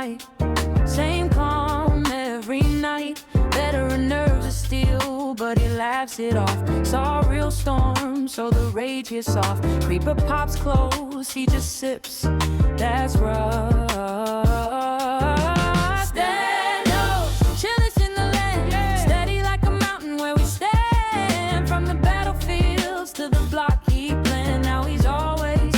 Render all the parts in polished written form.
light. Same calm every night. Veteran nerves of steel, but he laughs it off. Saw a real storm, so the rage gets soft. Creeper pops close, he just sips. That's rough. Stennos, chillest in the land. Steady like a mountain where we stand. From the battlefields to the block he planned. Now he's always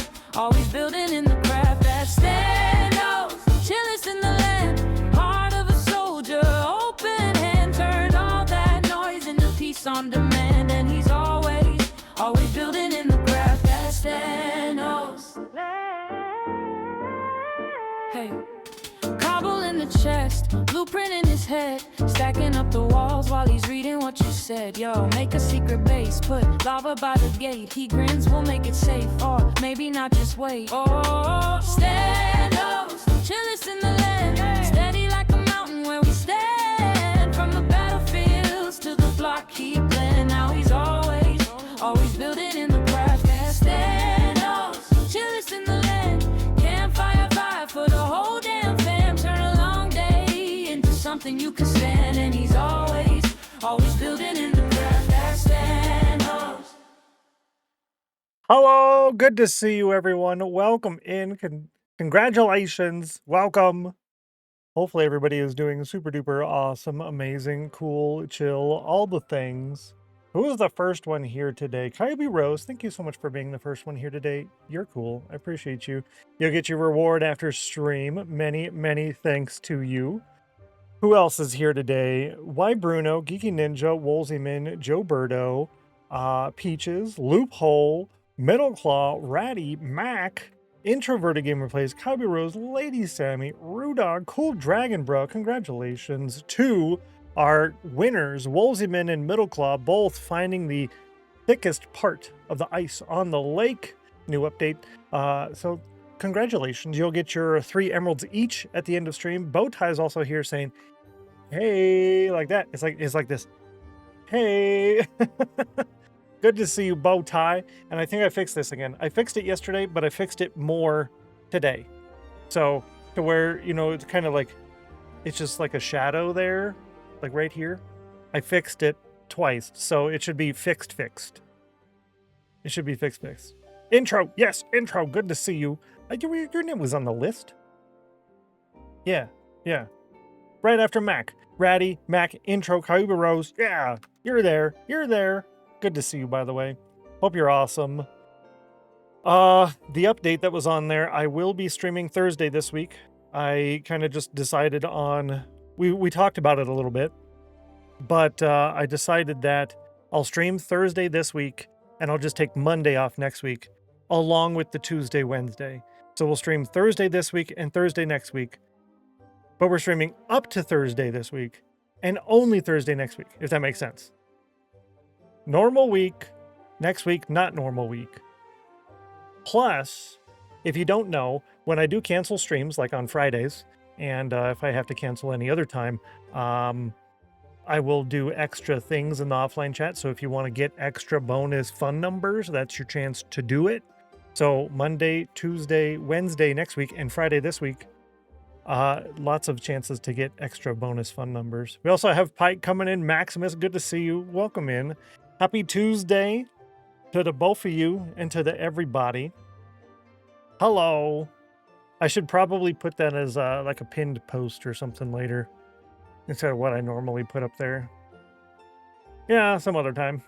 building in the craft. That's Stennos, chillest in the land. Heart of a soldier, open hand. Turned all that noise into peace on demand. And he's always building in the craft. That's Stennos. Hey, cobble in the chest, blueprint in his head, stacking up the walls while he's reading what you said. Yo, make a secret base, put lava by the gate. He grins, we'll make it safe, or maybe not, just wait. Oh, Stennos, chillest in the land, steady like a mountain where we stand. From the battlefields to the block he planned. Now he's always building in the craft. Stennos, chillest in the land. Campfire vibe for the whole damn fam. Turn a long day into something you can stand. And he's always building in the craft. That's Stennos. Hello, good to see you, everyone. Welcome in. Congratulations. Welcome. Hopefully everybody is doing super duper awesome, amazing, cool, chill, all the things. Who was the first one here today? Kylie Rose, thank you so much for being the first one here today. You're cool. I appreciate you. You'll get your reward after stream. Many, many thanks to you. Who else is here today? Why Bruno, Geeky Ninja, Wolseyman, Joe Birdo, Peaches, Loophole, Metalclaw, Ratty, Mac, Introverted Gamer Plays, Kylie Rose, Lady Sammy, Rudog, Cool Dragon Bro. Congratulations to our winners, Wolseyman and Middleclaw, both finding the thickest part of the ice on the lake. New update. So congratulations. You'll get your 3 emeralds each at the end of stream. Bowtie is also here saying, hey, like that. It's like this. Hey. Good to see you, Bowtie. And I think I fixed this again. I fixed it yesterday, but I fixed it more today. So to where, you know, it's kind of like, it's just like a shadow there. Like right here, I fixed it twice, so it should be fixed. It should be fixed. Intro, yes, intro. Good to see you. Your name was on the list. Yeah. Right after Mac, Ratty, Mac, intro, Kyuba Rose. Yeah, you're there. Good to see you, by the way. Hope you're awesome. The update that was on there, I will be streaming Thursday this week. I kind of just decided on. We talked about it a little bit, but I decided that I'll stream Thursday this week, and I'll just take Monday off next week, along with the Tuesday, Wednesday. So we'll stream Thursday this week and Thursday next week, but we're streaming up to Thursday this week, and only Thursday next week, if that makes sense. Normal week, next week, not normal week. Plus, if you don't know, when I do cancel streams, like on Fridays, and if I have to cancel any other time, I will do extra things in the offline chat. So if you want to get extra bonus fun numbers, that's your chance to do it. So Monday, Tuesday, Wednesday next week, and Friday this week, lots of chances to get extra bonus fun numbers. We also have Pike coming in. Maximus, good to see you. Welcome in. Happy Tuesday to the both of you and to the everybody. Hello. I should probably put that as like a pinned post or something later instead of what I normally put up there. Yeah, some other time.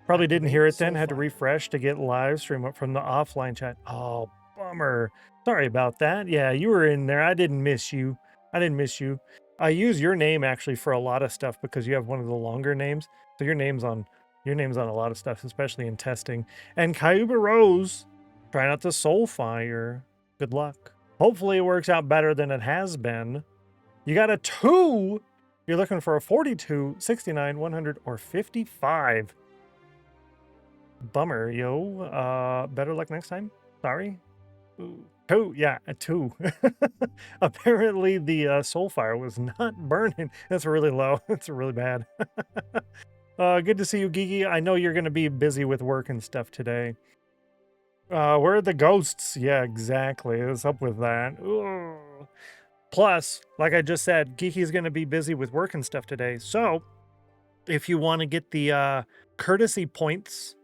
Probably didn't hear it then. Had to refresh to get live stream up from the offline chat. Oh, bummer. Sorry about that. Yeah, you were in there. I didn't miss you. I use your name actually for a lot of stuff because you have one of the longer names. So your name's on a lot of stuff, especially in testing. And Kyuba Rose, try not to soul fire. Good luck. Hopefully it works out better than it has been. You got a 2. You're looking for a 42, 69, 100, or 55. Bummer, yo. Better luck next time. Sorry. 2, yeah, a 2. Apparently the soul fire was not burning. That's really low. That's really bad. Good to see you, Geeky. I know you're going to be busy with work and stuff today. Where are the ghosts? Yeah, exactly. What's up with that? Ugh. Plus, like I just said, Geeky's going to be busy with work and stuff today. So if you want to get the courtesy points,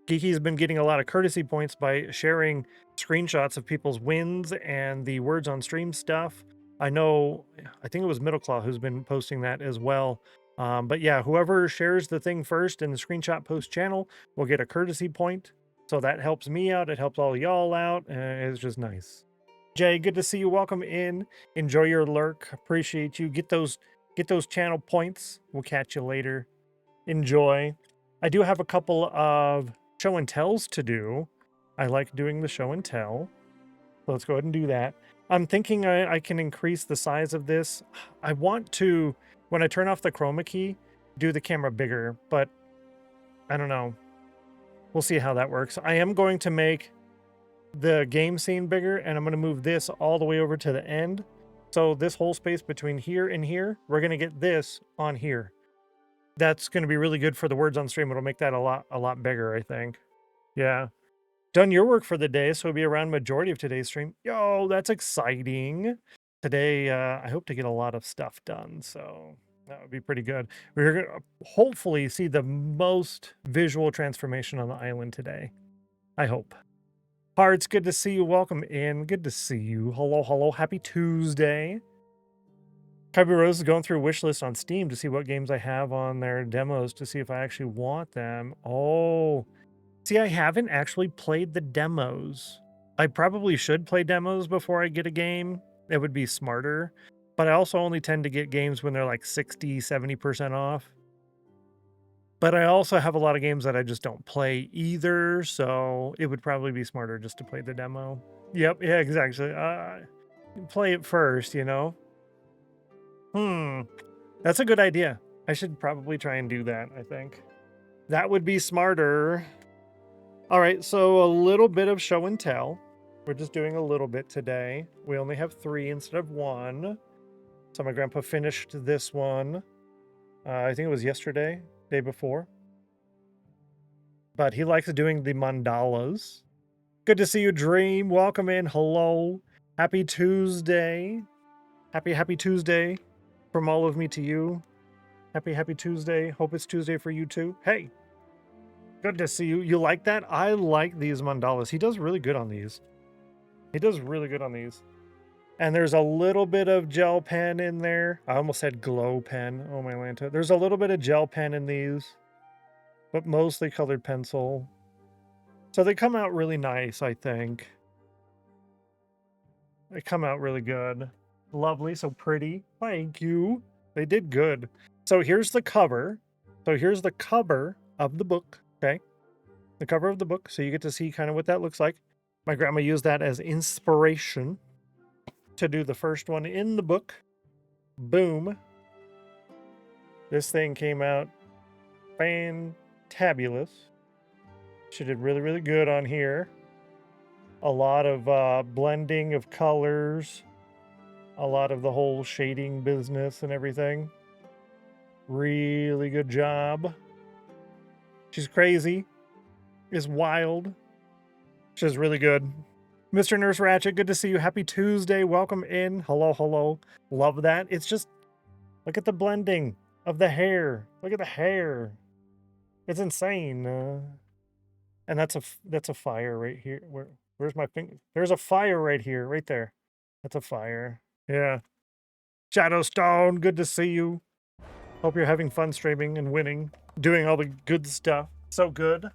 Geeky's been getting a lot of courtesy points by sharing screenshots of people's wins and the words on stream stuff. I think it was Middleclaw who's been posting that as well. But yeah, whoever shares the thing first in the screenshot post channel will get a courtesy point. So that helps me out. It helps all y'all out. It's just nice. Jay, good to see you. Welcome in. Enjoy your lurk. Appreciate you. Get those channel points. We'll catch you later. Enjoy. I do have a couple of show and tells to do. I like doing the show and tell. So let's go ahead and do that. I'm thinking I can increase the size of this. I want to, when I turn off the chroma key, do the camera bigger, but I don't know. We'll see how that works. I am going to make the game scene bigger, and I'm going to move this all the way over to the end. So this whole space between here and here, we're going to get this on here. That's going to be really good for the words on stream. It'll make that a lot bigger, I think. Yeah. Done your work for the day, so it'll be around majority of today's stream. Yo, that's exciting. Today, I hope to get a lot of stuff done, so that would be pretty good. We're going to hopefully see the most visual transformation on the island today. I hope. Hearts, good to see you. Welcome in. Good to see you. Hello, hello. Happy Tuesday. Cubby Rose is going through a wish list on Steam to see what games I have on their demos to see if I actually want them. Oh, see, I haven't actually played the demos. I probably should play demos before I get a game. It would be smarter. But I also only tend to get games when they're like 60, 70% off. But I also have a lot of games that I just don't play either, so it would probably be smarter just to play the demo. Yep, yeah, exactly. Play it first, you know? That's a good idea. I should probably try and do that, I think. That would be smarter. All right, so a little bit of show and tell. We're just doing a little bit today. We only have 3 instead of 1. So my grandpa finished this one. I think it was yesterday, day before. But he likes doing the mandalas. Good to see you, Dream. Welcome in. Hello. Happy Tuesday. Happy Tuesday from all of me to you. Happy Tuesday. Hope it's Tuesday for you too. Hey. Good to see you. You like that? I like these mandalas. He does really good on these. He does really good on these. And there's a little bit of gel pen in there. I almost said glow pen. Oh my Lanta. There's a little bit of gel pen in these, but mostly colored pencil. So they come out really nice, I think. They come out really good. Lovely, so pretty. Thank you. They did good. So here's the cover. So here's the cover of the book, okay? The cover of the book, so you get to see kind of what that looks like. My grandma used that as inspiration to do the first one in the book. Boom. This thing came out fantabulous. She did really, really good on here. A lot of blending of colors. A lot of the whole shading business and everything. Really good job. She's crazy. Is wild. She's really good. Mr. Nurse Ratchet, good to see you. Happy Tuesday. Welcome in. Hello, hello. Love that. It's just, look at the blending of the hair. Look at the hair. It's insane. And that's a fire right here. Where's my finger? There's a fire right here, right there. That's a fire. Yeah. Shadowstone, good to see you. Hope you're having fun streaming and winning, doing all the good stuff. So good.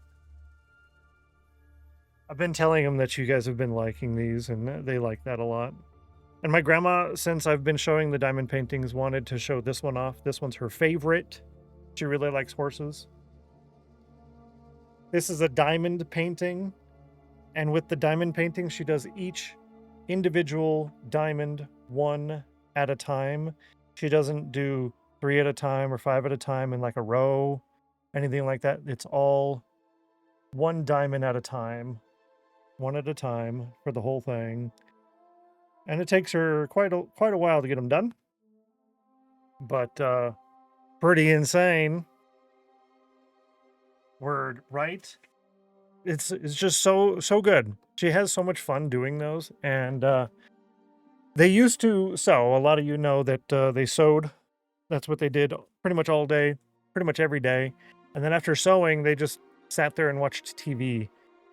I've been telling them that you guys have been liking these, and they like that a lot. And my grandma, since I've been showing the diamond paintings, wanted to show this one off. This one's her favorite. She really likes horses. This is a diamond painting. And with the diamond painting, she does each individual diamond one at a time. She doesn't do 3 at a time or 5 at a time in like a row, anything like that. It's all one diamond at a time. One at a time for the whole thing. And it takes her quite a while to get them done. But pretty insane. Word, right? It's just so good. She has so much fun doing those, and They used to sew. A lot of you know that they sewed. That's what they did pretty much all day, pretty much every day. And then after sewing, they just sat there and watched TV.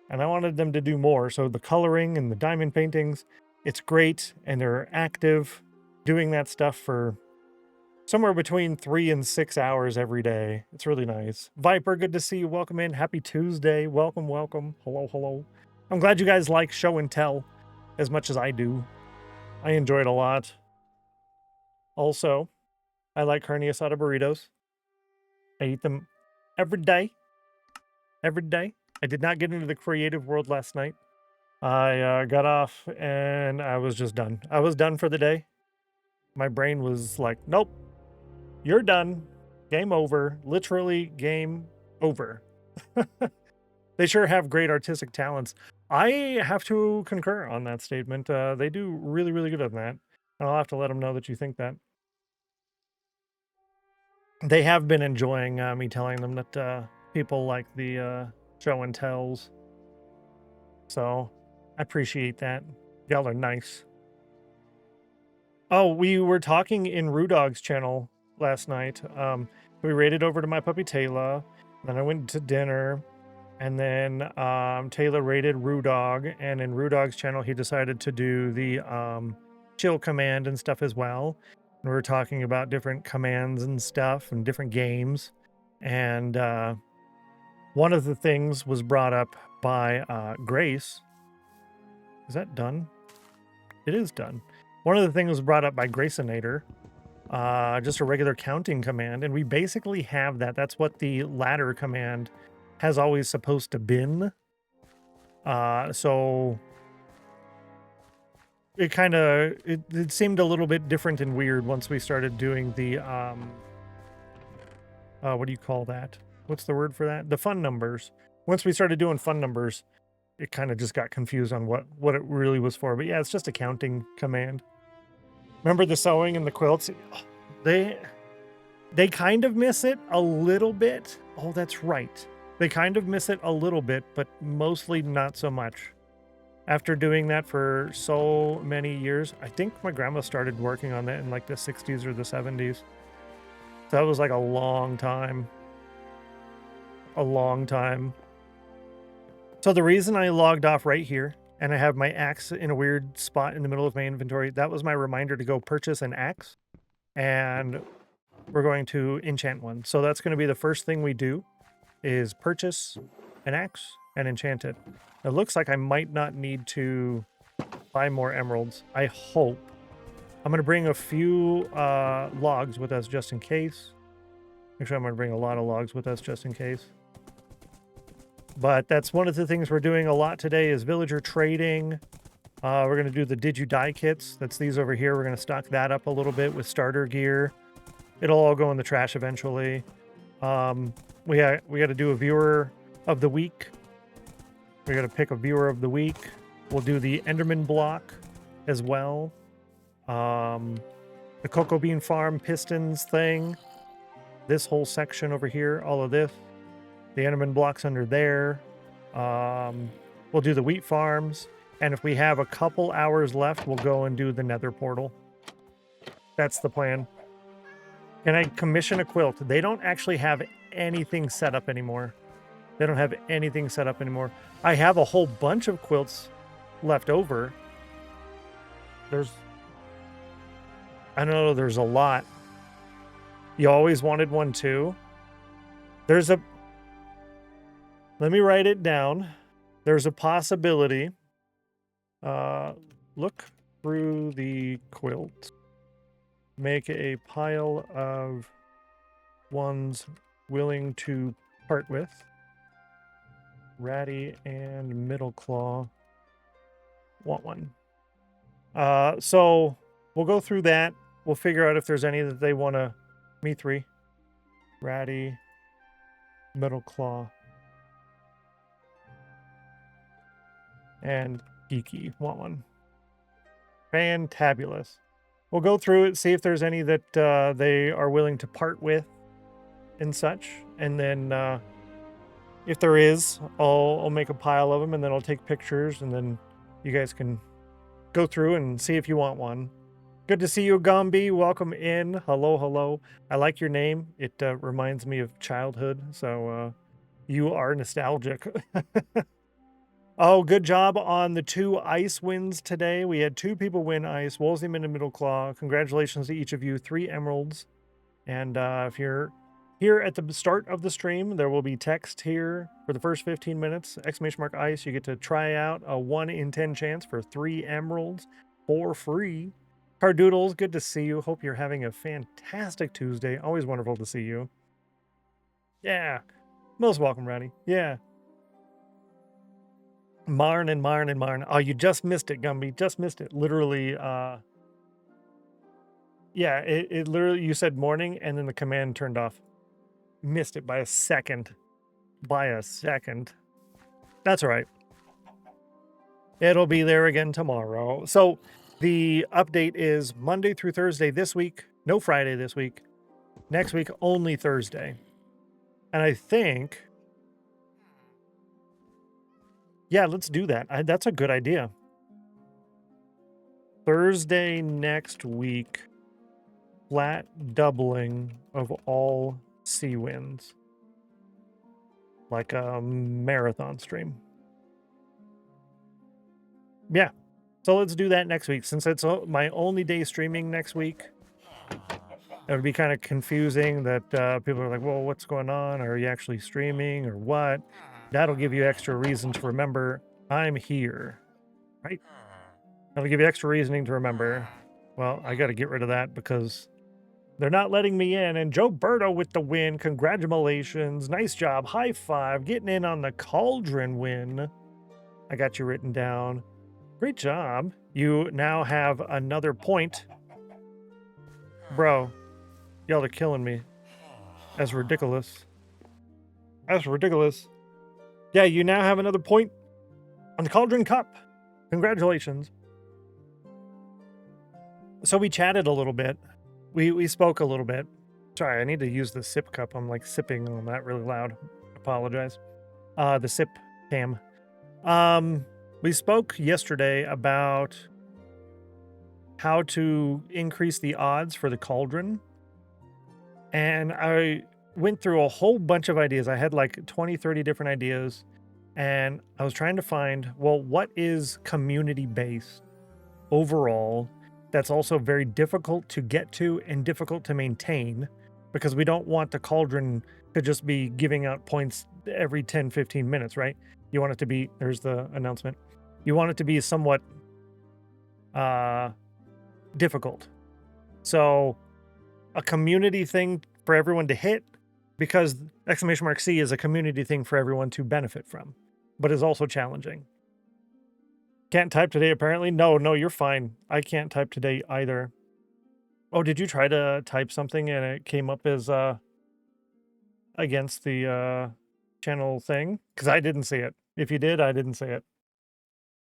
And I wanted them to do more. So the coloring and the diamond paintings, it's great. And they're active doing that stuff for somewhere between 3 and 6 hours every day. It's really nice. Viper, good to see you. Welcome in. Happy Tuesday. Welcome, welcome. Hello, hello. I'm glad you guys like show and tell as much as I do. I enjoy it a lot. Also, I like carne asada burritos. I eat them every day. Every day. I did not get into the creative world last night. I got off and I was just done. I was done for the day. My brain was like, nope, you're done. Game over. Literally game over. They sure have great artistic talents. I have to concur on that statement. They do really, really good on that. And I'll have to let them know that you think that. They have been enjoying me telling them that people like the show and tells. So I appreciate that. Y'all are nice. Oh, we were talking in Rudog's channel last night. We raided over to my puppy Taylor. Then I went to dinner. And then Taylor raided Rudog. And in Rudog's channel, he decided to do the chill command and stuff as well. And we were talking about different commands and stuff and different games. And one of the things was brought up by Grace. Is that done? It is done. One of the things was brought up by Gracinator. Just a regular counting command. And we basically have that. That's what the ladder command has always supposed to been. So it kind of it seemed a little bit different and weird once we started doing the what do you call that? What's the word for that? The fun numbers. Once we started doing fun numbers, it kind of just got confused on what it really was for. But yeah, it's just a counting command. Remember the sewing and the quilts? They kind of miss it a little bit. Oh, that's right. They kind of miss it a little bit, but mostly not so much. After doing that for so many years, I think my grandma started working on that in like the 60s or the 70s. So that was like a long time. A long time. So the reason I logged off right here, and I have my axe in a weird spot in the middle of my inventory, that was my reminder to go purchase an axe. And we're going to enchant one. So that's going to be the first thing we do, is purchase an axe and enchant it. It looks like I might not need to buy more emeralds. I hope. I'm going to bring a few logs with us just in case. Actually, I'm going to bring a lot of logs with us just in case. But that's one of the things we're doing a lot today is villager trading. We're going to do the Did You Die kits. That's these over here. We're going to stock that up a little bit with starter gear. It'll all go in the trash eventually. We got to do a viewer of the week. We got to pick a viewer of the week. We'll do the Enderman block as well. The cocoa bean farm pistons thing. This whole section over here, all of this. The Enderman blocks under there. We'll do the wheat farms. And if we have a couple hours left, we'll go and do the Nether portal. That's the plan. Can I commission a quilt? They don't actually have anything set up anymore. They don't have anything set up anymore. I have a whole bunch of quilts left over. I don't know, there's a lot. You always wanted one too? Let me write it down. There's a possibility. Look through the quilt. Make a pile of ones willing to part with. Ratty and Middle Claw want one. So we'll go through that. We'll figure out if there's any that they want to... Me three. Ratty, Middle Claw, and Geeky want one. Fantabulous. We'll go through it, see if there's any that they are willing to part with and such. And then if there is, I'll make a pile of them, and then I'll take pictures, and then you guys can go through and see if you want one. Good to see you, Gombi. Welcome in. Hello, hello. I like your name. It reminds me of childhood, so you are nostalgic. Oh, good job on the 2 ice wins today. We had 2 people win ice, Wolseyman and Middleclaw. Congratulations to each of you. 3 emeralds. And if you're here at the start of the stream, there will be text here for the first 15 minutes. !ice. You get to try out a 1 in 10 chance for 3 emeralds for free. Cardoodles, good to see you. Hope you're having a fantastic Tuesday. Always wonderful to see you. Yeah. Most welcome, Rowdy. Yeah. Marn and Marn and Marn. Oh, you just missed it, Gumby. Just missed it. Literally, yeah, it literally, you said morning and then the command turned off. Missed it by a second. By a second. That's all right. It'll be there again tomorrow. So the update is Monday through Thursday this week. No Friday this week. Next week, only Thursday. And I think, yeah, let's do that. That's a good idea. Thursday next week, flat doubling of all sea wins. Like a marathon stream. Yeah. So let's do that next week. Since it's my only day streaming next week, it would be kind of confusing that people are like, well, what's going on? Are you actually streaming or what? That'll give you extra reason to remember I'm here, right? That'll give you extra reasoning to remember. Well, I got to get rid of that because they're not letting me in. And Joe Berto with the win. Congratulations. Nice job. High five. Getting in on the Cauldron win. I got you written down. Great job. You now have another point. Bro, y'all are killing me. That's ridiculous. That's ridiculous. Yeah, you now have another point on the Cauldron Cup. Congratulations. So we chatted a little bit. We spoke a little bit. Sorry, I need to use the sip cup. I'm like sipping on that really loud. Apologize. The sip cam. We spoke yesterday about how to increase the odds for the Cauldron. And I went through a whole bunch of ideas. I had like 20, 30 different ideas. And I was trying to find, well, what is community-based overall that's also very difficult to get to and difficult to maintain, because we don't want the Cauldron to just be giving out points every 10, 15 minutes, right? You want it to be, there's the announcement. You want it to be somewhat difficult. So a community thing for everyone to hit, because !C is a community thing for everyone to benefit from, but is also challenging. Can't type today, apparently. No, you're fine. I can't type today either. Oh, did you try to type something and it came up as against the channel thing? Because I didn't see it. If you did, I didn't see it.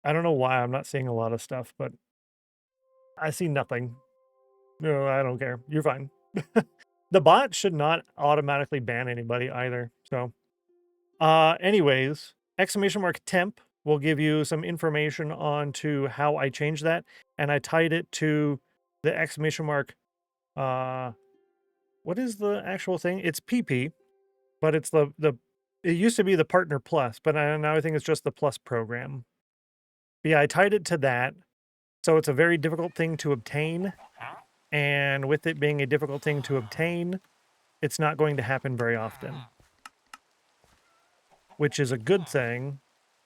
I don't know why I'm not seeing a lot of stuff, but I see nothing. No, I don't care. You're fine. The bot should not automatically ban anybody either. So, anyways, !temp will give you some information on to how I changed that, and I tied it to the what is the actual thing? It's PP, but it's it used to be the Partner Plus, but now I think it's just the Plus program. But yeah, I tied it to that, so it's a very difficult thing to obtain, and with it being a difficult thing to obtain, it's not going to happen very often, which is a good thing.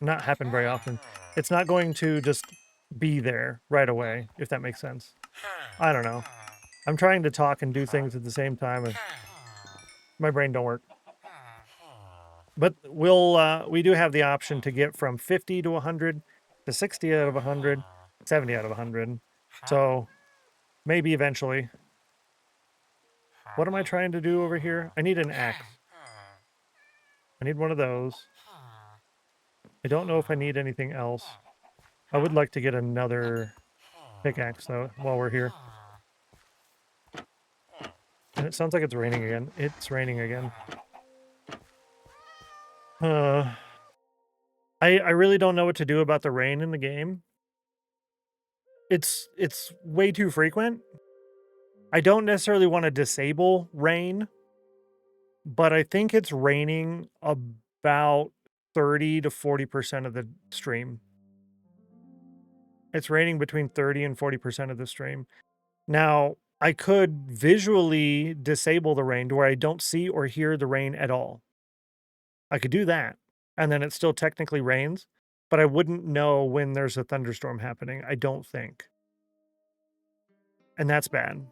Not happen very often. It's not going to just be there right away, if that makes sense. I don't know. I'm trying to talk and do things at the same time, and my brain don't work. But we do have the option to get from 50 to 100 to 60 out of 100, 70 out of 100. So maybe eventually. What am I trying to do over here? I need an axe. I need one of those. I don't know if I need anything else. I would like to get another pickaxe, though, while we're here. And it sounds like it's raining again. It's raining again. I really don't know what to do about the rain in the game. it's way too frequent. I don't necessarily want to disable rain, but I think it's raining about 30 to 40% of the stream. It's raining between 30 and 40% of the stream. Now, I could visually disable the rain to where I don't see or hear the rain at all. I could do that, and then it still technically rains, but I wouldn't know when there's a thunderstorm happening, I don't think. And that's bad.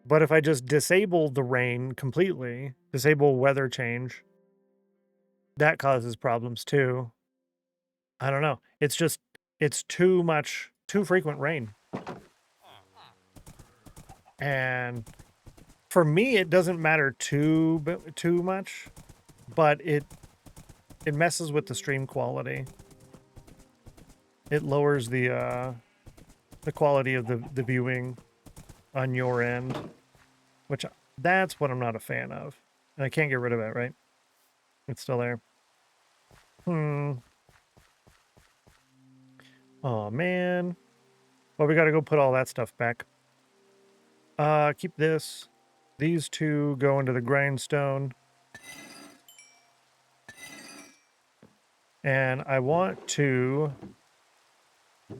But if I just disable the rain completely, disable weather change, that causes problems too. I don't know. It's just, it's too frequent rain. And for me, it doesn't matter too much, but it messes with the stream quality. It lowers the quality of the viewing on your end, which that's what I'm not a fan of. And I can't get rid of it, right? It's still there. Oh, man. Well, we got to go put all that stuff back. Keep this. These two go into the grindstone. And I want to...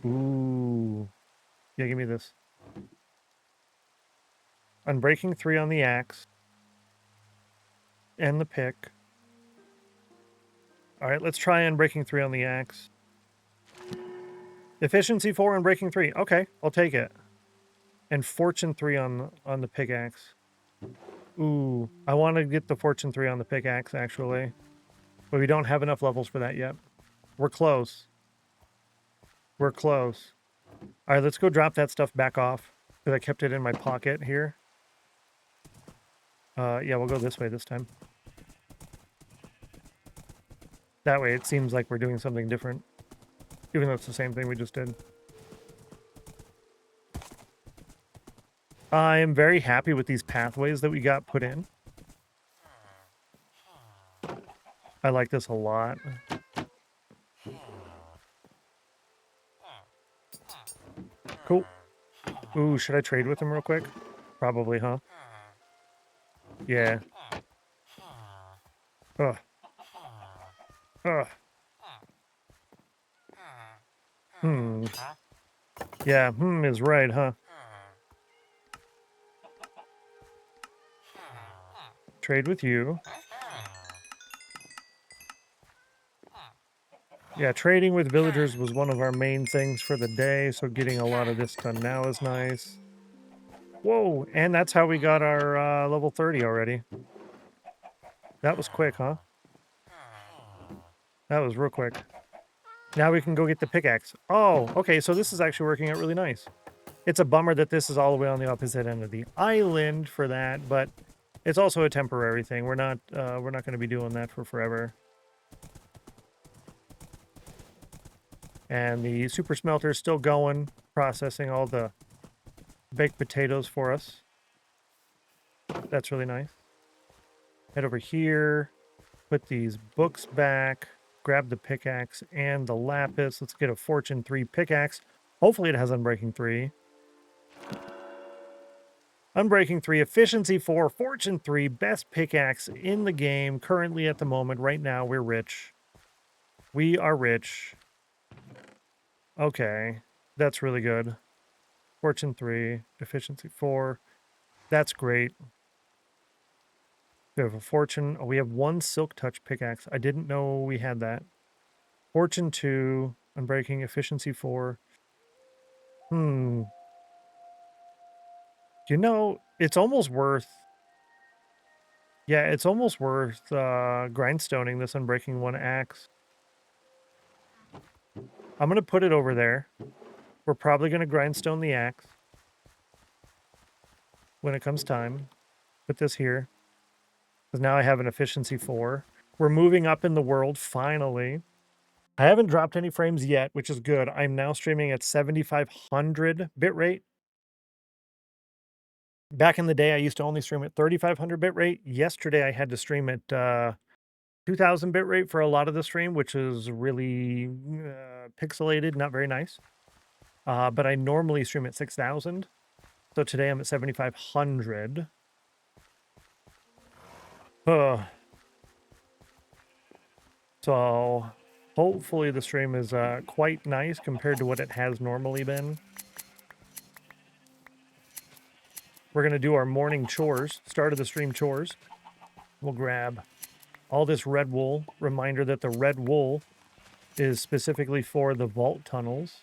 Ooh. Yeah, give me this. Unbreaking 3 on the axe. And the pick. Alright, let's try Unbreaking 3 on the axe. Efficiency 4 and Breaking 3. Okay, I'll take it. And Fortune 3 on the pickaxe. Ooh, I want to get the Fortune 3 on the pickaxe, actually. But we don't have enough levels for that yet. We're close. We're close. All right, let's go drop that stuff back off, because I kept it in my pocket here. Yeah, we'll go this way this time. That way it seems like we're doing something different, even though it's the same thing we just did. I am very happy with these pathways that we got put in. I like this a lot. Cool. Ooh, should I trade with him real quick? Probably, huh? Yeah. Ugh. Ugh. Yeah, is right, huh? Trade with you. Yeah, trading with villagers was one of our main things for the day, so getting a lot of this done now is nice. Whoa, and that's how we got our level 30 already. That was quick, huh? That was real quick. Now we can go get the pickaxe. Oh, okay, so this is actually working out really nice. It's a bummer that this is all the way on the opposite end of the island for that, but it's also a temporary thing. We're not going to be doing that for forever. And the super smelter is still going, processing all the baked potatoes for us. That's really nice. Head over here, put these books back, grab the pickaxe and the lapis. Let's get a Fortune 3 pickaxe. Hopefully it has Unbreaking 3. Unbreaking 3, Efficiency 4, Fortune 3, best pickaxe in the game. Currently at the moment, right now, we're rich. We are rich. Okay, that's really good. Fortune 3, Efficiency 4. That's great. We have a Fortune. Oh, we have 1 Silk Touch pickaxe. I didn't know we had that. Fortune 2, Unbreaking, Efficiency 4. You know, it's almost worth... Yeah, it's almost worth grindstoning this Unbreaking 1 axe. I'm going to put it over there. We're probably going to grindstone the axe when it comes time. Put this here. Because now I have an Efficiency 4. We're moving up in the world, finally. I haven't dropped any frames yet, which is good. I'm now streaming at 7,500 bitrate. Back in the day, I used to only stream at 3,500 bitrate. Yesterday, I had to stream at 2,000 bitrate for a lot of the stream, which is really pixelated, not very nice. but I normally stream at 6,000. So today I'm at 7,500. So hopefully the stream is quite nice compared to what it has normally been. We're going to do our morning chores, start of the stream chores. We'll grab all this red wool. Reminder that the red wool is specifically for the vault tunnels,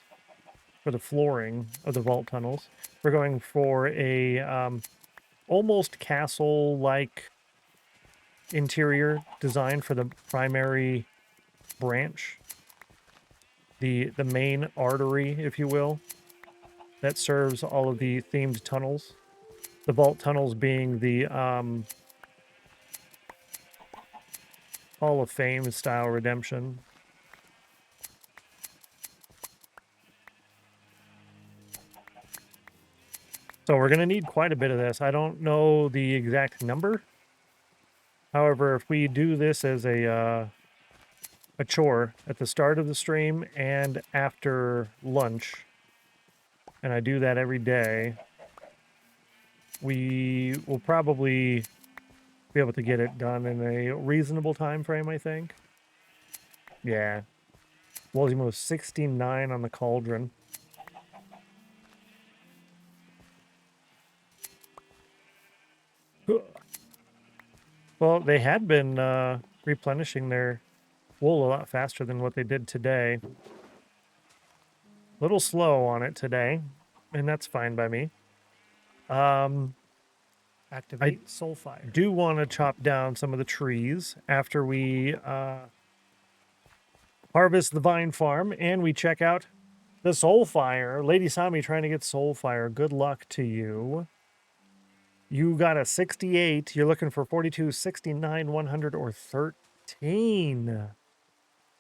for the flooring of the vault tunnels. We're going for a almost castle-like interior design for the primary branch, the main artery, if you will, that serves all of the themed tunnels. The vault tunnels being the Hall of Fame style redemption. So we're going to need quite a bit of this. I don't know the exact number. However, if we do this as a chore at the start of the stream and after lunch, and I do that every day, we will probably be able to get it done in a reasonable time frame, I think. Yeah. Wozimo 69 on the cauldron. Well, they had been replenishing their wool a lot faster than what they did today. A little slow on it today, and that's fine by me. Activate Soulfire. Do want to chop down some of the trees after we harvest the vine farm and we check out the Soulfire. Lady Sami trying to get Soulfire. Good luck to you. You got a 68. You're looking for 42, 69, 100, or 13.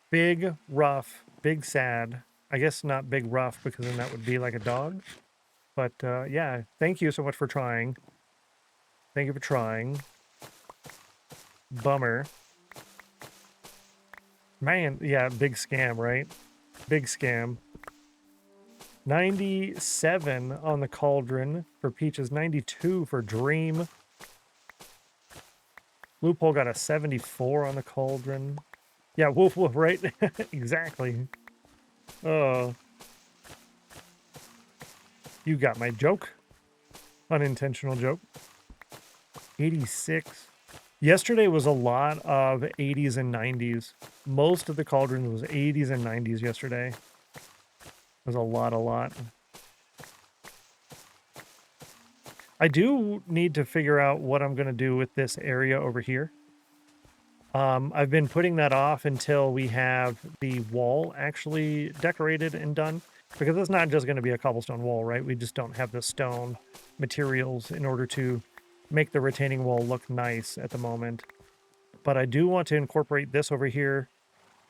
Big, rough, big, sad. I guess not big, rough, because then that would be like a dog. But yeah, thank you so much for trying. Thank you for trying. Bummer. Man, yeah, big scam, right? Big scam. 97 on the cauldron for Peaches. 92 for Dream. Loophole got a 74 on the cauldron. Yeah, woof woof, right? Exactly. Oh. You got my joke. Unintentional joke. 86. Yesterday was a lot of 80s and 90s. Most of the cauldron was 80s and 90s yesterday. It was a lot. I do need to figure out what I'm going to do with this area over here. I've been putting that off until we have the wall actually decorated and done. Because it's not just going to be a cobblestone wall, right? We just don't have the stone materials in order to make the retaining wall look nice at the moment. But I do want to incorporate this over here.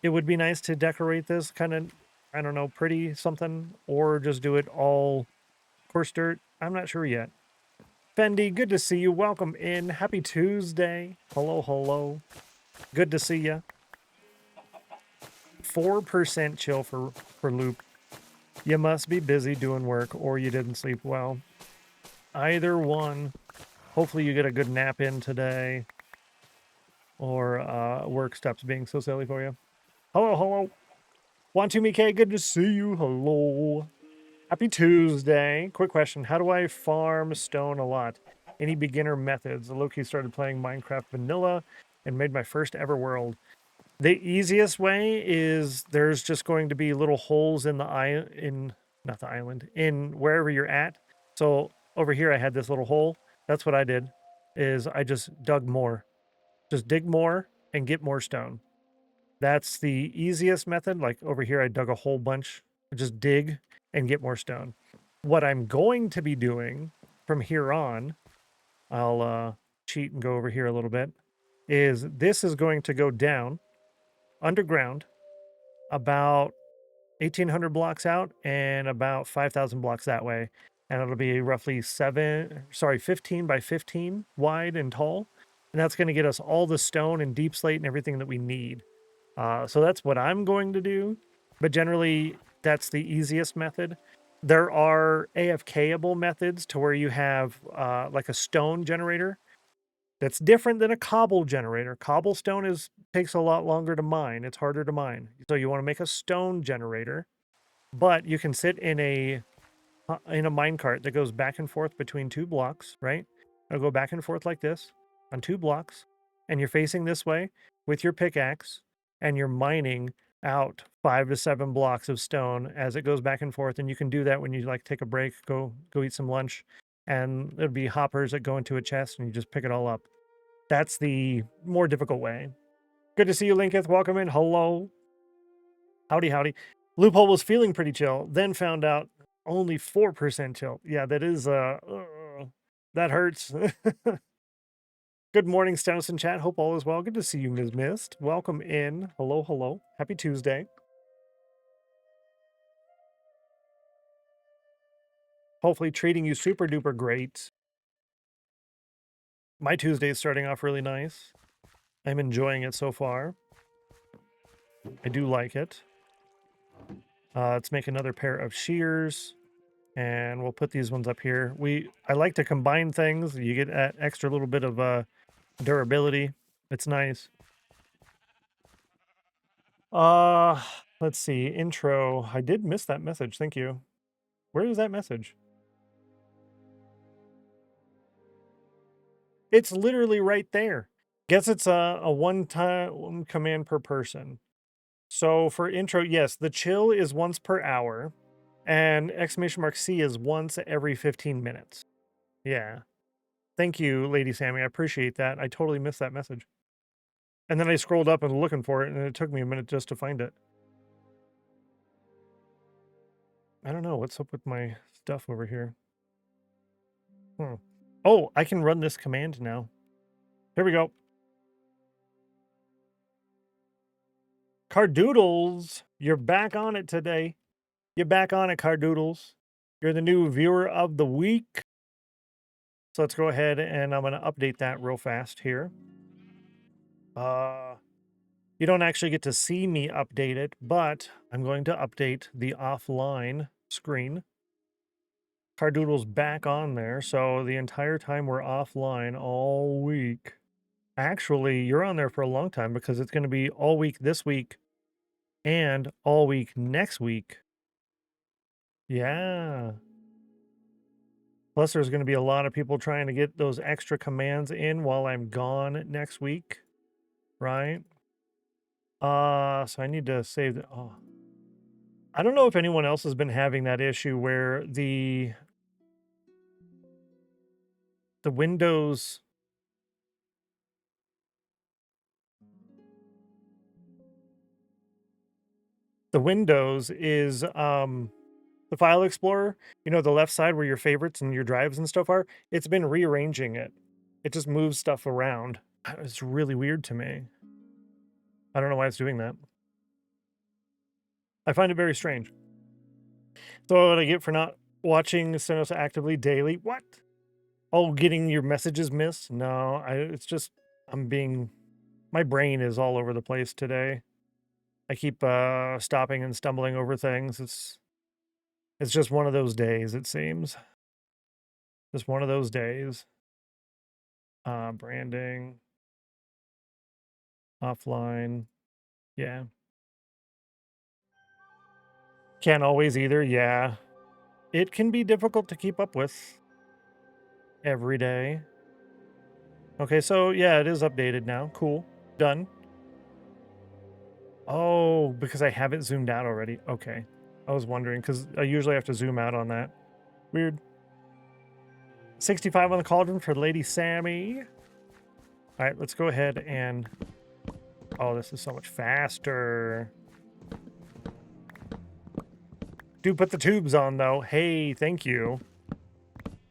It would be nice to decorate this kind of, I don't know, pretty something, or just do it all coarse dirt. I'm not sure yet. Fendi, good to see you. Welcome in. Happy Tuesday. Hello. Good to see you. 4% chill for Loop. You must be busy doing work or you didn't sleep well. Either one. Hopefully you get a good nap in today. Or work stops being so silly for you. Hello. 12Mk, good to see you. Hello. Happy Tuesday. Quick question. How do I farm stone a lot? Any beginner methods? Loki started playing Minecraft Vanilla and made my first ever world. The easiest way is there's just going to be little holes in not the island, in wherever you're at. So over here I had this little hole. That's what I did, is I just dug more. Just dig more and get more stone. That's the easiest method. Like over here I dug a whole bunch. Just dig and get more stone. What I'm going to be doing from here on, I'll cheat and go over here a little bit, is this is going to go down underground about 1,800 blocks out and about 5,000 blocks that way. And it'll be roughly 15 by 15 wide and tall. And that's going to get us all the stone and deep slate and everything that we need. So that's what I'm going to do. But generally, that's the easiest method. There are AFK-able methods to where you have like a stone generator that's different than a cobble generator. Cobblestone takes a lot longer to mine. It's harder to mine. So you want to make a stone generator, but you can sit in a minecart that goes back and forth between two blocks, right? It'll go back and forth like this on two blocks, and you're facing this way with your pickaxe, and you're mining out 5 to 7 blocks of stone as it goes back and forth. And you can do that when you like take a break, go eat some lunch, and there'll be hoppers that go into a chest, and you just pick it all up. That's the more difficult way. Good to see you, Linketh. Welcome in. Hello. Howdy, howdy. Loophole was feeling pretty chill, then found out only 4% chill. Yeah, that is, that hurts. Good morning, Stennos in chat. Hope all is well. Good to see you, Ms. Mist. Welcome in. Hello, hello. Happy Tuesday. Hopefully treating you super duper great. My Tuesday is starting off really nice. I'm enjoying it so far. I do like it. Let's make another pair of shears. And we'll put these ones up here. I like to combine things. You get that extra little bit of durability. It's nice. Let's see. Intro. I did miss that message. Thank you. Where is that message? It's literally right there. Guess it's a one command per person. So for intro, yes, the chill is once per hour, and !C is once every 15 minutes. Yeah. Thank you, Lady Sammy. I appreciate that. I totally missed that message. And then I scrolled up and looking for it, and it took me a minute just to find it. I don't know. What's up with my stuff over here? Oh, I can run this command now. Here we go. Cardoodles, you're back on it today. You're back on it, Cardoodles. You're the new viewer of the week. So let's go ahead and I'm going to update that real fast here. You don't actually get to see me update it, but I'm going to update the offline screen. Cardoodle's back on there, so the entire time we're offline all week. Actually, you're on there for a long time because it's going to be all week this week and all week next week. Yeah. Plus, there's going to be a lot of people trying to get those extra commands in while I'm gone next week, right? So I need to save the... Oh. I don't know if anyone else has been having that issue where the Windows... The Windows is the File Explorer, you know, the left side where your favorites and your drives and stuff are. It's been rearranging it. It just moves stuff around. It's really weird to me. I don't know why it's doing that. I find it very strange. So what I get for not watching Stennos actively daily? What? Oh, getting your messages missed? No, it's just my brain is all over the place today. I keep stopping and stumbling over things. It's just one of those days, it seems. Just one of those days. Branding. Offline. Yeah. Can't always either. Yeah. It can be difficult to keep up with every day. Okay, so yeah, it is updated now. Cool. Done. Oh, because I haven't zoomed out already. Okay. I was wondering, because I usually have to zoom out on that. Weird. 65 on the cauldron for Lady Sammy. All right, let's go ahead and... Oh, this is so much faster. Do put the tubes on, though. Hey, thank you.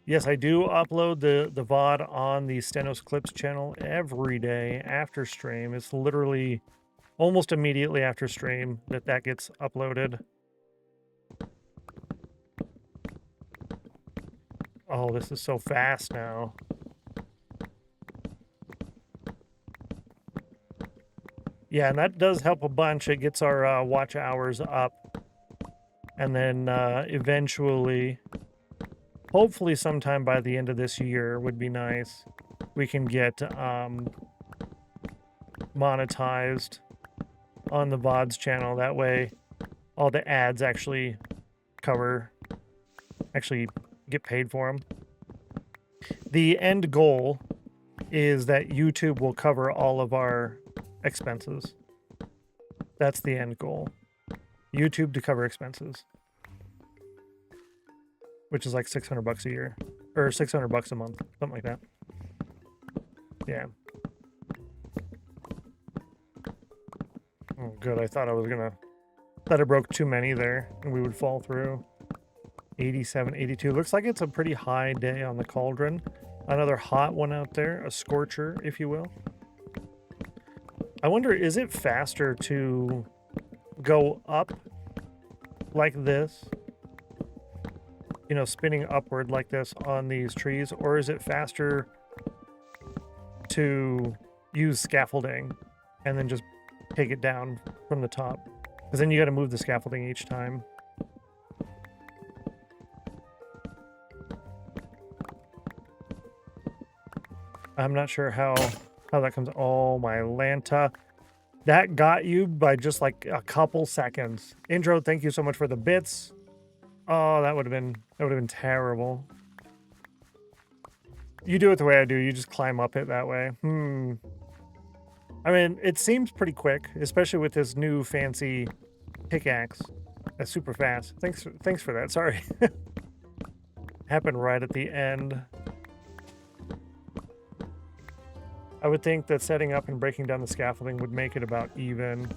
Yes, I do upload the VOD on the StennosClips channel every day after stream. It's literally almost immediately after stream that gets uploaded. Oh, this is so fast now. Yeah, and that does help a bunch. It gets our watch hours up. And then eventually, hopefully sometime by the end of this year would be nice, we can get monetized on the VODs channel. That way all the ads actually get paid for them. The end goal is that YouTube will cover all of our expenses. That's the end goal. YouTube to cover expenses. Which is like $600 a year. Or $600 a month. Something like that. Yeah. Oh, good. I thought I broke too many there and we would fall through. 87, 82. Looks like it's a pretty high day on the cauldron. Another hot one out there. A scorcher, if you will. I wonder, is it faster to go up like this? You know, spinning upward like this on these trees? Or is it faster to use scaffolding and then just take it down from the top? Because then you got to move the scaffolding each time. I'm not sure how that comes. Oh, my Lanta. That got you by just like a couple seconds. Intro, thank you so much for the bits. Oh, that would have been terrible. You do it the way I do. You just climb up it that way. I mean, it seems pretty quick, especially with this new fancy pickaxe. That's super fast. Thanks for that. Sorry. Happened right at the end. I would think that setting up and breaking down the scaffolding would make it about even.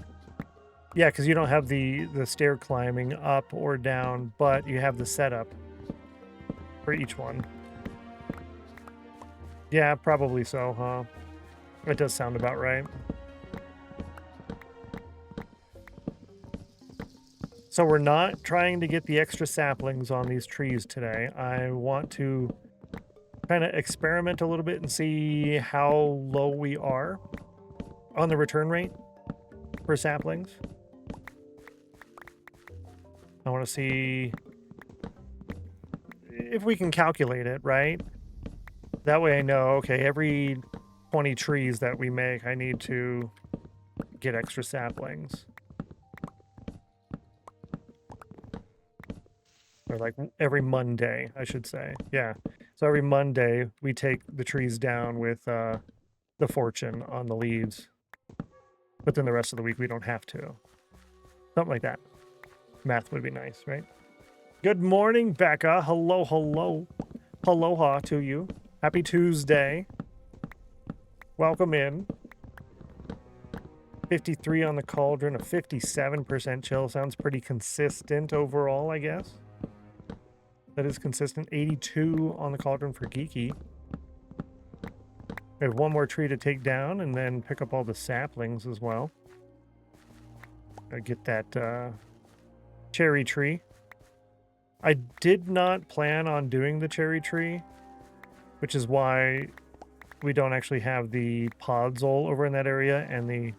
Yeah, because you don't have the stair climbing up or down, but you have the setup for each one. Yeah, probably so, huh? It does sound about right. So we're not trying to get the extra saplings on these trees today. I want to kind of experiment a little bit and see how low we are on the return rate for saplings. I want to see if we can calculate it, right? That way I know, okay, every 20 trees that we make, I need to get extra saplings. Or like every Monday, I should say. Yeah. So every Monday, we take the trees down with the fortune on the leaves. But then the rest of the week, we don't have to. Something like that. Math would be nice, right? Good morning, Becca. Hello, hello. Aloha to you. Happy Tuesday. Welcome in. 53 on the cauldron, a 57% chill. Sounds pretty consistent overall, I guess. That is consistent. 82 on the cauldron for Geeky. We have one more tree to take down and then pick up all the saplings as well. Gotta get that cherry tree. I did not plan on doing the cherry tree, which is why we don't actually have the podzol over in that area and the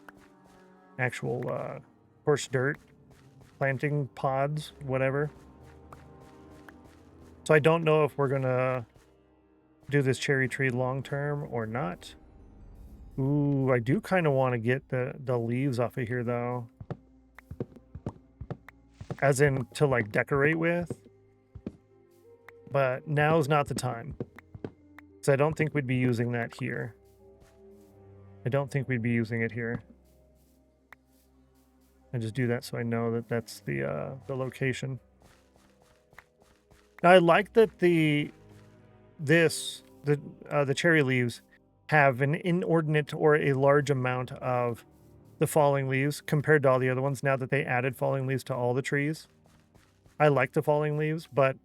actual coarse dirt planting pods, whatever. So I don't know if we're gonna do this cherry tree long term or not. Ooh, I do kind of want to get the leaves off of here though. As in to like decorate with. But now's not the time. So I don't think we'd be using that here. I don't think we'd be using it here. I just do that so I know that that's the location. Now I like that the cherry leaves have an inordinate or a large amount of the falling leaves compared to all the other ones now that they added falling leaves to all the trees. I like the falling leaves, but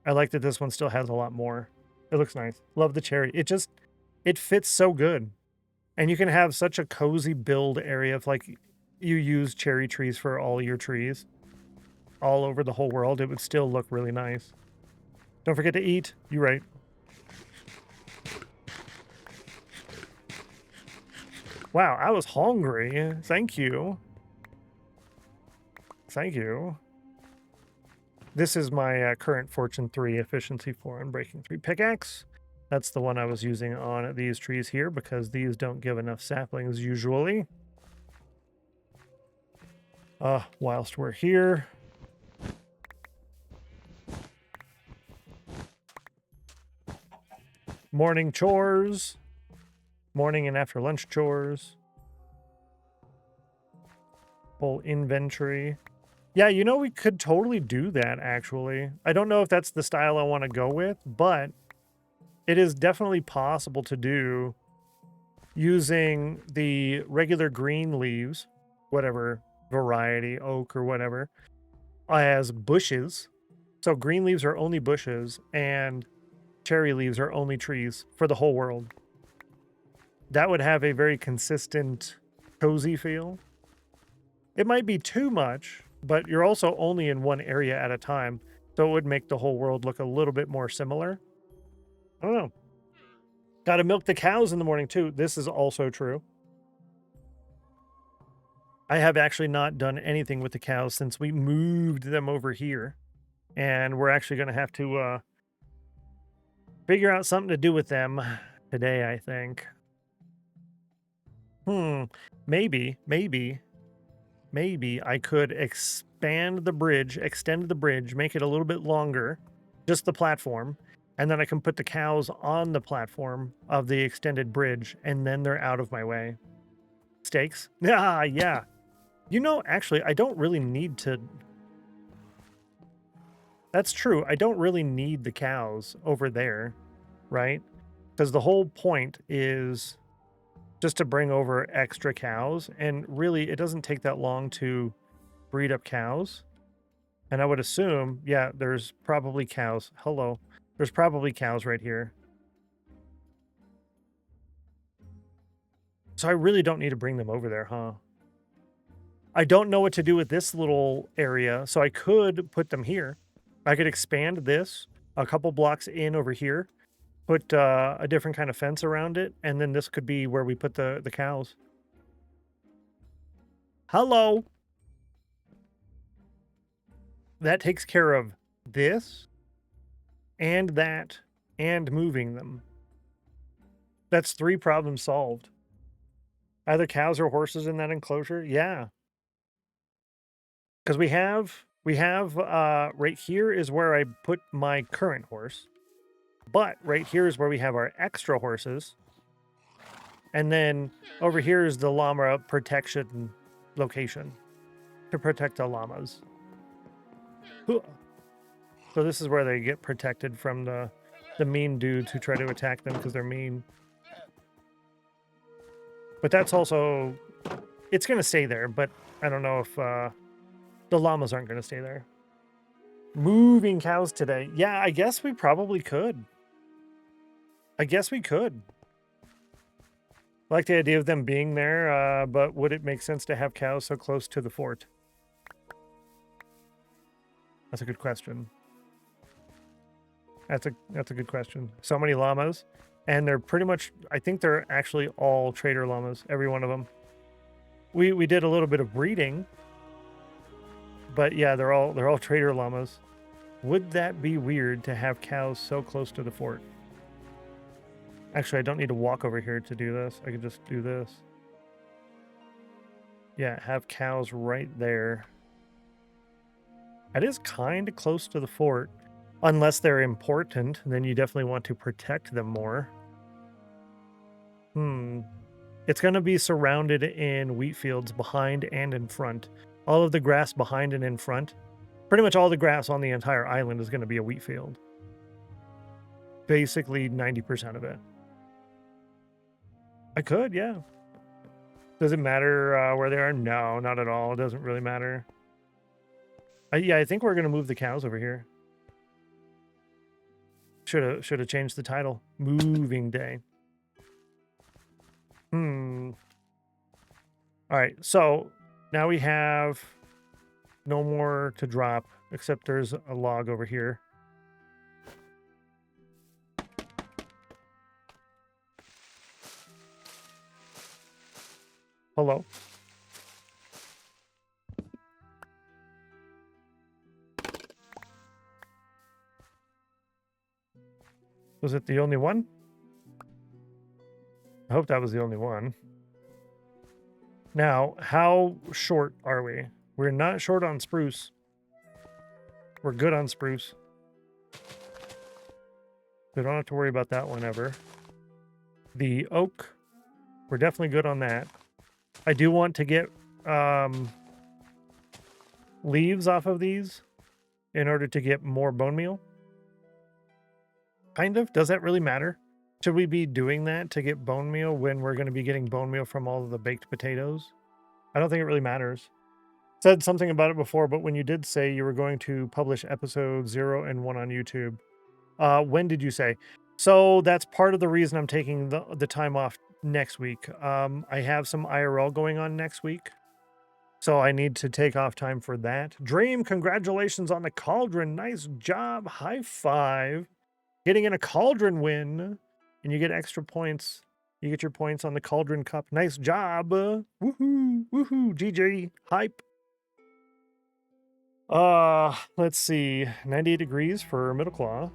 I like that this one still has a lot more. It looks nice. Love the cherry. It fits so good. And you can have such a cozy build area if like you use cherry trees for all your trees all over the whole world. It would still look really nice. Don't forget to eat. You're right. Wow, I was hungry. Thank you. Thank you. This is my current Fortune 3 Efficiency 4 and Breaking 3 pickaxe. That's the one I was using on these trees here because these don't give enough saplings usually. Whilst we're here, morning chores, morning and after lunch chores, full inventory. Yeah, you know, we could totally do that, actually. I don't know if that's the style I want to go with, but it is definitely possible to do using the regular green leaves, whatever variety, oak or whatever, as bushes. So green leaves are only bushes and cherry leaves are only trees for the whole world. That would have a very consistent, cozy feel. It might be too much, but you're also only in one area at a time, so it would make the whole world look a little bit more similar. I don't know. Got to milk the cows in the morning too. This is also true. I have actually not done anything with the cows since we moved them over here. And we're actually going to have to figure out something to do with them today, I think. Maybe I could extend the bridge, make it a little bit longer, just the platform, and then I can put the cows on the platform of the extended bridge, and then they're out of my way. Steaks? Ah, yeah. You know, actually, I don't really need to... That's true. I don't really need the cows over there, right? Because the whole point is just to bring over extra cows, and really, it doesn't take that long to breed up cows. And I would assume, yeah, there's probably cows. Hello. There's probably cows right here. So I really don't need to bring them over there, huh? I don't know what to do with this little area, so I could put them here. I could expand this a couple blocks in over here, put a different kind of fence around it, and then this could be where we put the cows. Hello. That takes care of this and that and moving them. That's 3 problems solved. Either cows or horses in that enclosure? Yeah. Because we have right here is where I put my current horse. But right here is where we have our extra horses. And then over here is the llama protection location to protect the llamas. So this is where they get protected from the mean dudes who try to attack them because they're mean. But that's also... It's going to stay there, but I don't know if the llamas aren't going to stay there. Moving cows today. Yeah, I guess we probably could. I like the idea of them being there, but would it make sense to have cows so close to the fort? That's a good question. That's a good question. So many llamas, and they're pretty much, I think they're actually all trader llamas, every one of them. We did a little bit of breeding, but yeah, they're all trader llamas. Would that be weird to have cows so close to the fort? Actually, I don't need to walk over here to do this. I could just do this. Yeah, have cows right there. It is kind of close to the fort. Unless they're important, then you definitely want to protect them more. It's going to be surrounded in wheat fields behind and in front. All of the grass behind and in front. Pretty much all the grass on the entire island is going to be a wheat field. Basically 90% of it. I could, yeah. Does it matter where they are? No, not at all. It doesn't really matter. Yeah, I think we're going to move the cows over here. Should have changed the title. Moving day. All right, so now we have no more to drop, except there's a log over here. Hello. Was it the only one? I hope that was the only one. Now, how short are we? We're not short on spruce. We're good on spruce. We don't have to worry about that one ever. The oak, we're definitely good on that. I do want to get leaves off of these in order to get more bone meal. Kind of. Does that really matter? Should we be doing that to get bone meal when we're going to be getting bone meal from all of the baked potatoes? I don't think it really matters. Said something about it before, but when you did say you were going to publish episode 0 and 1 on YouTube, when did you say? So that's part of the reason I'm taking the time off next week. I have some IRL going on next week, so I need to take off time for that. Dream, congratulations on the cauldron. Nice job. High five. Getting in a cauldron win, and you get extra points. You get your points on the cauldron cup. Nice job. Woohoo, woohoo, GG, hype. Let's see. 98 degrees for middle claw.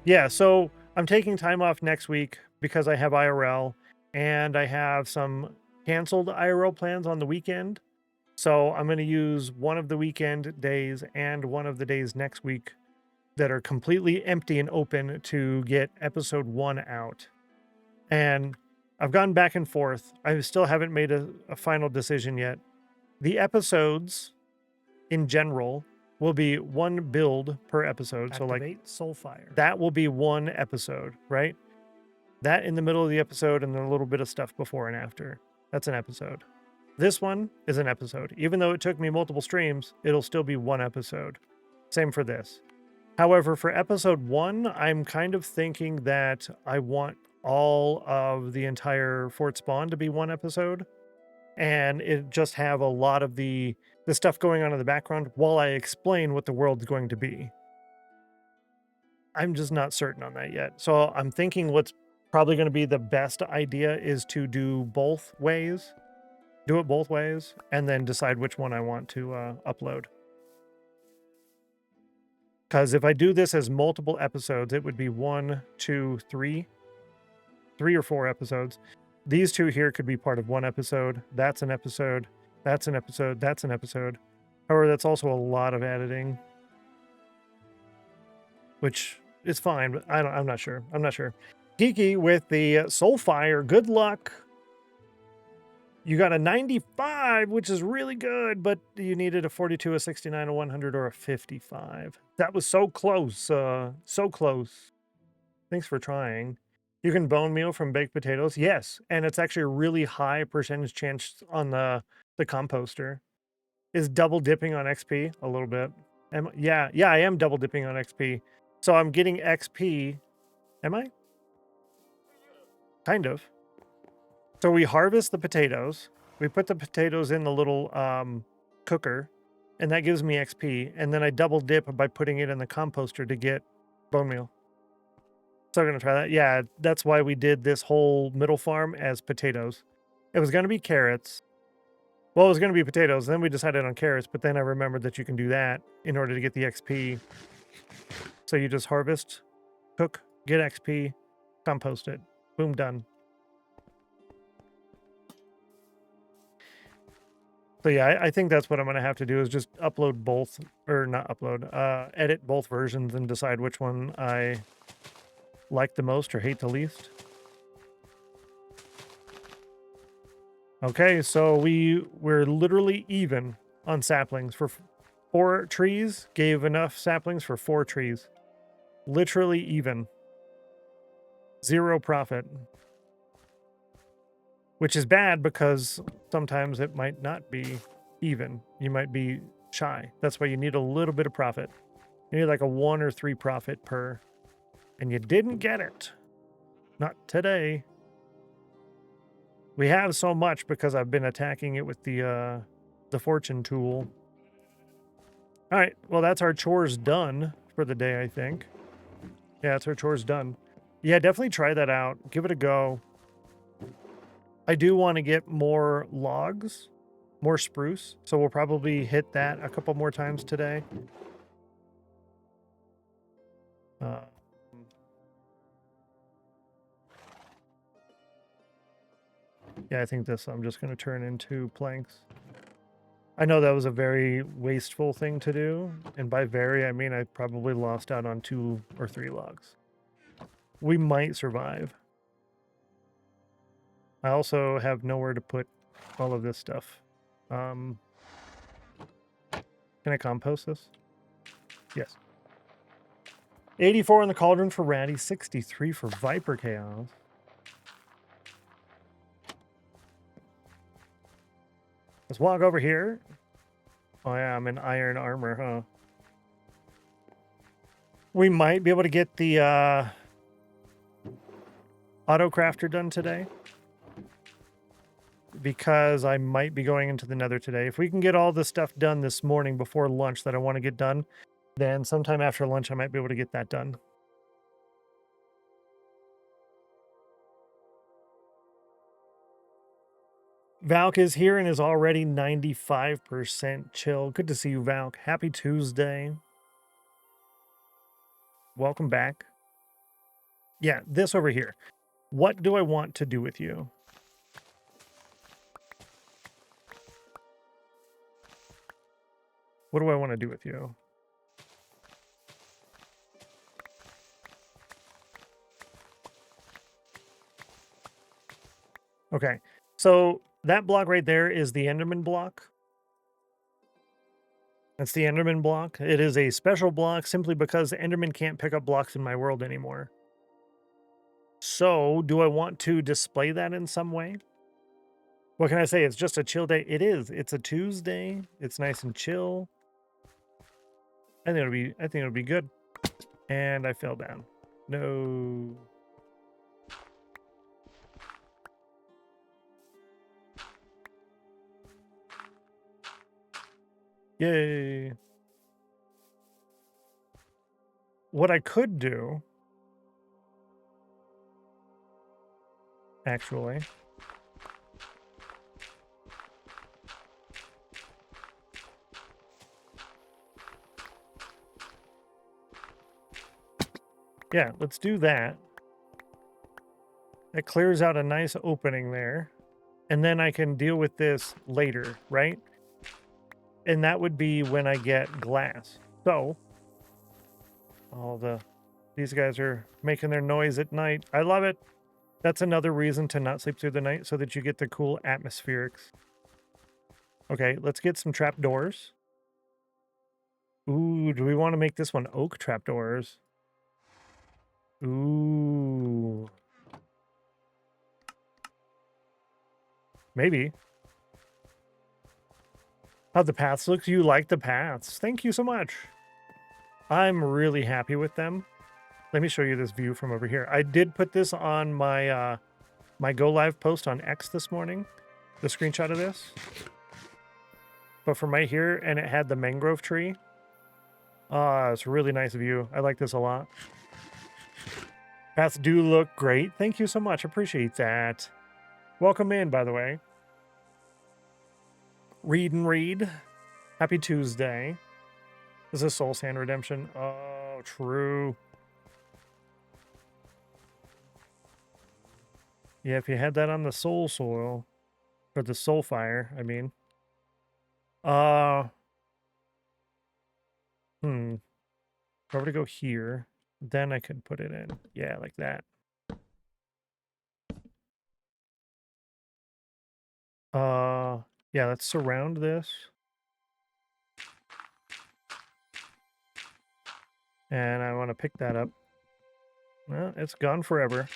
Yeah, so I'm taking time off next week because I have IRL, and I have some canceled IRL plans on the weekend. So I'm going to use one of the weekend days and one of the days next week that are completely empty and open to get episode 1 out. And I've gone back and forth. I still haven't made a final decision yet. The episodes in general will be one build per episode. So like Soulfire. that will be one episode, right? That in the middle of the episode and then a little bit of stuff before and after. That's an episode. This one is an episode. Even though it took me multiple streams, it'll still be one episode. Same for this. However, for episode 1, I'm kind of thinking that I want all of the entire Fort Spawn to be one episode, and it just have a lot of the stuff going on in the background while I explain what the world's going to be. I'm just not certain on that yet. So I'm thinking what's probably going to be the best idea is to do both ways. Do it both ways, and then decide which one I want to upload. Because if I do this as multiple episodes, it would be 1, 2, 3 or 4 episodes. These two here could be part of one episode. That's an episode. That's an episode. That's an episode. However, that's also a lot of editing, which is fine, but I'm not sure. I'm not sure. Geeky with the Soulfire. Good luck. You got a 95, which is really good, but you needed a 42, a 69, a 100, or a 55. That was so close. So close. Thanks for trying. You can bone meal from baked potatoes. Yes, and it's actually a really high percentage chance on the composter. Is double dipping on XP a little bit. Yeah, I am double dipping on XP. So I'm getting XP. Am I? Kind of. So we harvest the potatoes. We put the potatoes in the little cooker, and that gives me XP. And then I double dip by putting it in the composter to get bone meal. So I'm going to try that. Yeah, that's why we did this whole middle farm as potatoes. It was going to be carrots. Well, it was going to be potatoes. Then we decided on carrots, but then I remembered that you can do that in order to get the XP. So you just harvest, cook, get XP, compost it. Boom, done. So yeah, I think that's what I'm going to have to do is just upload both, or not upload, edit both versions and decide which one I like the most or hate the least. Okay, so we're literally even on saplings. For 4 trees, gave enough saplings for 4 trees. Literally even. 0 profit. Which is bad because sometimes it might not be even. You might be shy. That's why you need a little bit of profit. You need like a 1 or 3 profit per. And you didn't get it. Not today. We have so much because I've been attacking it with the fortune tool. All right, well, that's our chores done for the day, I think. Yeah, that's our chores done. Yeah, definitely try that out. Give it a go. I do want to get more logs, more spruce, so we'll probably hit that a couple more times today. Yeah, I think this I'm just going to turn into planks. I know that was a very wasteful thing to do, and by very, I mean I probably lost out on 2 or 3 logs. We might survive. I also have nowhere to put all of this stuff. Can I compost this? Yes. 84 in the cauldron for Ratty, 63 for Viper Chaos. Let's walk over here. Oh yeah, I'm in iron armor, huh? We might be able to get the auto crafter done today, because I might be going into the Nether today. If we can get all the stuff done this morning before lunch that I want to get done, then sometime after lunch I might be able to get that done. Valk is here and is already 95% chill. Good to see you, Valk. Happy Tuesday. Welcome back. Yeah, this over here. What do I want to do with you? What do I want to do with you? Okay, so that block right there is the Enderman block. That's the Enderman block. It is a special block simply because Enderman can't pick up blocks in my world anymore. So, do I want to display that in some way? What can I say? It's just a chill day. It is. It's a Tuesday. It's nice and chill. I think it'll be good. And I fell down. No. Yay. What I could do, actually, yeah, let's do that. It clears out a nice opening there. And then I can deal with this later, right? And that would be when I get glass. So, these guys are making their noise at night. I love it. That's another reason to not sleep through the night, so that you get the cool atmospherics. Okay, let's get some trapdoors. Ooh, do we want to make this one oak trapdoors? Ooh. Maybe. How'd the paths look? You like the paths. Thank you so much. I'm really happy with them. Let me show you this view from over here. I did put this on my my go live post on X this morning, the screenshot of this. But from right here, and it had the mangrove tree. It's a really nice view. I like this a lot. Paths do look great. Thank you so much. Appreciate that. Welcome in, by the way. Read and read. Happy Tuesday. This is Soul Sand Redemption. Oh, true. Yeah, if you had that on the soul soil, or the soul fire, I mean. If I were to go here, then I could put it in. Yeah, like that. Yeah, let's surround this. And I want to pick that up. Well, it's gone forever.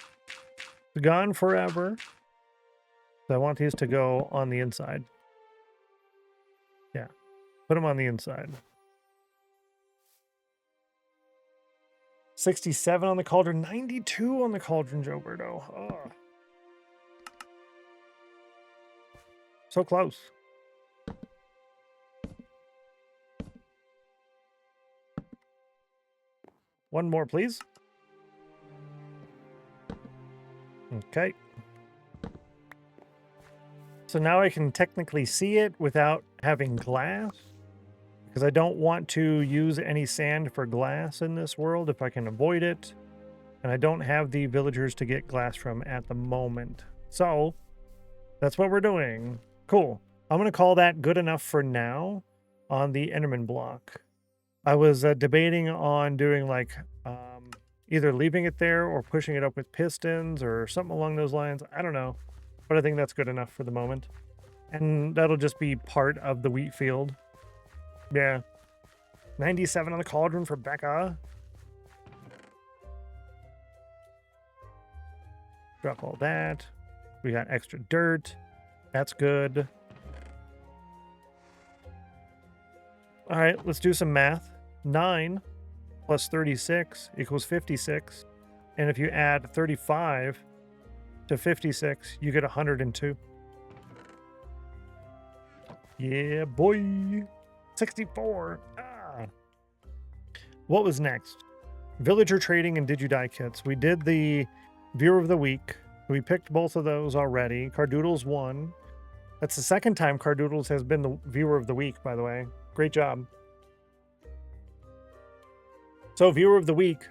It's gone forever. So I want these to go on the inside. Yeah, put them on the inside. 67 on the cauldron, 92 on the cauldron, Joberto. Oh. So close. One more, please. Okay. So now I can technically see it without having glass, because I don't want to use any sand for glass in this world if I can avoid it. And I don't have the villagers to get glass from at the moment. So That's what we're doing. Cool. I'm going to call that good enough for now on the Enderman block. I was debating on doing like either leaving it there or pushing it up with pistons or something along those lines. I don't know. But I think that's good enough for the moment. And that'll just be part of the wheat field. Yeah. 97 on the cauldron for Becca. Drop all that. We got extra dirt. That's good. All right, let's do some math. 9 plus 36 equals 56. And if you add 35 to 56, you get 102. Yeah, boy. 64. Ah. What was next? Villager trading and Did You Die kits. We did the Viewer of the Week. We picked both of those already. Cardoodles won. That's the second time Cardoodles has been the Viewer of the Week, by the way. Great job. So Viewer of the Week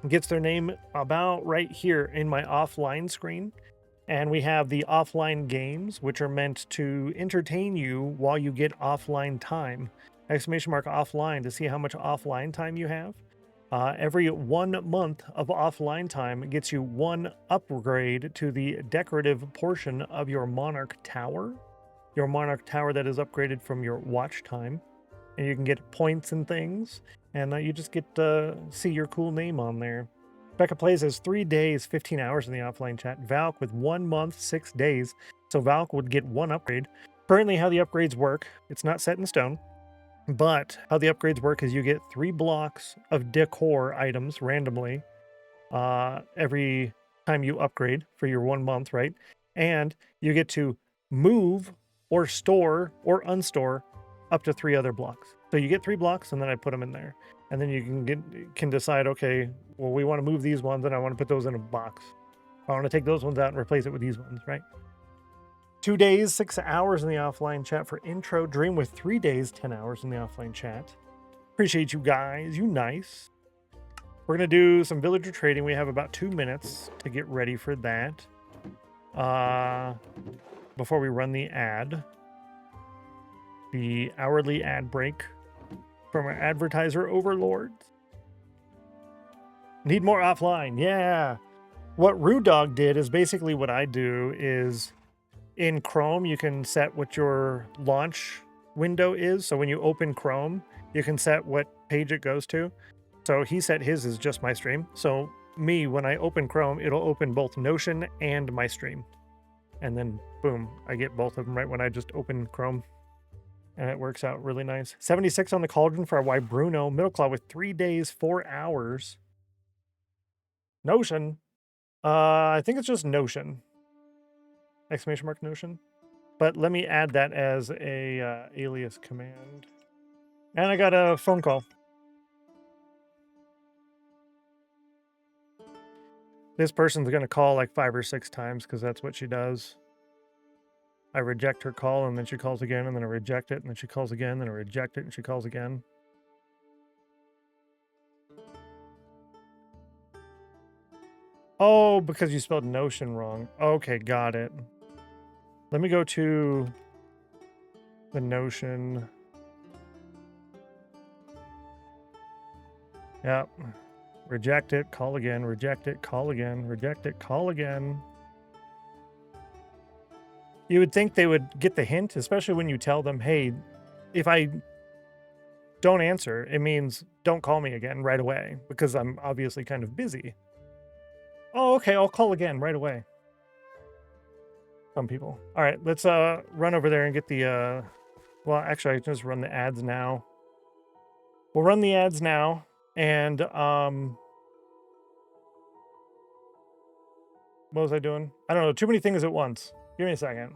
gets their name about right here in my offline screen. And we have the offline games, which are meant to entertain you while you get offline time. Exclamation mark offline to see how much offline time you have. Every 1 month of offline time gets you 1 upgrade to the decorative portion of your Monarch Tower. Your Monarch Tower that is upgraded from your watch time. And you can get points and things. And you just get to see your cool name on there. Becca Plays has 3 days, 15 hours in the offline chat. Valk with 1 month, 6 days. So Valk would get 1 upgrade. Currently how the upgrades work, it's not set in stone. But how the upgrades work is you get 3 blocks of decor items randomly every time you upgrade for your 1 month, right? And you get to move or store or unstore up to 3 other blocks. So you get 3 blocks and then I put them in there. And then you can decide, okay, well, we want to move these ones and I want to put those in a box. I want to take those ones out and replace it with these ones, right? 2 days, 6 hours in the offline chat for intro. Dream with 3 days, 10 hours in the offline chat. Appreciate you guys. You nice. We're going to do some villager trading. We have about 2 minutes to get ready for that. Before we run the ad. The hourly ad break from our advertiser overlords. Need more offline. Yeah. What Rudog did is basically what I do is in Chrome, you can set what your launch window is. So when you open Chrome, you can set what page it goes to. So he set his as just my stream. So me, when I open Chrome, it'll open both Notion and my stream. And then boom, I get both of them right when I just open Chrome. And it works out really nice. 76 on the cauldron for our Y Bruno. Middleclaw with 3 days, 4 hours. Notion. I think it's just Notion. Exclamation mark Notion. But let me add that as a alias command. And I got a phone call. This person's going to call like 5 or 6 times because that's what she does. I reject her call and then she calls again and then I reject it and then she calls again and then I reject it and she calls again. Oh, because you spelled Notion wrong. Okay, got it. Let me go to the Notion. Yep. Reject it, call again, reject it, call again, reject it, call again. You would think they would get the hint, especially when you tell them, hey, if I don't answer, it means don't call me again right away because I'm obviously kind of busy. Oh, okay, I'll call again right away. Some people. All right, let's run over there and get the well, actually I can just run the ads now. We'll run the ads now and what was I doing? I don't know, too many things at once. Give me a second.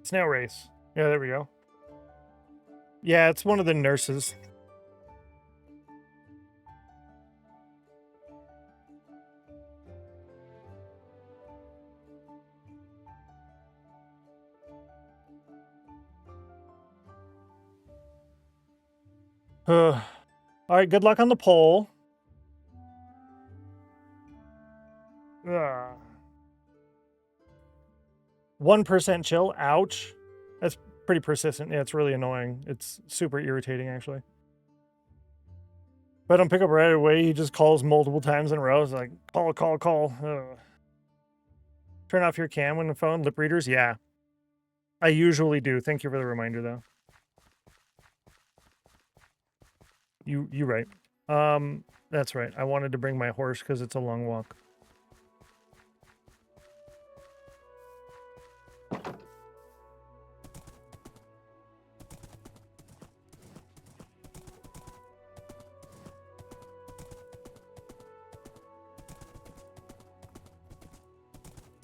Snail race. Yeah, there we go. Yeah, it's one of the nurses. All right, good luck on the poll. Ugh. 1% chill. Ouch. That's pretty persistent. Yeah, it's really annoying. It's super irritating, actually. If I don't pick up right away, he just calls multiple times in a row. It's like, call. Ugh. Turn off your cam when the phone. Lip readers? Yeah. I usually do. Thank you for the reminder, though. You right. That's right. I wanted to bring my horse because it's a long walk.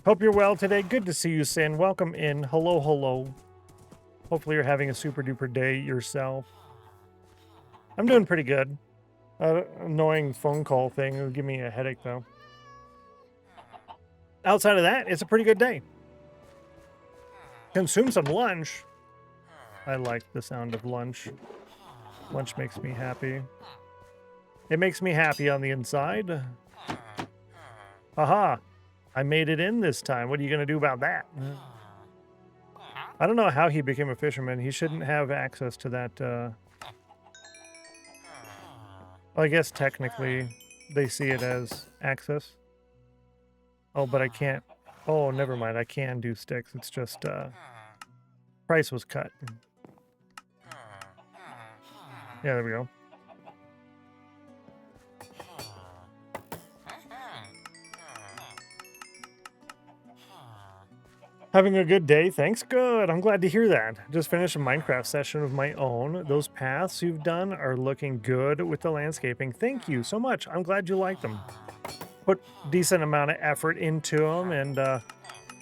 Hope you're well today. Good to see you, Sin. Welcome in. Hello. Hopefully you're having a super duper day yourself. I'm doing pretty good. Annoying phone call thing will give me a headache, though. Outside of that, it's a pretty good day. Consume some lunch. I like the sound of lunch. Lunch makes me happy. It makes me happy on the inside. Aha! I made it in this time. What are you going to do about that? I don't know how he became a fisherman. He shouldn't have access to that. Well, I guess technically they see it as access. Oh, but I can't. Oh, never mind. I can do sticks. It's just price was cut. Yeah, there we go. Having a good day? Thanks. Good. I'm glad to hear that. Just finished a Minecraft session of my own. Those paths you've done are looking good with the landscaping. Thank you so much. I'm glad you like them. Put decent amount of effort into them, and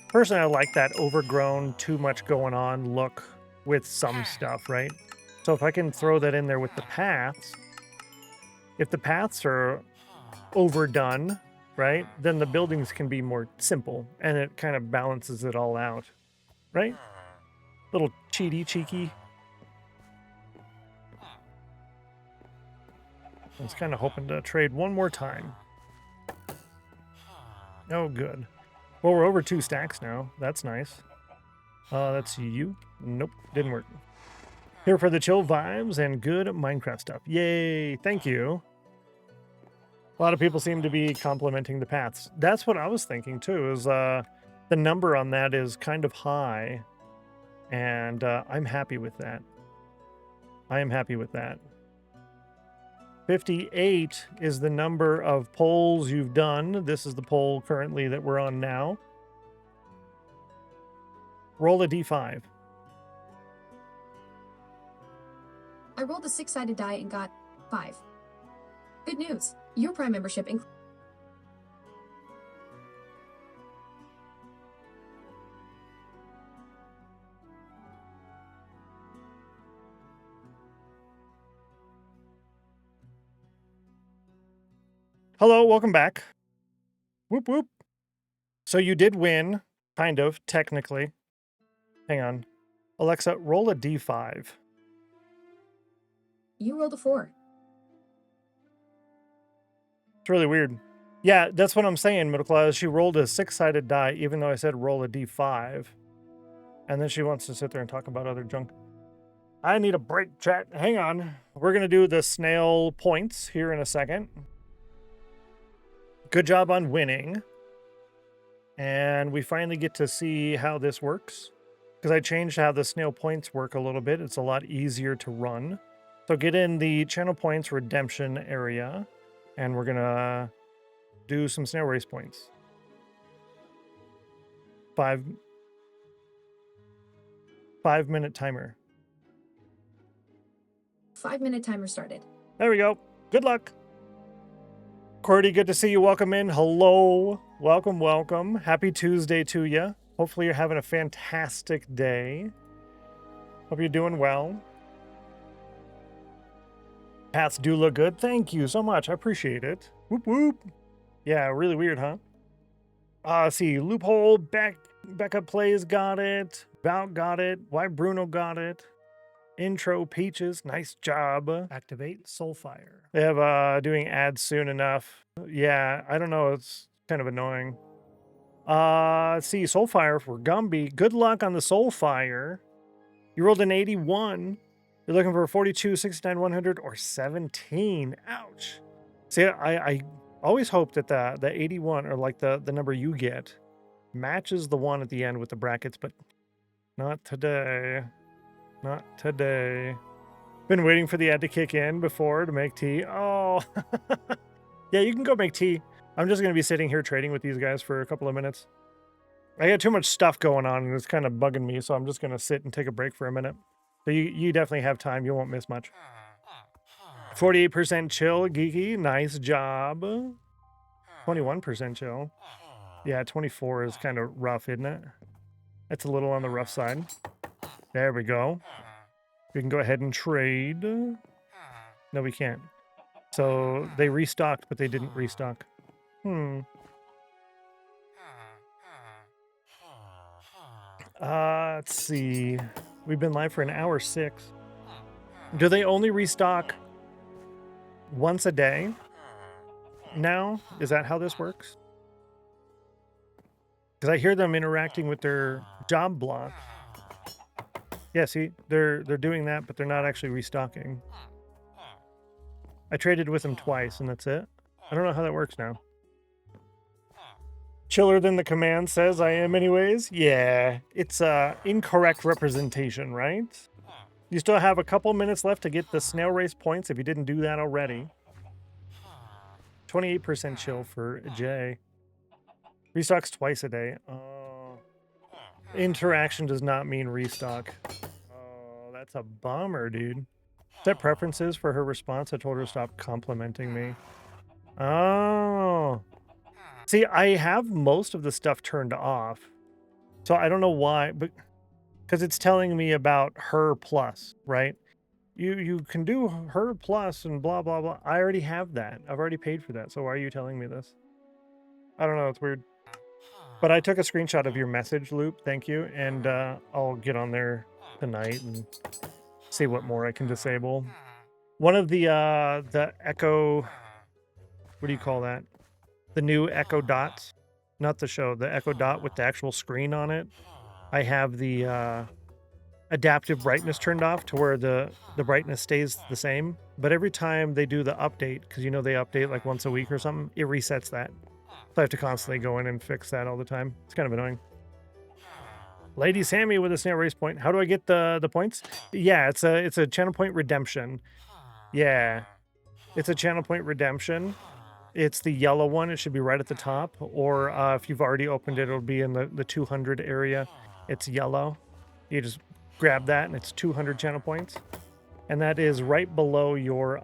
personally, I like that overgrown, too much going on look with some stuff, right? So if I can throw that in there with the paths, if the paths are overdone, right, then the buildings can be more simple, and it kind of balances it all out, right? Little cheeky. I was kind of hoping to trade one more time. Oh, good. Well, we're over 2 stacks now. That's nice. That's you. Nope, didn't work. Here for the chill vibes and good Minecraft stuff. Yay, thank you. A lot of people seem to be complimenting the paths. That's what I was thinking too, is the number on that is kind of high. And I'm happy with that. I am happy with that. 58 is the number of polls you've done. This is the poll currently that we're on now. Roll a d5. I rolled a 6-sided die and got 5. Good news. Your Prime membership includes... Hello, welcome back. Whoop, whoop. So you did win, kind of, technically. Hang on. Alexa, roll a d5. You rolled a 4. It's really weird. Yeah, that's what I'm saying, middle class. She rolled a 6-sided die, even though I said roll a d5. And then she wants to sit there and talk about other junk. I need a break, chat. Hang on. We're going to do the snail points here in a second. Good job on winning. And we finally get to see how this works. Because I changed how the snail points work a little bit. It's a lot easier to run. So get in the channel points redemption area. And we're going to do some snail race points. 5-minute timer. 5-minute timer started. There we go. Good luck. Cordy, good to see you. Welcome in. Hello. Welcome. Happy Tuesday to you. Hopefully you're having a fantastic day. Hope you're doing well. Paths do look good. Thank you so much. I appreciate it. Whoop, whoop. Yeah, really weird, huh? See, Loophole, Becca Plays got it. Bout got it. Why Bruno got it. Intro Peaches, nice job. Activate Soulfire. They have doing ads soon enough. Yeah, I don't know. It's kind of annoying. Let's see, Soulfire for Gumby. Good luck on the Soulfire. You rolled an 81. You're looking for a 42, 69, 100, or 17. Ouch. See, I always hope that the 81, or like the number you get, matches the one at the end with the brackets, but not today. Not today. Been waiting for the ad to kick in before to make tea. Oh. Yeah, you can go make tea. I'm just going to be sitting here trading with these guys for a couple of minutes. I got too much stuff going on, and it's kind of bugging me, so I'm just going to sit and take a break for a minute. So you definitely have time. You won't miss much. 48% chill, geeky. Nice job. 21% chill. Yeah, 24 is kind of rough, isn't it? It's a little on the rough side. There we go. We can go ahead and trade. No, we can't. So they restocked, but they didn't restock. Let's see. We've been live for an hour 6. Do they only restock once a day now? Is that how this works? Because I hear them interacting with their job block. Yeah, see, they're doing that, but they're not actually restocking. I traded with them twice, and that's it. I don't know how that works now. Chiller than the command says I am anyways. Yeah, it's incorrect representation, right? You still have a couple minutes left to get the snail race points if you didn't do that already. 28% chill for Jay. Restocks twice a day. Oh. Interaction does not mean restock. Oh, that's a bummer, dude. Set preferences for her response. I told her to stop complimenting me. Oh. See, I have most of the stuff turned off. So I don't know why, but because it's telling me about her plus, right? You can do her plus and blah, blah, blah. I already have that. I've already paid for that. So why are you telling me this? I don't know. It's weird. But I took a screenshot of your message, Loop. Thank you. And I'll get on there tonight and see what more I can disable. One of the Echo, what do you call that? The new Echo Dots, not the show, the Echo Dot with the actual screen on it. I have the adaptive brightness turned off to where the brightness stays the same. But every time they do the update, because you know they update like once a week or something, it resets that. So I have to constantly go in and fix that all the time. It's kind of annoying. Lady Sammy with a snail race point. How do I get the points? Yeah, it's a channel point redemption. Yeah, it's a channel point redemption. It's the yellow one. It should be right at the top. Or if you've already opened it, it'll be in the 200 area. It's yellow. You just grab that, and it's 200 channel points. And that is right below your...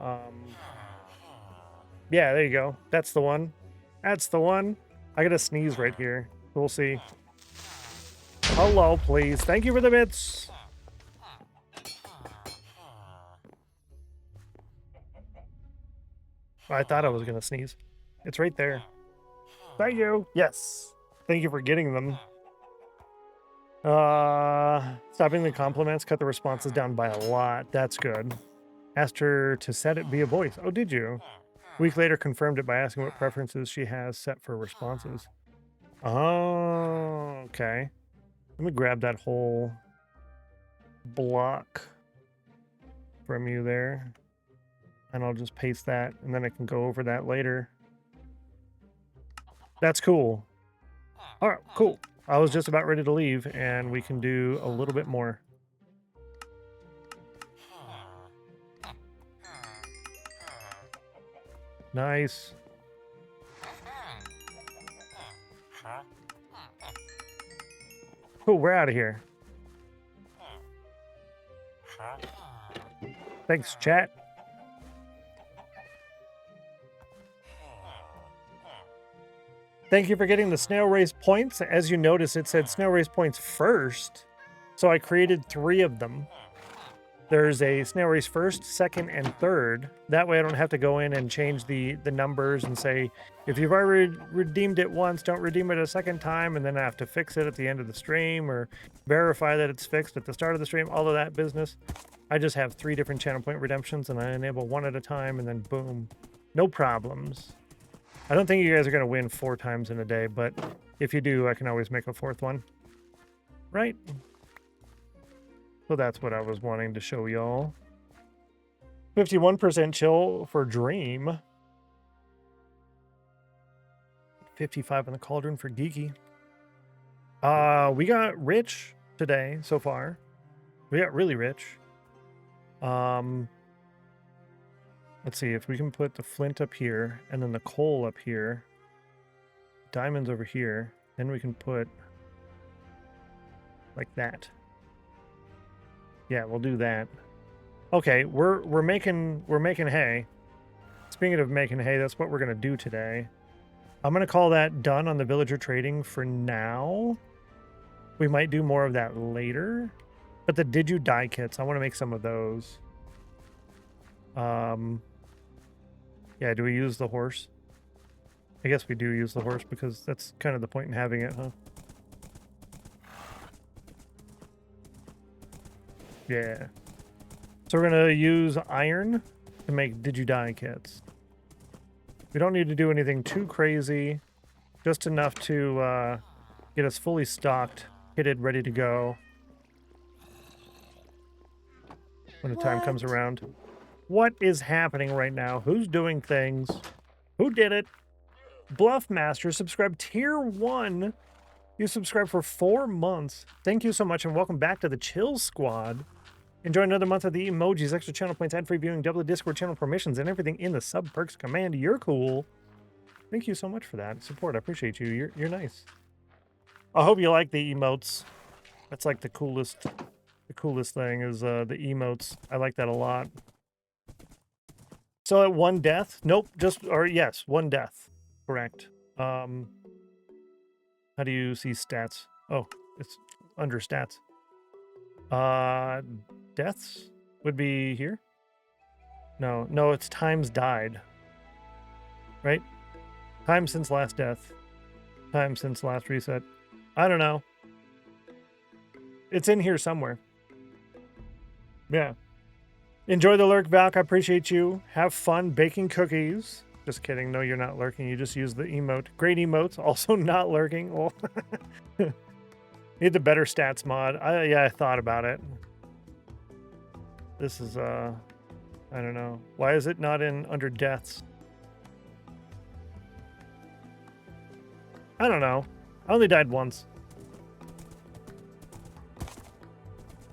Yeah, there you go. That's the one. That's the one. I got to sneeze right here. We'll see. Hello, please. Thank you for the bits. I thought I was going to sneeze. It's right there. Thank you. Yes. Thank you for getting them. Stopping the compliments, cut the responses down by a lot. That's good. Asked her to set it via voice. Oh, did you? A week later, confirmed it by asking what preferences she has set for responses. Oh, okay. Let me grab that whole block from you there. And I'll just paste that, and then I can go over that later. That's cool. All right, cool. I was just about ready to leave, and we can do a little bit more. Nice. Cool, we're out of here. Thanks, chat. Thank you for getting the snail race points. As you notice, it said snail race points first. So I created 3 of them. There's a snail race first, second, and third. That way I don't have to go in and change the numbers and say, if you've already redeemed it once, don't redeem it a second time, and then I have to fix it at the end of the stream or verify that it's fixed at the start of the stream, all of that business. I just have 3 different channel point redemptions, and I enable one at a time, and then boom. No problems. I don't think you guys are going to win 4 times in a day, but if you do, I can always make a 4th one. Right? So that's what I was wanting to show y'all. 51% chill for Dream. 55 on the Cauldron for Geeky. We got rich today so far. We got really rich. Let's see if we can put the flint up here and then the coal up here. Diamonds over here. Then we can put like that. Yeah, we'll do that. Okay, we're making hay. Speaking of making hay, that's what we're gonna do today. I'm gonna call that done on the villager trading for now. We might do more of that later. But the did you die kits, I want to make some of those. Yeah, do we use the horse? I guess we do use the horse because that's kind of the point in having it, huh? Yeah. So we're gonna use iron to make did you die kits. We don't need to do anything too crazy, just enough to get us fully stocked, kitted, ready to go when the time comes around. What is happening right now? Who's doing things? Who did it? Bluffmaster subscribed tier 1. You subscribed for 4 months. Thank you so much and welcome back to the Chill Squad. Enjoy another month of the emojis, extra channel points, ad-free viewing, double the Discord channel permissions, and everything in the sub perks command. You're cool. Thank you so much for that support. I appreciate you. You're nice. I hope you like the emotes. That's like the coolest thing is the emotes. I like that a lot. So at 1 death? Nope, yes, 1 death. Correct. How do you see stats? Oh, it's under stats. Deaths would be here? No, it's times died. Right? Time since last death. Time since last reset. I don't know. It's in here somewhere. Yeah. Enjoy the lurk, Valk. I appreciate you. Have fun baking cookies. Just kidding. No, you're not lurking. You just use the emote. Great emotes. Also not lurking. Well, need the better stats mod. I thought about it. This is, I don't know. Why is it not in under deaths? I don't know. I only died once.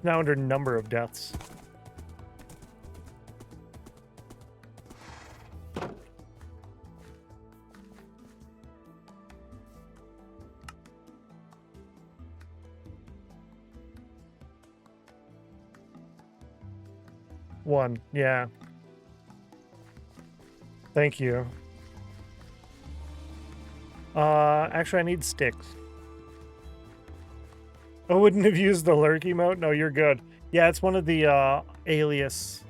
Now under number of deaths. One, yeah. Thank you. Actually, I need sticks. I wouldn't have used the lurk emote. No, you're good. Yeah, it's one of the alias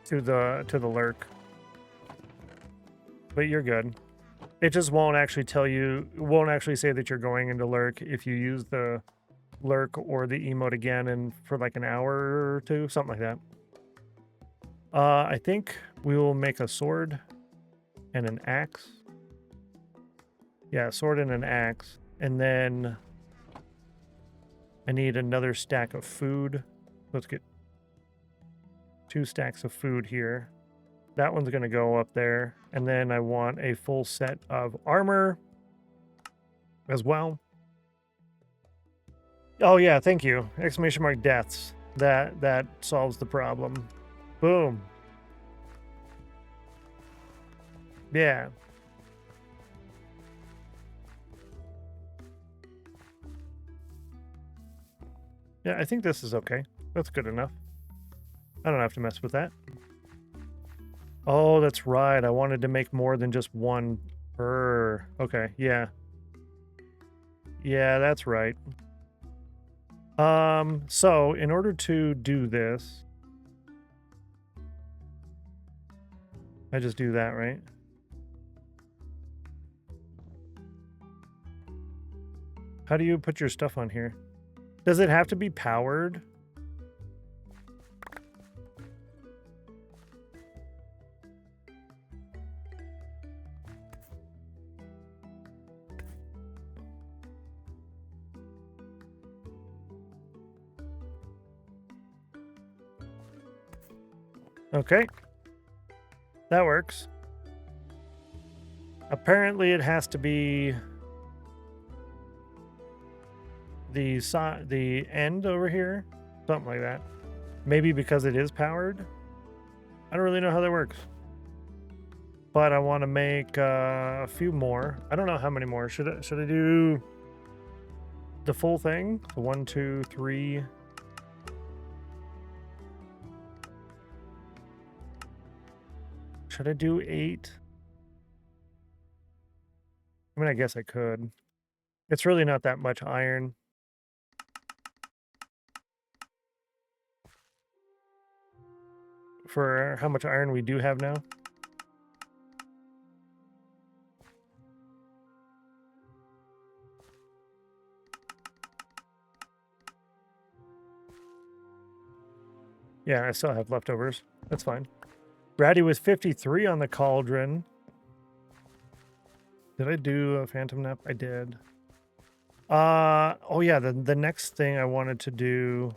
to the lurk. But you're good. It just won't actually tell you. It won't actually say that you're going into lurk if you use the lurk or the emote again and for like an hour or two, something like that. I think we will make a sword and an axe. Yeah, a sword and an axe. And then I need another stack of food. Let's get 2 stacks of food here. That one's going to go up there. And then I want a full set of armor as well. Oh yeah, thank you. Exclamation mark deaths. That solves the problem. Boom. Yeah. Yeah, I think this is okay. That's good enough. I don't have to mess with that. Oh, that's right. I wanted to make more than just one per. Okay, yeah. Yeah, that's right. So in order to do this, I just do that, right? How do you put your stuff on here? Does it have to be powered? Okay. That works. Apparently it has to be the end over here. Something like that. Maybe because it is powered. I don't really know how that works. But I want to make a few more. I don't know how many more. Should I do the full thing? So 1, 2, 3. Should I do 8? I mean, I guess I could. It's really not that much iron. For how much iron we do have now. Yeah, I still have leftovers. That's fine. Brady was 53 on the cauldron. Did I do a phantom nap? I did. Oh yeah, the next thing I wanted to do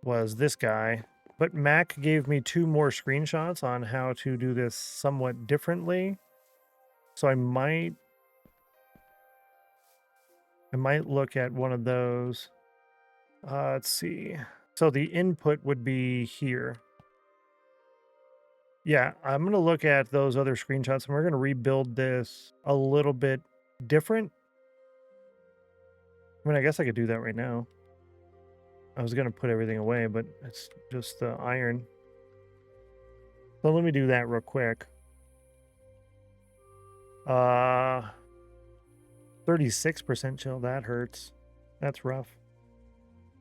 was this guy. But Mac gave me 2 more screenshots on how to do this somewhat differently. So I might look at one of those. Let's see. So the input would be here. Yeah, I'm going to look at those other screenshots and we're going to rebuild this a little bit different. I mean, I guess I could do that right now. I was going to put everything away, but it's just the iron. So let me do that real quick. 36% chill, that hurts. That's rough.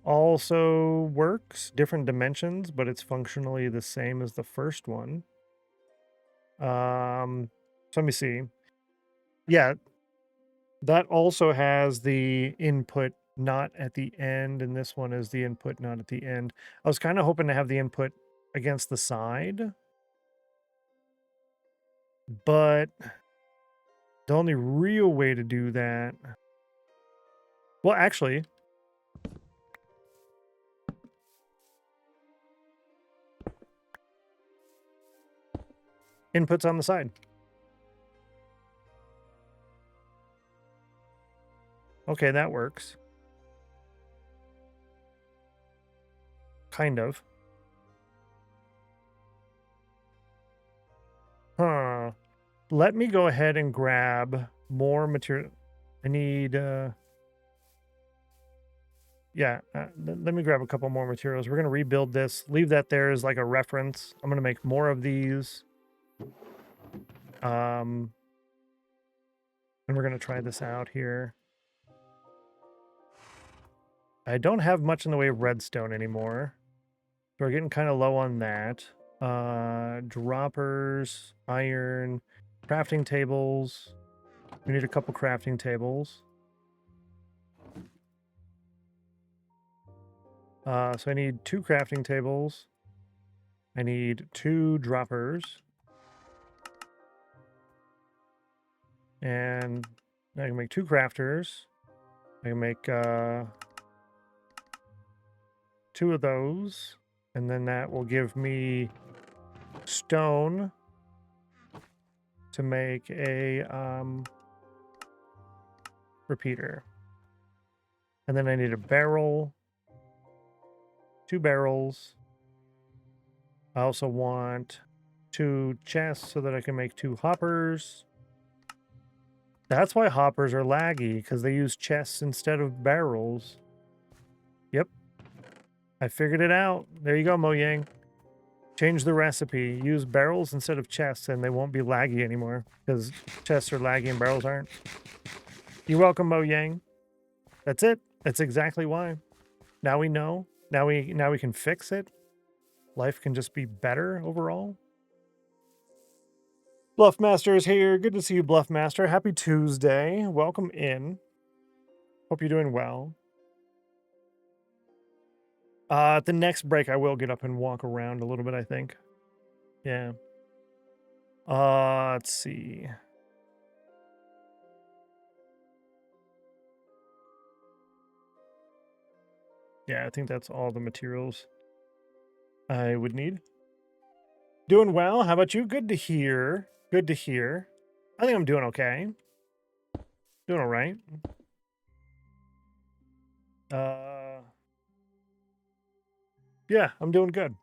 Also works, different dimensions, but it's functionally the same as the first one. So let me see. Yeah, that also has the input not at the end, and this one is the input not at the end. I was kind of hoping to have the input against the side, but the only real way to do that... Well, actually... Input's on the side. Okay, that works. Kind of. Huh. Let me go ahead and grab more material. I need... Yeah, let me grab a couple more materials. We're going to rebuild this. Leave that there as like a reference. I'm going to make more of these. And we're going to try this out here. I don't have much in the way of redstone anymore. So we're getting kind of low on that. Droppers, iron, crafting tables. We need a couple crafting tables. So I need 2 crafting tables. I need 2 droppers. And I can make 2 crafters. I can make 2 of those. And then that will give me stone to make a repeater. And then I need a barrel. 2 barrels. I also want 2 chests so that I can make 2 hoppers. That's why hoppers are laggy, because they use chests instead of barrels. Yep. I figured it out. There you go, Mojang. Change the recipe. Use barrels instead of chests, and they won't be laggy anymore, because chests are laggy and barrels aren't. You're welcome, Mojang. That's it. That's exactly why. Now we know. Now we can fix it. Life can just be better overall. Bluffmaster is here. Good to see you, Bluffmaster. Happy Tuesday. Welcome in. Hope you're doing well. At the next break, I will get up and walk around a little bit, I think. Yeah. Let's see. Yeah, I think that's all the materials I would need. Doing well. How about you? Good to hear. Good to hear. I think I'm doing okay. Doing all right. Yeah, I'm doing good.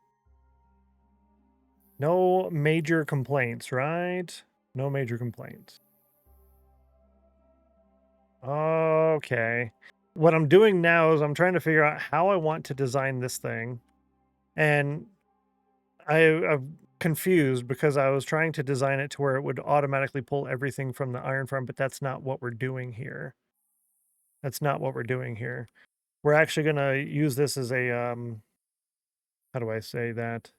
No major complaints, right? No major complaints. Okay. What I'm doing now is I'm trying to figure out how I want to design this thing. And I'm confused because I was trying to design it to where it would automatically pull everything from the iron farm, but that's not what we're doing here. That's not what we're doing here. We're actually going to use this as a, how do I say that?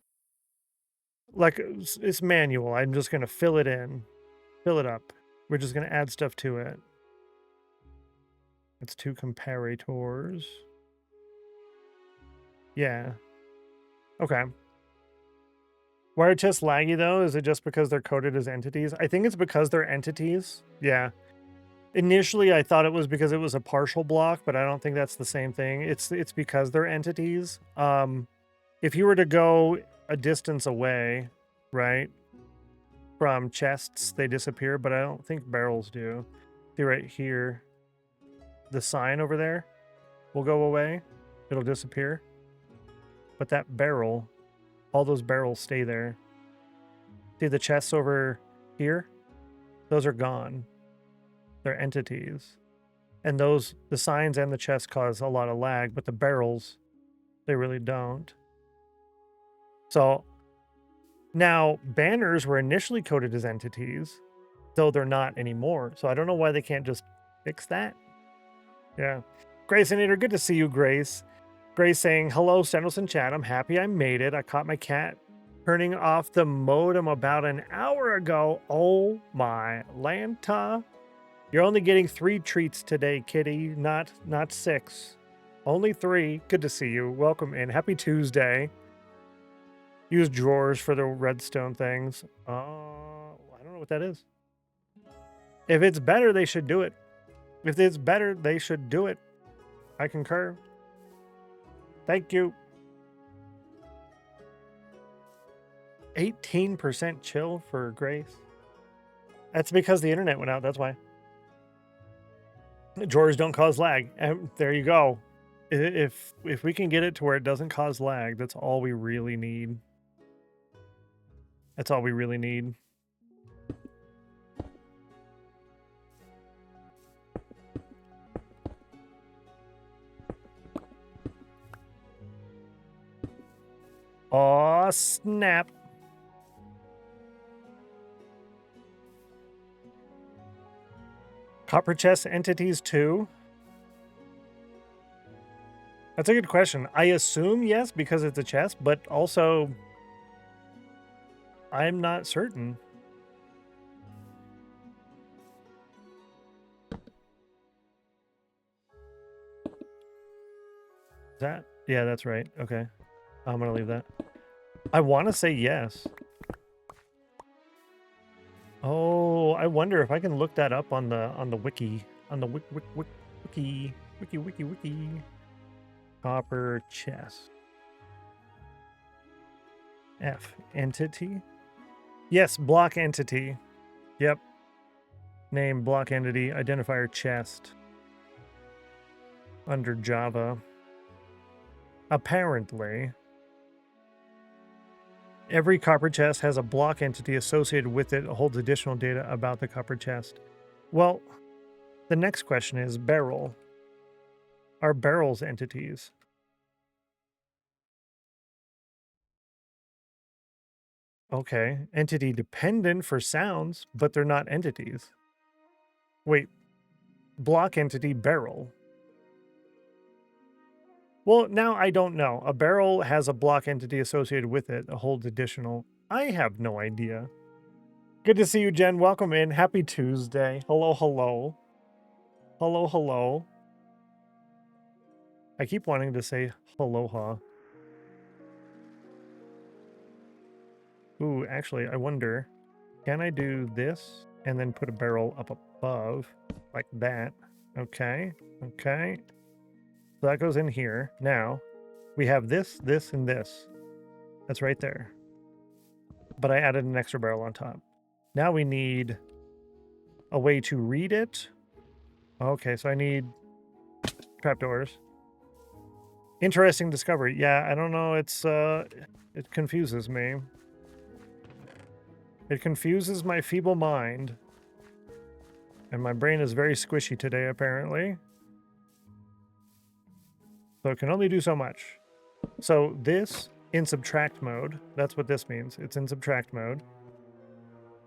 Like, it's manual. I'm just going to fill it in, fill it up. We're just going to add stuff to it. It's 2 comparators. Yeah. Okay. Why are chests laggy, though? Is it just because they're coded as entities? I think it's because they're entities. Yeah. Initially, I thought it was because it was a partial block, but I don't think that's the same thing. It's because they're entities. If you were to go a distance away, right, from chests, they disappear, but I don't think barrels do. See right here, the sign over there will go away. It'll disappear. But that barrel, all those barrels stay there. See the chests over here? Those are gone. They're entities. And those, the signs and the chests cause a lot of lag, but the barrels, they really don't. So now banners were initially coded as entities, though they're not anymore. So I don't know why they can't just fix that. Yeah. Grace and Eater, good to see you, Grace. Grace saying, hello, Stennos in chat. I'm happy I made it. I caught my cat turning off the modem about an hour ago. Oh my Lanta. You're only getting 3 treats today, kitty, not 6. Only 3. Good to see you. Welcome in. Happy Tuesday. Use drawers for the redstone things. I don't know what that is. If it's better, they should do it. If it's better, they should do it. I concur. Thank you. 18% chill for Grace. That's because the internet went out. That's why. Drawers don't cause lag. There you go. If we can get it to where it doesn't cause lag, that's all we really need. That's all we really need. Aw, snap. Copper chest entities too? That's a good question. I assume yes, because it's a chest, but also I'm not certain. Is that? Yeah, that's right. Okay. I'm gonna leave that. I want to say yes. Oh, I wonder if I can look that up on the wiki. On the wiki. Copper chest. F. Entity? Yes, block entity. Yep. Name, block entity, identifier chest. Under Java. Apparently, every copper chest has a block entity associated with it that holds additional data about the copper chest. Well, the next question is barrel. Are barrels entities? Okay, entity dependent for sounds, but they're not entities. Wait, block entity barrel. Well, now I don't know. A barrel has a block entity associated with it that holds additional. I have no idea. Good to see you, Jen. Welcome in. Happy Tuesday. Hello, hello. Hello, hello. I keep wanting to say aloha. Ooh, actually, I wonder, can I do this and then put a barrel up above like that? Okay, okay. So that goes in here. Now, we have this, this, and this. That's right there. but I added an extra barrel on top. Now we need a way to read it. Okay, so I need trapdoors. Interesting discovery. Yeah, I don't know. It confuses me. It confuses my feeble mind. And my brain is very squishy today, apparently. So it can only do so much. So this, in subtract mode, that's what this means. It's in subtract mode.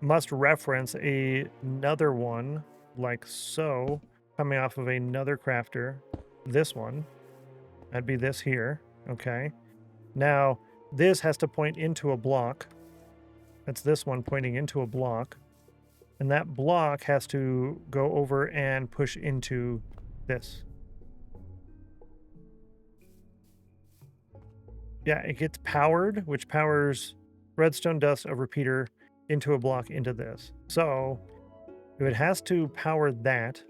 Must reference another one, like so, coming off of another crafter. This one. That'd be this here. Okay. Now, this has to point into a block. That's this one pointing into a block. And that block has to go over and push into this. Yeah, it gets powered, which powers redstone dust, a repeater, into a block into this. So, if it has to power that,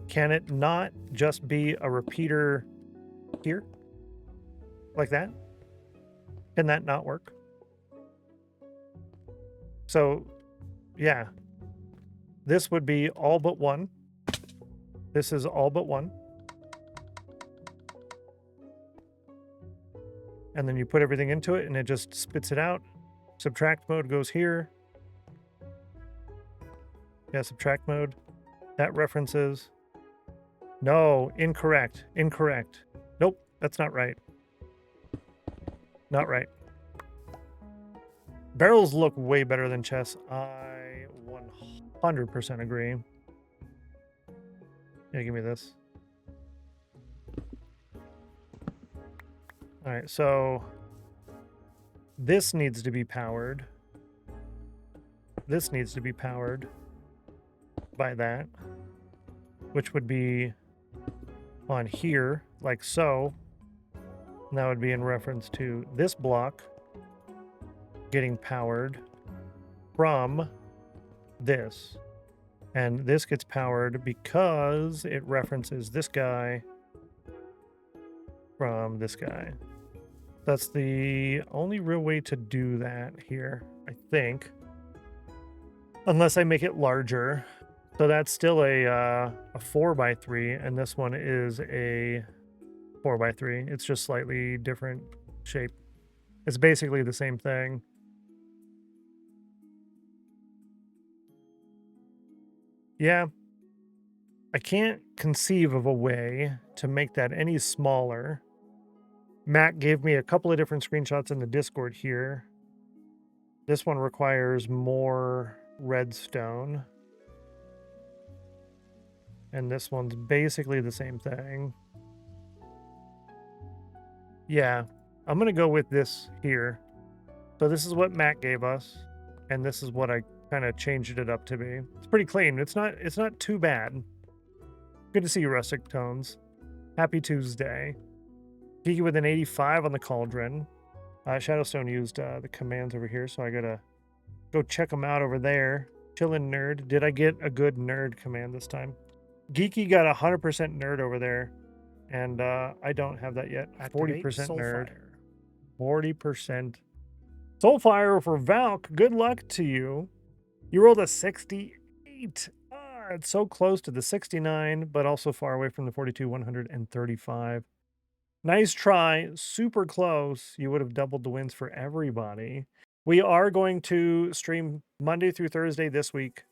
can it not just be a repeater here? Like that? Can that not work? So, yeah. This would be all but one. This is all but one. And then you put everything into it and it just spits it out. Subtract mode goes here. Yeah, subtract mode. That references. No, incorrect. Incorrect. Nope, that's not right. Not right. Barrels look way better than chests. I 100% agree. Yeah, give me this. All right, so this needs to be powered. This needs to be powered by that, which would be on here, like so. And that would be in reference to this block getting powered from this. And this gets powered because it references this guy from this guy. That's the only real way to do that here, I think. Unless I make it larger. So that's still a 4x3, and this one is a 4x3. It's just slightly different shape. It's basically the same thing. Yeah. I can't conceive of a way to make that any smaller. Matt gave me a couple of different screenshots in the Discord here. This one requires more redstone. And this one's basically the same thing. Yeah, I'm going to go with this here. So this is what Matt gave us. And this is what I kind of changed it up to be. It's pretty clean. It's not too bad. Good to see you, Rustic Tones. Happy Tuesday. Geeky with an 85 on the cauldron. Shadowstone used the commands over here, so I gotta go check them out over there. Chillin' nerd. Did I get a good nerd command this time? Geeky got 100% nerd over there, and I don't have that yet. 40% nerd. 40%. Soulfire for Valk. Good luck to you. You rolled a 68. It's so close to the 69, but also far away from the 42, 135. Nice try. Super close. You would have doubled the wins for everybody. We are going to stream Monday through Thursday this week,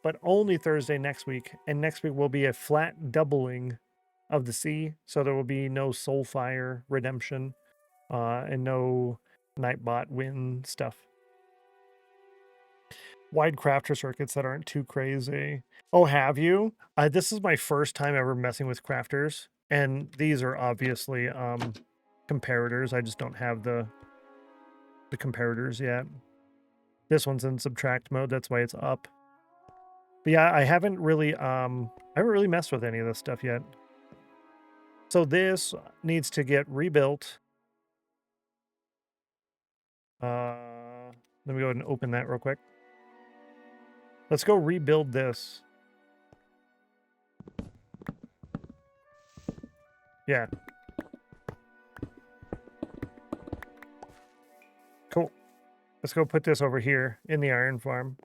but only Thursday next week. And next week will be a flat doubling of the sea. So there will be no Soulfire redemption and no Nightbot win stuff. Wide crafter circuits that aren't too crazy. Oh, have you? This is my first time ever messing with crafters. And these are obviously comparators. I just don't have the comparators yet. This one's in subtract mode. That's why it's up. But yeah, I haven't really messed with any of this stuff yet. So this needs to get rebuilt. Let me go ahead and open that real quick. Let's go rebuild this. Yeah. Let's go put this over here in the iron farm.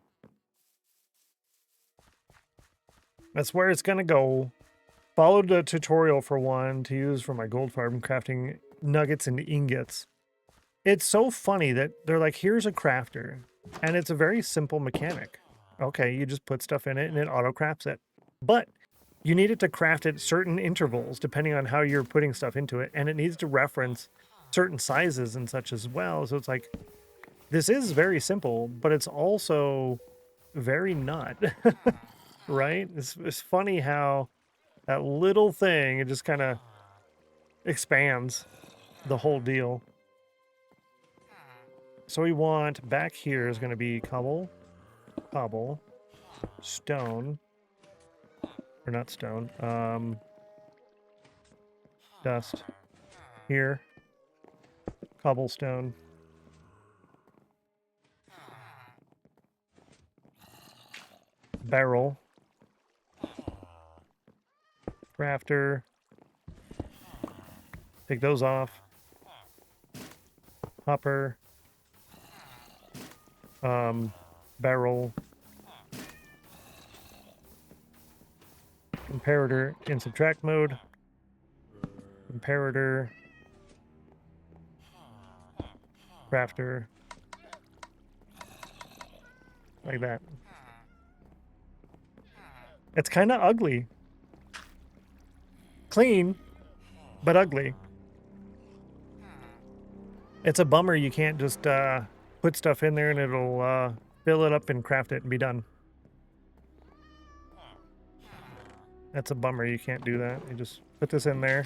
That's where it's gonna go. Followed the tutorial for one to use for my gold farm crafting nuggets and ingots. It's so funny that they're like, here's a crafter, and it's a very simple mechanic. Okay, you just put stuff in it and it auto crafts it. But you need it to craft at certain intervals depending on how you're putting stuff into it, and it needs to reference certain sizes and such as well. So it's like, this is very simple, but it's also very not, right? It's funny how that little thing, it just kind of expands the whole deal. So we want back here is going to be cobble, stone, or not stone, dust here, cobblestone, barrel, crafter, take those off, hopper, barrel, comparator in subtract mode, comparator, crafter, like that. It's kind of ugly. Clean, but ugly. It's a bummer you can't just put stuff in there and it'll fill it up and craft it and be done. That's a bummer you can't do that. You just put this in there.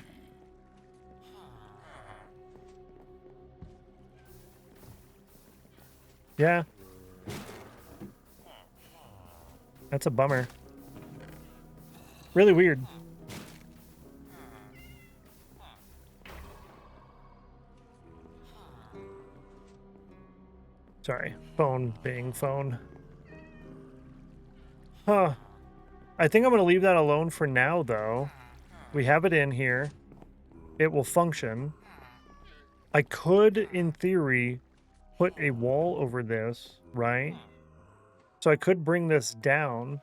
Yeah. That's a bummer. Really weird. Sorry, phone being phone. Huh. I think I'm going to leave that alone for now, though. We have it in here. It will function. I could, in theory, put a wall over this, right? So I could bring this down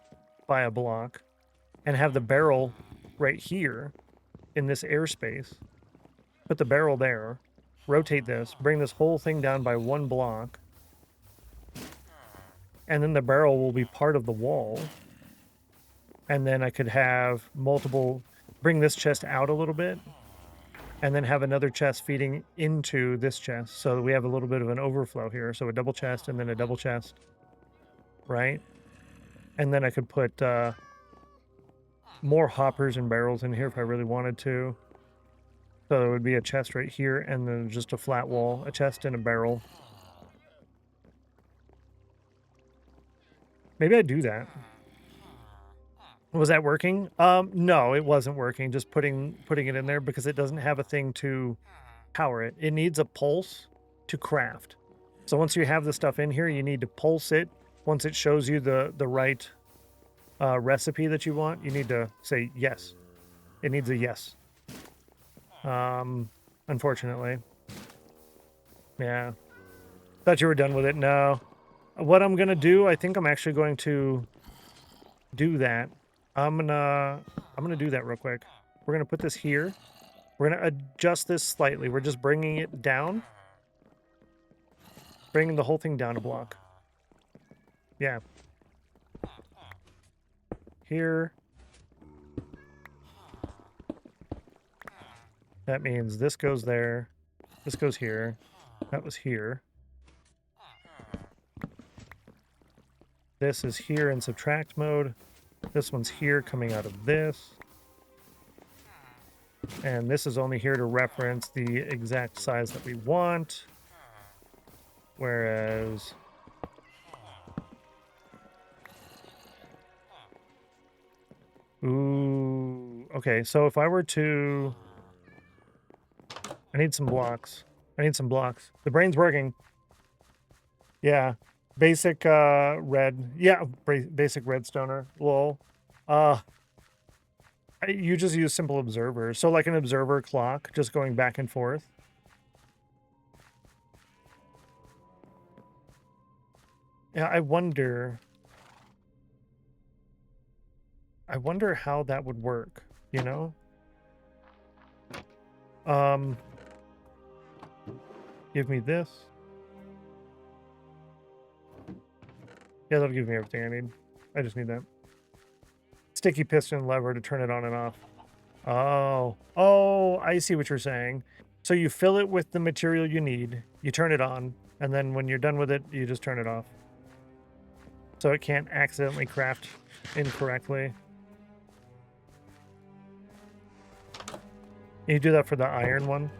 by a block and have the barrel right here in this airspace. Put the barrel there. Rotate this. Bring this whole thing down by one block. And then the barrel will be part of the wall. And then I could have multiple, bring this chest out a little bit, and then have another chest feeding into this chest. So that we have a little bit of an overflow here. So a double chest and then a double chest, right? And then I could put more hoppers and barrels in here if I really wanted to. So it would be a chest right here and then just a flat wall, a chest and a barrel. Maybe I do that. Was that working? No, it wasn't working. Just putting it in there because it doesn't have a thing to power it. It needs a pulse to craft. So once you have the stuff in here, you need to pulse it. Once it shows you the right recipe that you want, you need to say yes. It needs a yes. Unfortunately. Yeah. Thought you were done with it. No. What I'm gonna do, I think I'm actually going to do that. I'm gonna do that real quick. We're gonna put this here. We're gonna adjust this slightly. We're just bringing it down. Bringing the whole thing down a block. Yeah. Here. That means this goes there. This goes here. That was here. This is here in subtract mode. This one's here coming out of this. And this is only here to reference the exact size that we want. Whereas... Ooh, okay, so if I were to... I need some blocks. I need some blocks. The brain's working. Yeah. Basic red. Yeah, basic redstoner. Lol. You just use simple observers. So like an observer clock, just going back and forth. Yeah, I wonder how that would work, you know? Give me this. Yeah, that'll give me everything I need. I just need that. Sticky piston lever to turn it on and off. Oh, I see what you're saying. So you fill it with the material you need, you turn it on, and then when you're done with it, you just turn it off. So it can't accidentally craft incorrectly. You do that for the iron one.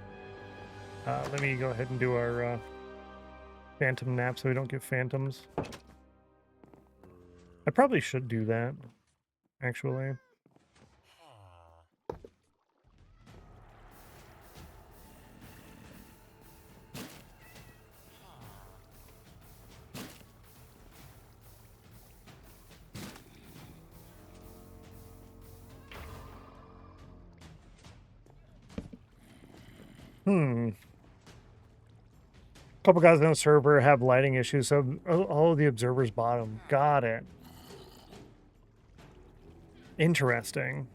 Let me go ahead and do our phantom nap so we don't get phantoms. I probably should do that, actually. Couple guys on the server have lighting issues, so all of the observers bottom. Got it. Interesting.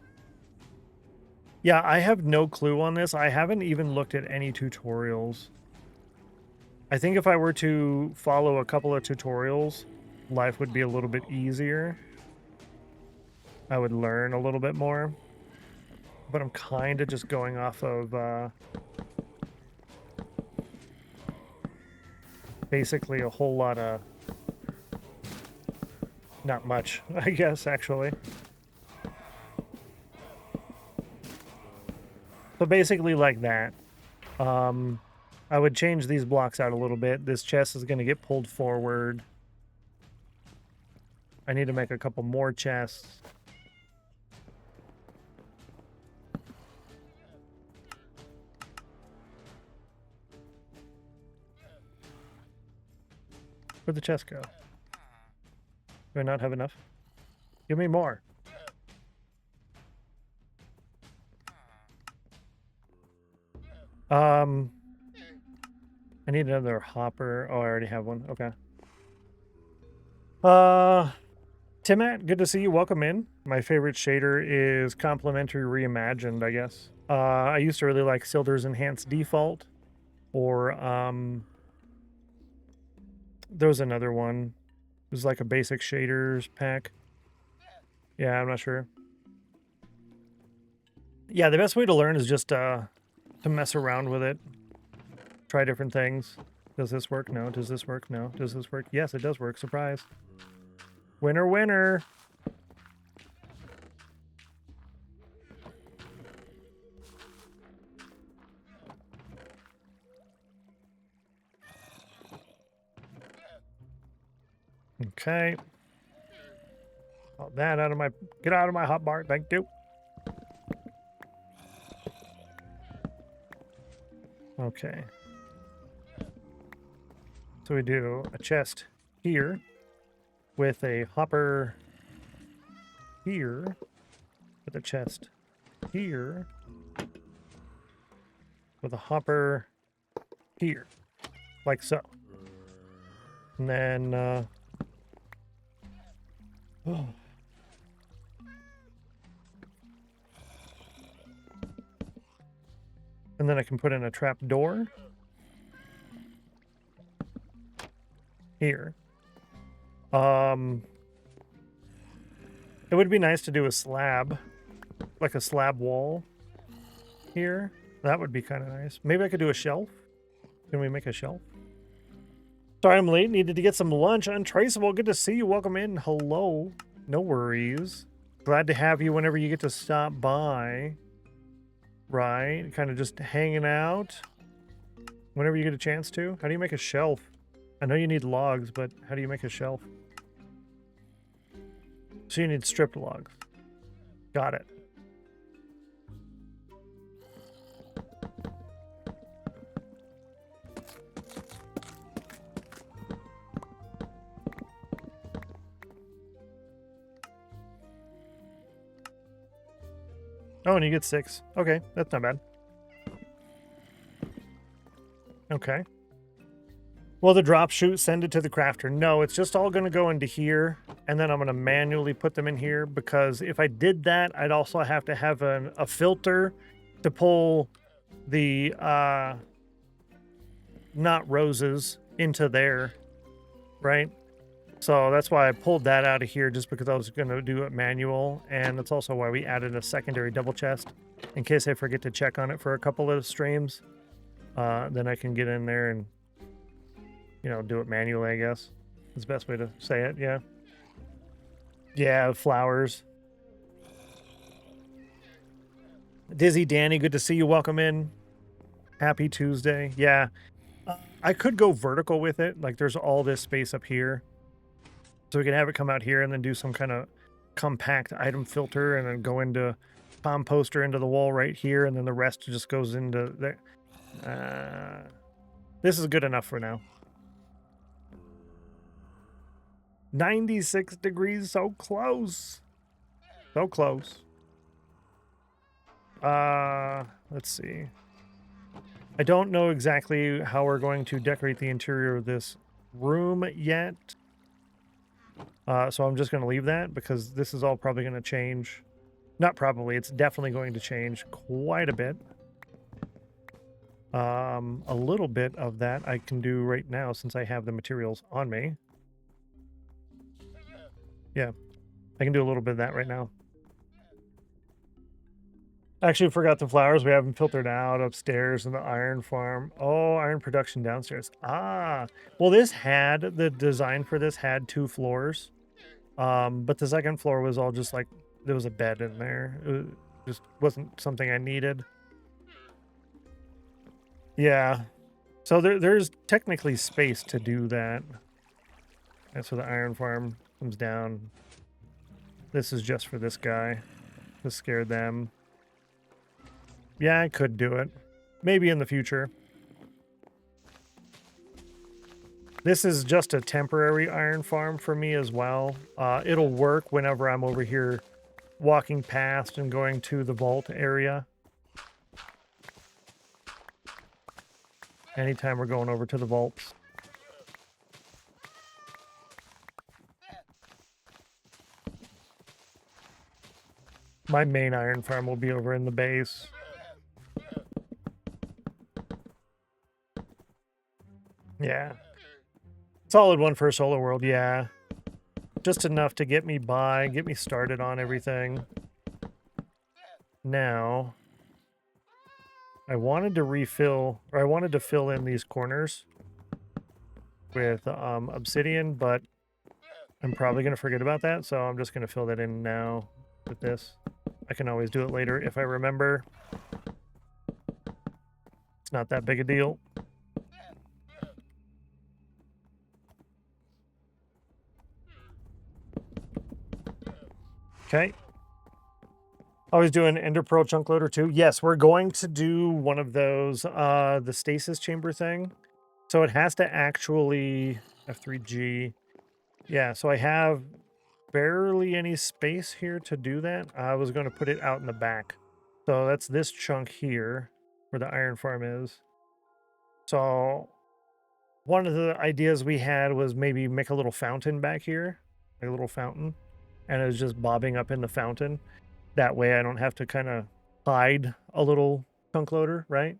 Yeah, I have no clue on this. I haven't even looked at any tutorials. I think if I were to follow a couple of tutorials, life would be a little bit easier. I would learn a little bit more. But I'm kind of just going off of basically a whole lot of... not much, I guess, actually. So basically like that. I would change these blocks out a little bit. This chest is going to get pulled forward. I need to make a couple more chests. Where'd the chest go? Do I not have enough? Give me more. I need another hopper. Oh, I already have one. Okay. Timat, good to see you. Welcome in. My favorite shader is Complementary Reimagined, I guess. I used to really like Silder's Enhanced Default. Or, there was another one. It was like a basic shaders pack. Yeah, I'm not sure. Yeah, the best way to learn is just to mess around with it. Try different things. Does this work? No. Does this work? No. Does this work? Yes, it does work. Surprise. Winner, winner. Okay. All that out of my... Get out of my hotbar. Thank you. Okay. So we do a chest here with a hopper here with a chest here with a hopper here, like so. And then and then I can put in a trap door here. It would be nice to do a slab, like a slab wall here. That would be kind of nice. Maybe I could do a shelf. Can we make a shelf? Sorry I'm late. Needed to get some lunch. Untraceable. Good to see you. Welcome in. Hello. No worries. Glad to have you whenever you get to stop by. Right? Kind of just hanging out. Whenever you get a chance to. How do you make a shelf? I know you need logs, but how do you make a shelf? So you need stripped logs. Got it. Oh, and you get 6. Okay, that's not bad. Okay. Well, the drop chute, send it to the crafter. No, it's just all going to go into here, and then I'm going to manually put them in here, because if I did that, I'd also have to have a filter to pull the not roses into there, right? So that's why I pulled that out of here, just because I was going to do it manual, and that's also why we added a secondary double chest in case I forget to check on it for a couple of streams. Then I can get in there and, you know, do it manually, I guess. Is the best way to say it, yeah. Yeah, flowers. Dizzy Danny, good to see you. Welcome in. Happy Tuesday. Yeah. I could go vertical with it. Like, there's all this space up here. So we can have it come out here and then do some kind of compact item filter and then go into composter into the wall right here, and then the rest just goes into there. This is good enough for now. 96 degrees, so close. So close. Let's see. I don't know exactly how we're going to decorate the interior of this room yet. So I'm just going to leave that, because this is all probably going to change. Not probably, it's definitely going to change quite a bit. A little bit of that I can do right now since I have the materials on me. Yeah, I can do a little bit of that right now. Actually, forgot the flowers. We have them filtered out upstairs in the iron farm. Oh, iron production downstairs. Ah, well, the design for this had 2 floors. But the second floor was all just like, there was a bed in there. It just wasn't something I needed. Yeah. So there's technically space to do that. And so the iron farm comes down. This is just for this guy. This scared them. Yeah, I could do it. Maybe in the future. This is just a temporary iron farm for me as well. It'll work whenever I'm over here walking past and going to the vault area. Anytime we're going over to the vaults. My main iron farm will be over in the base. Yeah. Solid one for a solo world, yeah. Just enough to get me by, get me started on everything. Now, I wanted to fill in these corners with obsidian, but I'm probably going to forget about that, so I'm just going to fill that in now with this. I can always do it later if I remember. It's not that big a deal. Okay. Always do an Ender Pearl chunk loader too. Yes, we're going to do one of those, the stasis chamber thing. So it has to actually F3G. Yeah, so I have barely any space here to do that. I was going to put it out in the back. So that's this chunk here where the iron farm is. So one of the ideas we had was maybe make a little fountain back here, like a little fountain, and it was just bobbing up in the fountain. That way I don't have to kind of hide a little chunk loader, right?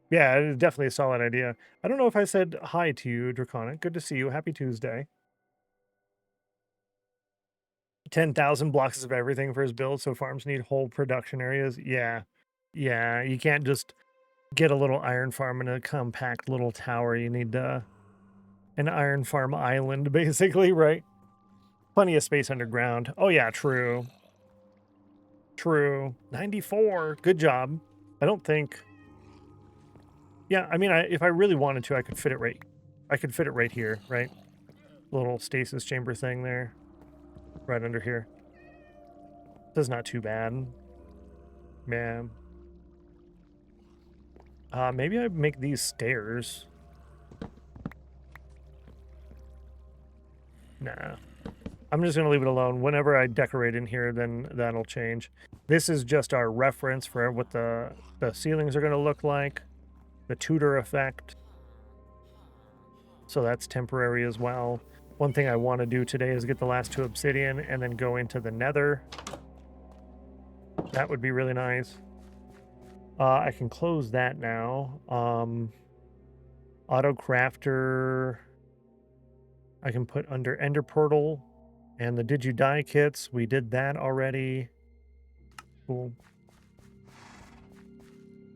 Yeah, it's definitely a solid idea. I don't know if I said hi to you, Draconic. Good to see you. Happy Tuesday. 10,000 blocks of everything for his build, so farms need whole production areas. Yeah. Yeah, you can't just get a little iron farm in a compact little tower. You need an iron farm island, basically, right? Plenty of space underground. Oh, yeah, true. True. 94. Good job. I don't think... Yeah, I mean, if I really wanted to, I could fit it right... I could fit it right here, right? Little stasis chamber thing there. Right under here. This is not too bad. Man. Maybe I make these stairs. Nah. I'm just going to leave it alone. Whenever I decorate in here, then that'll change. This is just our reference for what the, ceilings are going to look like. The Tudor effect. so that's temporary as well. One thing I want to do today is get the last 2 obsidian and then go into the Nether. That would be really nice. I can close that now. Auto crafter, I can put under Ender Portal, and the Did You Die kits, we did that already. Cool.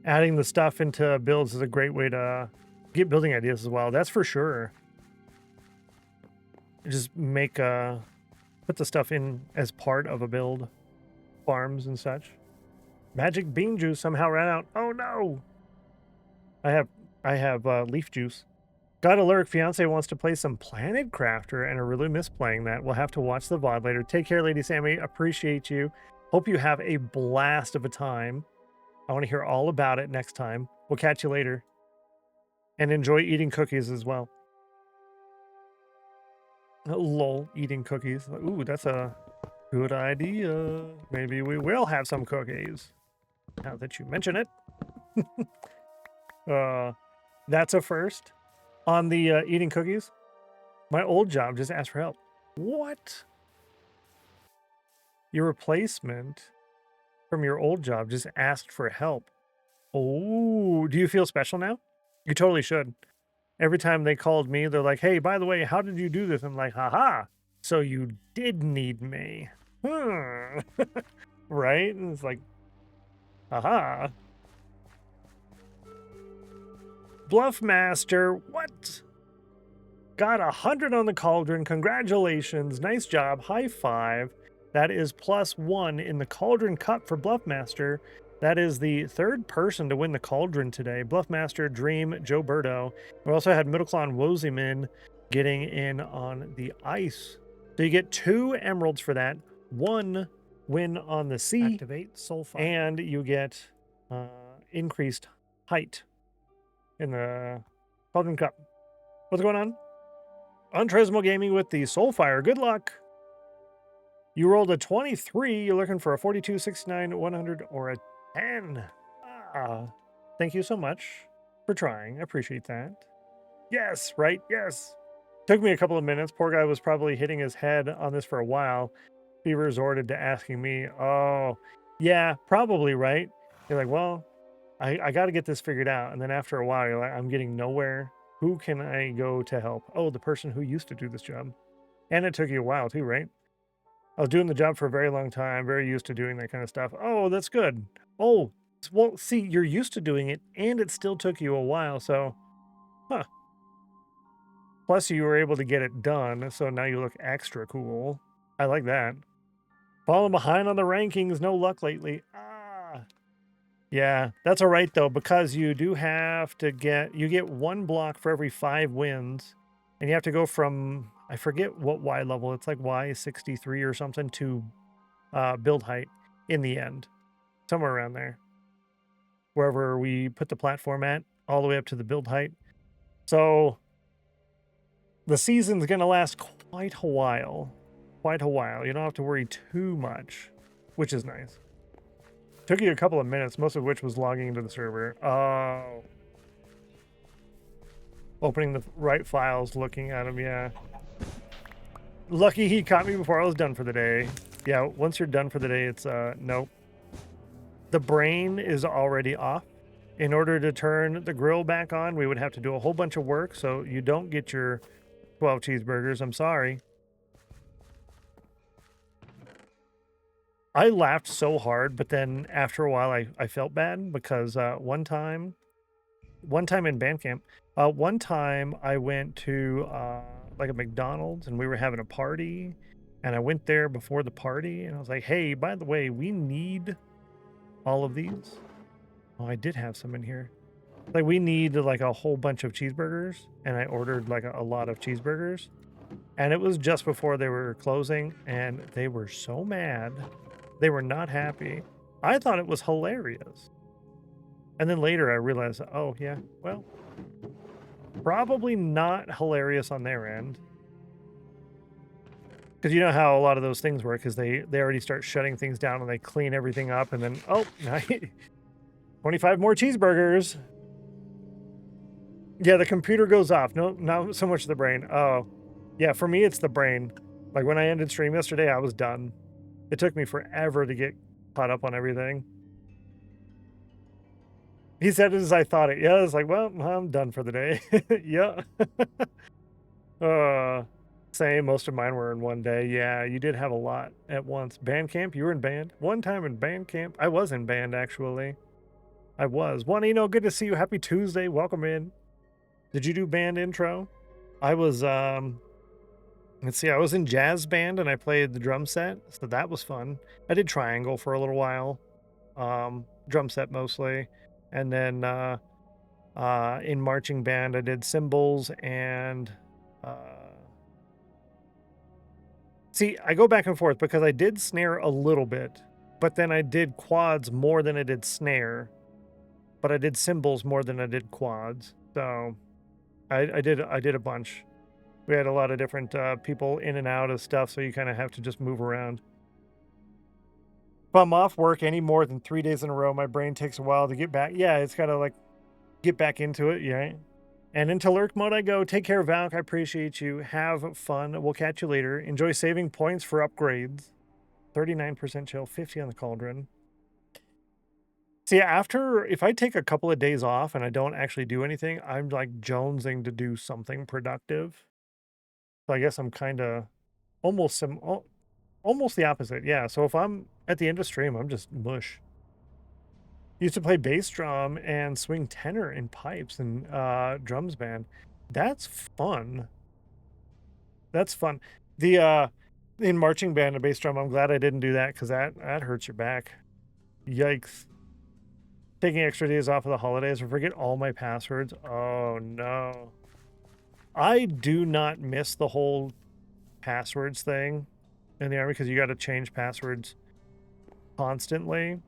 Adding the stuff into builds is a great way to get building ideas as well. That's for sure. Just make put the stuff in as part of a build, farms and such. Magic bean juice somehow ran out. Oh no! I have leaf juice. Got a lurk. Fiance wants to play some Planet Crafter, and I really miss playing that. We'll have to watch the VOD later. Take care, Lady Sammy. Appreciate you. Hope you have a blast of a time. I want to hear all about it next time. We'll catch you later. And enjoy eating cookies as well. Lol, eating cookies. Ooh, that's a good idea. Maybe we will have some cookies. Now that you mention it. That's a first. On the eating cookies, my old job just asked for help. What? Your replacement from your old job just asked for help. Oh, do you feel special now? You totally should. Every time they called me, they're like, hey, by the way, how did you do this? I'm like, haha, so you did need me. Right? And it's like, haha. Bluffmaster, what? Got 100 on the cauldron. Congratulations. Nice job. High five. That is +1 in the Cauldron Cup for Bluffmaster. That is the 3rd person to win the Cauldron today. Bluffmaster, Dream, Joe Berto. We also had Middleclaw Wozeman getting in on the ice. So you get 2 emeralds for that. 1 win on the sea. Activate Soulfire. And you get increased height in the Cauldron Cup. What's going on? Untresmo Gaming with the Soulfire. Good luck. You rolled a 23. You're looking for a 42, 69, 100, or a 10. Thank you so much for trying. I appreciate that. Yes, right? Yes. Took me a couple of minutes. Poor guy was probably hitting his head on this for a while. He resorted to asking me, oh, yeah, probably, right? You're like, well, I got to get this figured out. And then after a while, you're like, I'm getting nowhere. Who can I go to help? Oh, the person who used to do this job. And it took you a while too, right? I was doing the job for a very long time, very used to doing that kind of stuff. Oh, that's good. Oh, well, see, you're used to doing it, and it still took you a while, so, huh. Plus, you were able to get it done, so now you look extra cool. I like that. Falling behind on the rankings, no luck lately. Yeah, that's all right, though, because you do have to you get 1 block for every 5 wins, and you have to go from, I forget what Y level, it's like Y63 or something, to build height in the end. Somewhere around there. Wherever we put the platform at, all the way up to the build height. So, the season's going to last quite a while. Quite a while. You don't have to worry too much, which is nice. Took you a couple of minutes, most of which was logging into the server. Oh. Opening the right files, looking at them, yeah. Lucky he caught me before I was done for the day. Yeah, once you're done for the day, it's, nope. The brain is already off. In order to turn the grill back on, we would have to do a whole bunch of work, so you don't get your 12 cheeseburgers. I'm sorry. I laughed so hard, but then after a while, I felt bad because one time in band camp, one time I went to like a McDonald's and we were having a party, and I went there before the party and I was like, hey, by the way, we need all of these. Oh, I did have some in here. Like, we need like a whole bunch of cheeseburgers, and I ordered like a lot of cheeseburgers, and it was just before they were closing, and they were so mad. They were not happy. I thought it was hilarious. And then later I realized, oh yeah, well, probably not hilarious on their end. Because you know how a lot of those things work, because they already start shutting things down and they clean everything up, and then, oh, 25 more cheeseburgers. Yeah, the computer goes off. No, not so much the brain. Oh, yeah, for me, it's the brain. Like when I ended stream yesterday, I was done. It took me forever to get caught up on everything. He said it as I thought it. Yeah, I was like, well, I'm done for the day. Yeah. Same. Most of mine were in one day. Yeah, you did have a lot at once. Band camp? You were in band? One time in band camp? I was in band, actually. I was. Juanino, good to see you. Happy Tuesday. Welcome in. Did you do band intro? I was, let's see, I was in jazz band and I played the drum set, so that was fun. I did triangle for a little while, drum set mostly. And then, in marching band, I did cymbals and, see, I go back and forth because I did snare a little bit, but then I did quads more than I did snare, but I did cymbals more than I did quads. So I did a bunch. We had a lot of different people in and out of stuff, so you kind of have to just move around. If I'm off work any more than 3 days in a row, my brain takes a while to get back. Yeah, it's got to like get back into it. Yeah. And into lurk mode I go. Take care, Valk. I appreciate you. Have fun. We'll catch you later. Enjoy saving points for upgrades. 39% chill, 50 on the cauldron. See, if I take a couple of days off and I don't actually do anything, I'm like jonesing to do something productive. So I guess I'm kind of almost the opposite. Yeah. So if I'm at the end of stream, I'm just mush. Used to play bass drum and swing tenor in pipes and drums band. That's fun. That's fun. The in marching band and bass drum, I'm glad I didn't do that because that hurts your back. Yikes. Taking extra days off of the holidays and forget all my passwords. Oh no. I do not miss the whole passwords thing in the army because you got to change passwords constantly.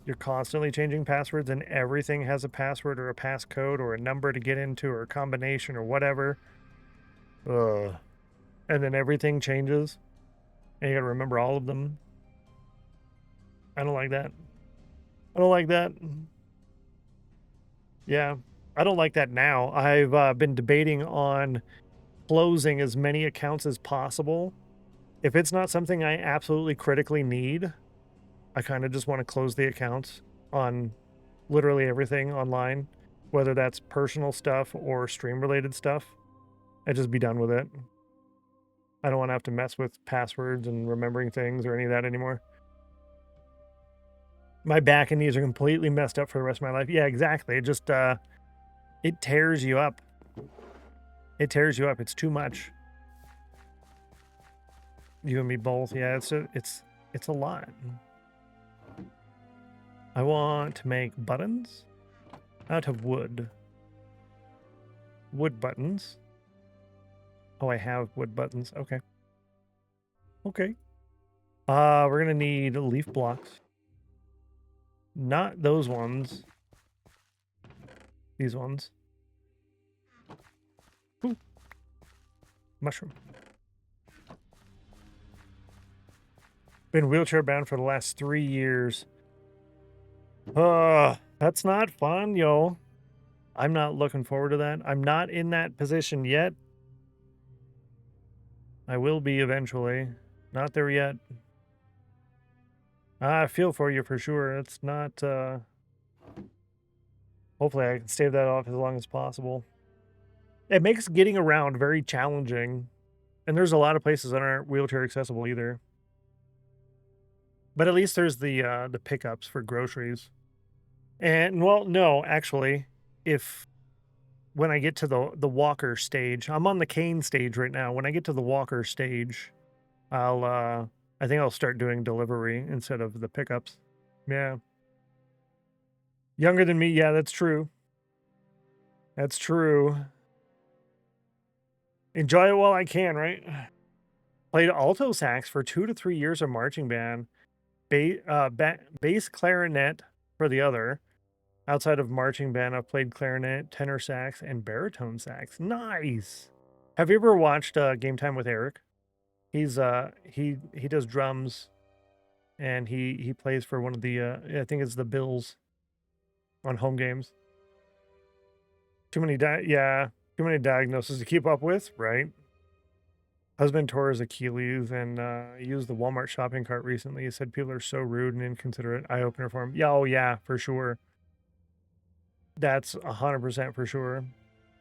You're constantly changing passwords and everything has a password or a passcode or a number to get into or a combination or whatever. Ugh. And then everything changes and you got to remember all of them. I don't like that. I don't like that. Yeah, I don't like that now. I've been debating on closing as many accounts as possible. If it's not something I absolutely critically need, I kind of just want to close the accounts on literally everything online, whether that's personal stuff or stream related stuff. And just be done with it. I don't want to have to mess with passwords and remembering things or any of that anymore. My back and knees are completely messed up for the rest of my life. Yeah, exactly. It just, it tears you up. It tears you up. It's too much. You and me both. Yeah, it's a lot. I want to make buttons out of wood. Wood buttons. Oh, I have wood buttons. Okay. Okay. We're gonna need leaf blocks. Not those ones. These ones. Ooh. Mushroom. Been wheelchair bound for the last 3 years. That's not fun, yo. I'm not looking forward to that. I'm not in that position yet. I will be eventually. Not there yet. I feel for you for sure. It's not, hopefully I can stave that off as long as possible. It makes getting around very challenging. And there's a lot of places that aren't wheelchair accessible either. But at least there's the pickups for groceries. And, well, no, actually, when I get to the walker stage, I'm on the cane stage right now. When I get to the walker stage, I think I'll start doing delivery instead of the pickups. Yeah. Younger than me, yeah, that's true. That's true. Enjoy it while I can, right? Played alto sax for 2 to 3 years of marching band. Bass clarinet for the other. Outside of marching band, I've played clarinet, tenor sax, and baritone sax. Nice. Have you ever watched Game Time with Eric? He's he does drums, and he plays for one of the I think it's the Bills on home games. Too many too many diagnoses to keep up with, right? Husband tore his Achilles and used the Walmart shopping cart recently. He said people are so rude and inconsiderate. Eye opener for him. Yeah, oh yeah, for sure. That's 100% for sure.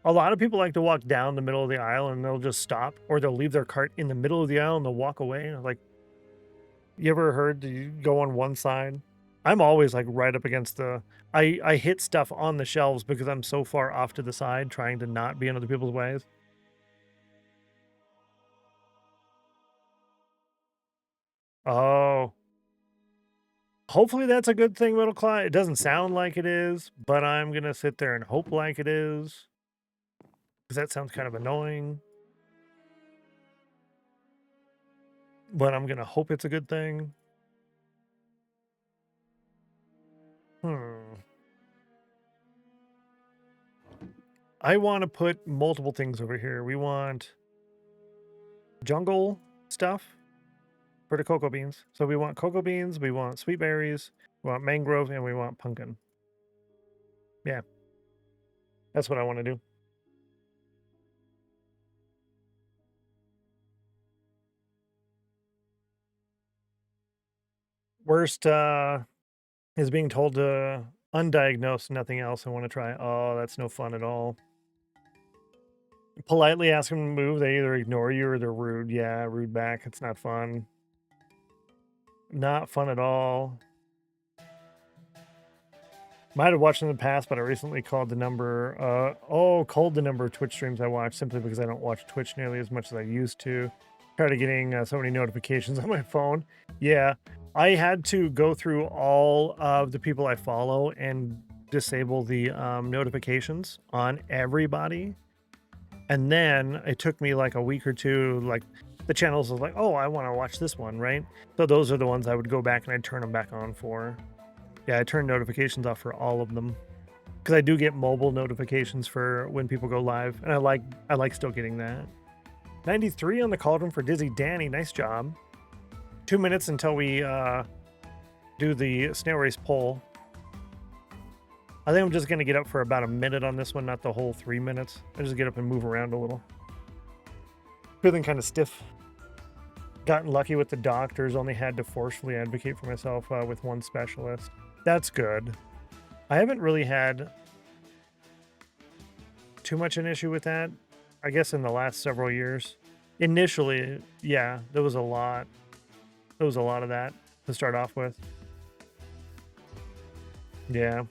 A lot of people like to walk down the middle of the aisle and they'll just stop, or they'll leave their cart in the middle of the aisle and they'll walk away. Like, you ever heard you go on one side? I'm always like right up against the. I hit stuff on the shelves because I'm so far off to the side, trying to not be in other people's ways. Oh. Hopefully that's a good thing, middle class. It doesn't sound like it is, but I'm gonna sit there and hope like it is. Because that sounds kind of annoying. But I'm gonna hope it's a good thing. I want to put multiple things over here. We want jungle stuff for the cocoa beans. So we want cocoa beans, we want sweet berries, we want mangrove, and we want pumpkin. Yeah. That's what I want to do. Worst is being told to undiagnose, nothing else. I want to try. Oh, that's no fun at all. Politely ask them to move. They either ignore you or they're rude. Yeah, rude back. It's not fun. Not fun at all. Might have watched in the past, but I recently called the number. Called the number of Twitch streams I watch simply because I don't watch Twitch nearly as much as I used to. Tired of getting so many notifications on my phone. Yeah, I had to go through all of the people I follow and disable the notifications on everybody. And then it took me like a week or two, like the channels was like, oh, I want to watch this one, right? So those are the ones I would go back and I'd turn them back on for. Yeah, I turn notifications off for all of them. Because I do get mobile notifications for when people go live. And I like still getting that. 93 on the cauldron for Dizzy Danny. Nice job. 2 minutes until we do the snail race poll. I think I'm just going to get up for about a minute on this one, not the whole 3 minutes. I just get up and move around a little. Feeling kind of stiff. Gotten lucky with the doctors, only had to forcefully advocate for myself with one specialist. That's good. I haven't really had too much an issue with that, I guess, in the last several years. Initially, yeah, there was a lot. There was a lot of that to start off with. Yeah.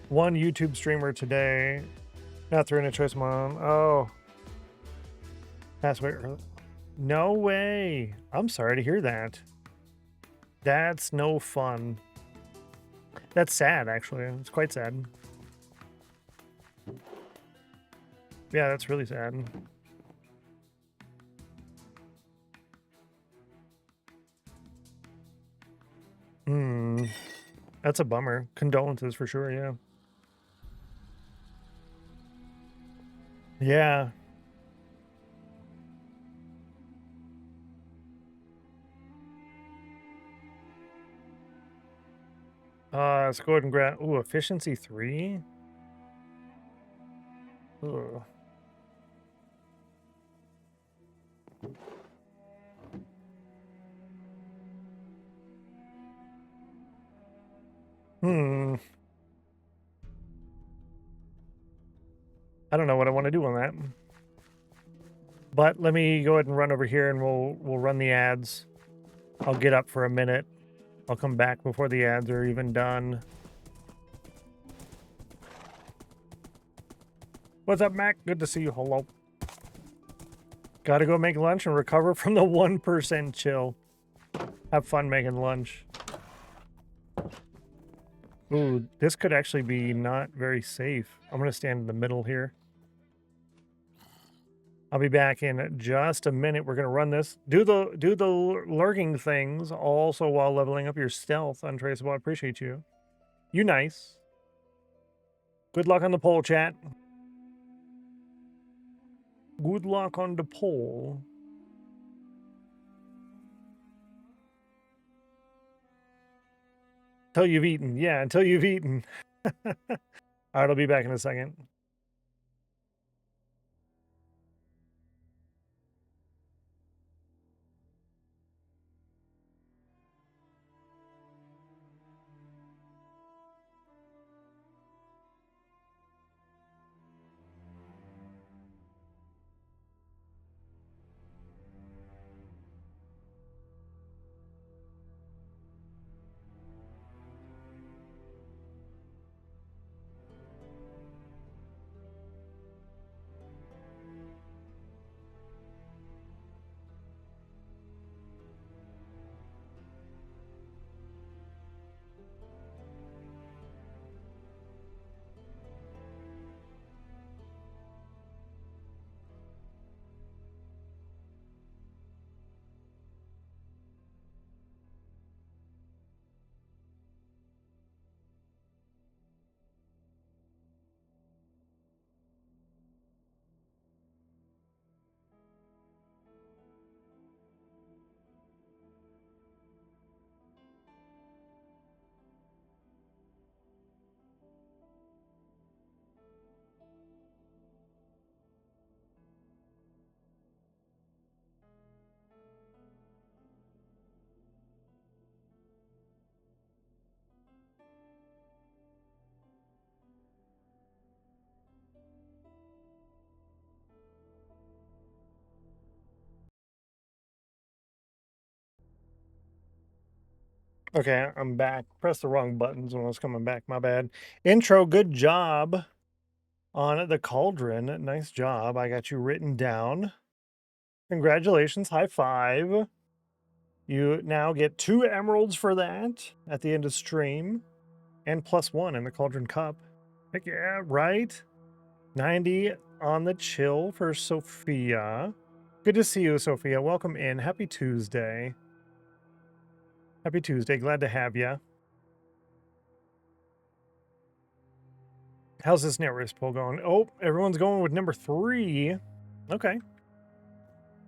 One YouTube streamer today, not throwing a choice mom. Oh, passed away early. No way. I'm sorry to hear that. That's no fun. That's sad, actually. It's quite sad. Yeah, that's really sad. That's a bummer. Condolences for sure, yeah. Yeah. Let's go ahead and grab. Ooh, efficiency 3. Ugh. I don't know what I want to do on that. But let me go ahead and run over here and we'll run the ads. I'll get up for a minute. I'll come back before the ads are even done. What's up, Mac? Good to see you. Hello. Gotta go make lunch and recover from the 1% chill. Have fun making lunch. Ooh, this could actually be not very safe. I'm gonna stand in the middle here. I'll be back in just a minute. We're gonna run this. Do the lurking things also while leveling up your stealth. Untraceable. I appreciate you. You nice. Good luck on the poll, chat. Good luck on the poll. Until you've eaten. Yeah, until you've eaten. All right, I'll be back in a second. Okay, I'm back. Pressed the wrong buttons when I was coming back. My bad. Intro, good job on the cauldron. Nice job. I got you written down. Congratulations. High five. You now get 2 emeralds for that at the end of stream and +1 in the cauldron cup. Heck yeah, right? 90 on the chill for Sophia. Good to see you, Sophia. Welcome in. Happy Tuesday. Happy Tuesday. Glad to have you. How's this net race poll going? Oh, everyone's going with number 3. Okay.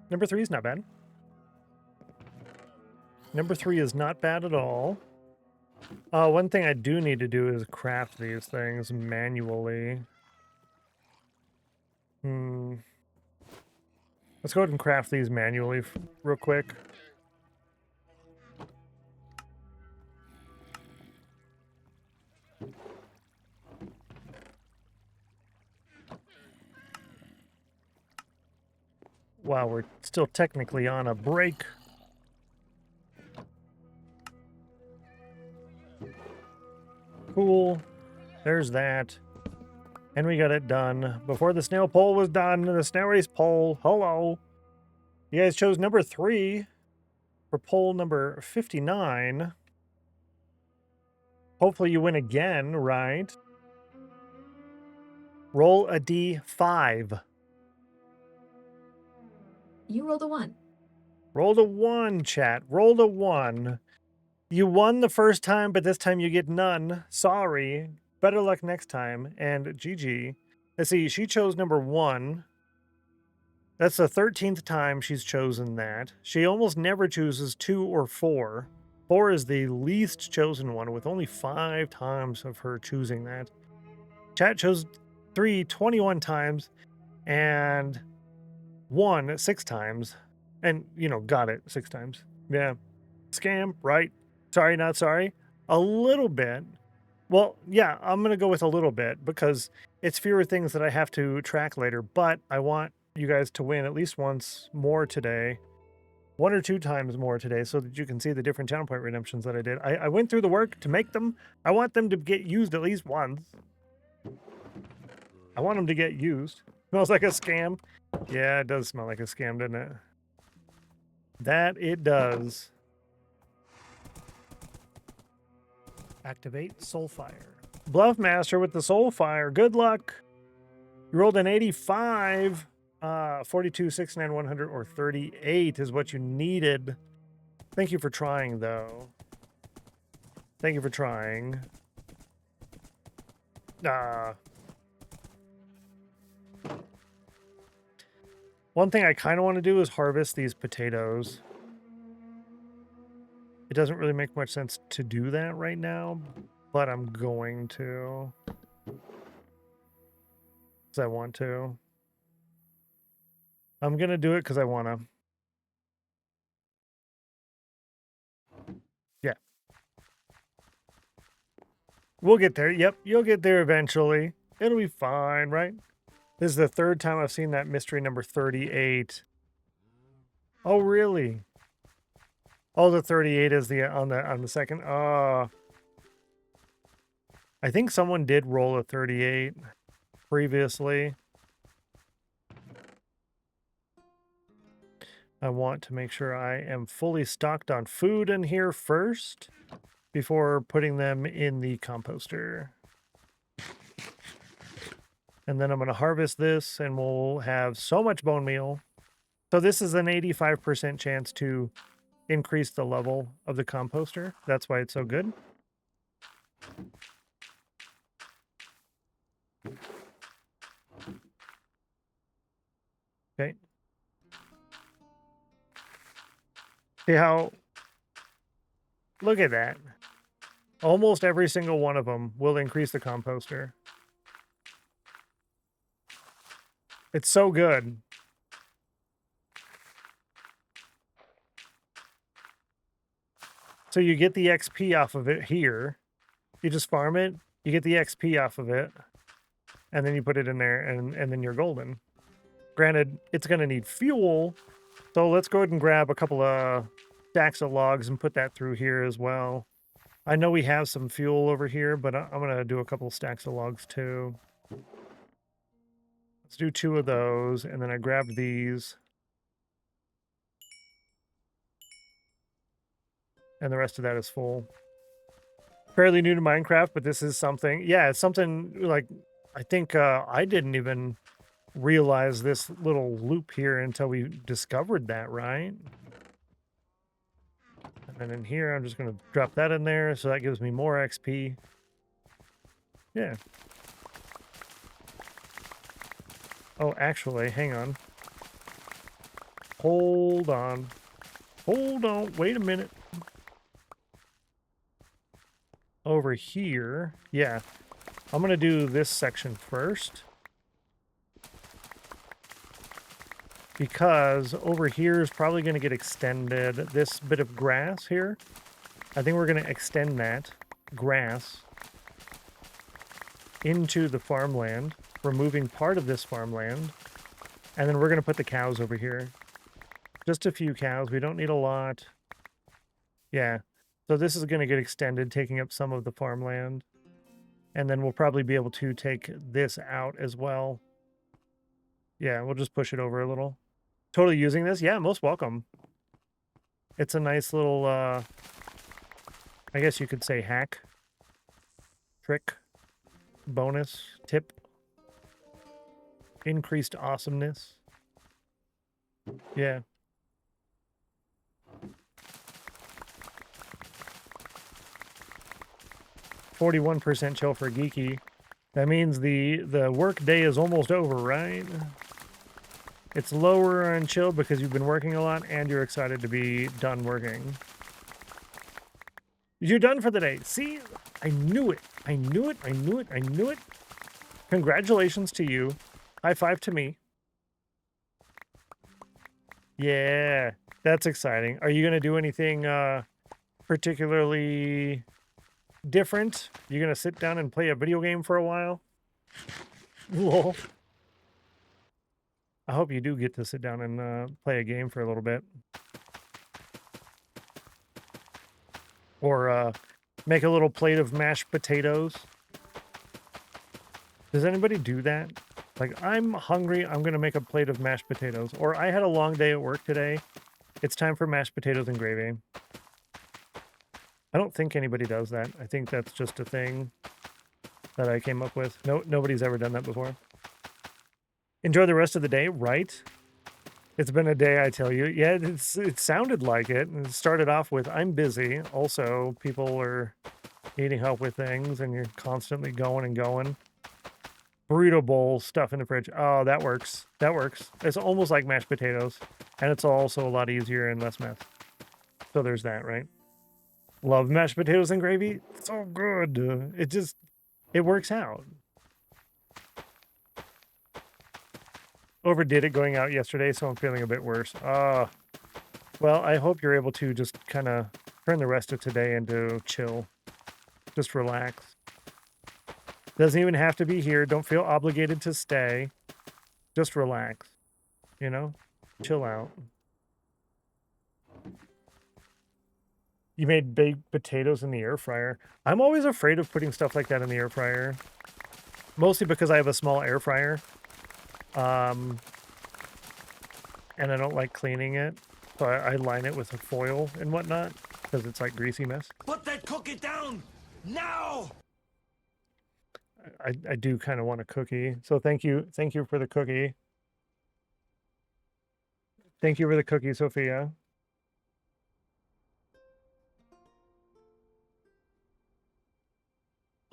Number 3 is not bad. Number 3 is not bad at all. One thing I do need to do is craft these things manually. Let's go ahead and craft these manually real quick. Wow, we're still technically on a break. Cool. There's that. And we got it done. Before the snail poll was done, the snail race poll. Hello. You guys chose number 3 for poll number 59. Hopefully you win again, right? Roll a D5. You rolled a 1. Rolled a 1, chat. Rolled a 1. You won the first time, but this time you get none. Sorry. Better luck next time. And GG. Let's see, she chose number 1. That's the 13th time she's chosen that. She almost never chooses 2 or 4. 4 is the least chosen one, with only 5 times of her choosing that. Chat chose 3 21 times, and 1 6 times. And, you know, got it 6 times. Yeah. Scam, right? Sorry, not sorry. A little bit. Well, yeah, I'm going to go with a little bit because it's fewer things that I have to track later, but I want you guys to win at least once more today. 1 or 2 times more today so that you can see the different channel point redemptions that I did. I went through the work to make them. I want them to get used at least once. I want them to get used. Smells like a scam. Yeah, it does smell like a scam, doesn't it? That it does. Activate Soulfire. Bluffmaster with the Soulfire. Good luck. You rolled an 85. 42, 69, 100, or 38 is what you needed. Thank you for trying, though. Thank you for trying. One thing I kind of want to do is harvest these potatoes. It doesn't really make much sense to do that right now, but I'm going to. Because I want to. I'm going to do it because I want to. Yeah. We'll get there. Yep, you'll get there eventually. It'll be fine, right? This is the third time I've seen that mystery number 38. Oh, really? Oh, the 38 is the on the second. I think someone did roll a 38 previously. I want to make sure I am fully stocked on food in here first before putting them in the composter. And then I'm going to harvest this and we'll have so much bone meal. So this is an 85% chance to increase the level of the composter. That's why it's so good. Okay. See how, look at that. Almost every single one of them will increase the composter. It's so good. So you get the XP off of it here. You just farm it, you get the XP off of it, and then you put it in there, and then you're golden. Granted, it's going to need fuel, so let's go ahead and grab a couple of stacks of logs and put that through here as well. I know we have some fuel over here, but I'm going to do a couple of stacks of logs too. Let's do 2 of those, and then I grabbed these. And the rest of that is full. Fairly new to Minecraft, but this is something. Yeah, it's something like, I think I didn't even realize this little loop here until we discovered that, right? And then in here, I'm just going to drop that in there, so that gives me more XP. Yeah. Oh, actually, hang on. Hold on. Hold on. Wait a minute. Over here, yeah. I'm going to do this section first. Because over here is probably going to get extended. This bit of grass here, I think we're going to extend that grass into the farmland, removing part of this farmland. And then we're going to put the cows over here. Just a few cows. We don't need a lot. Yeah. So this is going to get extended, taking up some of the farmland. And then we'll probably be able to take this out as well. Yeah, we'll just push it over a little. Totally using this? Yeah, most welcome. It's a nice little, I guess you could say hack, trick, bonus, tip, increased awesomeness. Yeah. %41% chill for geeky. That means the work day is almost over, right? It's lower on chill because you've been working a lot and you're excited to be done working. You're done for the day. See? I knew it. I knew it. I knew it. I knew it. Congratulations to you. High five to me. Yeah, that's exciting. Are you going to do anything particularly different? You going to sit down and play a video game for a while? Lol. I hope you do get to sit down and play a game for a little bit. Or make a little plate of mashed potatoes. Does anybody do that? Like, I'm hungry, I'm going to make a plate of mashed potatoes. Or I had a long day at work today. It's time for mashed potatoes and gravy. I don't think anybody does that. I think that's just a thing that I came up with. No, nobody's ever done that before. Enjoy the rest of the day, right? It's been a day, I tell you. Yeah, it sounded like it. It started off with, I'm busy. Also, people are needing help with things, and you're constantly going and going. Burrito bowl, stuff in the fridge. Oh, that works. That works. It's almost like mashed potatoes. And it's also a lot easier and less mess. So there's that, right? Love mashed potatoes and gravy. So good. It works out. Overdid it going out yesterday, so I'm feeling a bit worse. Well, I hope you're able to just kind of turn the rest of today into chill. Just relax. Doesn't even have to be here. Don't feel obligated to stay. Just relax. You know? Chill out. You made baked potatoes in the air fryer. I'm always afraid of putting stuff like that in the air fryer. Mostly because I have a small air fryer. And I don't like cleaning it. So I line it with a foil and whatnot. Because it's like greasy mess. Put that cookie down! Now! I do kind of want a cookie. So thank you for the cookie. Thank you for the cookie, Sophia.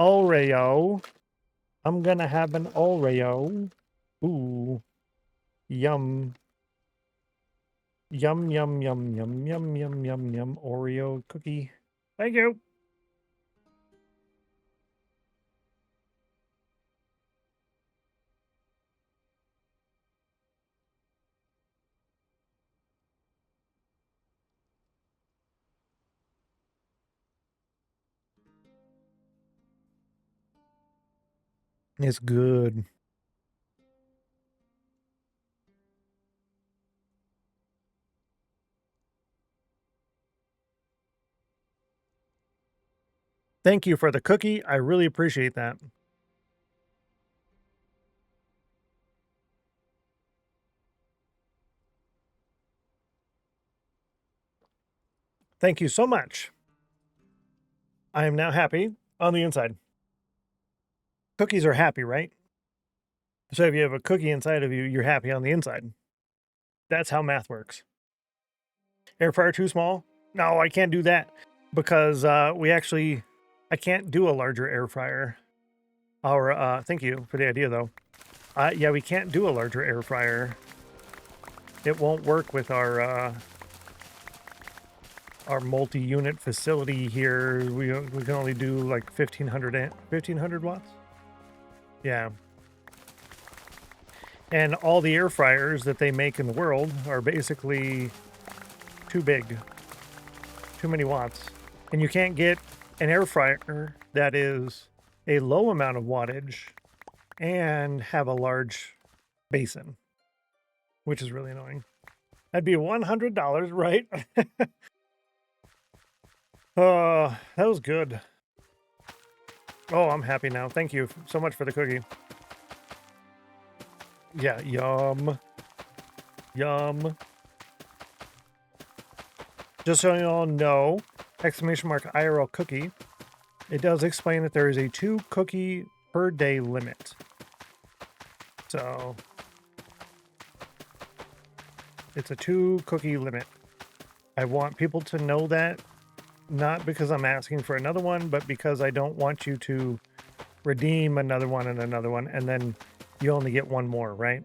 Oreo. I'm gonna have an Oreo. Ooh. Yum. Yum, yum, yum, yum, yum, yum, yum, yum. Oreo cookie. Thank you. It's good. Thank you for the cookie. I really appreciate that. Thank you so much. I am now happy on the inside. Cookies are happy, right? So if you have a cookie inside of you, you're happy on the inside. That's how math works. Air fryer too small? No, I can't do that because I can't do a larger air fryer. Thank you for the idea though. Yeah, we can't do a larger air fryer. It won't work with our multi-unit facility here. We can only do like 1500 watts. Yeah. And all the air fryers that they make in the world are basically too big. Too many watts. And you can't get an air fryer that is a low amount of wattage and have a large basin, which is really annoying. That'd be $100, right? That was good. Oh, I'm happy now. Thank you so much for the cookie. Yeah, yum. Yum. Just so you all know, exclamation mark IRL cookie, it does explain that there is a 2 cookie per day limit. So it's a 2 cookie limit. I want people to know that, not because I'm asking for another one, but because I don't want you to redeem another one, and then you only get one more, right?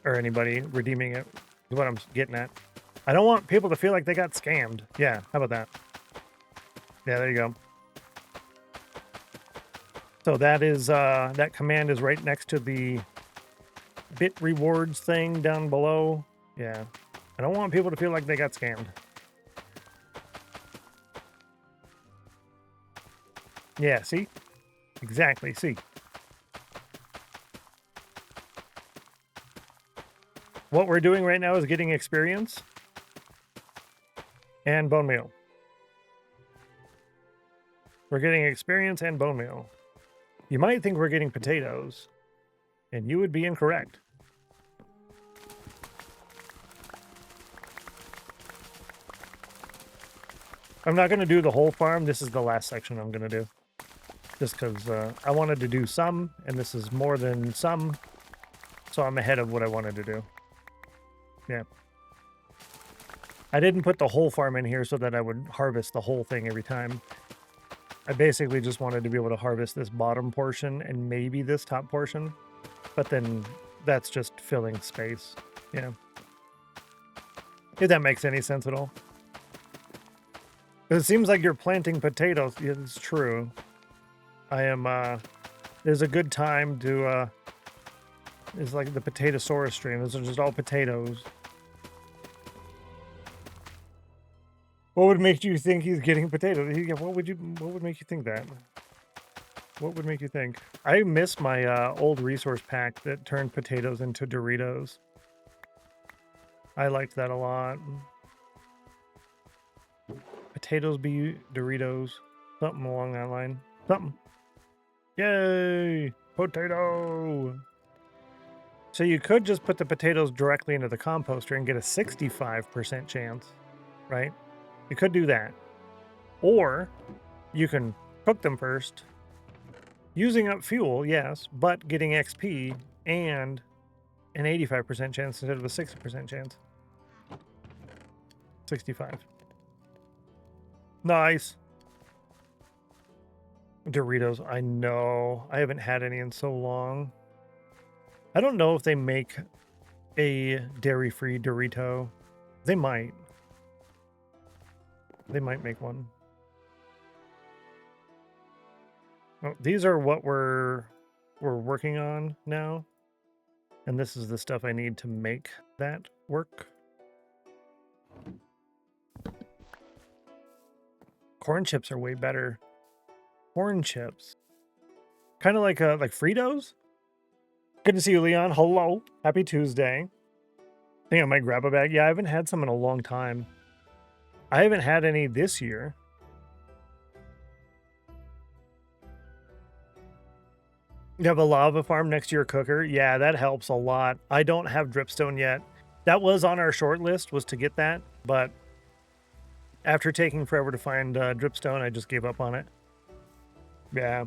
Or anybody redeeming it is what I'm getting at. I don't want people to feel like they got scammed. Yeah, how about that? Yeah, there you go. So that is, that command is right next to the bit rewards thing down below. Yeah, I don't want people to feel like they got scammed. Yeah, see? Exactly, see? What we're doing right now is getting experience and bone meal. We're getting experience and bone meal. You might think we're getting potatoes, and you would be incorrect. I'm not going to do the whole farm. This is the last section I'm going to do. Just because I wanted to do some, and this is more than some, so I'm ahead of what I wanted to do. Yeah. I didn't put the whole farm in here so that I would harvest the whole thing every time. I basically just wanted to be able to harvest this bottom portion and maybe this top portion, but then that's just filling space. Yeah. If that makes any sense at all. It seems like you're planting potatoes. Yeah, it's true. I am, there's a good time to, it's like the Potatosaurus stream. Those are just all potatoes. What would make you think he's getting potatoes? What would make you think that? What would make you think? I miss my old resource pack that turned potatoes into Doritos. I liked that a lot. Potatoes be Doritos. Something along that line. Something. Yay! Potato! So you could just put the potatoes directly into the composter and get a 65% chance, right? You could do that. Or you can cook them first, using up fuel, yes, but getting XP and an 85% chance instead of a 60% chance. 65. Nice. Doritos, I know. I haven't had any in so long. I don't know if they make a dairy-free Dorito. They might. They might make one. Oh, these are what we're working on now. And this is the stuff I need to make that work. Corn chips are way better. Corn chips. Kind of like Fritos. Good to see you, Leon. Hello. Happy Tuesday. I think I might grab a bag. Yeah, I haven't had some in a long time. I haven't had any this year. You have a lava farm next to your cooker? Yeah, that helps a lot. I don't have dripstone yet. That was on our short list, was to get that, but after taking forever to find dripstone, I just gave up on it. Yeah.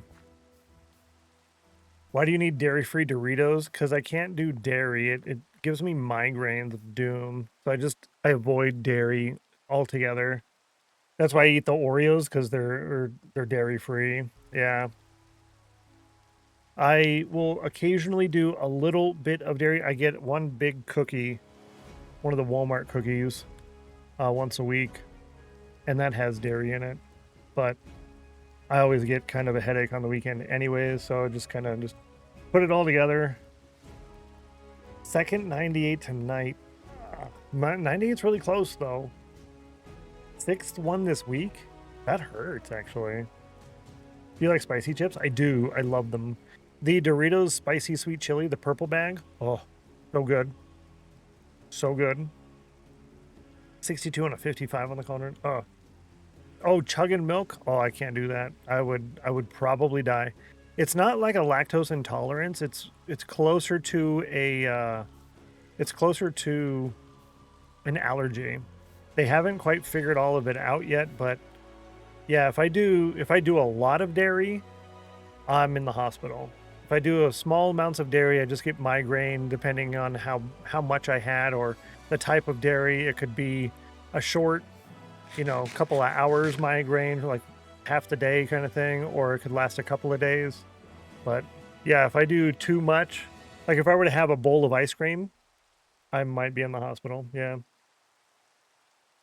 Why do you need dairy-free Doritos? Because I can't do dairy. It gives me migraines of doom. So I avoid dairy altogether. That's why I eat the Oreos, because they're dairy-free. Yeah. I will occasionally do a little bit of dairy. I get one big cookie, one of the Walmart cookies, once a week, and that has dairy in it. But I always get kind of a headache on the weekend anyways, so I just kind of just put it all together. Second 98 tonight. 98's really close though. Sixth one this week? That hurts actually. Do you like spicy chips? I do. I love them. The Doritos Spicy Sweet Chili, the purple bag. Oh, so good. So good. 62 and a 55 on the corner. Oh, chugging milk? Oh, I can't do that. I would probably die. It's not like a lactose intolerance. It's closer to a an allergy. They haven't quite figured all of it out yet, but yeah, if I do a lot of dairy, I'm in the hospital. If I do a small amounts of dairy, I just get migraine depending on how much I had or the type of dairy. It could be a short, couple of hours migraine, like half the day kind of thing, or it could last a couple of days. But yeah, if I do too much, like if I were to have a bowl of ice cream, I might be in the hospital. Yeah.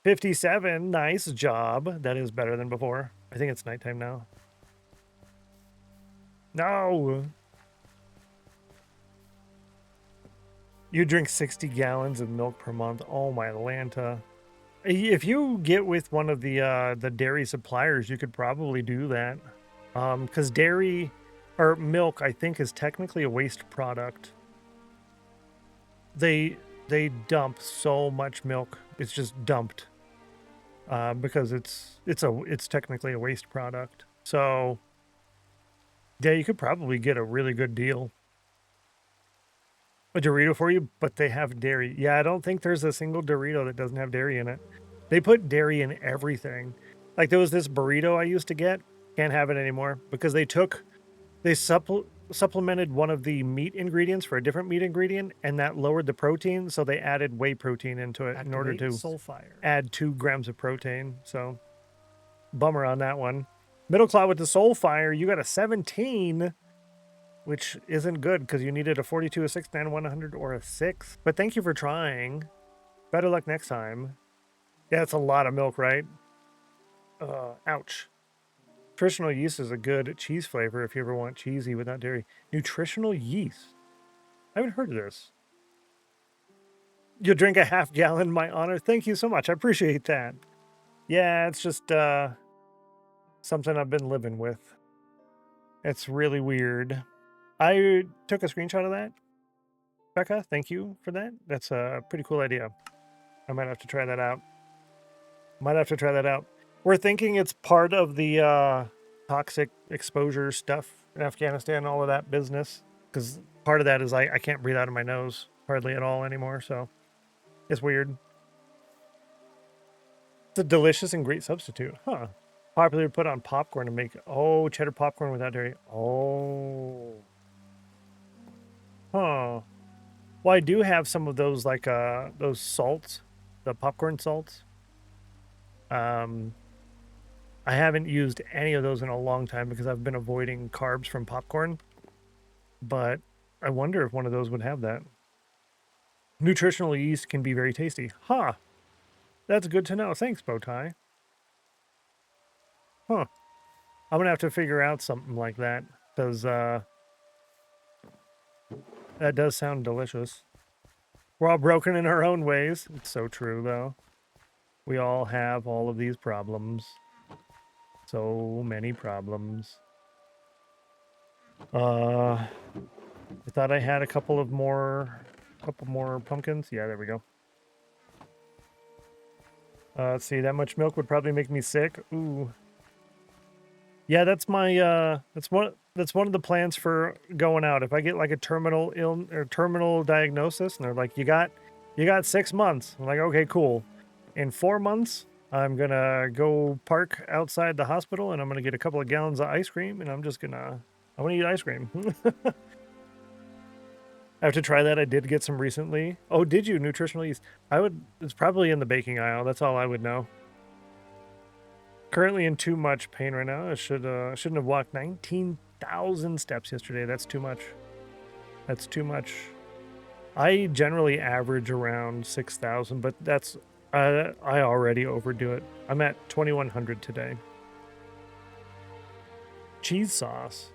57, nice job. That is better than before. I think it's nighttime now. No. You drink 60 gallons of milk per month. Oh my Atlanta. If you get with one of the dairy suppliers, you could probably do that. Because dairy or milk, I think, is technically a waste product. They dump so much milk. It's just dumped. Because it's technically a waste product. So yeah, you could probably get a really good deal. A Dorito for you, but they have dairy. Yeah, I don't think there's a single Dorito that doesn't have dairy in it. They put dairy in everything. Like there was this burrito I used to get. Can't have it anymore because they supplemented one of the meat ingredients for a different meat ingredient, and that lowered the protein, so they added whey protein into it in order to Soulfire. add 2 grams of protein. So bummer on that one. Middle Cloud with the Soulfire, you got a 17, which isn't good because you needed a 42, a 69, 100, or a 6. But thank you for trying. Better luck next time. Yeah, it's a lot of milk, right? Ouch. Nutritional yeast is a good cheese flavor if you ever want cheesy without dairy. Nutritional yeast. I haven't heard of this. You'll drink a half gallon in my honor. Thank you so much. I appreciate that. Yeah, it's just something I've been living with. It's really weird. I took a screenshot of that. Becca, thank you for that. That's a pretty cool idea. I might have to try that out. We're thinking it's part of the toxic exposure stuff in Afghanistan, all of that business. Because part of that is I can't breathe out of my nose hardly at all anymore, so it's weird. It's a delicious and great substitute, huh? Popular to put on popcorn to make, oh, cheddar popcorn without dairy. Oh. Huh. Well, I do have some of those, like, those salts, the popcorn salts. I haven't used any of those in a long time because I've been avoiding carbs from popcorn. But I wonder if one of those would have that. Nutritional yeast can be very tasty. Huh. That's good to know. Thanks, Bowtie. Huh. I'm going to have to figure out something like that. Because, that does sound delicious. We're all broken in our own ways. It's so true, though. We all have all of these problems. So many problems. I thought I had a couple more pumpkins. Yeah, there we go. Let's see, that much milk would probably make me sick. Ooh. Yeah, that's my that's one of the plans for going out. If I get like a terminal diagnosis and they're like, you got 6 months. I'm like, okay, cool. In 4 months, I'm gonna go park outside the hospital and I'm gonna get a couple of gallons of ice cream and I'm gonna eat ice cream. I have to try that. I did get some recently. Oh, did you? Nutritional yeast. It's probably in the baking aisle. That's all I would know. Currently in too much pain right now. I shouldn't have walked 19,000 steps yesterday. That's too much. That's too much. I generally average around 6,000, but that's I already overdo it. I'm at 2,100 today. Cheese sauce.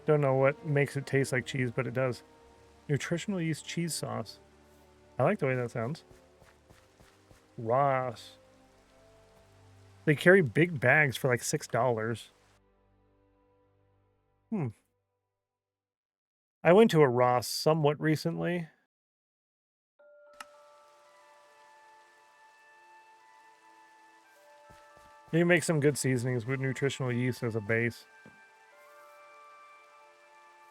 Don't know what makes it taste like cheese, but it does. Nutritional yeast cheese sauce. I like the way that sounds. Ross. They carry big bags for like $6. I went to a Ross somewhat recently. You can make some good seasonings with nutritional yeast as a base.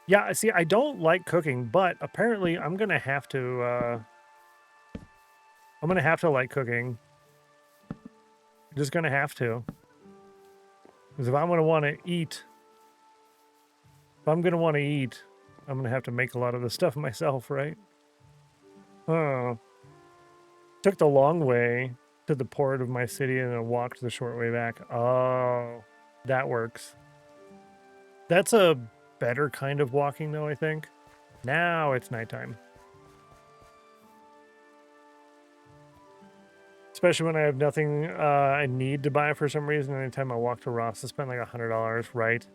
Yeah, see, I don't like cooking, but apparently I'm gonna have to like cooking. I'm just gonna have to. Because if I'm gonna want to eat, I'm gonna have to make a lot of the stuff myself, right? Oh. Took the long way to the port of my city and then walked the short way back. Oh, that works. That's a better kind of walking, though, I think. Now it's nighttime. Especially when I have nothing I need to buy for some reason. Anytime I walk to Ross, I spend like $100, right?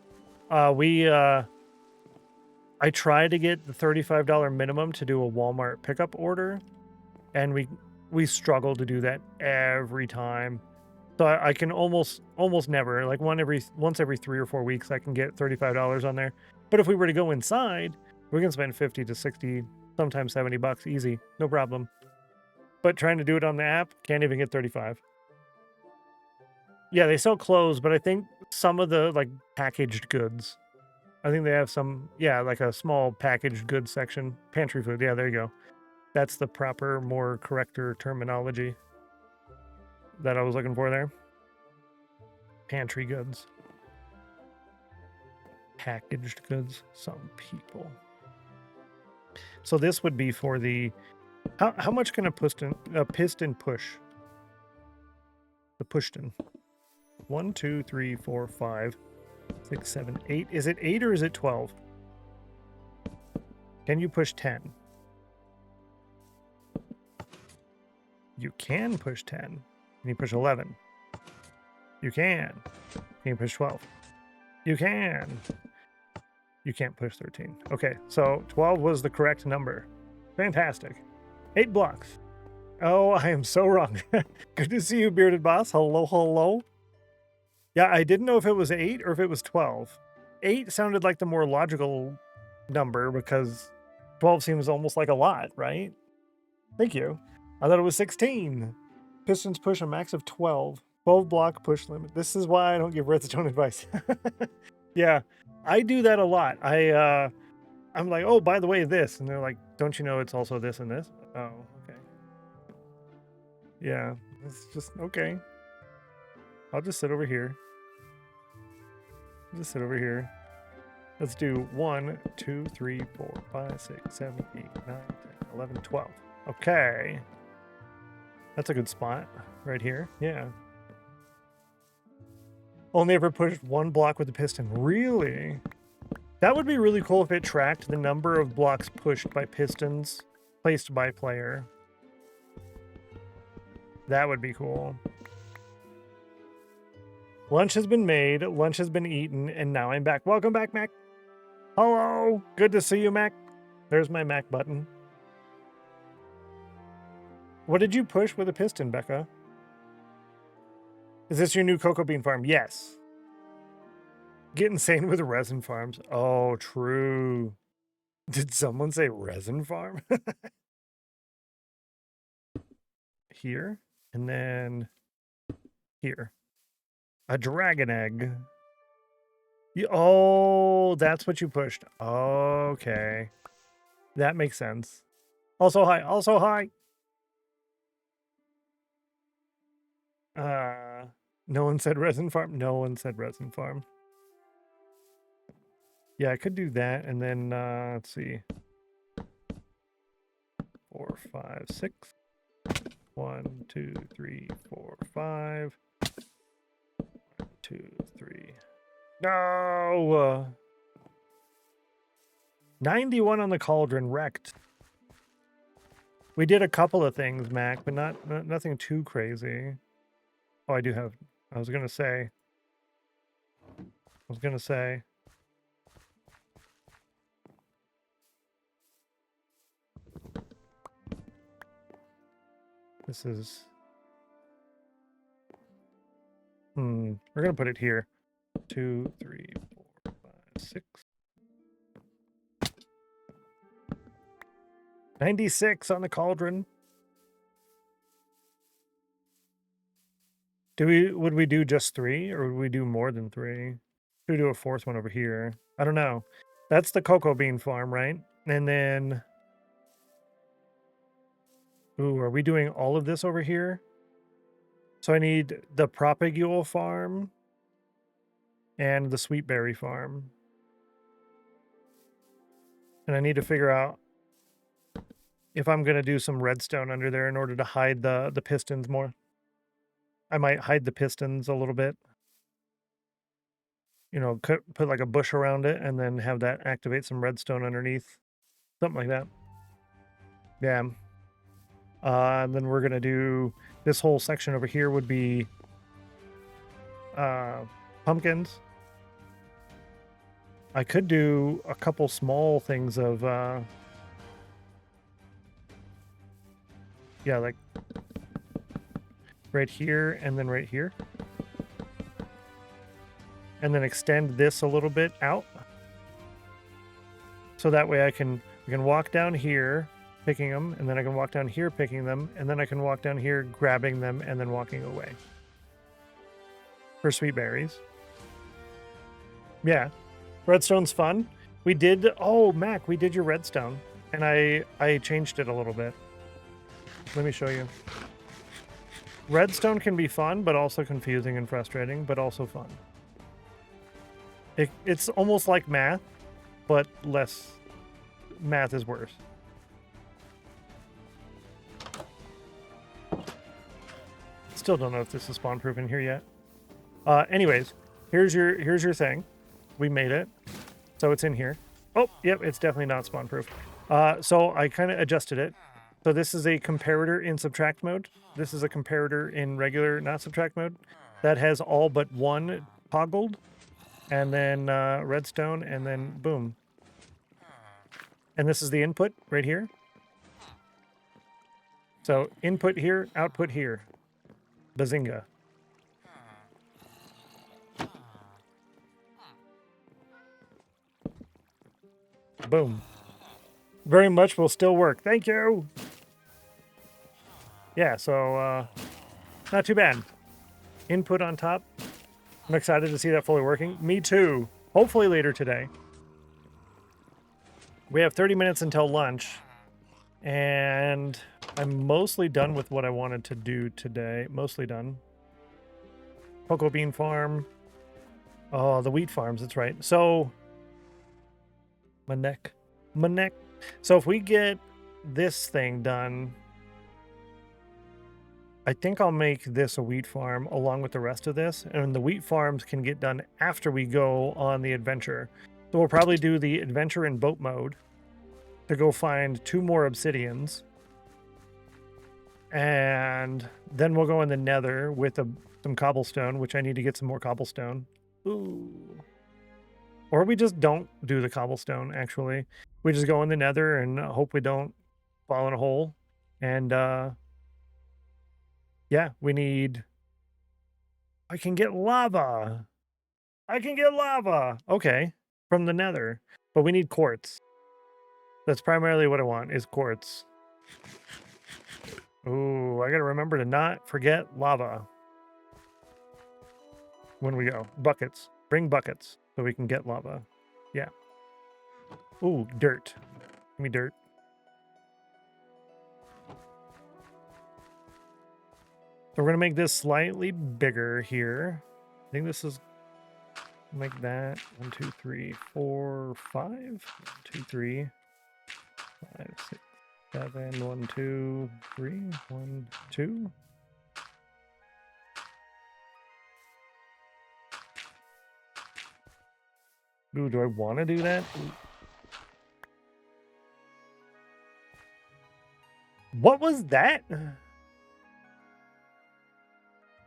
I tried to get the $35 minimum to do a Walmart pickup order, and we struggle to do that every time. So I can almost never, like once every 3 or 4 weeks, I can get $35 on there. But if we were to go inside, we can spend 50 to 60, sometimes $70 easy, no problem. But trying to do it on the app, can't even get 35. Yeah, they sell clothes, but I think some of the like packaged goods. I think they have some, yeah, like a small packaged goods section. Pantry food, yeah, there you go. That's the proper, more correcter terminology that I was looking for there. Pantry goods. Packaged goods. Some people. So this would be for the... How much can a piston push? The pushton. 1, 2, 3, 4, 5, 6, 7, 8. Is it 8 or is it 12? Can you push 10? You can push 10. Can you push 11? You can. Can you push 12? You can. You can't push 13. Okay, so 12 was the correct number. Fantastic. 8 blocks. Oh, I am so wrong. Good to see you, Bearded Boss. Hello, hello. Yeah, I didn't know if it was 8 or if it was 12. 8 sounded like the more logical number because 12 seems almost like a lot, right? Thank you. I thought it was 16. Pistons push a max of 12. 12 block push limit. This is why I don't give redstone advice. Yeah, I do that a lot. I'm like, oh, by the way, this. And they're like, don't you know it's also this and this? Oh, okay. Yeah, it's just, okay. I'll just sit over here. Just sit over here. Let's do 1, 2, 3, 4, 5, 6, 7, 8, 9, 10, 11, 12. Okay. That's a good spot right here. Yeah. Only ever pushed 1 block with the piston. Really? That would be really cool if it tracked the number of blocks pushed by pistons placed by player. That would be cool. Lunch has been made, lunch has been eaten, and now I'm back. Welcome back, Mac. Hello. Good to see you, Mac. There's my Mac button. What did you push with a piston, Becca? Is this your new cocoa bean farm? Yes. Get insane with resin farms. Oh, true. Did someone say resin farm? Here, and then here. A dragon egg. Oh, that's what you pushed. Okay. That makes sense. Also, hi. Also, hi. No one said resin farm. No one said resin farm. Yeah, I could do that, and then let's see. 4, 5, 6. 1, 2, 3, 4, 5. 1, 2, 3. No! 91 on the cauldron, wrecked. We did a couple of things, Mac, but nothing too crazy. Oh, I do have. I was gonna say. This is. We're gonna put it here. 2, 3, 4, 5, 6. 96 on the cauldron. Would we do just 3, or would we do more than 3? Should we do a 4th one over here? I don't know. That's the cocoa bean farm, right? And then, ooh, are we doing all of this over here? So I need the propagule farm and the sweetberry farm. And I need to figure out if I'm going to do some redstone under there in order to hide the pistons more. I might hide the pistons a little bit. You know, put like a bush around it and then have that activate some redstone underneath. Something like that. Yeah. And then we're going to do this whole section over here would be pumpkins. I could do a couple small things of yeah, like right here and then right here. And then extend this a little bit out. So that way I can walk down here picking them, and then I can walk down here picking them, and then I can walk down here grabbing them and then walking away. For sweet berries. Yeah. Redstone's fun. We did, oh, Mac, we did your redstone. And I changed it a little bit. Let me show you. Redstone can be fun, but also confusing and frustrating, but also fun. It's almost like math, but less. Math is worse. Still don't know if this is spawn proof in here yet. Anyways, here's your thing. We made it, so it's in here. Oh, yep, it's definitely not spawn proof. So I kind of adjusted it. So this is a comparator in subtract mode. This is a comparator in regular, not subtract mode. that has all but one toggled, and then redstone, and then boom. And this is the input right here. So input here, output here. Bazinga. Boom. Very much will still work. Thank you. Yeah, so not too bad. Input on top. I'm excited to see that fully working. Me too. Hopefully later today. We have 30 minutes until lunch. And I'm mostly done with what I wanted to do today. Mostly done. Cocoa bean farm. Oh, the wheat farms, that's right. So, my neck. So if we get this thing done, I think I'll make this a wheat farm along with the rest of this. And the wheat farms can get done after we go on the adventure. So we'll probably do the adventure in boat mode to go find 2 more obsidians. And then we'll go in the nether with some cobblestone, which I need to get some more cobblestone. Ooh. Or we just don't do the cobblestone, actually. We just go in the nether and hope we don't fall in a hole. And, yeah, we need... I can get lava! Okay, from the nether. But we need quartz. That's primarily what I want, is quartz. Ooh, I gotta remember to not forget lava. When we go. Buckets. Bring buckets so we can get lava. Yeah. Ooh, dirt. Give me dirt. So we're going to make this slightly bigger here. I think this is... Make that 1, 2, 3, 4, 5. 1, 2, 3, 5, 6, 7. 1, 2, 3. 1, 2. Ooh, do I want to do that? Ooh. What was that?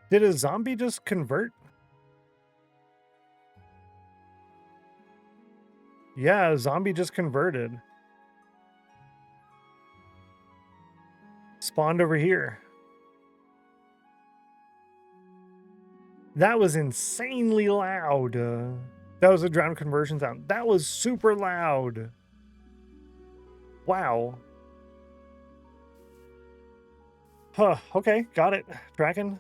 Did a zombie just convert? Yeah, a zombie just converted. Spawned over here. That was insanely loud. That was a drown conversion sound. That was super loud. Wow. Huh, okay, got it. Tracking.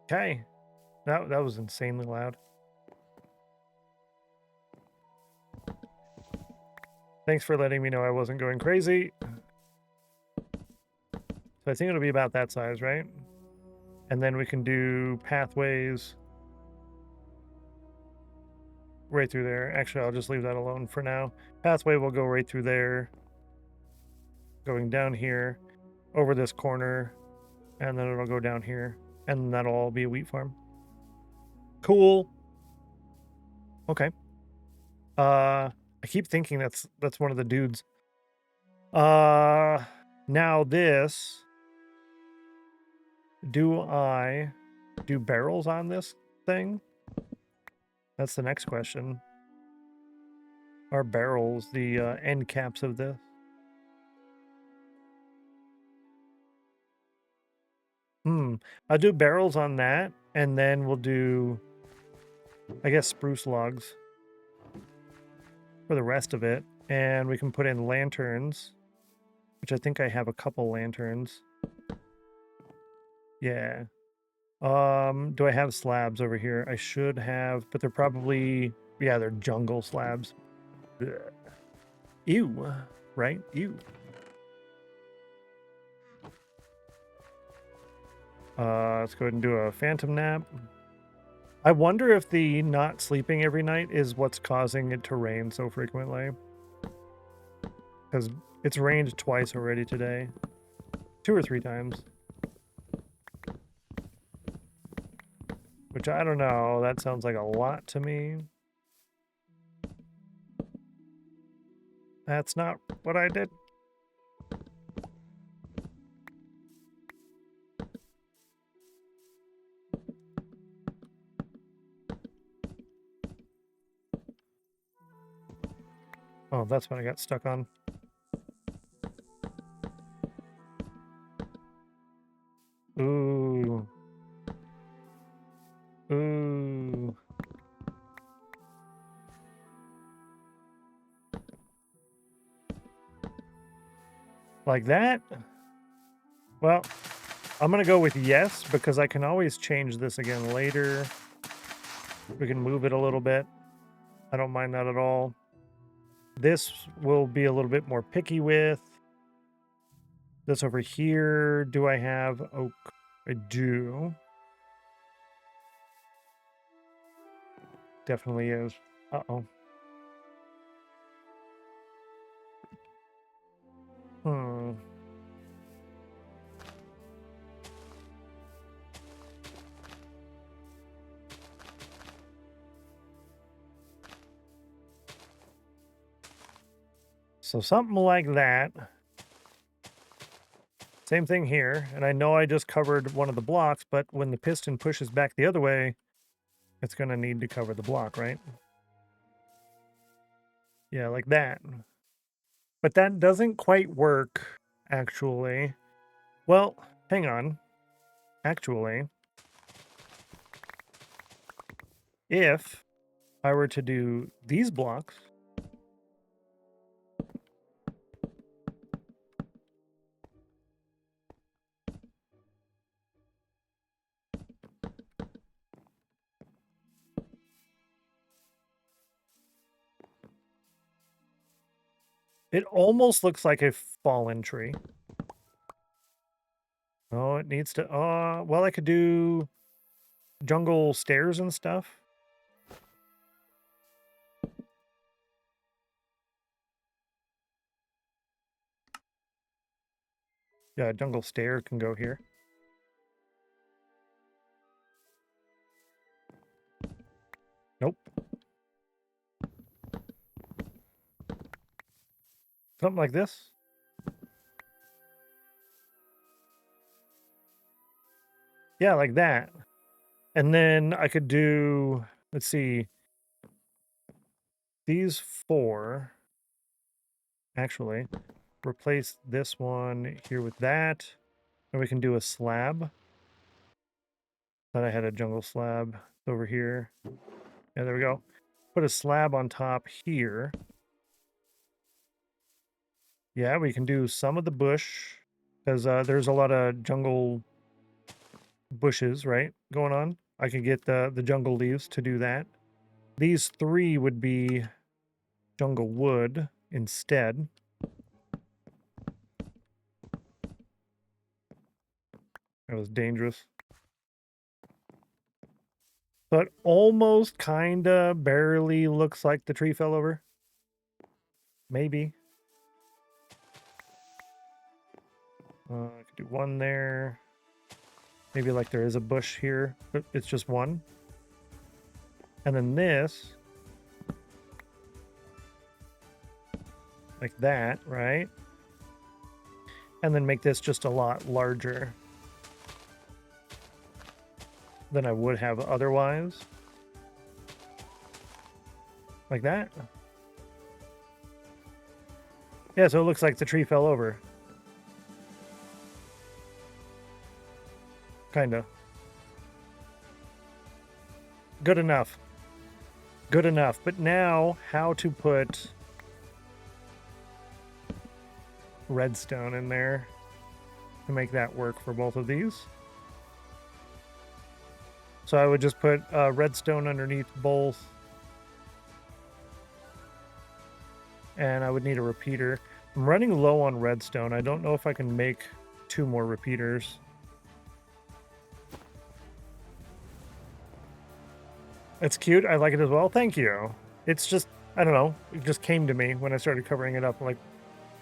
Okay. That was insanely loud. Thanks for letting me know I wasn't going crazy. So I think it'll be about that size, right? And then we can do pathways right through there. Actually, I'll just leave that alone for now. Pathway will go right through there. Going down here, over this corner, and then it'll go down here. And that'll all be a wheat farm. Cool. Okay. I keep thinking that's one of the dudes. Now this... Do I do barrels on this thing? That's the next question. Are barrels the end caps of this? I'll do barrels on that, and then we'll do, I guess, spruce logs for the rest of it. And we can put in lanterns, which I think I have a couple lanterns. Yeah. Do I have slabs over here? I should have, but they're probably, yeah, they're jungle slabs. Blech. Ew, right? Ew. Let's go ahead and do a phantom nap. I wonder if the not sleeping every night is what's causing it to rain so frequently. Because it's rained twice already today. 2 or 3 times. Which, I don't know, that sounds like a lot to me. That's not what I did. Oh, that's what I got stuck on. Ooh. Ooh. Like that? Well, I'm going to go with yes, because I can always change this again later. We can move it a little bit. I don't mind that at all. This will be a little bit more picky with. This over here, do I have oak? I do. Definitely is. Uh-oh. Hmm. So something like that. Same thing here. And I know I just covered one of the blocks, but when the piston pushes back the other way, it's going to need to cover the block, right? Yeah, like that. But that doesn't quite work, actually. Well, hang on. Actually, if I were to do these blocks, it almost looks like a fallen tree. Oh, it needs to, well, I could do jungle stairs and stuff. Yeah, jungle stair can go here. Nope. Something like this. Yeah, like that. And then I could do, let's see, these four. Actually, replace this one here with that. And we can do a slab. Thought I had a jungle slab over here. Yeah, there we go. Put a slab on top here. Yeah, we can do some of the bush, because there's a lot of jungle bushes, right, going on. I could get the jungle leaves to do that. These three would be jungle wood instead. That was dangerous. So it almost kind of barely looks like the tree fell over. Maybe. I could do one there. Maybe like there is a bush here, but it's just one. And then this. Like that, right? And then make this just a lot larger than I would have otherwise. Like that. Yeah, so it looks like the tree fell over. Kinda. Good enough. Good enough. But now, how to put redstone in there to make that work for both of these. So I would just put redstone underneath both. And I would need a repeater. I'm running low on redstone. I don't know if I can make 2 more repeaters. It's cute. I like it as well. Thank you. It's just, I don't know. It just came to me when I started covering it up. Like,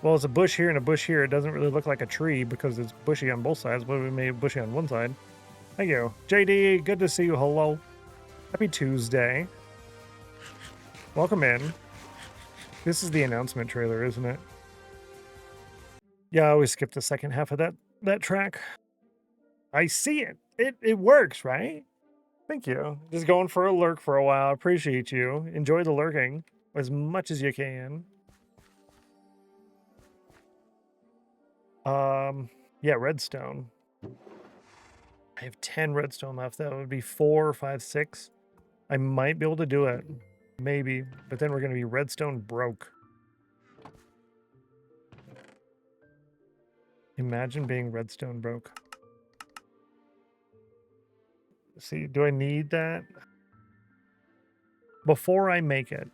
well, it's a bush here and a bush here. It doesn't really look like a tree because it's bushy on both sides, but we made it bushy on one side. Thank you. JD, good to see you. Hello. Happy Tuesday. Welcome in. This is the announcement trailer, isn't it? Yeah, I always skip the second half of that track. I see it. It works, right? Thank you. Just going for a lurk for a while. Appreciate you. Enjoy the lurking as much as you can. Yeah, redstone. I have 10 redstone left. That would be 4, 5, 6. I might be able to do it. Maybe. But then we're going to be redstone broke. Imagine being redstone broke. See, do I need that? Before I make it.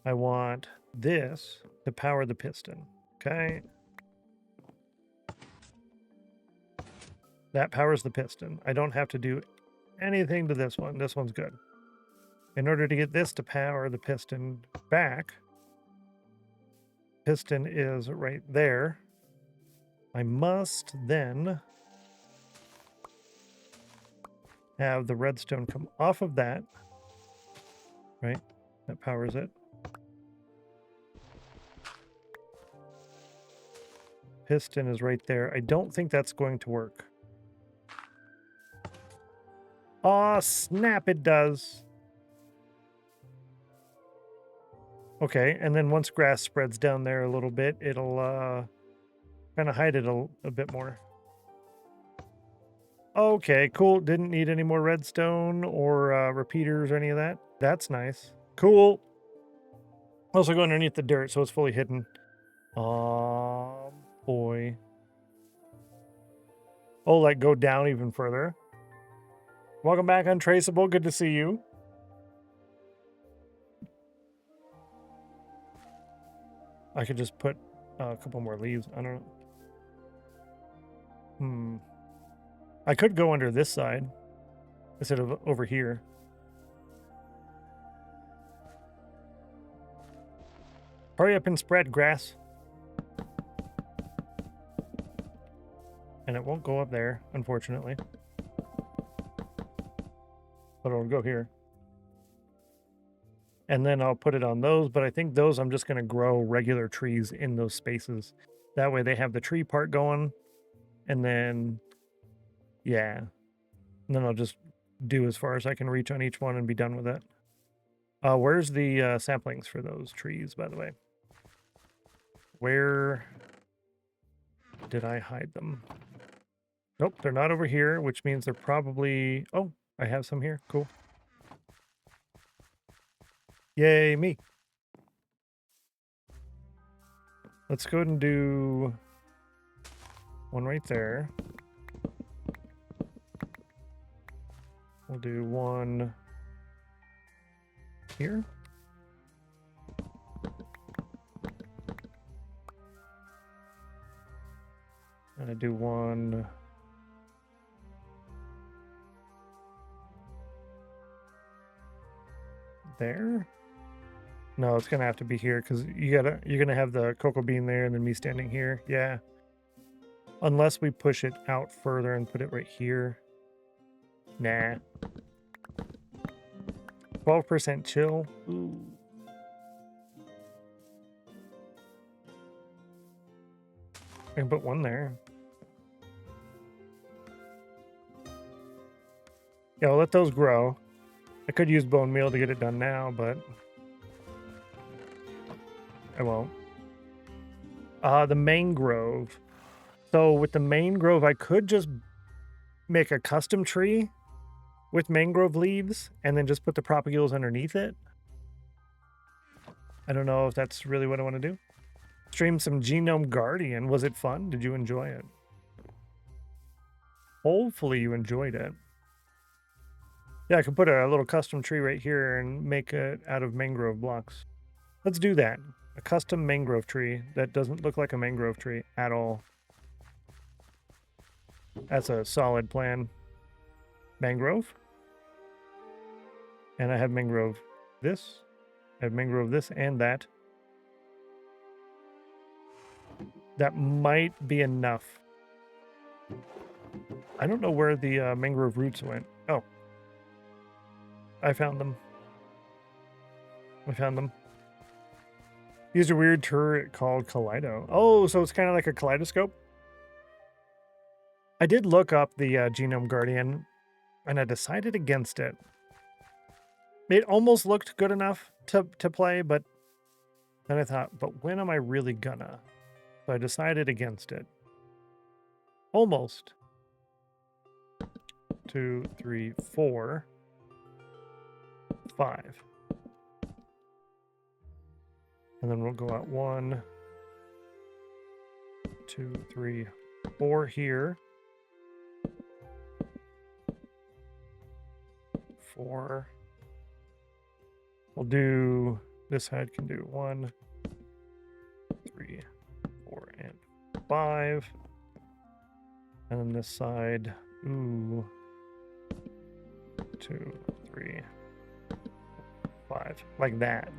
I want this to power the piston. Okay. That powers the piston. I don't have to do anything to this one. This one's good. In order to get this to power the piston back, piston is right there. I must then have the redstone come off of that. Right? That powers it. Piston is right there. I don't think that's going to work. Aw, snap, it does. Okay, and then once grass spreads down there a little bit, it'll kind of hide it a bit more. Okay, cool. Didn't need any more redstone or repeaters or any of that. That's nice. Cool. Also go underneath the dirt so it's fully hidden. Aw, boy. Oh, like go down even further. Welcome back, Untraceable. Good to see you. I could just put a couple more leaves. I don't know. I could go under this side instead of over here. Hurry up and spread, grass. And it won't go up there, unfortunately. But it'll go here. And then I'll put it on those, but I think those I'm just going to grow regular trees in those spaces. That way they have the tree part going. And then, yeah. And then I'll just do as far as I can reach on each one and be done with it. Where's the saplings for those trees, by the way? Where did I hide them? Nope, they're not over here, which means they're probably... Oh, I have some here. Cool. Yay, me. Let's go ahead and do one right there. We'll do one here. And I do one there. No, it's gonna have to be here because you're gonna have the cocoa bean there and then me standing here. Yeah. Unless we push it out further and put it right here. Nah. 12% chill. Ooh. I can put one there. Yeah, I'll let those grow. I could use bone meal to get it done now, but I won't. The mangrove. So with the mangrove, I could just make a custom tree with mangrove leaves and then just put the propagules underneath it. I don't know if that's really what I want to do. Stream some Genome Guardian. Was it fun? Did you enjoy it? Hopefully you enjoyed it. Yeah, I could put a little custom tree right here and make it out of mangrove blocks. Let's do that. A custom mangrove tree that doesn't look like a mangrove tree at all. That's a solid plan. Mangrove. And I have mangrove this. I have mangrove this and that. That might be enough. I don't know where the mangrove roots went. Oh. I found them. Used a weird turret called Kaleido. Oh, so it's kind of like a kaleidoscope? I did look up the Genome Guardian, and I decided against it. It almost looked good enough to play, but Then I thought, but when am I really gonna? So I decided against it. Almost. 2, 3, 4, 5. And then we'll go out 1, 2, 3, 4 here. 4. We'll do, this side can do 1, 3, 4, and 5. And then this side, ooh, 2, 3, 5, like that.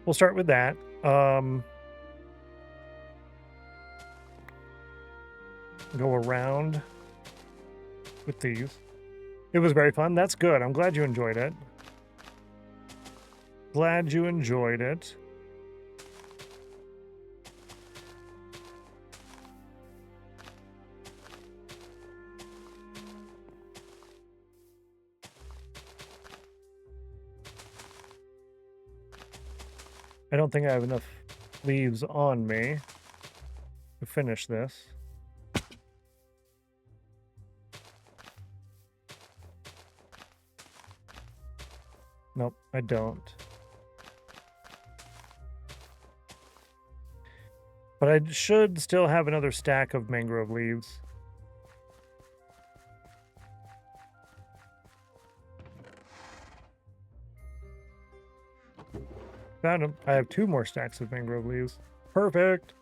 We'll start with that. Go around with these. It was very fun. That's good. I'm glad you enjoyed it. Glad you enjoyed it. I don't think I have enough leaves on me to finish this. Nope, I don't. But I should still have another stack of mangrove leaves. Found them. I have 2 more stacks of mangrove leaves. Perfect.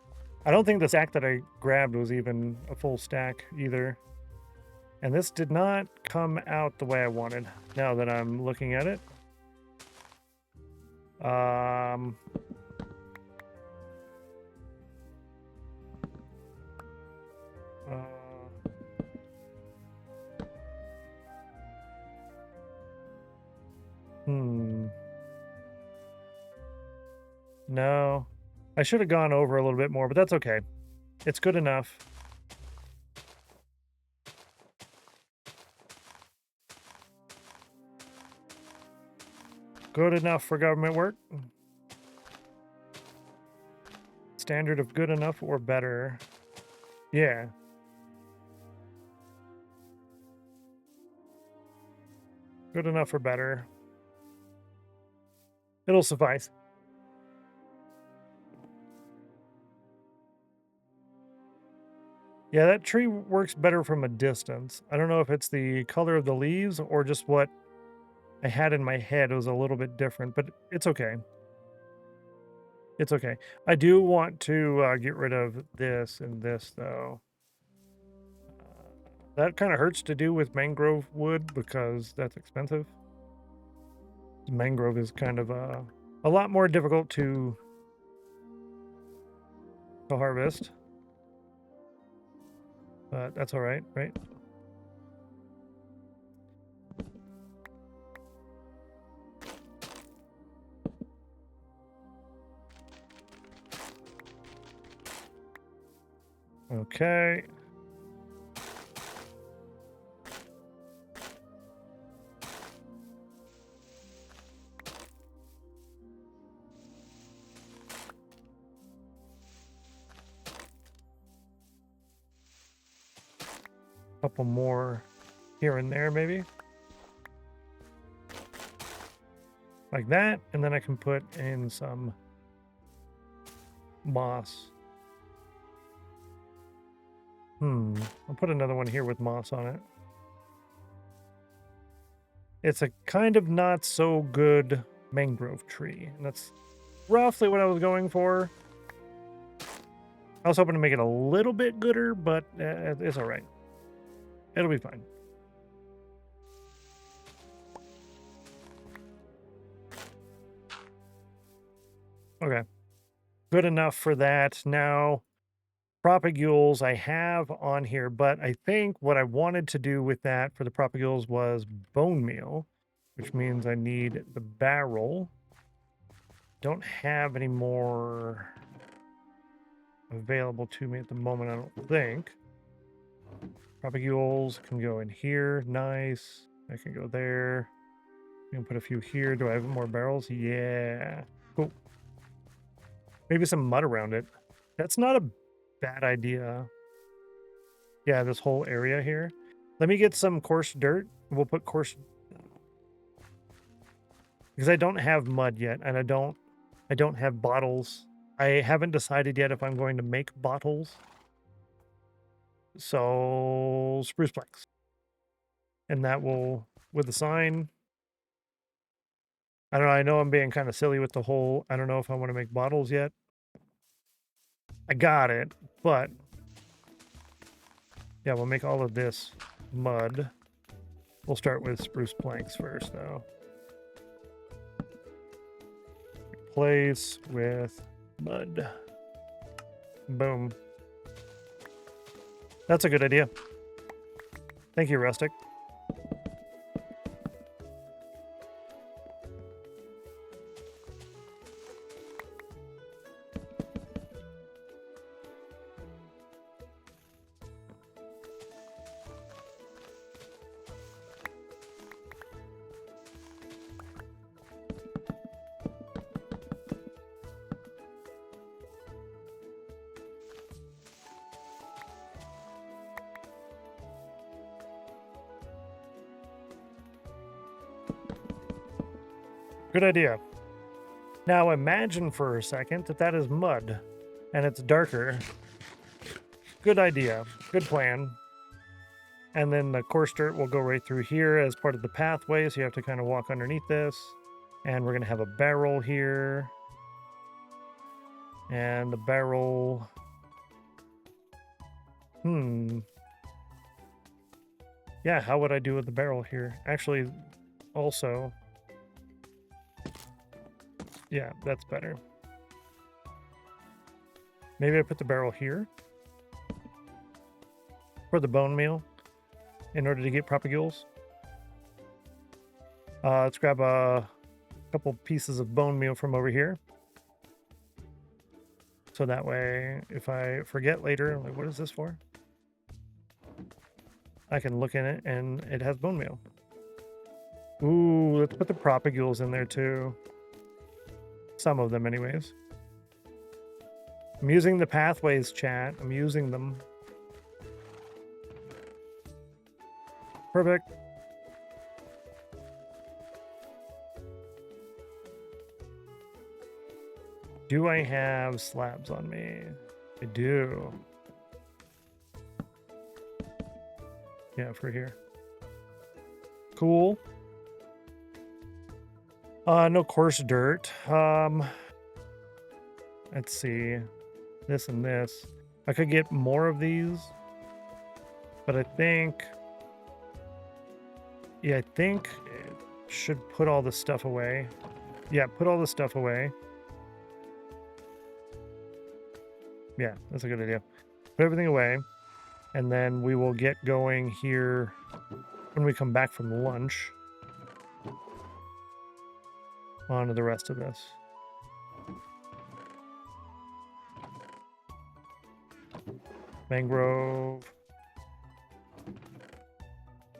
I don't think the stack that I grabbed was even a full stack either. And this did not come out the way I wanted, now that I'm looking at it. No. I should have gone over a little bit more, but that's okay. It's good enough. Good enough for government work. Standard of good enough or better. Yeah. Good enough or better. It'll suffice. Yeah, that tree works better from a distance. I don't know if it's the color of the leaves or just what I had in my head was a little bit different, but it's okay. It's okay. I do want to get rid of this and this, though. That kind of hurts to do with mangrove wood because that's expensive. Mangrove is kind of a lot more difficult to harvest. But that's all right, right? Okay. Couple more here and there, maybe. Like that, and then I can put in some moss. I'll put another one here with moss on it. It's a kind of not so good mangrove tree, and that's roughly what I was going for. I was hoping to make it a little bit gooder, but it's all right. It'll be fine. Okay. Good enough for that. Now, propagules I have on here, but I think what I wanted to do with that for the propagules was bone meal, which means I need the barrel. Don't have any more available to me at the moment, I don't think. Propagules can go in here. Nice. I can go there. We can put a few here. Do I have more barrels? Yeah. Cool. Maybe some mud around it. That's not a bad idea. Yeah, this whole area here. Let me get some coarse dirt. We'll put coarse, because I don't have mud yet, and I don't have bottles. I haven't decided yet if I'm going to make bottles. So spruce planks. And that will, with the sign. I don't know, I know I'm being kind of silly with the whole, I don't know if I want to make bottles yet. I got it, but yeah, we'll make all of this mud. We'll start with spruce planks first, though. Replace with mud. Boom. That's a good idea. Thank you, Rustic. Good idea. Now imagine for a second that that is mud and it's darker. Good idea. Good plan. And then the coarse dirt will go right through here as part of the pathway, so you have to kind of walk underneath this. And we're going to have a barrel here. And the barrel... Yeah, how would I do with the barrel here? Actually, also... Yeah, that's better. Maybe I put the barrel here for the bone meal in order to get propagules. Let's grab a couple pieces of bone meal from over here. So that way, if I forget later, I'm like, what is this for? I can look in it and it has bone meal. Ooh, let's put the propagules in there too. Some of them anyways. I'm using the pathways, chat. I'm using them. Perfect. Do I have slabs on me? I do. Yeah, for here. Cool. No coarse dirt. Let's see. This and this. I could get more of these. But I think... Yeah, I think it should put all this stuff away. Yeah, put all this stuff away. Yeah, that's a good idea. Put everything away. And then we will get going here when we come back from lunch. On to the rest of this. Mangrove.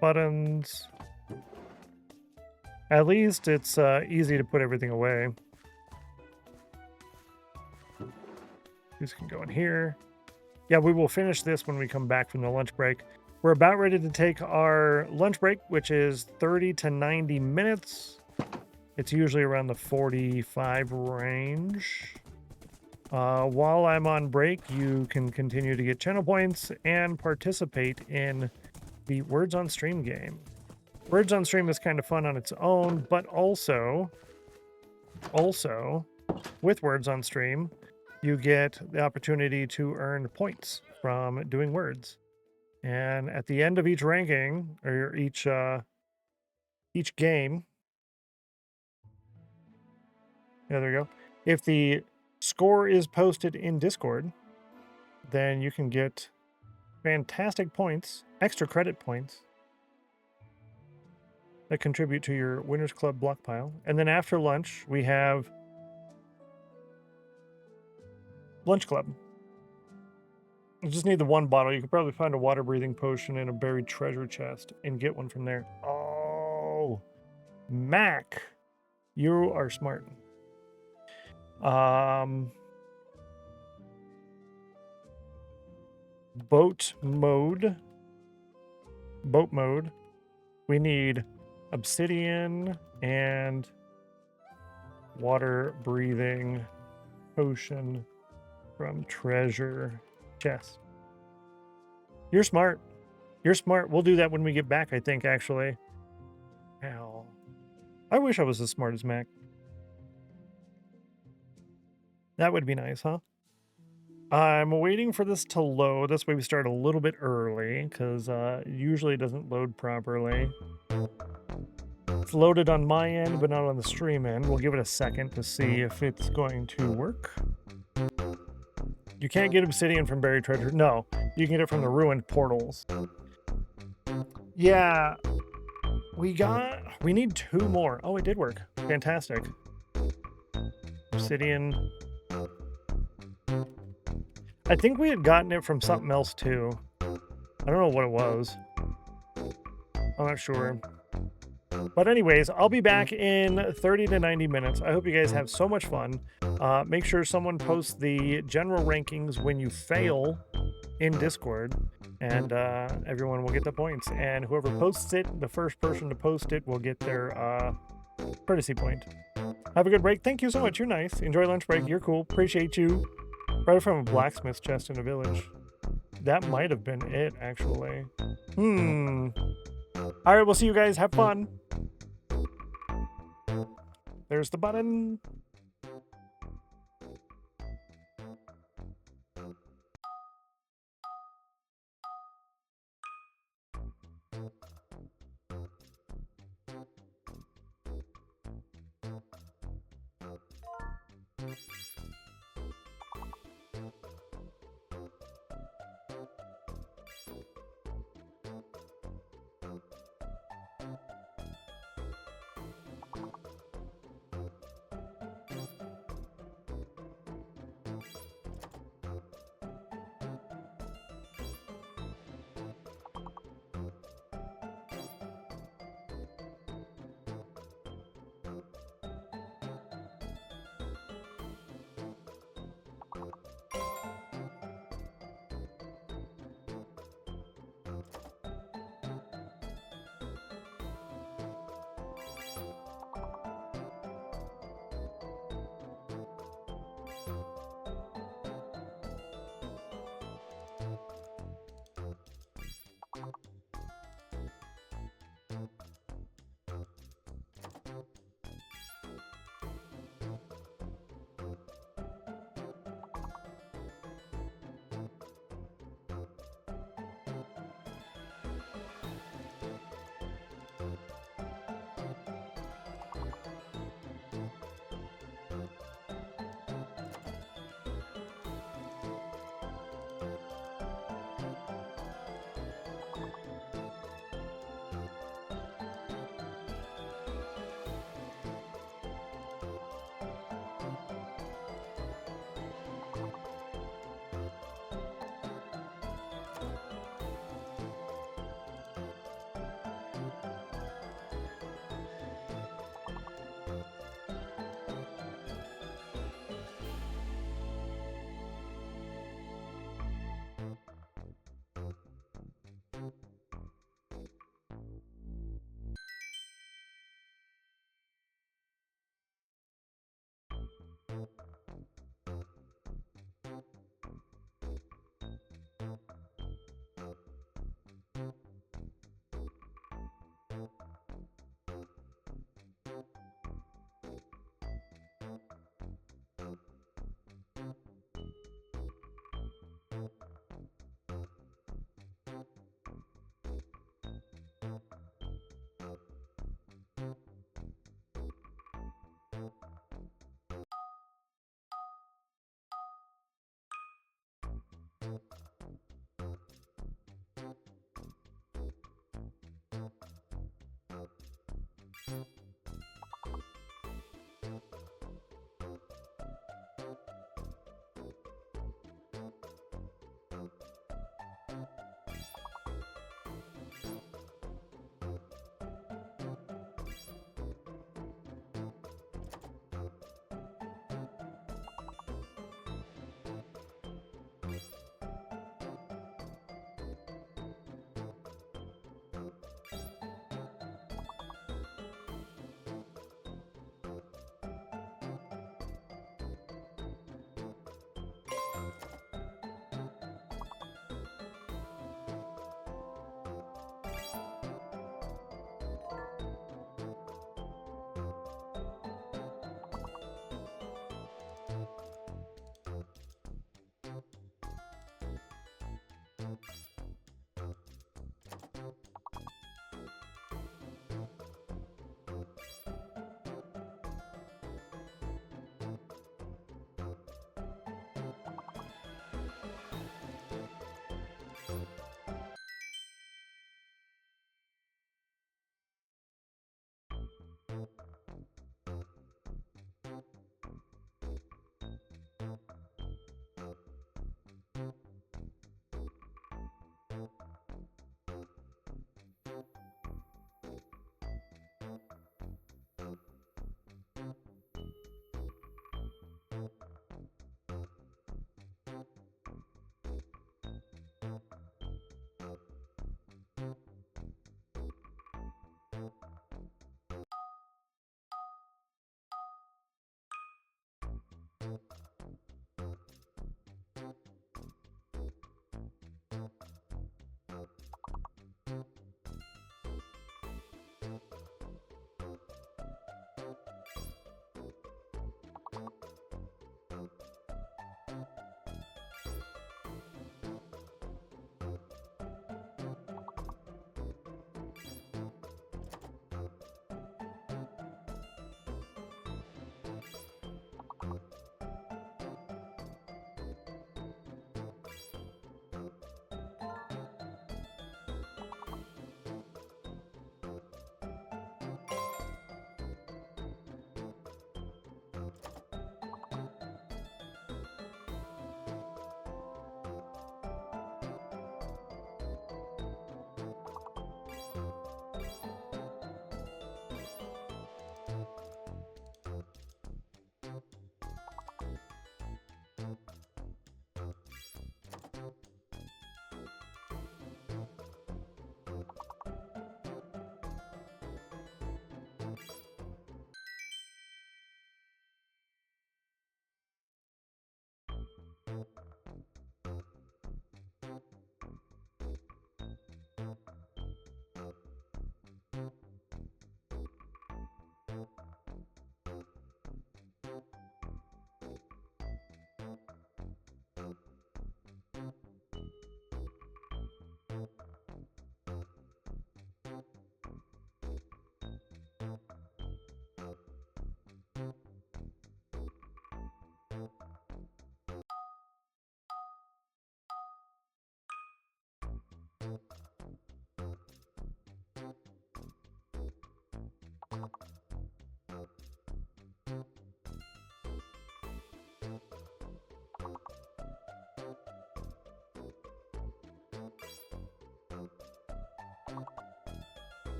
Buttons. At least it's easy to put everything away. These can go in here. Yeah, we will finish this when we come back from the lunch break. We're about ready to take our lunch break, which is 30 to 90 minutes. It's usually around the 45 range. While I'm on break, you can continue to get channel points and participate in the Words on Stream game. Words on Stream is kind of fun on its own, but also with Words on Stream, you get the opportunity to earn points from doing words. And at the end of each ranking, or each game, yeah, there you go. If the score is posted in Discord, then you can get fantastic points, extra credit points, that contribute to your Winners Club block pile. And then after lunch, we have Lunch Club. You just need the one bottle. You could probably find a water breathing potion in a buried treasure chest and get one from there. Oh, Mac, you are smart. boat mode. Boat mode. We need obsidian and water breathing potion from treasure chest. You're smart. You're smart. We'll do that when we get back, I think, actually. Hell. I wish I was as smart as Mac. That would be nice, huh? I'm waiting for this to load. This way we start a little bit early, because usually it doesn't load properly. It's loaded on my end, but not on the stream end. We'll give it a second to see if it's going to work. You can't get obsidian from buried treasure. No, you can get it from the ruined portals. Yeah, we need 2 more. Oh, it did work. Fantastic. Obsidian. I think we had gotten it from something else too. I don't know what it was. I'm not sure. But anyways, I'll be back in 30 to 90 minutes. I hope you guys have so much fun. Make sure someone posts the general rankings when you fail in Discord, and everyone will get the points. And whoever posts it, the first person to post it will get their courtesy point. Have a good break. Thank you so much. You're nice. Enjoy lunch break. You're cool. Appreciate you. Right from a blacksmith chest in a village. That might have been it, actually. All right, we'll see you guys. Have fun. There's the button.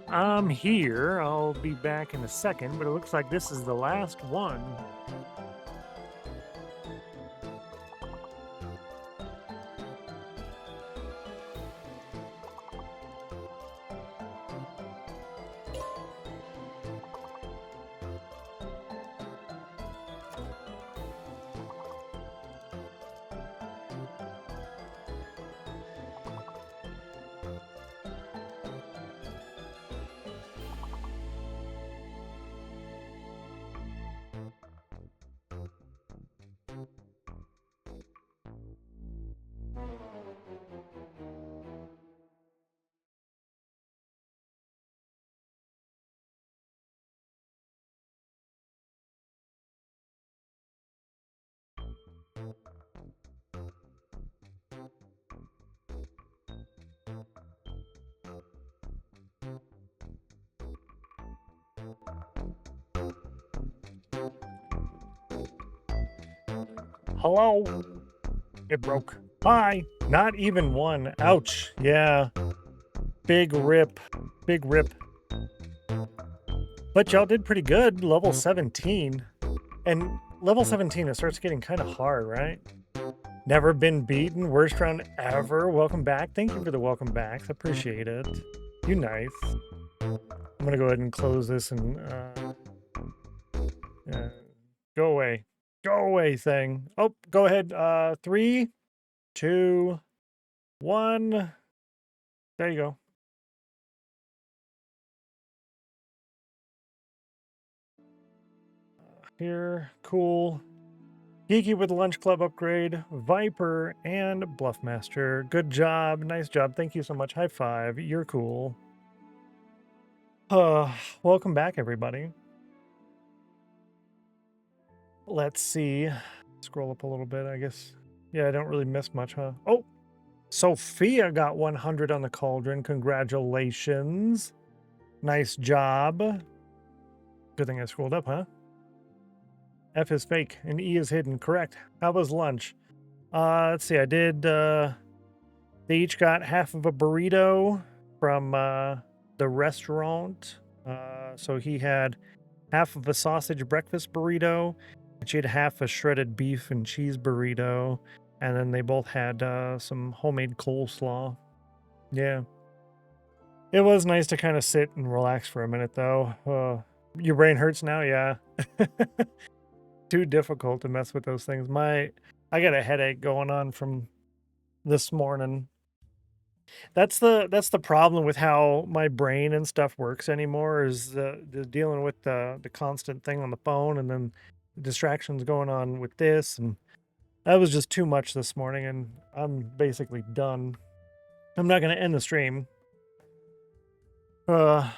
I'm here. I'll be back in a second, but it looks like this is the last one. Hello? It broke. Hi. Not even one. Ouch. Yeah. Big rip. Big rip. But y'all did pretty good. Level 17. And level 17, it starts getting kind of hard, right? Never been beaten. Worst round ever. Welcome back. Thank you for the welcome backs. Appreciate it. You nice. I'm going to go ahead and close this and go away. Go away thing. Oh, go ahead. 3, 2, 1. There you go. Here, cool. Geeky with the Lunch Club upgrade, Viper, and Bluffmaster. Good job. Nice job. Thank you so much. High five. You're cool. Welcome back, everybody. Let's see. Scroll up a little bit, I guess. Yeah, I don't really miss much, huh? Oh, Sophia got 100 on the cauldron. Congratulations. Nice job. Good thing I scrolled up, huh? F is fake and E is hidden. Correct. How was lunch? Let's see. I did, they each got half of a burrito from the restaurant. So he had half of a sausage breakfast burrito, and she had half a shredded beef and cheese burrito. And then they both had some homemade coleslaw. Yeah. It was nice to kind of sit and relax for a minute, though. Your brain hurts now? Yeah. Too difficult to mess with those things. I got a headache going on from this morning. That's the problem with how my brain and stuff works anymore, is the dealing with the constant thing on the phone, and then distractions going on with this, and that was just too much this morning, and I'm basically done. I'm not going to end the stream. But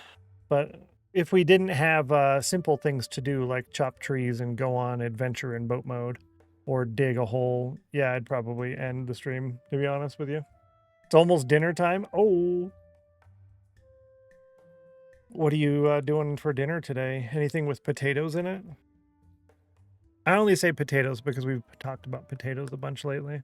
if we didn't have simple things to do like chop trees and go on adventure in boat mode or dig a hole, yeah, I'd probably end the stream, to be honest with you. It's almost dinner time. Oh, what are you doing for dinner today? Anything with potatoes in it? I only say potatoes because we've talked about potatoes a bunch lately.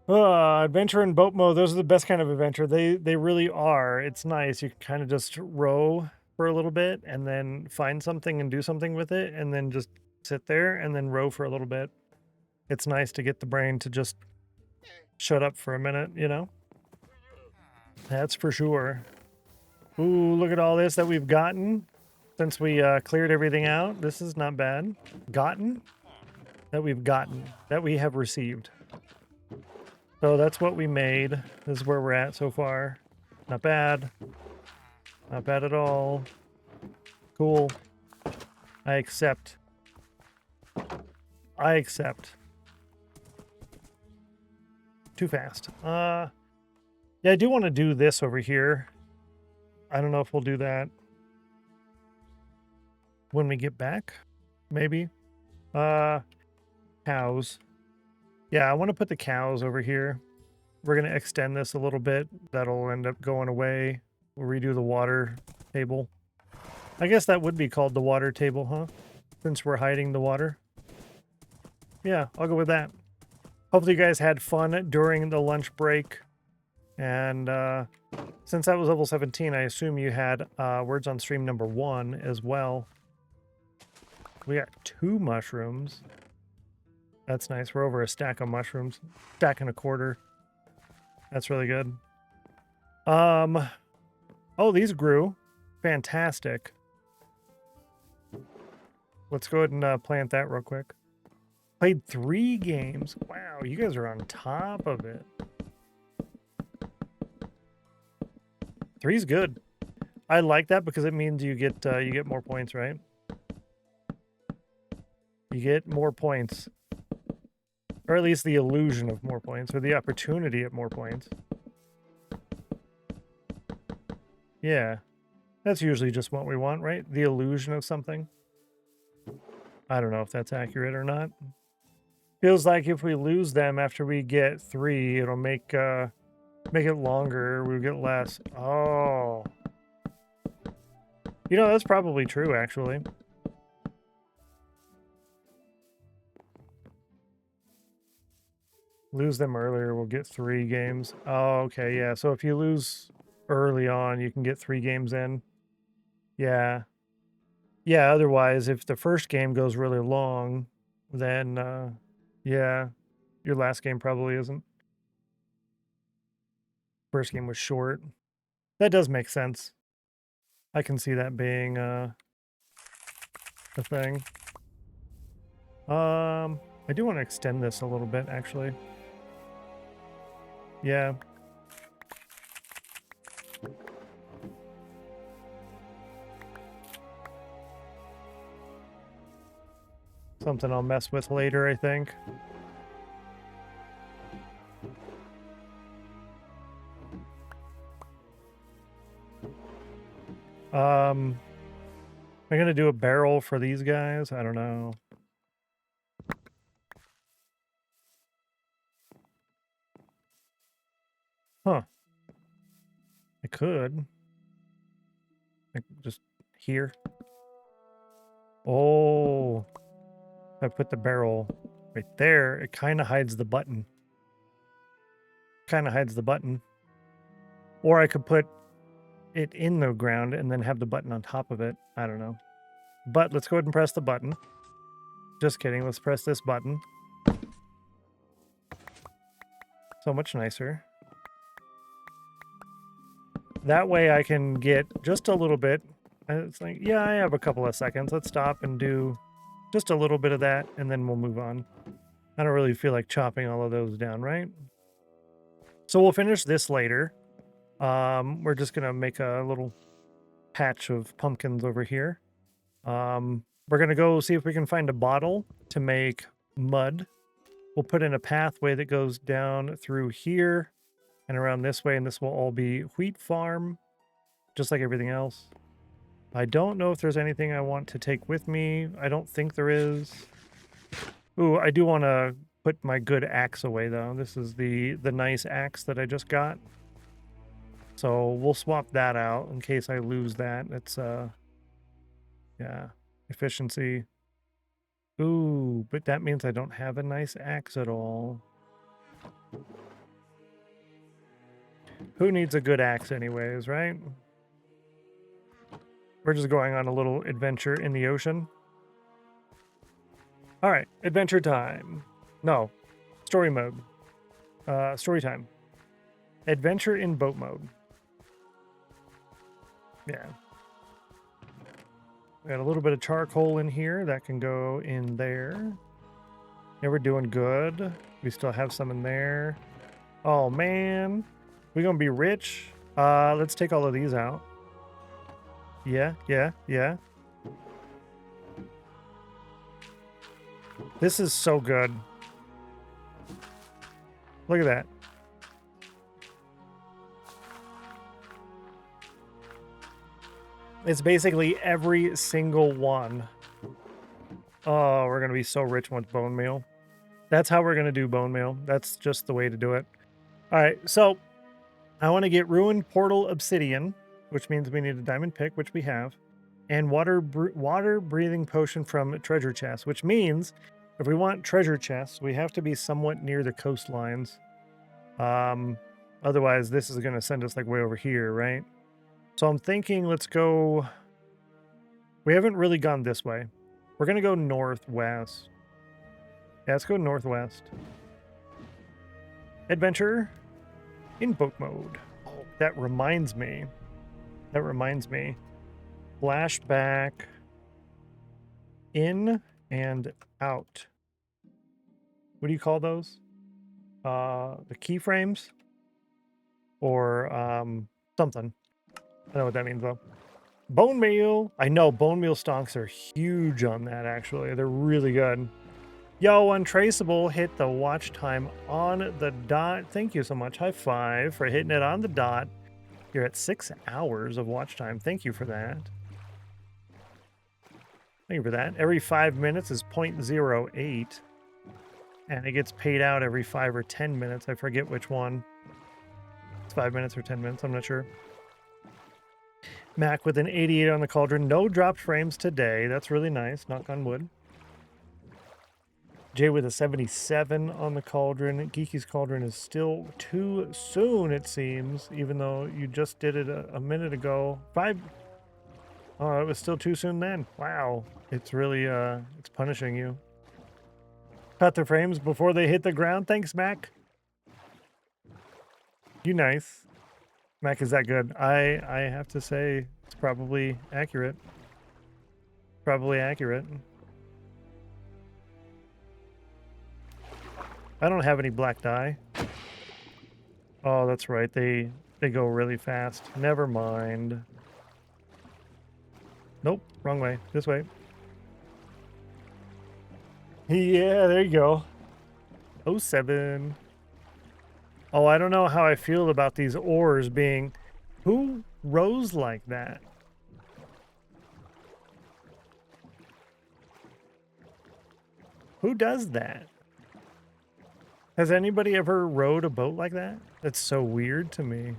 Adventure in boat mode, those are the best kind of adventure. They really are. It's nice. You can kind of just row for a little bit and then find something and do something with it, and then just sit there and then row for a little bit. It's nice to get the brain to just shut up for a minute, you know? That's for sure. Ooh, look at all this that we've gotten since we cleared everything out. This is not bad. Gotten? That we've gotten. That we have received. So that's what we made. This is where we're at so far. Not bad. Not bad at all. Cool. I accept. I accept. Too fast. Yeah, I do want to do this over here. I don't know if we'll do that when we get back. Maybe. Cows. Yeah, I want to put the cows over here. We're going to extend this a little bit. That'll end up going away. We'll redo the water table. I guess that would be called the water table, huh? Since we're hiding the water. Yeah, I'll go with that. Hopefully you guys had fun during the lunch break. And since that was level 17, I assume you had Words on Stream number 1 as well. We got 2 mushrooms. That's nice. We're over a stack of mushrooms. Stack and a quarter. That's really good. Oh, these grew. Fantastic. Let's go ahead and plant that real quick. Played 3 games. Wow, you guys are on top of it. 3's good. I like that because it means you get more points, right? You get more points. Or at least the illusion of more points, or the opportunity at more points. Yeah. That's usually just what we want, right? The illusion of something. I don't know if that's accurate or not. Feels like if we lose them after we get 3, it'll make it longer, we'll get less. Oh. You know, that's probably true, actually. Lose them earlier, we'll get 3 games. Oh, okay, yeah. So if you lose early on, you can get 3 games in. Yeah. Yeah, otherwise, if the first game goes really long, then, yeah, your last game probably isn't. First game was short. That does make sense. I can see that being, a thing. I do want to extend this a little bit, actually. Yeah. Something I'll mess with later, I think. Am I gonna do a barrel for these guys? I don't know. Huh. I could. Like just here. Oh. If I put the barrel right there, it kind of hides the button. Kind of hides the button. Or I could put it in the ground and then have the button on top of it. I don't know. But let's go ahead and press the button. Just kidding. Let's press this button. So much nicer. That way I can get just a little bit. And it's like, yeah, I have a couple of seconds. Let's stop and do just a little bit of that, and then we'll move on. I don't really feel like chopping all of those down, right? So we'll finish this later. We're just going to make a little patch of pumpkins over here. We're going to go see if we can find a bottle to make mud. We'll put in a pathway that goes down through here and around this way, and this will all be wheat farm, just like everything else. I don't know if there's anything I want to take with me. I don't think there is. Ooh, I do want to put my good axe away, though. This is the nice axe that I just got. So we'll swap that out in case I lose that. It's, yeah, efficiency. Ooh, but that means I don't have a nice axe at all. Who needs a good axe anyways, right? We're just going on a little adventure in the ocean. All right, adventure time. No, story mode. Story time. Adventure in boat mode. Yeah. We got a little bit of charcoal in here that can go in there. Yeah, we're doing good. We still have some in there. Oh man, we're gonna be rich. Let's take all of these out. Yeah. This is so good. Look at that. It's basically every single one. Oh, we're going to be so rich with bone meal. That's how we're going to do bone meal. That's just the way to do it. All right, so I want to get ruined portal obsidian, which means we need a diamond pick, which we have, and water breathing potion from treasure chest, which means if we want treasure chests, we have to be somewhat near the coastlines. Otherwise, this is going to send us like way over here, right? So I'm thinking let's go... We haven't really gone this way. We're going to go northwest. Yeah, let's go northwest. Adventure in boat mode. Oh, that reminds me. Flashback in and out. What do you call those? The keyframes? Or something. I know what that means though. Bone meal. I know bone meal stonks are huge on that actually. They're really good. Yo, Untraceable hit the watch time on the dot. Thank you so much. High five for hitting it on the dot. You're at 6 hours of watch time. Thank you for that. Thank you for that. Every 5 minutes is 0.08. And it gets paid out every 5 or 10 minutes. I forget which one. It's 5 minutes or 10 minutes. I'm not sure. Mac with an 88 on the cauldron. No dropped frames today. That's really nice. Knock on wood. Jay with a 77 on the cauldron. Geeky's cauldron is still too soon, it seems, even though you just did it a minute ago. 5. Oh, it was still too soon then. Wow. It's really, it's punishing you. Cut the frames before they hit the ground. Thanks, Mac. You nice. Mac is that good. I have to say it's probably accurate. Probably accurate. I don't have any black dye. Oh, that's right. They go really fast. Never mind. Nope, wrong way. This way. Yeah, there you go. 07. Oh, I don't know how I feel about these ores being... Who rows like that? Who does that? Has anybody ever rowed a boat like that? That's so weird to me.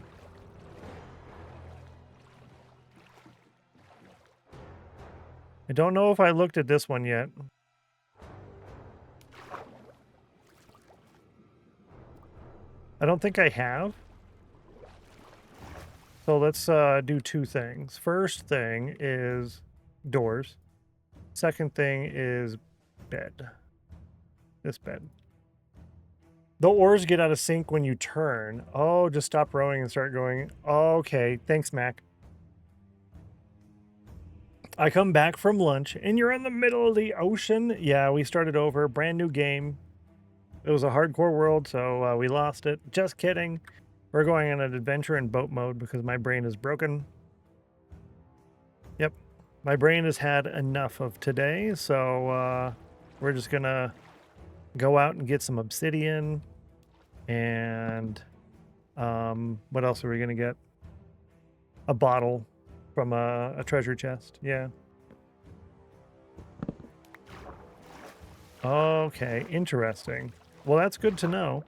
I don't know if I looked at this one yet. I don't think I have. So let's do two things. First thing is doors. Second thing is bed. This bed. The oars get out of sync when you turn. Oh, just stop rowing and start going. Okay, thanks, Mac. I come back from lunch and you're in the middle of the ocean. Yeah, we started over. Brand new game. It was a hardcore world, so we lost it. Just kidding. We're going on an adventure in boat mode because my brain is broken. Yep. My brain has had enough of today, so we're just going to go out and get some obsidian. And what else are we going to get? A bottle from a treasure chest. Yeah. Okay, interesting. Well, that's good to know.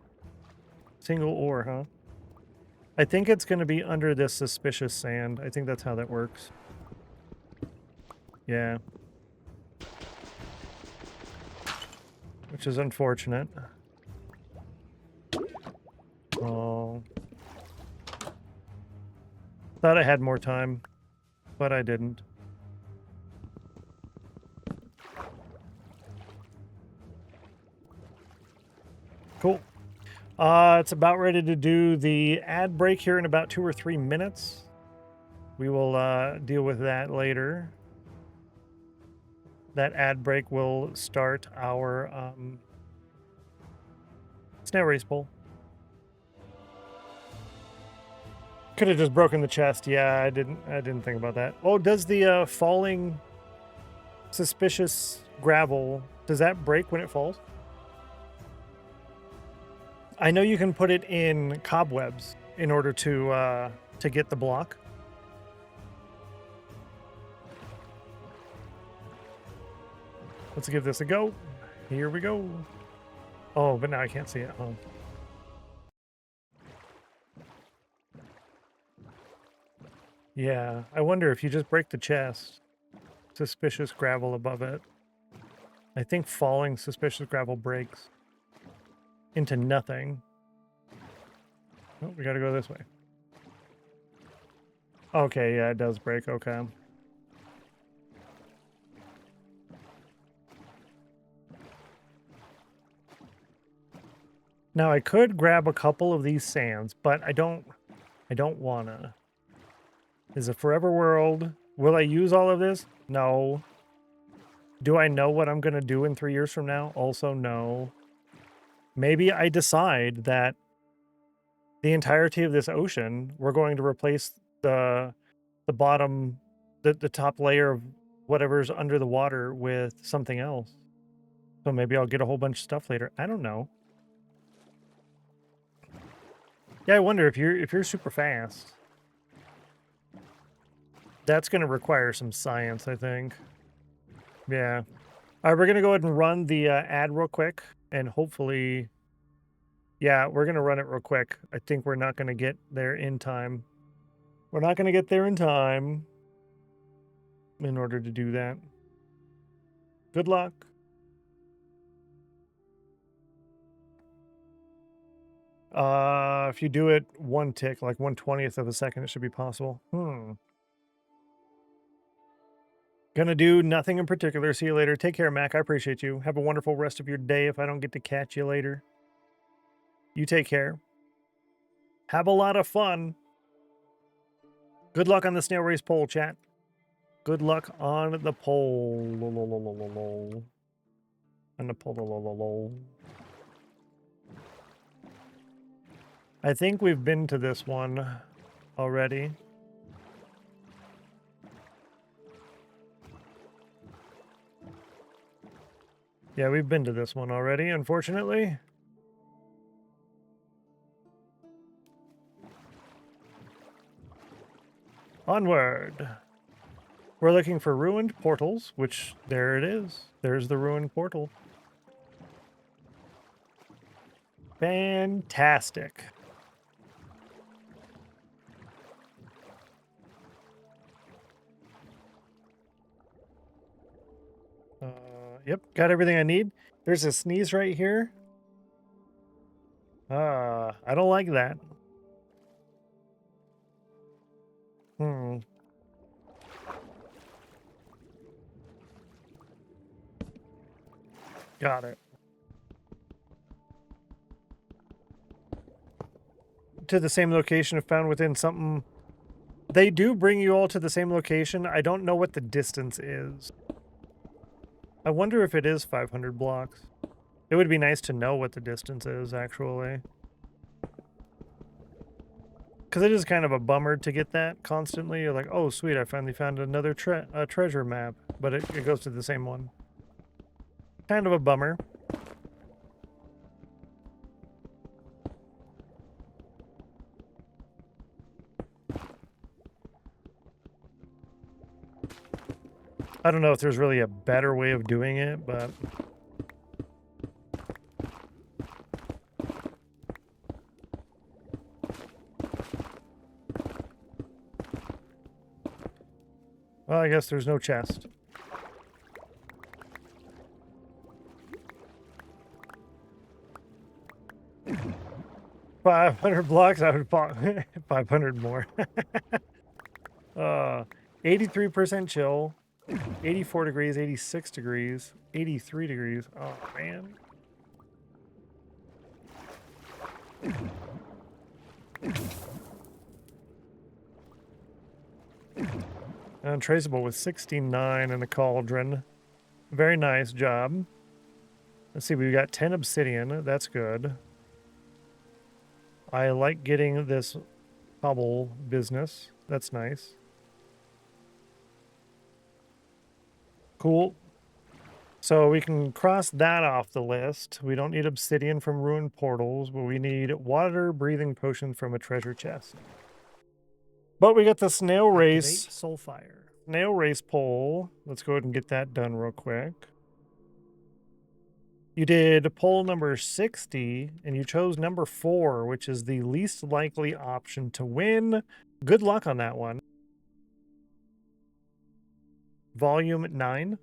Single ore, huh? I think it's going to be under this suspicious sand. I think that's how that works. Yeah. Which is unfortunate. Oh. Thought I had more time, but I didn't. Cool. It's about ready to do the ad break here in about 2 or 3 minutes. We will deal with that later. That ad break will start our snail race poll. Could have just broken the chest. Yeah, I didn't think about that. Oh, does the falling suspicious gravel, does that break when it falls? I know you can put it in cobwebs in order to get the block. Let's give this a go. Here we go. Oh, but now I can't see it. Oh. Yeah, I wonder if you just break the chest, suspicious gravel above it. I think falling suspicious gravel breaks into nothing. Oh, we gotta go this way. Okay, yeah, it does break. Okay. Now I could grab a couple of these sands, but I don't wanna. Is a forever world. Will I use all of this? No. Do I know what I'm gonna do in 3 years from now? Also no. Maybe I decide that the entirety of this ocean, we're going to replace the bottom, the top layer of whatever's under the water with something else. So maybe I'll get a whole bunch of stuff later. I don't know. Yeah, I wonder if you're super fast. That's going to require some science, I think. Yeah. All right, we're going to go ahead and run the ad real quick, and hopefully... Yeah, we're going to run it real quick. I think we're not going to get there in time. We're not going to get there in time in order to do that. Good luck. If you do it one tick, like 1/20th of a second, it should be possible. Gonna do nothing in particular. See you later. Take care, Mac. I appreciate you. Have a wonderful rest of your day if I don't get to catch you later. You take care. Have a lot of fun. Good luck on the snail race poll, chat. Good luck on the poll. On the poll. I think we've been to this one already. Yeah, we've been to this one already, unfortunately. Onward. We're looking for ruined portals, which there it is. There's the ruined portal. Fantastic. Yep, got everything I need. There's a sneeze right here. I don't like that. Got it. To the same location if found within something. They do bring you all to the same location. I don't know what the distance is. I wonder if it is 500 blocks. It would be nice to know what the distance is, actually. Because it is kind of a bummer to get that constantly. You're like, oh, sweet, I finally found another treasure map. But it goes to the same one. Kind of a bummer. I don't know if there's really a better way of doing it, but... Well, I guess there's no chest. $500 blocks, I would pop 500 more. 83% chill. 84 degrees, 86 degrees, 83 degrees. Oh, man. Untraceable with 69 in the cauldron. Very nice job. Let's see, we've got 10 obsidian. That's good. I like getting this cobble business. That's nice. Cool. So we can cross that off the list. We don't need obsidian from ruined portals, but we need water breathing potion from a treasure chest. But we got the snail race. Soulfire. Snail race poll. Let's go ahead and get that done real quick. You did poll number 60, and you chose number 4, which is the least likely option to win. Good luck on that one. Volume 9.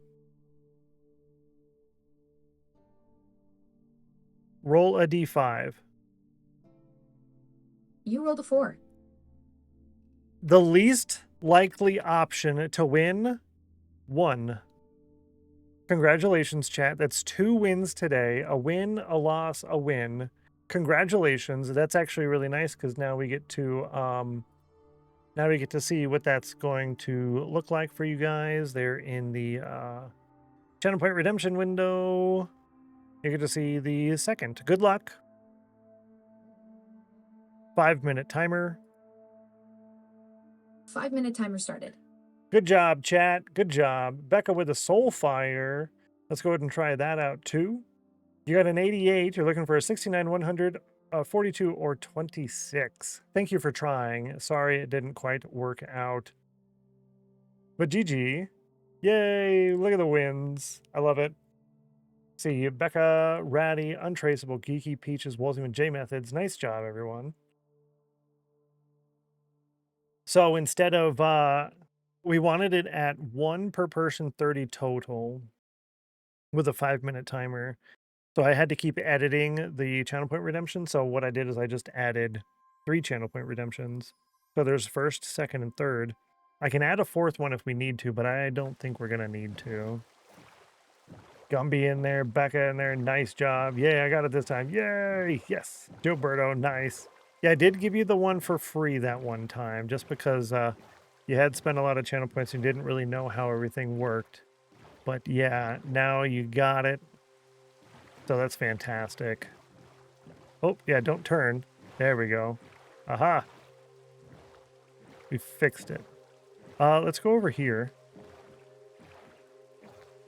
Roll a d5. You rolled a 4. The least likely option to win, 1. Congratulations, chat. That's 2 wins today. A win, a loss, a win. Congratulations. That's actually really nice because now we get to see what that's going to look like for you guys. They're in the channel point redemption window. You get to see the second. Good luck. 5-minute timer. 5-minute timer started. Good job, chat. Good job. Becca with a Soulfire. Let's go ahead and try that out too. You got an 88. You're looking for a 69, 100, 42, or 26. Thank you for trying. Sorry it didn't quite work out. But GG. Yay. Look at the wins. I love it. See, Becca, Ratty, Untraceable, Geeky, Peaches, Wolsey, and J Methods. Nice job, everyone. So instead of, we wanted it at 1 per person, 30 total with a 5-minute timer. So I had to keep editing the channel point redemption. So what I did is I just added 3 channel point redemptions. So there's first, second, and third. I can add a 4th one if we need to, but I don't think we're going to need to. Gumby in there, Becca in there, nice job. Yay, I got it this time. Yay, yes. Gilberto, nice. Yeah, I did give you the one for free that one time, just because you had spent a lot of channel points and didn't really know how everything worked. But yeah, now you got it. So that's fantastic. Oh, yeah, don't turn. There we go. Aha. We fixed it. Let's go over here.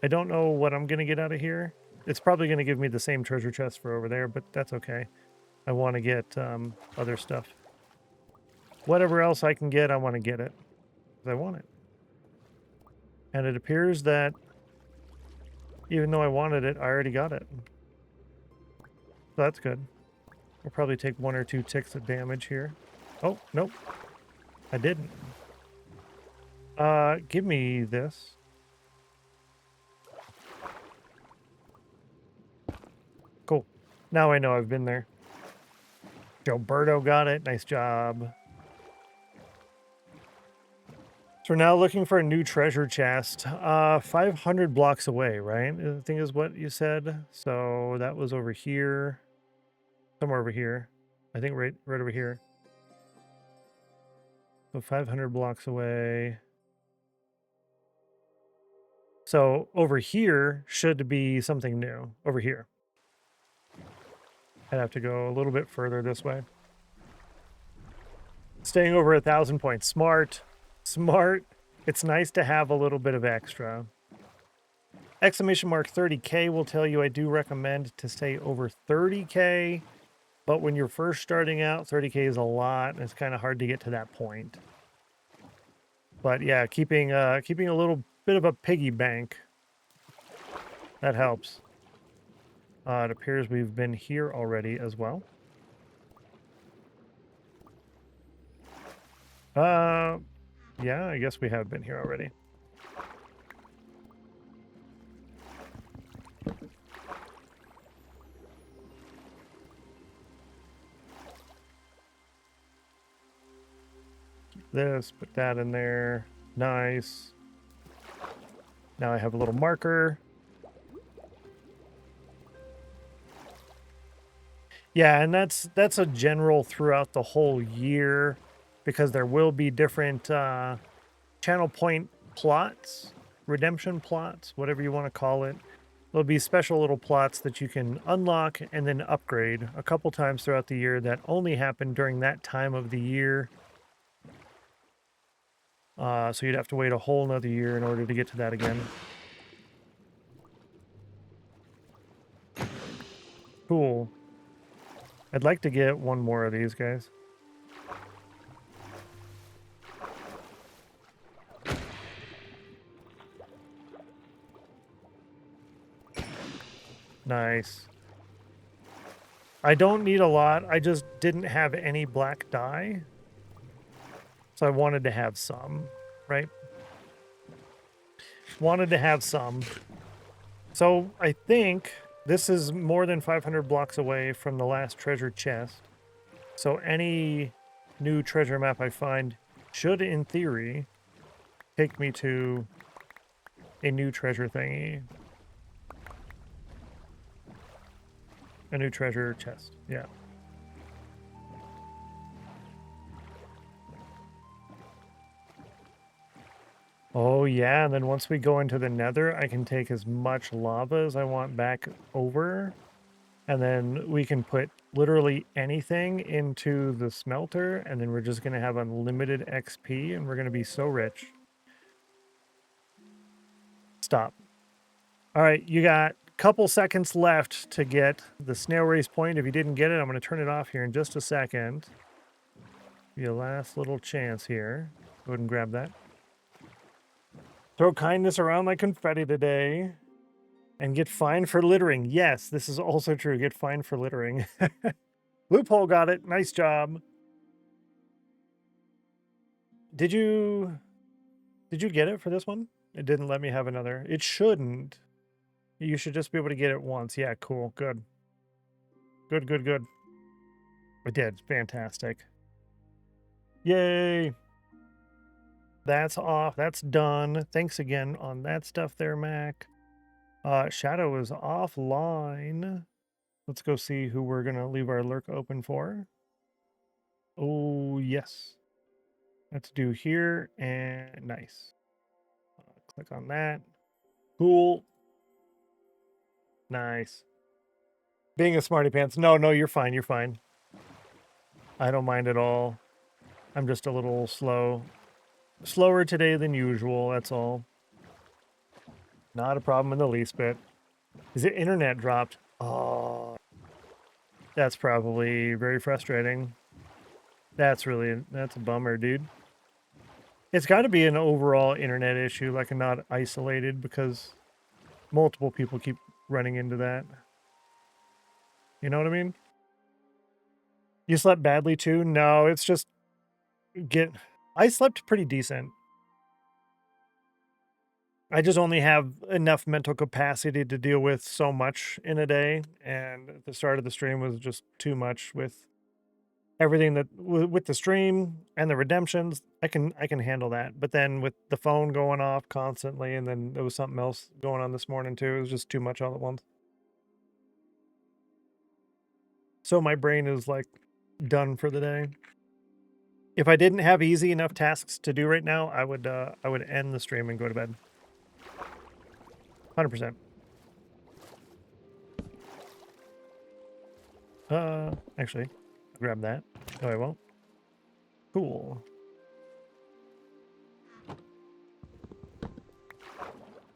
I don't know what I'm going to get out of here. It's probably going to give me the same treasure chest for over there, but that's okay. I want to get other stuff. Whatever else I can get, I want to get it. 'Cause I want it. And it appears that even though I wanted it, I already got it. So that's good. I'll probably take 1 or 2 ticks of damage here. Oh, nope. I didn't. Give me this. Cool. Now I know I've been there. Gilberto got it. Nice job. So we're now looking for a new treasure chest. 500 blocks away, right? I think is what you said. So that was over here. Somewhere over here. I think right over here. So 500 blocks away. So over here should be something new. Over here. I'd have to go a little bit further this way. Staying over 1,000 points. Smart. Smart. It's nice to have a little bit of extra. Exclamation mark 30K will tell you I do recommend to stay over 30K. But when you're first starting out, 30K is a lot, and it's kind of hard to get to that point. But yeah, keeping a little bit of a piggy bank, that helps. It appears we've been here already as well. Yeah, I guess we have been here already. This, put that in there. Nice. Now I have a little marker. Yeah, and that's a general throughout the whole year, because there will be different channel point plots, redemption plots, whatever you want to call it. There'll be special little plots that you can unlock and then upgrade a couple times throughout the year that only happen during that time of the year. So you'd have to wait a whole nother year in order to get to that again. Cool. I'd like to get one more of these guys. Nice. I don't need a lot. I just didn't have any black dye. So I wanted to have some, right? Wanted to have some. So I think this is more than 500 blocks away from the last treasure chest. So any new treasure map I find should, in theory, take me to a new treasure thingy. A new treasure chest, yeah. Oh yeah, and then once we go into the Nether, I can take as much lava as I want back over. And then we can put literally anything into the smelter, and then we're just going to have unlimited XP, and we're going to be so rich. Stop. All right, you got a couple seconds left to get the snail race point. If you didn't get it, I'm going to turn it off here in just a second. Your last little chance here. Go ahead and grab that. Throw kindness around like confetti today. And get fined for littering. Yes, this is also true. Get fined for littering. Loophole got it. Nice job. Did you get it for this one? It didn't let me have another. It shouldn't. You should just be able to get it once. Yeah, cool. Good. Good, good, good. I did. Fantastic. Yay. That's off. That's done. Thanks again on that stuff there, Mac. Shadow is offline. Let's go see who we're going to leave our lurk open for. Oh, yes. Let's do here and nice. Click on that. Cool. Nice. Being a smarty pants. No, no, you're fine. You're fine. I don't mind at all. I'm just a little slow. Slower today than usual, that's all. Not a problem in the least bit. Is it internet dropped? Oh, that's probably very frustrating. That's a bummer, dude. It's got to be an overall internet issue, like a not isolated, because multiple people keep running into that. You know what I mean? You slept badly too? No, it's just I slept pretty decent. I just only have enough mental capacity to deal with so much in a day, and at the start of the stream was just too much with everything that with the stream and the redemptions. I can handle that, but then with the phone going off constantly, and then there was something else going on this morning too. It was just too much all at once. So my brain is like done for the day. If I didn't have easy enough tasks to do right now, I would end the stream and go to bed. 100%. Actually, grab that. No, I won't. Cool.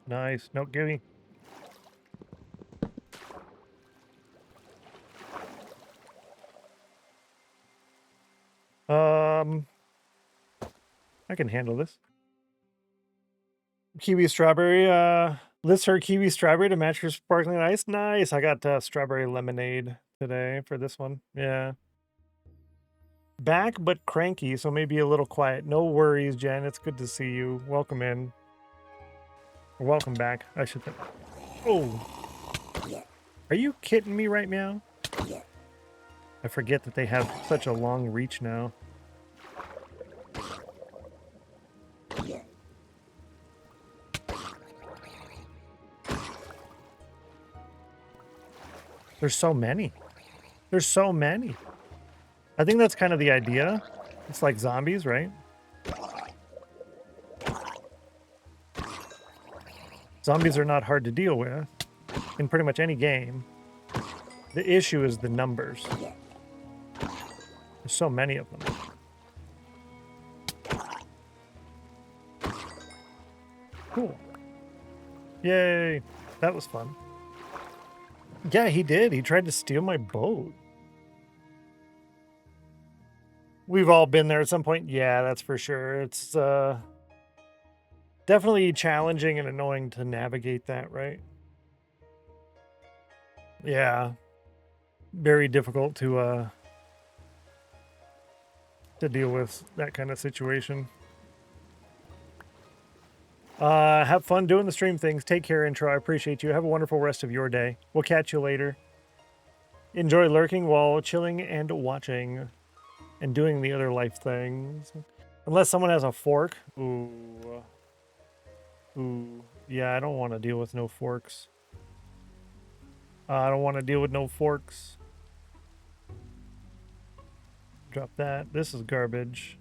Nice. No, gimme. I can handle this. Kiwi strawberry. Lists her kiwi strawberry to match her sparkling ice. Nice. I got strawberry lemonade today for this one. Yeah. Back but cranky, so maybe a little quiet. No worries, Jen. It's good to see you. Welcome in. Or welcome back, I should say. Oh. Are you kidding me right now? I forget that they have such a long reach now. There's so many. There's so many. I think that's kind of the idea. It's like zombies, right? Zombies are not hard to deal with in pretty much any game. The issue is the numbers. There's so many of them. Cool. Yay. That was fun. Yeah, he did. He tried to steal my boat. We've all been there at some point. Yeah, that's for sure. It's definitely challenging and annoying to navigate that, right? Yeah. Very difficult to deal with that kind of situation. Have fun doing the stream things. Take care, Intro. I appreciate you. Have a wonderful rest of your day. We'll catch you later. Enjoy lurking while chilling and watching and doing the other life things. Unless someone has a fork. Ooh. Ooh. Yeah, I don't want to deal with no forks. I don't want to deal with no forks. Drop that. This is garbage.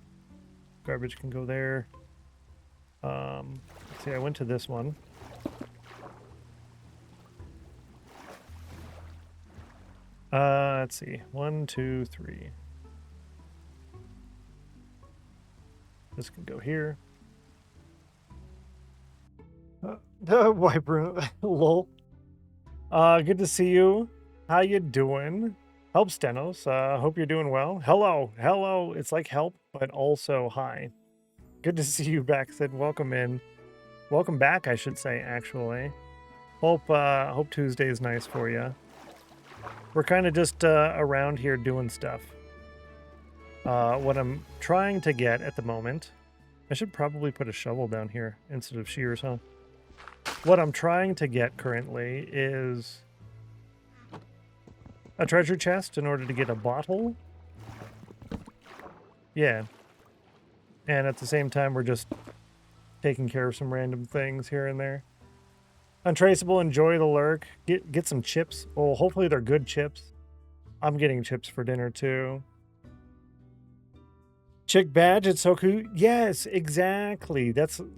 Garbage can go there. Let's see, I went to this one. Let's see. 1, 2, 3. This can go here. Wipe room. Lol. Good to see you. How you doing? Help, Stennos. Hope you're doing well. Hello. Hello. It's like help, but also hi. Good to see you back, Sid. Welcome in. Welcome back, I should say, actually. Hope Tuesday is nice for you. We're kind of just around here doing stuff. What I'm trying to get at the moment... I should probably put a shovel down here instead of shears, huh? what I'm trying to get currently is a treasure chest in order to get a bottle. Yeah. And at the same time, we're just taking care of some random things here and there. Untraceable, enjoy the lurk. Get some chips. Oh, hopefully they're good chips. I'm getting chips for dinner too. Chick badge, it's so cool. Yes, exactly.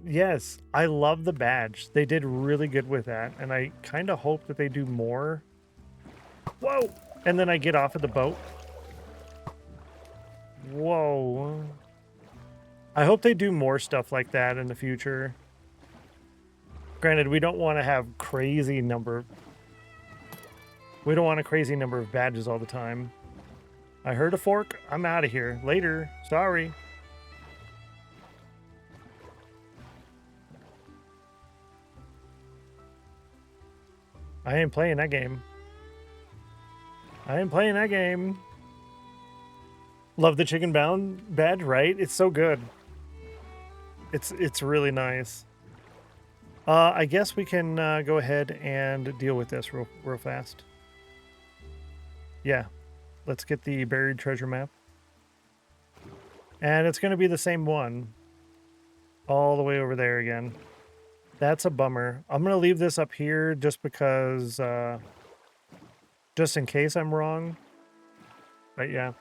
Yes, I love the badge. They did really good with that, and I kind of hope that they do more. Whoa! And then I get off of the boat. Whoa. I hope they do more stuff like that in the future. Granted, we don't want to have crazy number. We don't want a crazy number of badges all the time. I heard a fork. I'm out of here. Later. Sorry. I ain't playing that game. I ain't playing that game. Love the chicken bound badge, right? It's so good. It's really nice. I guess we can go ahead and deal with this real fast. Yeah. Let's get the buried treasure map. And it's going to be the same one. All the way over there again. That's a bummer. I'm going to leave this up here just because... just in case I'm wrong. But yeah.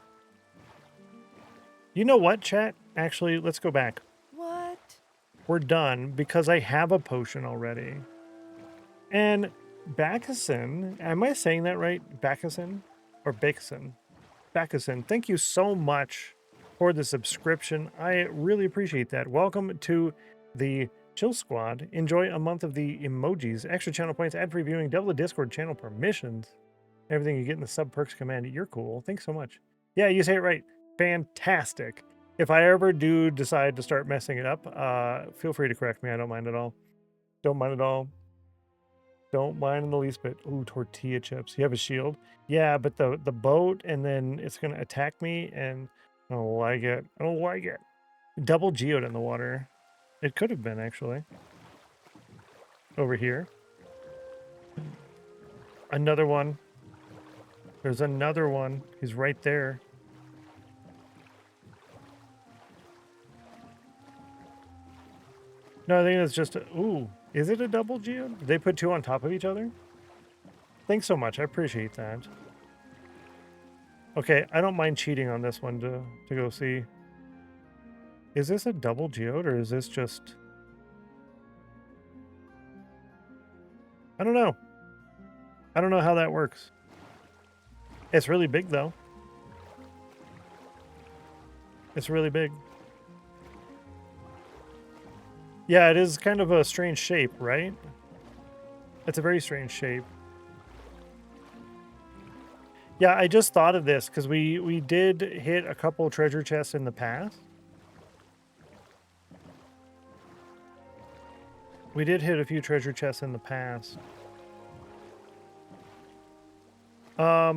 You know what, chat? Actually, let's go back. What? We're done because I have a potion already. And Backusin, am I saying that right? Backusin? Or Backusin? Backusin, thank you so much for the subscription. I really appreciate that. Welcome to the Chill Squad. Enjoy a month of the emojis, extra channel points, ad-free viewing, double the Discord channel permissions. Everything you get in the sub perks command. You're cool. Thanks so much. Yeah, you say it right. Fantastic. If I ever do decide to start messing it up, feel free to correct me. I don't mind at all. Don't mind at all. Don't mind in the least bit. Ooh, tortilla chips. You have a shield? Yeah, but the boat, and then it's going to attack me, and I don't like it. I don't like it. Double geode in the water. It could have been, actually. Over here. Another one. There's another one. He's right there. No, I think it's just a... Ooh, is it a double geode? Did they put two on top of each other? Thanks so much. I appreciate that. Okay, I don't mind cheating on this one to go see. Is this a double geode or is this just... I don't know. I don't know how that works. It's really big, though. It's really big. Yeah, it is kind of a strange shape, right? It's a very strange shape. Yeah, I just thought of this because we did hit a couple treasure chests in the past. We did hit a few treasure chests in the past. I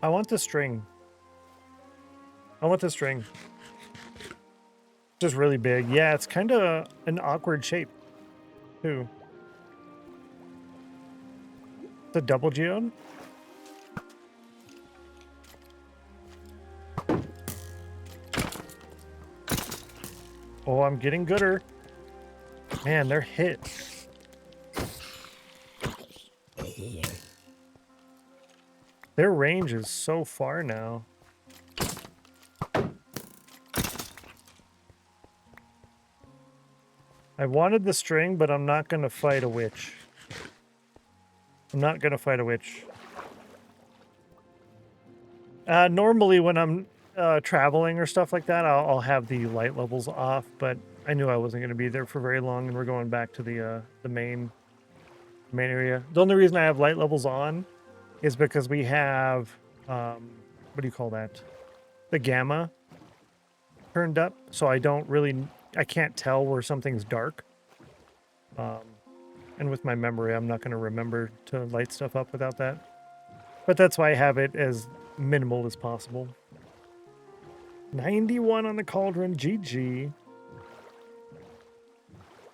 want the string. I want the string. Just really big. Yeah, it's kind of an awkward shape, too. The double geode? Oh, I'm getting gooder. Man, they're hit. Their range is so far now. I wanted the string, but I'm not going to fight a witch. I'm not going to fight a witch. Normally when I'm traveling or stuff like that, I'll have the light levels off, but I knew I wasn't going to be there for very long, and we're going back to the main area. The only reason I have light levels on is because we have, what do you call that? The gamma turned up, so I can't tell where something's dark. And with my memory, I'm not going to remember to light stuff up without that. But that's why I have it as minimal as possible. 91 on the cauldron, GG.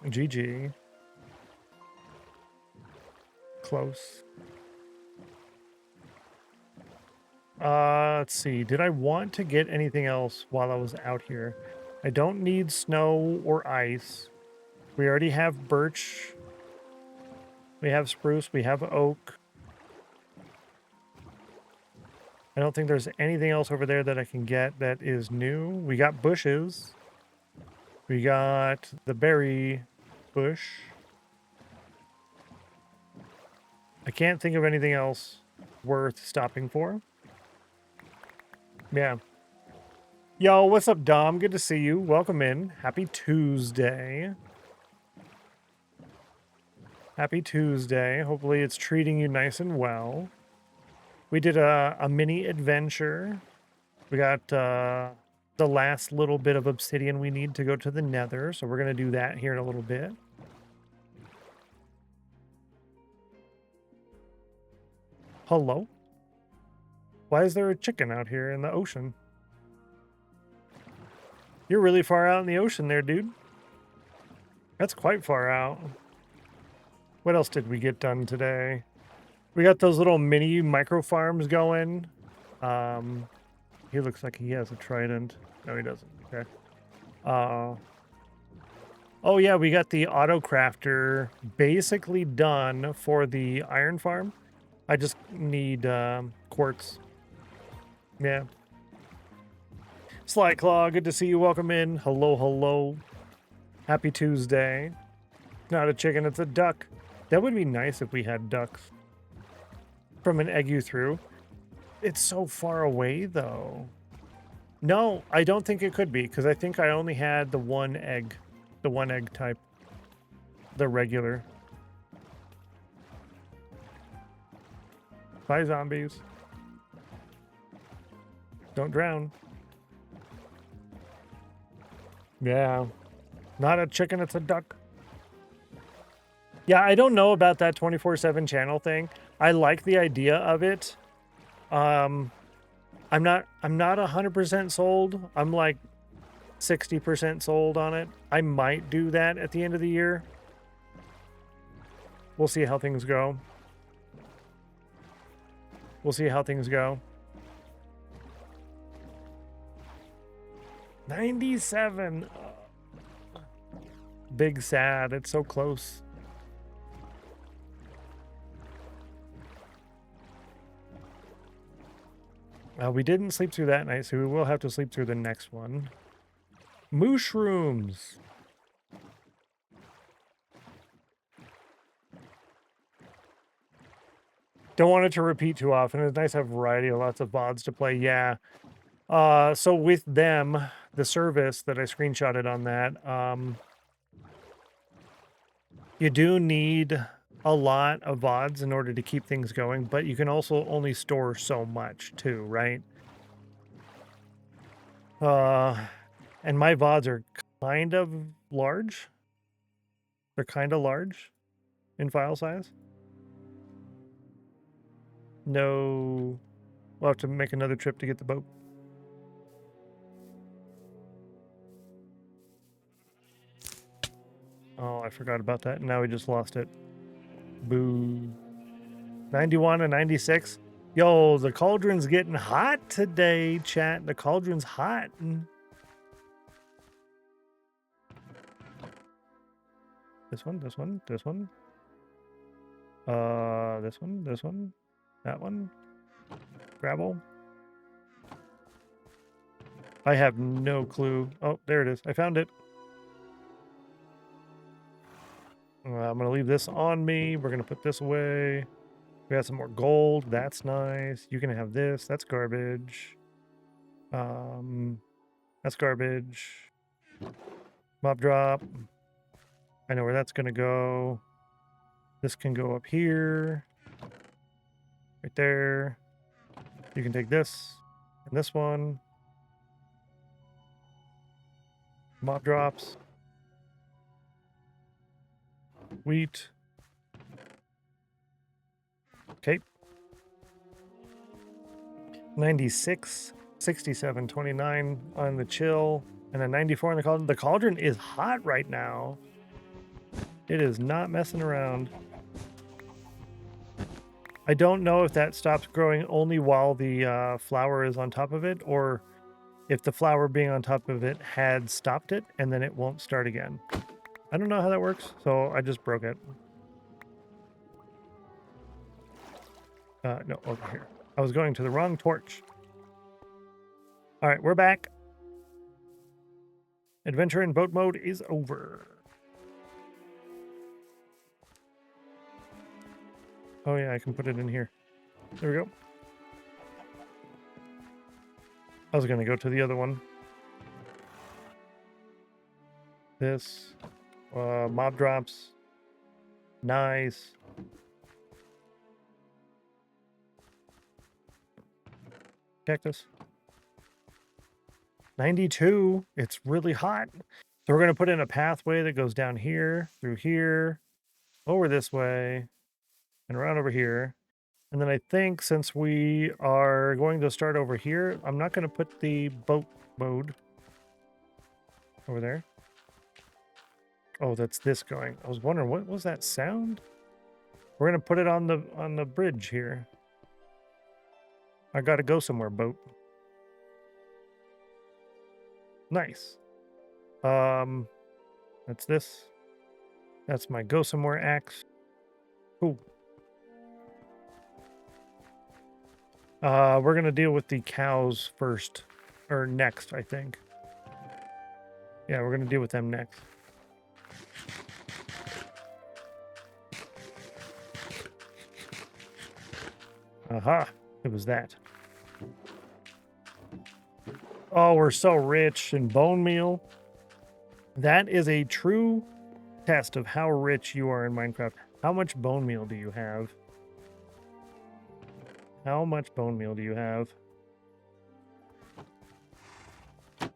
GG. Close. Let's see. Did I want to get anything else while I was out here? I don't need snow or ice. We already have birch. We have spruce. We have oak. I don't think there's anything else over there that I can get that is new. We got bushes. We got the berry bush. I can't think of anything else worth stopping for. Yeah. Yo, what's up, Dom? Good to see you. Welcome in. Happy Tuesday. Happy Tuesday. Hopefully it's treating you nice and well. We did a mini adventure. We got the last little bit of obsidian we need to go to the Nether, so we're going to do that here in a little bit. Hello? Why is there a chicken out here in the ocean? You're really far out in the ocean there, dude. That's quite far out. What else did we get done today? We got those little mini micro farms going. He looks like he has a trident. No, he doesn't. Okay. Oh yeah, we got the auto crafter basically done for the iron farm. I just need quartz. Yeah. Sly Claw, good to see you. Welcome in. Hello, hello. Happy Tuesday. Not a chicken, it's a duck. That would be nice if we had ducks. From an egg you threw. It's so far away, though. No, I don't think it could be, because I think I only had the one egg. The one egg type. The regular. Bye, zombies. Don't drown. Yeah. Not a chicken, it's a duck. Yeah, I don't know about that 24/7 channel thing. I like the idea of it. I'm not 100% sold. I'm like 60% sold on it. I might do that at the end of the year. We'll see how things go. We'll see how things go. 97. Big sad. It's so close. We didn't sleep through that night, so we will have to sleep through the next one. Mushrooms. Don't want it to repeat too often. It's nice to have variety, lots of VODs to play. Yeah. So with them, the service that I screenshotted on that, you do need a lot of VODs in order to keep things going, but you can also only store so much too, right? And my VODs are kind of large. They're kind of large in file size. No, we'll have to make another trip to get the boat. Oh, I forgot about that. Now we just lost it. Boo. 91 and 96. Yo, the cauldron's getting hot today, chat. The cauldron's hot. This one, this one, this one. This one, that one. Gravel. I have no clue. Oh, there it is. I found it. I'm going to leave this on me. We're going to put this away. We got some more gold. That's nice. You can have this. That's garbage. That's garbage. Mob drop. I know where that's going to go. This can go up here. Right there. You can take this and this one. Mob drops. Wheat. Okay. 96, 67, 29 on the chill, and a 94 on the cauldron. The cauldron is hot right now. It is not messing around. I don't know if that stops growing only while the flower is on top of it, or if the flower being on top of it had stopped it and then it won't start again. I don't know how that works, so I just broke it. No, over here. I was going to the wrong torch. All right, we're back. Adventure in boat mode is over. Oh yeah, I can put it in here. There we go. I was gonna go to the other one. This. Mob drops. Nice. Cactus. 92. It's really hot. So we're going to put in a pathway that goes down here, through here, over this way, and around over here. And then I think since we are going to start over here, I'm not going to put the boat mode over there. Oh, that's this going. I was wondering, what was that sound? We're going to put it on the bridge here. I got to go somewhere, boat. Nice. That's this. That's my go somewhere axe. Cool. We're gonna deal with the cows first, or next, I think. Yeah, we're gonna deal with them next. Aha, it was that. Oh, we're so rich in bone meal. That is a true test of how rich you are in Minecraft. How much bone meal do you have? How much bone meal do you have? Give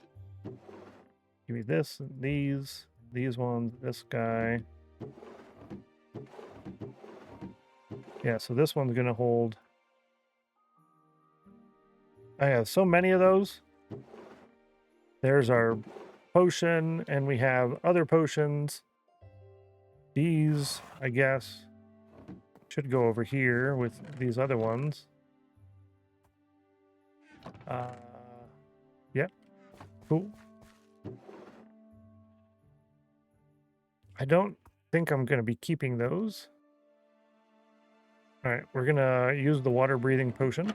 me this, these ones, this guy. Yeah, so this one's gonna hold. I have so many of those. There's our potion, and we have other potions. These, I guess, should go over here with these other ones. Yep. Cool. I don't think I'm going to be keeping those. All right, we're going to use the water breathing potion.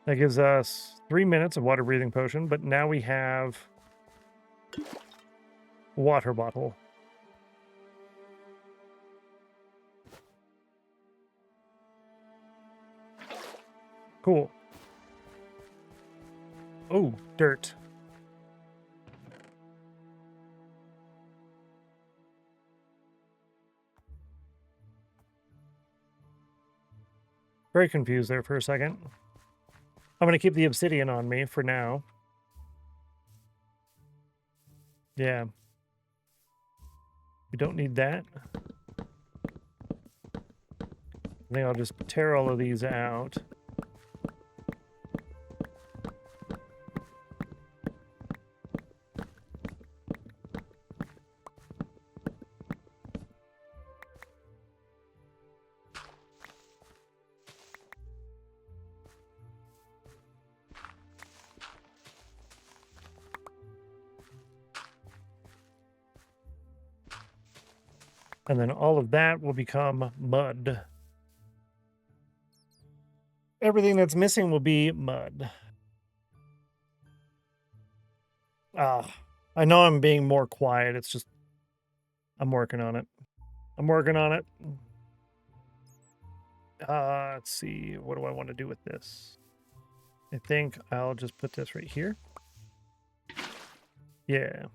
That gives us 3 minutes of water breathing potion, but now we have water bottle. Cool. Oh, dirt. Very confused there for a second. I'm going to keep the obsidian on me for now. Yeah. We don't need that. I think I'll just tear all of these out. And then all of that will become mud. Everything that's missing will be mud. I know I'm being more quiet. It's just, I'm working on it. I'm working on it. Let's see. What do I want to do with this? I think I'll just put this right here. Yeah.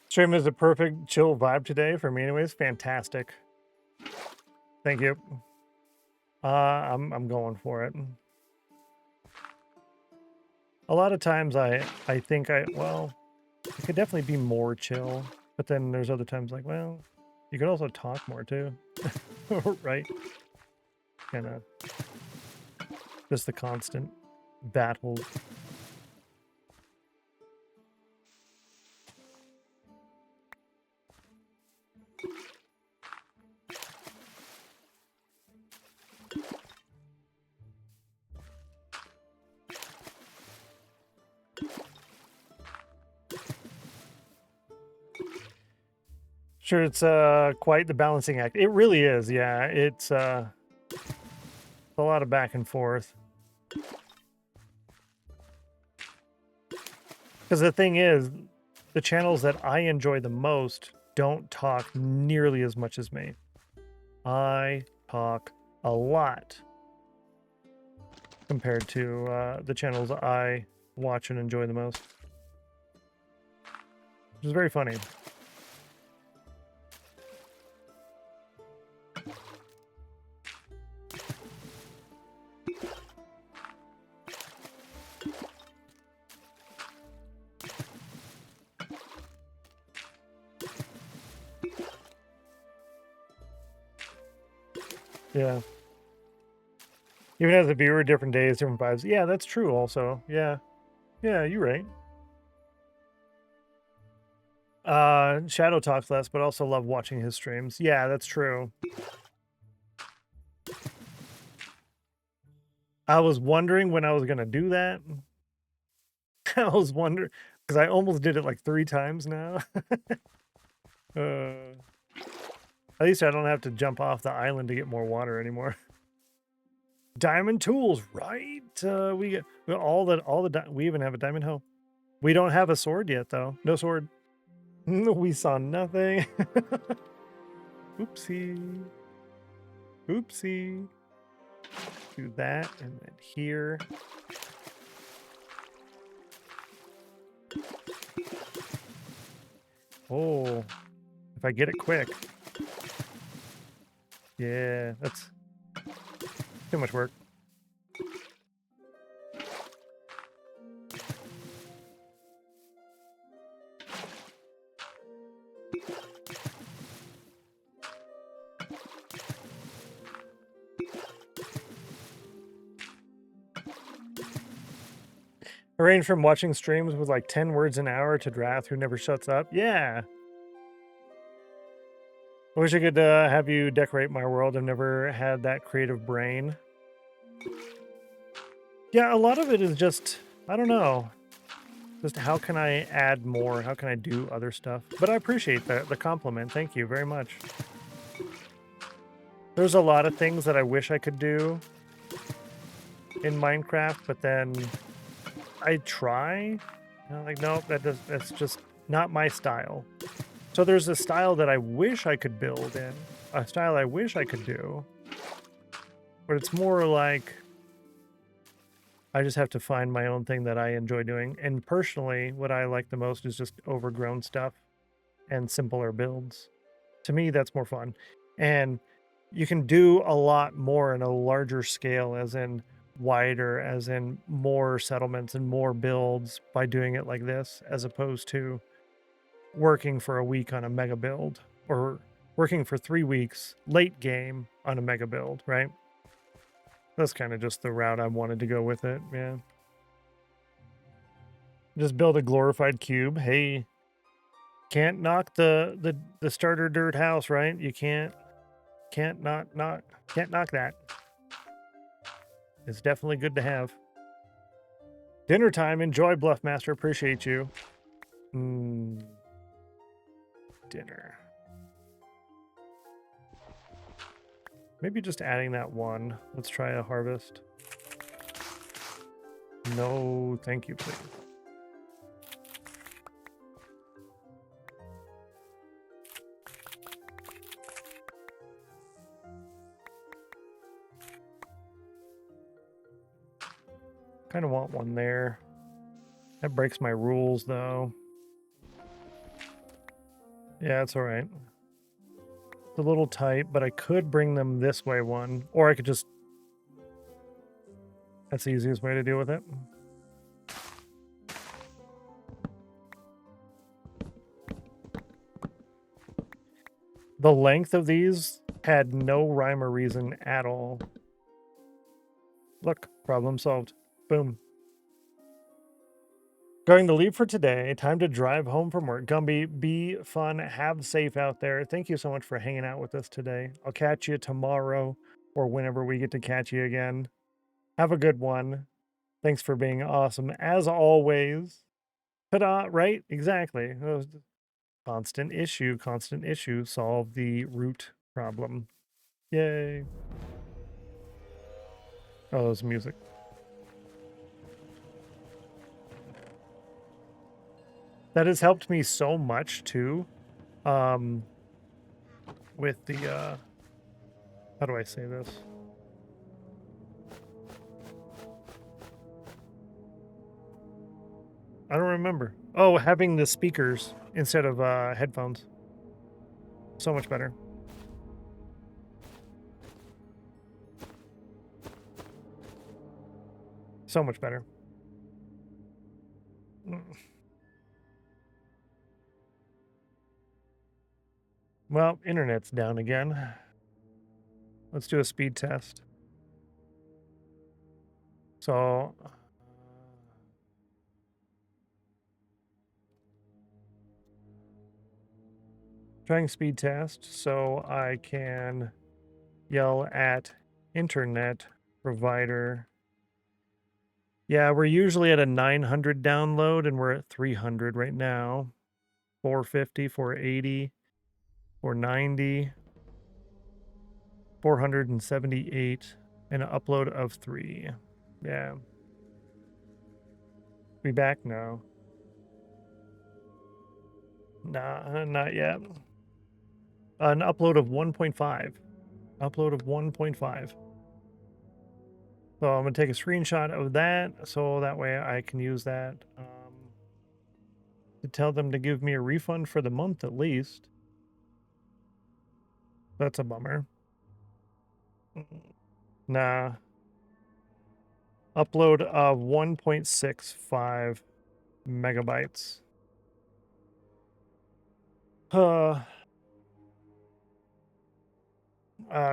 Stream is a perfect chill vibe today for me anyways. Fantastic. Thank you. I'm going for it. A lot of times I think well, I could definitely be more chill, but then there's other times like, well, you could also talk more too. Right? Kind of just the constant battle. Sure, it's quite the balancing act. It really is, yeah. It's a lot of back and forth. Because the thing is, the channels that I enjoy the most don't talk nearly as much as me. I talk a lot compared to the channels I watch and enjoy the most. Which is very funny. Yeah. Even as a viewer, different days, different vibes. Yeah, that's true also. Yeah. Yeah, you're right. Shadow talks less, but also love watching his streams. Yeah, that's true. I was wondering when I was gonna do that. I was wondering because I almost did it like 3 times now. At least I don't have to jump off the island to get more water anymore. Diamond tools, right? We get we even have a diamond hoe. We don't have a sword yet though. No sword. We saw nothing. Oopsie. Oopsie. Do that and then here. Oh, if I get it quick. Yeah, that's too much work. I range from watching streams with like 10 words an hour to Drath who never shuts up. Yeah. I wish I could have you decorate my world. I've never had that creative brain. Yeah, a lot of it is just, I don't know. Just how can I add more? How can I do other stuff? But I appreciate the compliment. Thank you very much. There's a lot of things that I wish I could do in Minecraft, but then I try. And I'm like, nope, that's just not my style. So there's a style that I wish I could build in, a style I wish I could do, but it's more like I just have to find my own thing that I enjoy doing. And personally, what I like the most is just overgrown stuff and simpler builds. To me, that's more fun. And you can do a lot more in a larger scale, as in wider, as in more settlements and more builds by doing it like this, as opposed to working for a week on a mega build or working for 3 weeks late game on a mega build, right? That's kind of just the route I wanted to go with it. Yeah. Just build a glorified cube. Hey, can't knock the starter dirt house, right? You can't knock that. It's definitely good to have. Dinner time. Enjoy, Bluffmaster. Appreciate you. Dinner. Maybe just adding that one. Let's try a harvest. No, thank you, please. Kind of want one there. That breaks my rules, though. Yeah, it's all right. It's a little tight, but I could bring them this way one, or I could just That's the easiest way to deal with it. The length of these had no rhyme or reason at all. Look, problem solved. Boom. Going to leave for today. Time to drive home from work. Gumby, be fun. Have safe out there. Thank you so much for hanging out with us today. I'll catch you tomorrow or whenever we get to catch you again. Have a good one. Thanks for being awesome as always. Ta-da, right? Exactly. Constant issue, solve the root problem. Yay. Oh, there's music. That has helped me so much too. With the how do I say this? I don't remember. Oh, having the speakers instead of headphones. So much better. So much better. Well, internet's down again. Let's do a speed test. So trying speed test so I can yell at internet provider. Yeah, we're usually at a 900 download and we're at 300 right now. 450, 480, 490, 478, and an upload of 3. Yeah. We back now? Nah, not yet. An upload of 1.5. Upload of 1.5. So I'm going to take a screenshot of that so that way I can use that to tell them to give me a refund for the month at least. That's a bummer. Nah. Upload of 1.65 megabytes.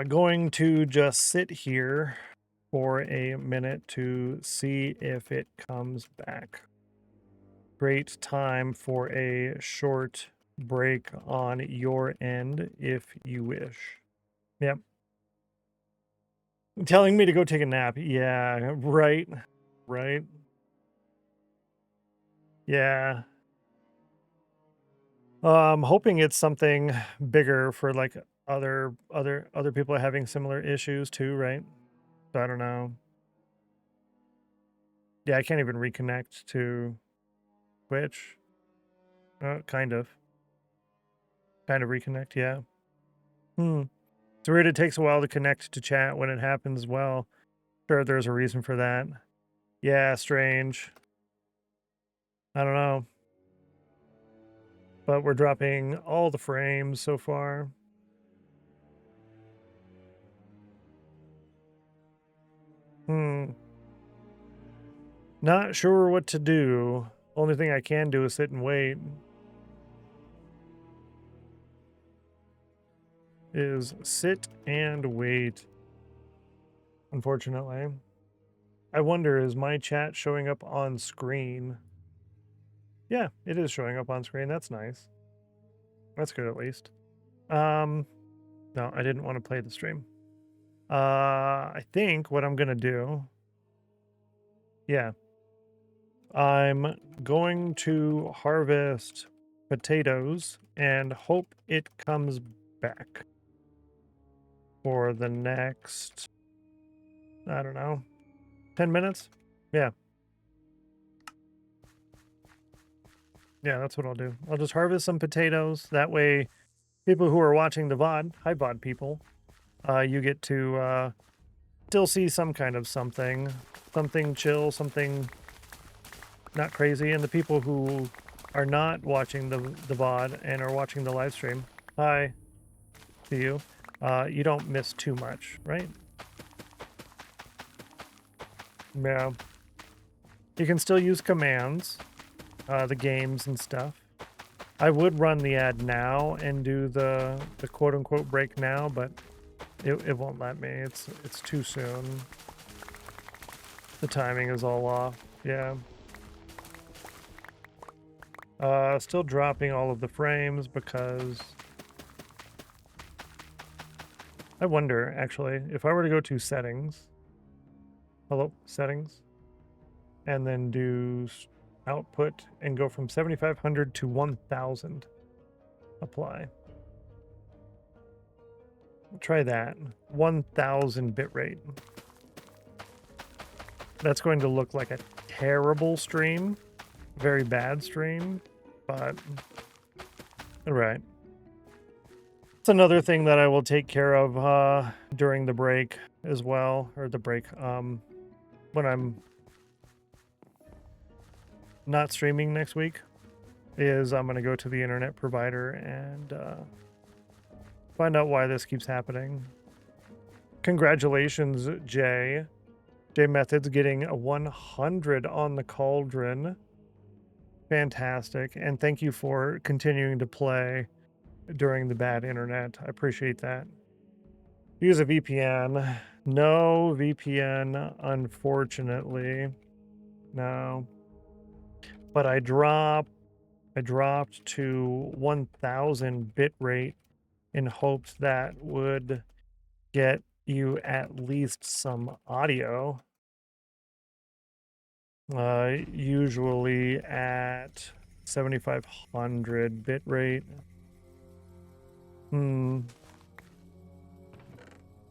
Going to just sit here for a minute to see if it comes back. Great time for a short break on your end if you wish. Yep. Telling me to go take a nap. Yeah, right. Right. Yeah. I'm hoping it's something bigger for like other people are having similar issues too, right? So I don't know. Yeah, I can't even reconnect to Twitch. Kind of reconnect, yeah. It's weird it takes a while to connect to chat when it happens. Well, sure, there's a reason for that. Yeah, strange. I don't know. But we're dropping all the frames so far. Not sure what to do. Only thing I can do is sit and wait. Is sit and wait. Unfortunately. I wonder, is my chat showing up on screen? Yeah, it is showing up on screen. That's nice. That's good at least. No, I didn't want to play the stream. I think what I'm gonna do. Yeah. I'm going to harvest potatoes and hope it comes back for the next, I don't know, 10 minutes? Yeah. Yeah, that's what I'll do. I'll just harvest some potatoes. That way, people who are watching the VOD, hi VOD people, you get to still see some kind of something chill, something not crazy. And the people who are not watching the VOD and are watching the live stream, hi to you. You don't miss too much, right? Yeah. You can still use commands, the games and stuff. I would run the ad now and do the quote-unquote break now, but it won't let me. It's too soon. The timing is all off. Yeah. Still dropping all of the frames because I wonder, actually, if I were to go to settings, settings, and then do output and go from 7,500 to 1,000, apply. Try that. 1,000 bitrate. That's going to look like a terrible stream, very bad stream, but all right. It's another thing that I will take care of during the break as well, or the break when I'm not streaming next week, is I'm going to go to the internet provider and find out why this keeps happening. Congratulations, Jay. Jay Methods getting a 100 on the cauldron. Fantastic. And thank you for continuing to play during the bad internet. I appreciate that. Use a VPN. No VPN, unfortunately. No. But I dropped to 1,000 bitrate in hopes that would get you at least some audio. Usually at 7,500 bitrate.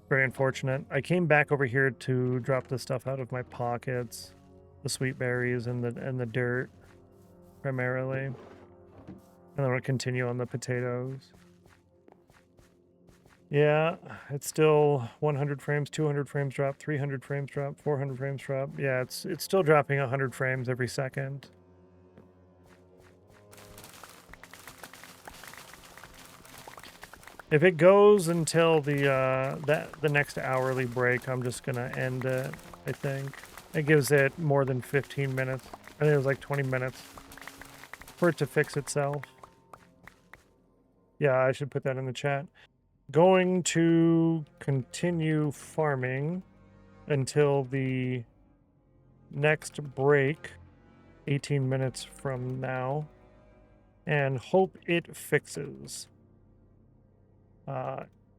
Very unfortunate. I came back over here to drop the stuff out of my pockets, the sweet berries and the dirt, primarily, and then I'll continue on the potatoes. Yeah, it's still 100 frames, 200 frames drop, 300 frames drop, 400 frames drop. Yeah, it's still dropping 100 frames every second. If it goes until the next hourly break, I'm just gonna end it, I think. It gives it more than 15 minutes. I think it was like 20 minutes for it to fix itself. Yeah, I should put that in the chat. Going to continue farming until the next break, 18 minutes from now, and hope it fixes.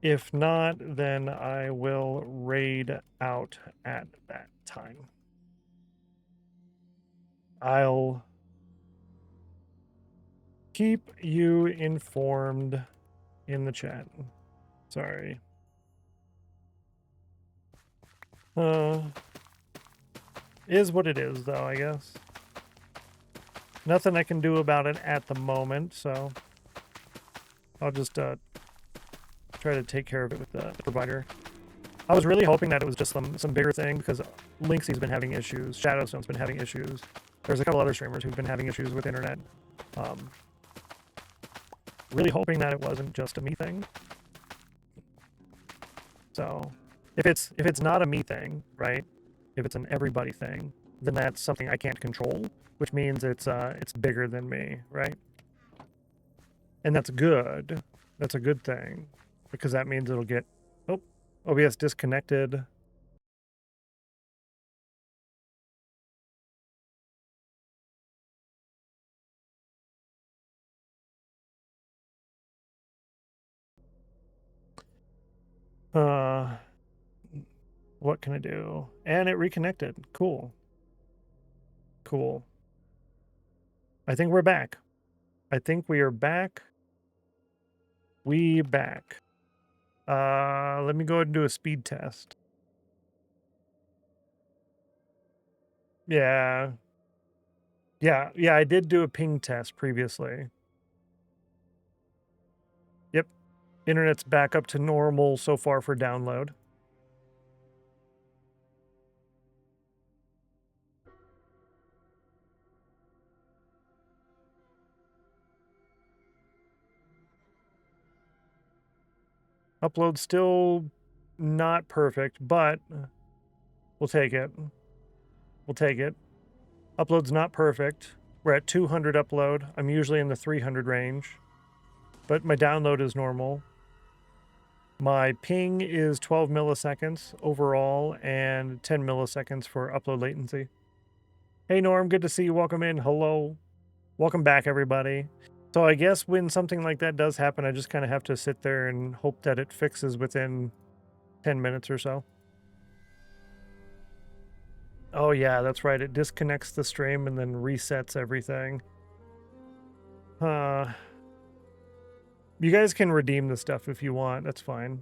If not, then I will raid out at that time. I'll keep you informed in the chat. Sorry. Is what it is, though, I guess. Nothing I can do about it at the moment, so I'll just try to take care of it with the provider. I was really hoping that it was just some bigger thing, because Linksy's been having issues, Shadowstone's been having issues. There's a couple other streamers who've been having issues with internet. Really hoping that it wasn't just a me thing. So if it's not a me thing, right? If it's an everybody thing, then that's something I can't control, which means it's bigger than me, right? And that's good. That's a good thing, because that means it'll get, oh, OBS disconnected. What can I do? And it reconnected. Cool. Cool. I think we're back. I think we are back. We back. Let me go ahead and do a speed test. Yeah. Yeah, I did do a ping test previously. Yep. Internet's back up to normal so far for download. Upload still not perfect, but we'll take it. We'll take it. Upload's not perfect. We're at 200 upload. I'm usually in the 300 range, but my download is normal. My ping is 12 milliseconds overall and 10 milliseconds for upload latency. Hey Norm, good to see you. Welcome in. Hello. Welcome back, everybody. So I guess when something like that does happen, I just kind of have to sit there and hope that it fixes within 10 minutes or so. Oh yeah, that's right. It disconnects the stream and then resets everything. You guys can redeem the stuff if you want. That's fine.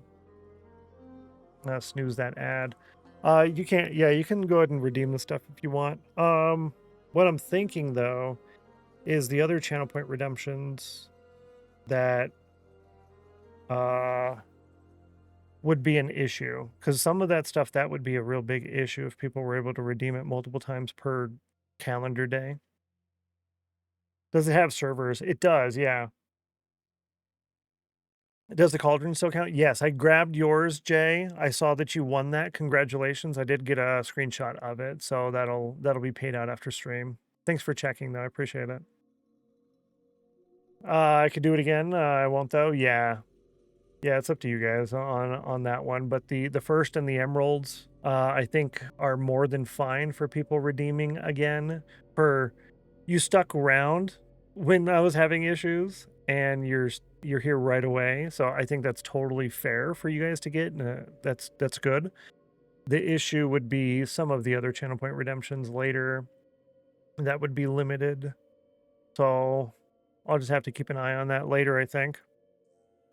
Snooze that ad. You can't. Yeah, you can go ahead and redeem the stuff if you want. What I'm thinking though is the other channel point redemptions that would be an issue, because some of that stuff, that would be a real big issue if people were able to redeem it multiple times per calendar day. Does it have servers? It does, yeah. Does the cauldron still count? Yes, I grabbed yours, Jay. I saw that you won that. Congratulations. I did get a screenshot of it, so that'll be paid out after stream. Thanks for checking though. I appreciate it. I could do it again. I won't though. Yeah. Yeah, it's up to you guys on that one. But the first and the emeralds, I think, are more than fine for people redeeming again. For you stuck around when I was having issues, and you're here right away. So I think that's totally fair for you guys to get. That's good. The issue would be some of the other channel point redemptions later that would be limited. So I'll just have to keep an eye on that later, I think.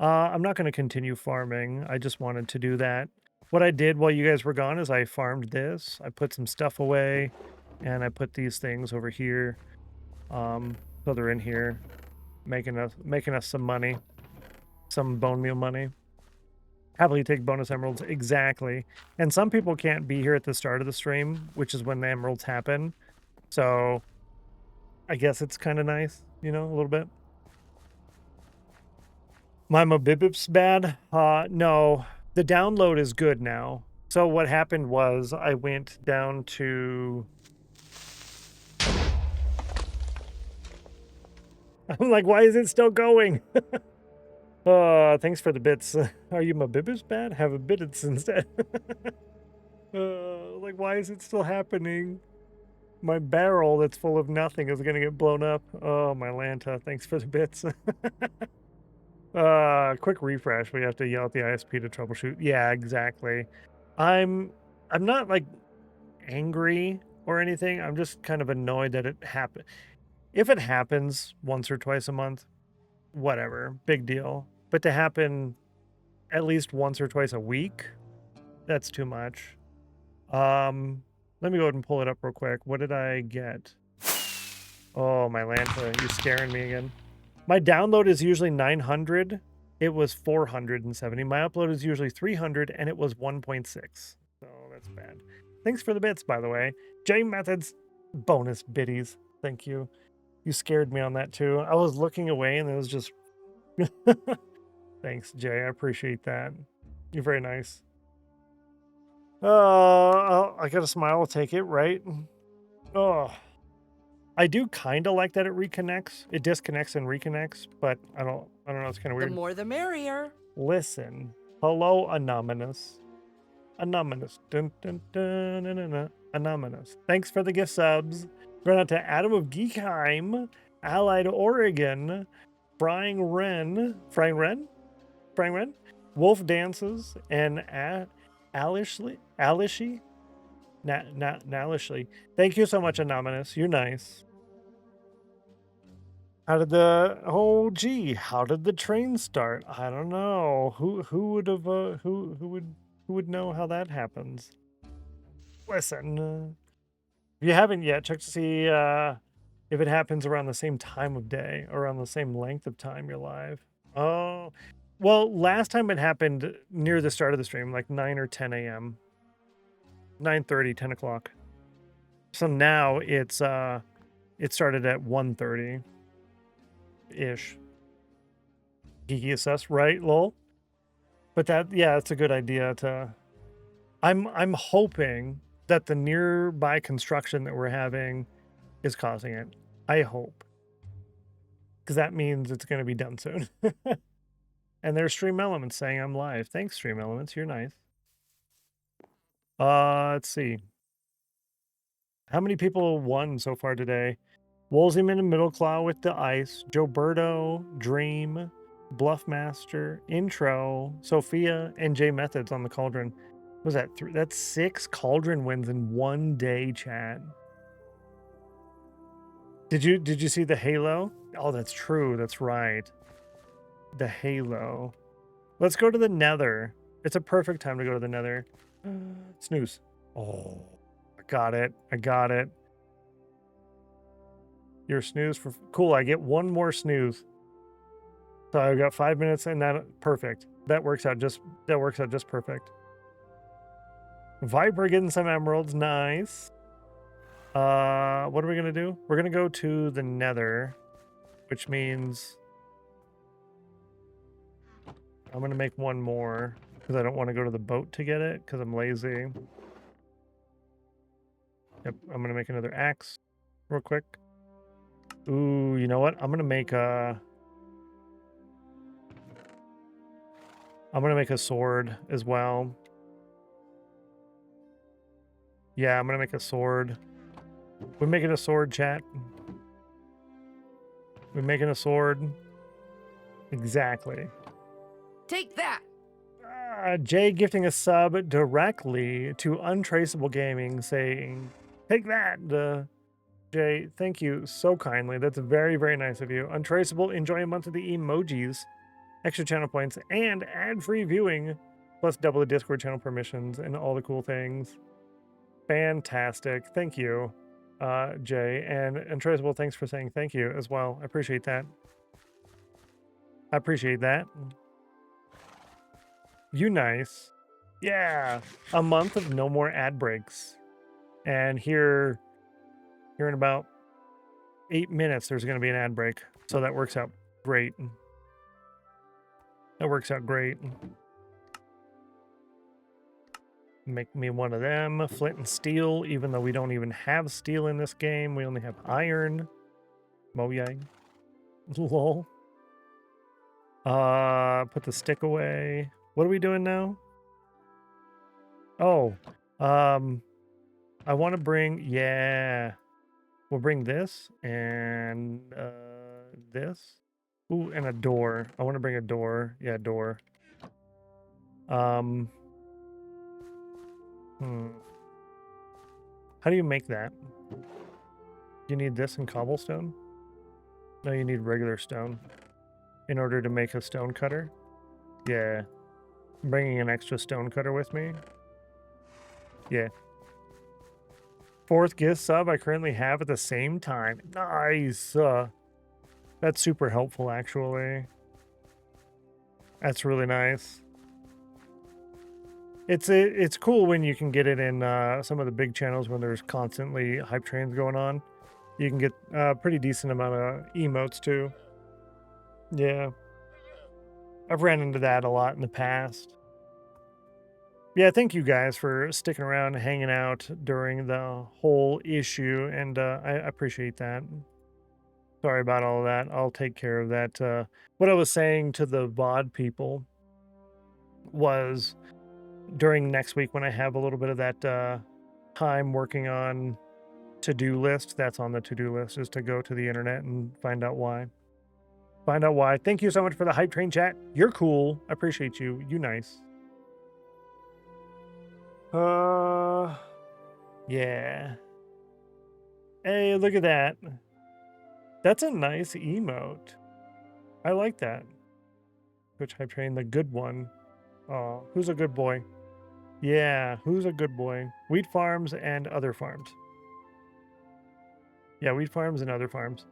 I'm not going to continue farming. I just wanted to do that. What I did while you guys were gone is I farmed this. I put some stuff away, and I put these things over here. So they're in here, making us some money, some bone meal money. Happily take bonus emeralds, exactly. And some people can't be here at the start of the stream, which is when the emeralds happen. So I guess it's kind of nice, you know, a little bit. My Mobibip's bad? No. The download is good now. So what happened was I went down to... I'm like, why is it still going? Thanks for the bits. Are you Mobibip's bad? Have a bits instead. Like, why is it still happening? My barrel that's full of nothing is gonna get blown up. Oh, my Lanta. Thanks for the bits. Quick refresh. We have to yell at the ISP to troubleshoot. Yeah, exactly. I'm not like angry or anything. I'm just kind of annoyed that it happened. If it happens once or twice a month, whatever, big deal. But to happen at least once or twice a week, that's too much. Let me go ahead and pull it up real quick. What did I get? Oh, my Lanta, you're scaring me again. My download is usually 900. It was 470. My upload is usually 300, and it was 1.6. So that's bad. Thanks for the bits, by the way. J Methods, bonus biddies. Thank you. You scared me on that, too. I was looking away, and it was just... Thanks, Jay. I appreciate that. You're very nice. I got a smile. I'll take it, right? Oh. I do kind of like that it reconnects. It disconnects and reconnects, but I don't know. It's kind of weird. The more the merrier. Listen. Hello, Anonymous. Anonymous. Dun, dun, dun, dun, dun, dun. Anonymous. Thanks for the gift subs. Going out to Adam of Geekheim, Allied Oregon, Frying Wren, Wolf Dances, and Alishly. Nalishly. Thank you so much, Anonymous. You're nice. How did the how did the train start? I don't know. Who would have who would know how that happens? Listen, if you haven't yet, check to see if it happens around the same time of day or around the same length of time you're live. Oh, well, last time it happened near the start of the stream, like 9 or 10 a.m. 9:30, 10 o'clock. So now it started at 1:30 ish. Geeky assess, right, lol? But that, yeah, it's a good idea to... I'm hoping that the nearby construction that we're having is causing it. I hope. Because that means it's going to be done soon. And there's Stream Elements saying I'm live. Thanks, Stream Elements. You're nice. Let's see. How many people won so far today? Wolseyman and Middleclaw with the ice. Joberto, Dream, Bluffmaster, Intro, Sophia, and J Methods on the Cauldron. Was that three? That's 6 Cauldron wins in one day, chat. Did you see the Halo? Oh, that's true. That's right. The Halo. Let's go to the Nether. It's a perfect time to go to the Nether. Snooze. Oh, I got it. I got it. Your snooze for cool. I get one more snooze. So I've got 5 minutes and that perfect. That works out just perfect. Viper getting some emeralds. Nice. What are we gonna do? We're gonna go to the Nether, which means I'm gonna make one more because I don't want to go to the boat to get it because I'm lazy. Yep, I'm gonna make another axe real quick. Ooh, you know what? I'm gonna make a sword as well. Yeah, I'm gonna make a sword. We're making a sword, chat. We're making a sword. Exactly. Take that. Jay gifting a sub directly to Untraceable Gaming saying, take that, Jay, thank you so kindly. That's very, very nice of you. Untraceable, enjoy a month of the emojis, extra channel points, and ad-free viewing, plus double the Discord channel permissions and all the cool things. Fantastic. Thank you, Jay. And Untraceable, thanks for saying thank you as well. I appreciate that. I appreciate that. You nice. Yeah. A month of no more ad breaks. And here in about 8 minutes, there's going to be an ad break. So that works out great. That works out great. Make me one of them. Flint and steel, even though we don't even have steel in this game. We only have iron. Mojang. Lol. Put the stick away. What are we doing now? Oh, I want to bring, yeah. We'll bring this and this. Ooh, and a door. I want to bring a door. Yeah, door. How do you make that? You need this and cobblestone? No, you need regular stone in order to make a stone cutter. Yeah. I'm bringing an extra stone cutter with me. Yeah. 4th gift sub I currently have at the same time. Nice. That's super helpful, actually. That's really nice. It's cool when you can get it in some of the big channels when there's constantly hype trains going on. You can get a pretty decent amount of emotes too. Yeah. I've ran into that a lot in the past. Yeah, thank you guys for sticking around and hanging out during the whole issue, and I appreciate that. Sorry about all of that. I'll take care of that. What I was saying to the VOD people was during next week when I have a little bit of that time working on to-do list, that's on the to-do list, is to go to the internet and find out why. Find out why. Thank you so much for the hype train chat. You're cool. I appreciate you. You nice. Yeah. Hey, look at that. That's a nice emote. I like that. Twitch hype train, the good one. Oh, who's a good boy? Yeah, who's a good boy? Wheat farms and other farms. Yeah, wheat farms and other farms.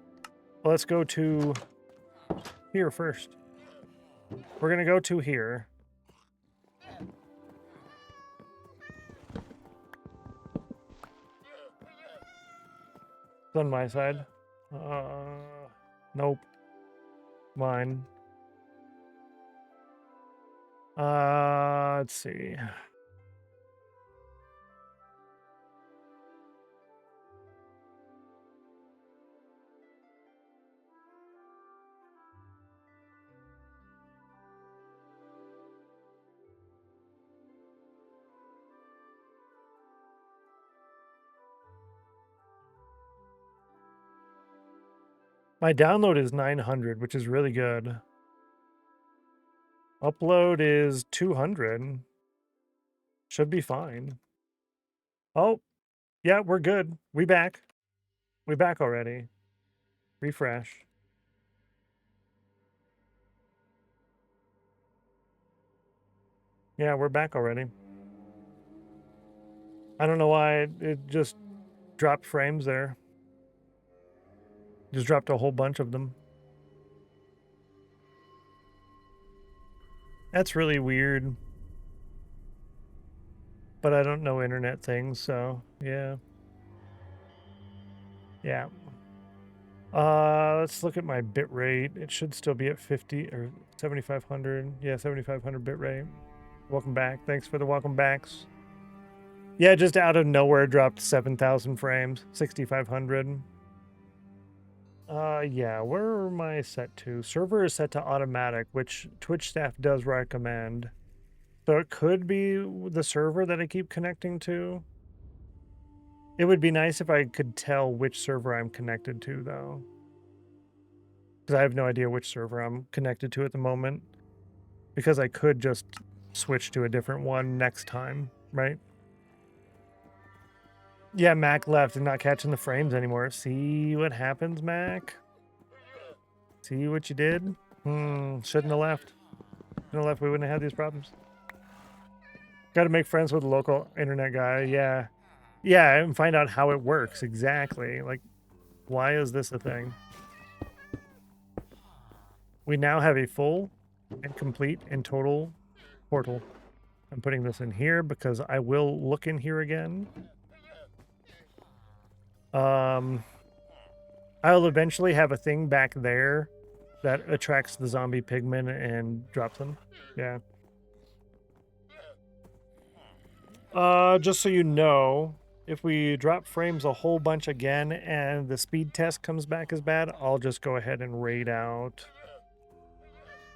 Well, let's go to here first. We're gonna go to here. It's on my side. Nope. Mine. Let's see. My download is 900, which is really good. Upload is 200. Should be fine. Oh, yeah, we're good. We back. We back already. Refresh. Yeah, we're back already. I don't know why it just dropped frames there. Just dropped a whole bunch of them. That's really weird. But I don't know internet things, so yeah. Yeah. Let's look at my bit rate. It should still be at 50 or 7,500. Yeah, 7,500 bit rate. Welcome back. Thanks for the welcome backs. Yeah, just out of nowhere dropped 7,000 frames, 6,500. Yeah, where am I set to? Server is set to automatic, which Twitch staff does recommend. So it could be the server that I keep connecting to. It would be nice if I could tell which server I'm connected to, though. Because I have no idea which server I'm connected to at the moment. Because I could just switch to a different one next time, right? Yeah, Mac left and not catching the frames anymore. See what happens, Mac? See what you did? Shouldn't have left. Shouldn't have left. We wouldn't have had these problems. Got to make friends with the local internet guy. Yeah. Yeah, and find out how it works exactly. Like, why is this a thing? We now have a full and complete and total portal. I'm putting this in here because I will look in here again. I'll eventually have a thing back there that attracts the zombie pigmen and drops them. Yeah. Just so you know, if we drop frames a whole bunch again and the speed test comes back as bad, I'll just go ahead and raid out.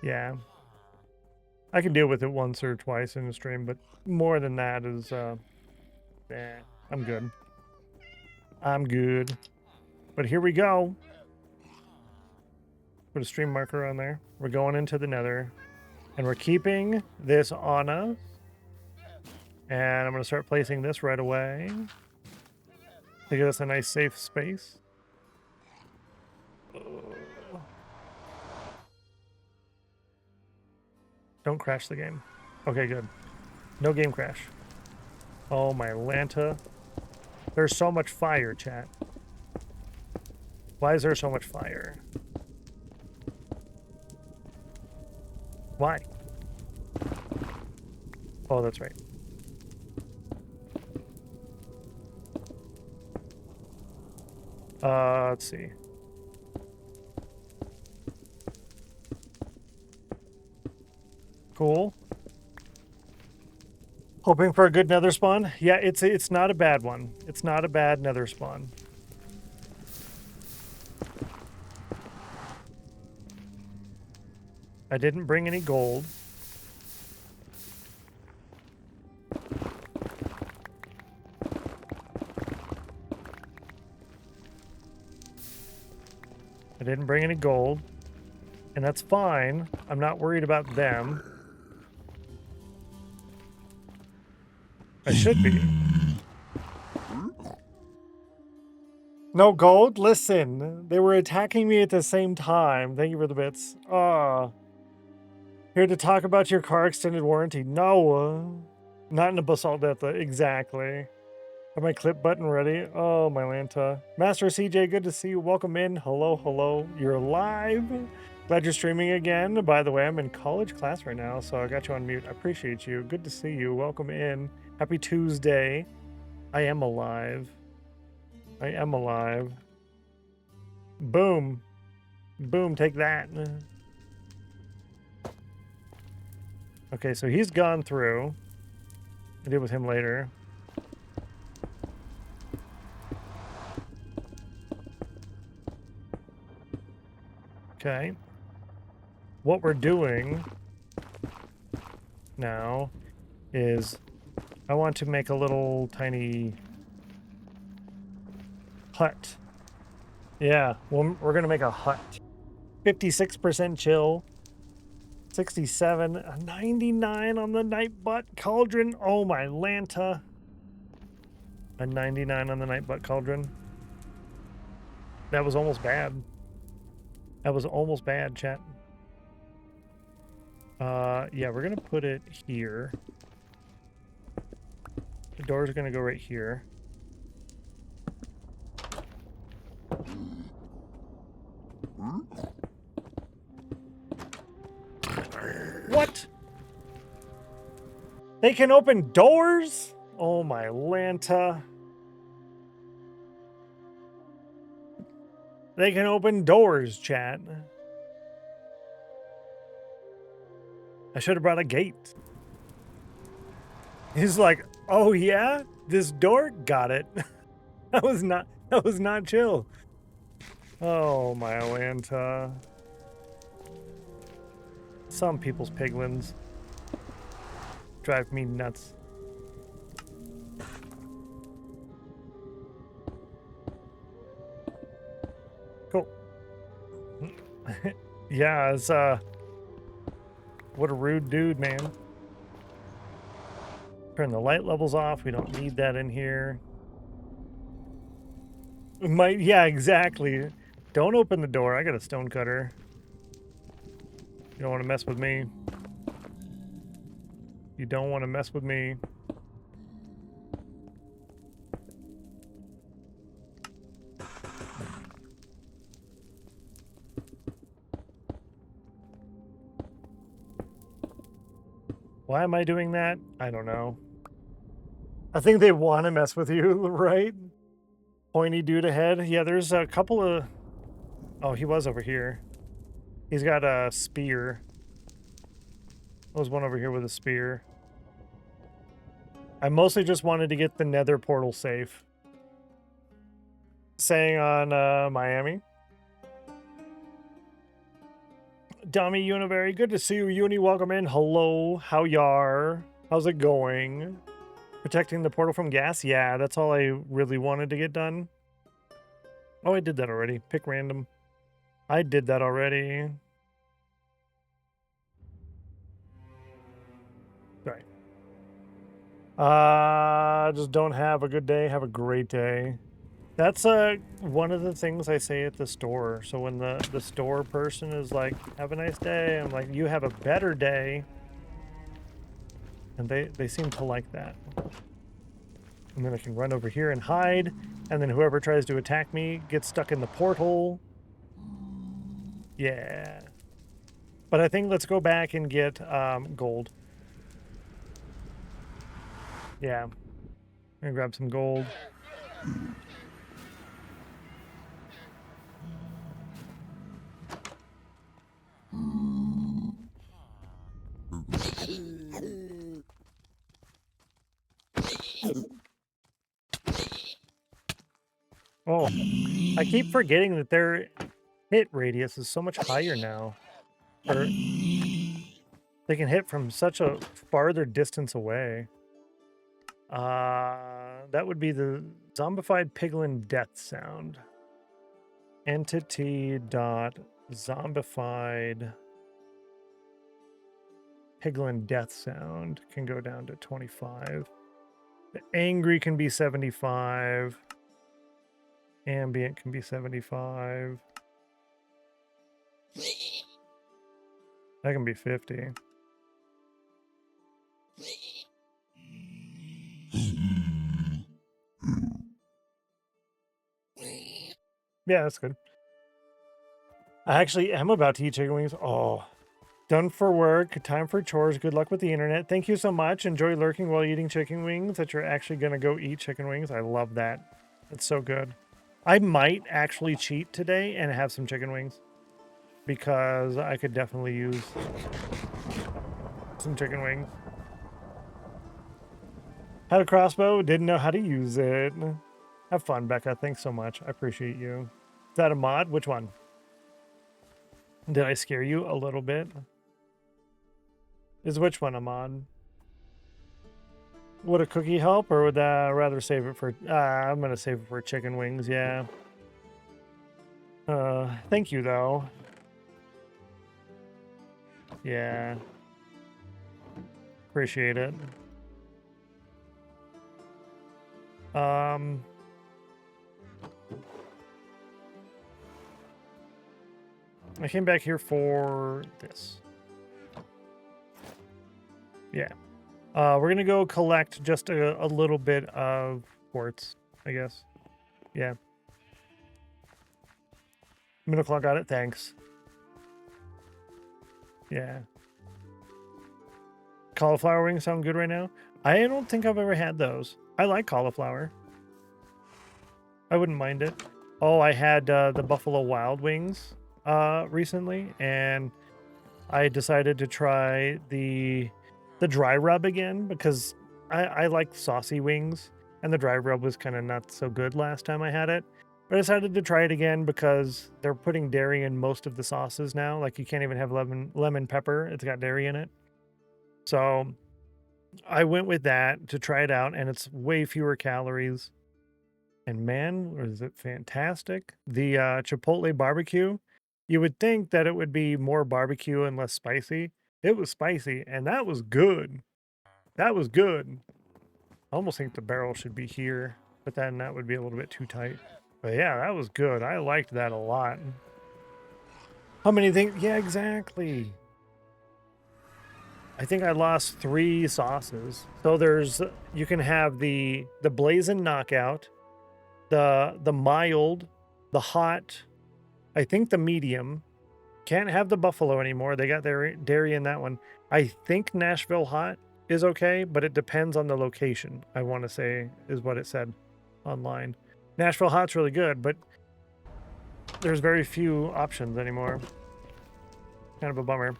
Yeah. I can deal with it once or twice in the stream, but more than that is, I'm good. I'm good. But here we go. Put a stream marker on there. We're going into the Nether. And we're keeping this on us. And I'm going to start placing this right away to give us a nice safe space. Don't crash the game. Okay, good. No game crash. Oh, my Lanta. There's so much fire, chat. Why is there so much fire? Why? Oh, that's right. Let's see. Cool. Hoping for a good nether spawn. Yeah, it's not a bad one. It's not a bad nether spawn. I didn't bring any gold. I didn't bring any gold. And that's fine. I'm not worried about them. I should be. No gold? Listen, they were attacking me at the same time. Thank you for the bits. Here to talk about your car extended warranty. No, not in a basalt death. Exactly. Have my clip button ready. Oh, my Lanta. Master CJ, good to see you. Welcome in. Hello, hello. You're live. Glad you're streaming again. By the way, I'm in college class right now, so I got you on mute. I appreciate you. Good to see you. Welcome in. Happy Tuesday. I am alive. I am alive. Boom. Boom, take that. Okay, so he's gone through. I'll deal with him later. Okay. What we're doing now is I want to make a little tiny hut Yeah, well, we're gonna make a hut. 56% chill. 67, a 99 on the Nightbutt Cauldron. Oh my Lanta. A 99 on the Nightbutt Cauldron. That was almost bad. That was almost bad, chat. Yeah, we're gonna put it here. The doors are gonna go right here. What? They can open doors? Oh my Lanta. They can open doors, chat. I should have brought a gate. He's like, oh yeah? This door? Got it. That was not chill. Oh my Lanta. Some people's piglins drive me nuts. Cool. Yeah, it's what a rude dude, man. Turn the light levels off. We don't need that in here. Yeah, exactly. Don't open the door. I got a stone cutter. You don't want to mess with me. You don't want to mess with me. Why am I doing that? I don't know. I think they want to mess with you, right? Pointy dude ahead. Yeah, there's a couple of... Oh, he was over here. He's got a spear. There's one over here with a spear. I mostly just wanted to get the Nether portal safe. Saying on Miami. Dami Univery, good to see you. Uni, welcome in. Hello, how y'are? How's it going? Protecting the portal from gas? Yeah, that's all I really wanted to get done. Oh, I did that already. Pick random. I did that already. Sorry. Just don't have a good day. Have a great day. That's one of the things I say at the store. So when the store person is like, have a nice day, I'm like, you have a better day. And they seem to like that. And then I can run over here and hide. And then whoever tries to attack me gets stuck in the porthole. Yeah. But I think let's go back and get gold. Yeah. I'm gonna grab some gold. Oh, I keep forgetting that their hit radius is so much higher now. Or they can hit from such a farther distance away. That would be the zombified piglin death sound. Entity dot zombified piglin death sound can go down to 25. The angry can be 75. Ambient can be 75. That can be 50. Yeah, that's good. I actually am about to eat chicken wings. Oh, done for work. Time for chores. Good luck with the internet. Thank you so much. Enjoy lurking while eating chicken wings. That you're actually going to go eat chicken wings. I love that. It's so good. I might actually cheat today and have some chicken wings. Because I could definitely use some chicken wings. Had a crossbow. Didn't know how to use it. Have fun, Becca. Thanks so much. I appreciate you. Is that a mod? Which one? Did I scare you a little bit? Is which one a mod? Would a cookie help, or would I rather save it for... I'm going to save it for chicken wings, yeah. Thank you, though. Yeah. Appreciate it. I came back here for this. Yeah. We're gonna go collect just a little bit of quartz, I guess. Yeah. Middle claw got it, thanks. Yeah. Cauliflower wings sound good right now? I don't think I've ever had those. I like cauliflower. I wouldn't mind it. Oh, I had the Buffalo Wild Wings recently, and I decided to try the dry rub again because I like saucy wings, and the dry rub was kind of not so good last time I had it. But I decided to try it again because they're putting dairy in most of the sauces now. Like you can't even have lemon pepper. It's got dairy in it. So I went with that to try it out, and it's way fewer calories. And man, was it fantastic. The Chipotle barbecue, you would think that it would be more barbecue and less spicy. It was spicy, and that was good. That was good. I almost think the barrel should be here, but then that would be a little bit too tight. But yeah, that was good. I liked that a lot. How many things? Yeah, exactly. I think I lost 3 sauces. So there's, you can have the Blazing Knockout, the mild, the hot, I think the medium. Can't have the buffalo anymore. They got their dairy in that one. I think Nashville hot is okay, but it depends on the location, I want to say, is what it said online. Nashville hot's really good, but there's very few options anymore. Kind of a bummer.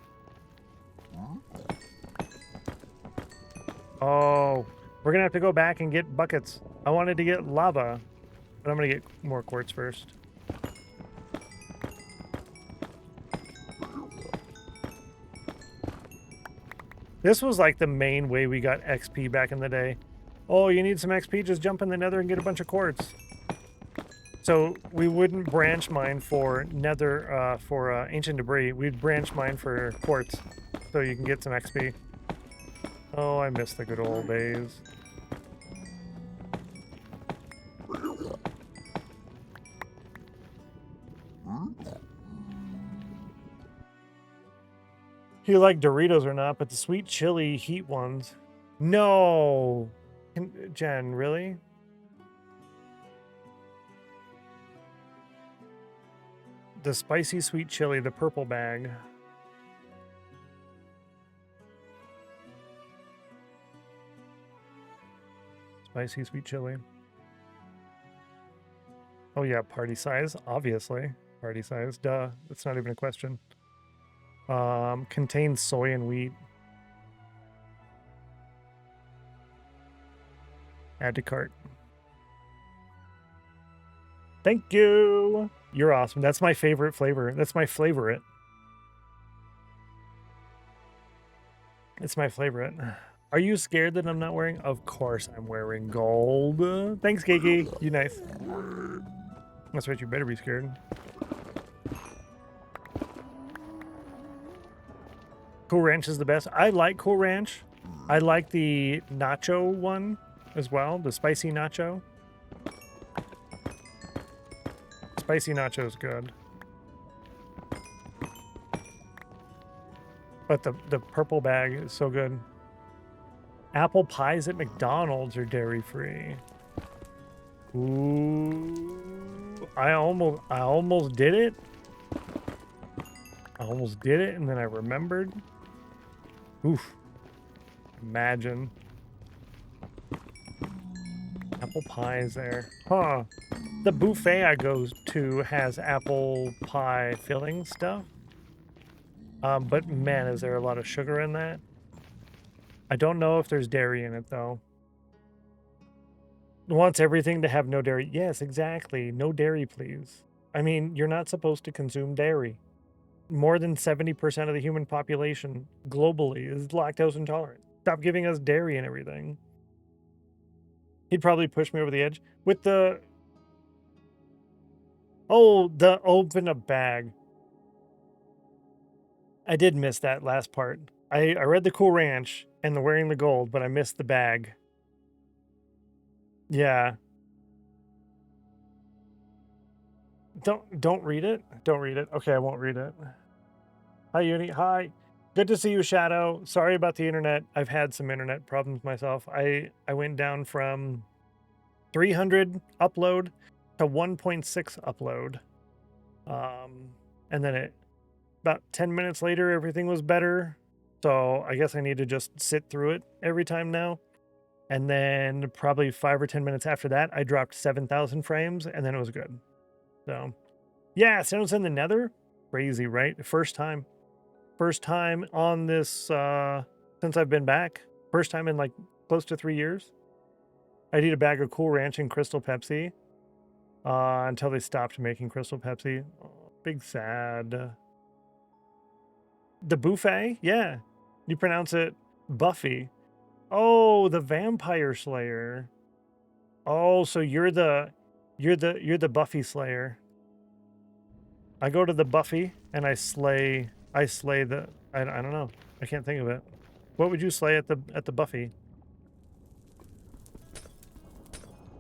Oh, we're gonna have to go back and get buckets. I wanted to get lava, but I'm gonna get more quartz first. This was like the main way we got XP back in the day. Oh, you need some XP? Just jump in the nether and get a bunch of quartz. So we wouldn't branch mine for nether, for ancient debris. We'd branch mine for quartz, so you can get some XP. Oh, I miss the good old days. You like Doritos or not, but the sweet chili heat ones. No! Jen, really? The spicy sweet chili, the purple bag. Spicy sweet chili. Oh yeah, party size, obviously. Party size, duh. That's not even a question. Contains soy and wheat. Add to cart. Thank you. You're awesome. That's my favorite flavor. That's my flavorite. It's my favorite. Are you scared that I'm not wearing? Of course I'm wearing gold. Thanks, Kiki. You nice. That's right, you better be scared. Cool Ranch is the best. I like Cool Ranch. I like the nacho one as well, the spicy nacho. Spicy nacho is good. But the purple bag is so good. Apple pies at McDonald's are dairy-free. Ooh, I almost did it. I almost did it, and then I remembered. Oof. Imagine. Apple pies there. Huh. The buffet I go to has apple pie filling stuff. But man, is there a lot of sugar in that? I don't know if there's dairy in it, though. Wants everything to have no dairy. Yes, exactly. No dairy, please. I mean, you're not supposed to consume dairy. More than 70% of the human population globally is lactose intolerant. Stop giving us dairy and everything. He'd probably push me over the edge. With the Oh, the open a bag. I did miss that last part. I read the Cool Ranch and the wearing the gold, but I missed the bag. Yeah. Don't read it? Don't read it. Okay, I won't read it. Hi, Uni. Hi. Good to see you, Shadow. Sorry about the internet. I've had some internet problems myself. I went down from 300 upload to 1.6 upload. And then about 10 minutes later, everything was better. So I guess I need to just sit through it every time now. And then probably 5 or 10 minutes after that, I dropped 7,000 frames and then it was good. So yeah, Stennos in the Nether. Crazy, right? First time on this since I've been back. First time in like close to 3 years. I'd eat a bag of Cool Ranch and Crystal Pepsi until they stopped making Crystal Pepsi. Oh, big sad. The buffet? Yeah. You pronounce it Buffy. Oh, the Vampire Slayer. Oh, so you're the Buffy Slayer. I go to the Buffy and I slay the I don't know. I can't think of it. What would you slay at the Buffy?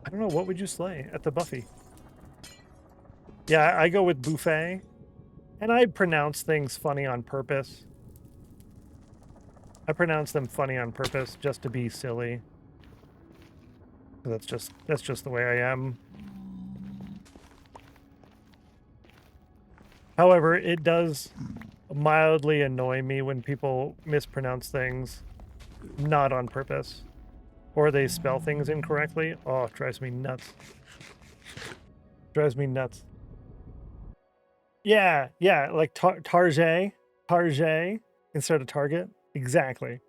I don't know. What would you slay at the Buffy? Yeah, I go with buffet. And I pronounce things funny on purpose. I pronounce them funny on purpose just to be silly. That's just the way I am. However, it does mildly annoy me when people mispronounce things not on purpose. Or they spell things incorrectly. Oh, it drives me nuts. Drives me nuts. Yeah, like Target instead of Target. Exactly.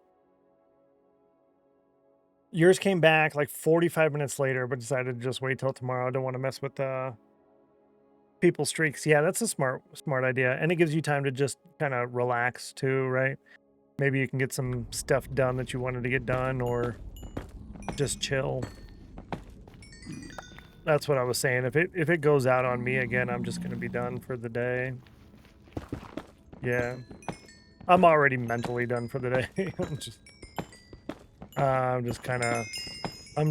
Yours came back like 45 minutes later, but decided to just wait till tomorrow. I don't want to mess with people's streaks. Yeah, that's a smart idea. And it gives you time to just kind of relax too, right? Maybe you can get some stuff done that you wanted to get done or just chill. That's what I was saying. If it goes out on me again, I'm just going to be done for the day. Yeah. I'm already mentally done for the day. I'm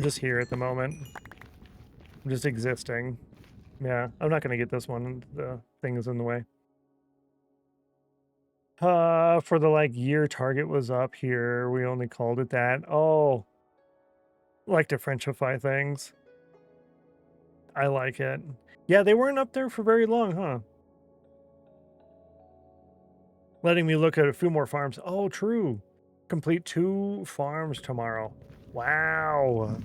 just here at the moment. I'm just existing. Yeah, I'm not going to get this one. The thing is in the way. For the like year target was up here. We only called it that. Oh, like to Frenchify things. I like it. Yeah, they weren't up there for very long, huh? Letting me look at a few more farms. Oh, true. Complete 2 farms tomorrow. Wow.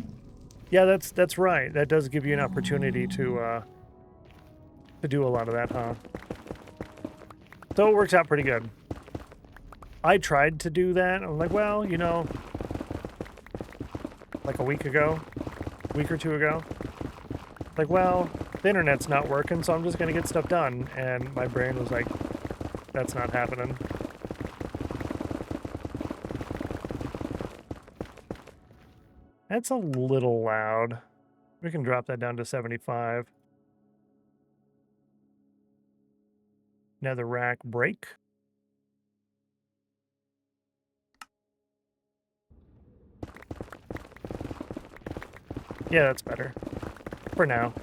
Yeah, that's right. That does give you an opportunity to do a lot of that, huh? So it works out pretty good. I tried to do that. I'm like, well, you know, like a week or two ago. Like, well, the internet's not working, so I'm just going to get stuff done. And my brain was like, that's not happening. That's a little loud. We can drop that down to 75. Nether rack break. Yeah, that's better. For now.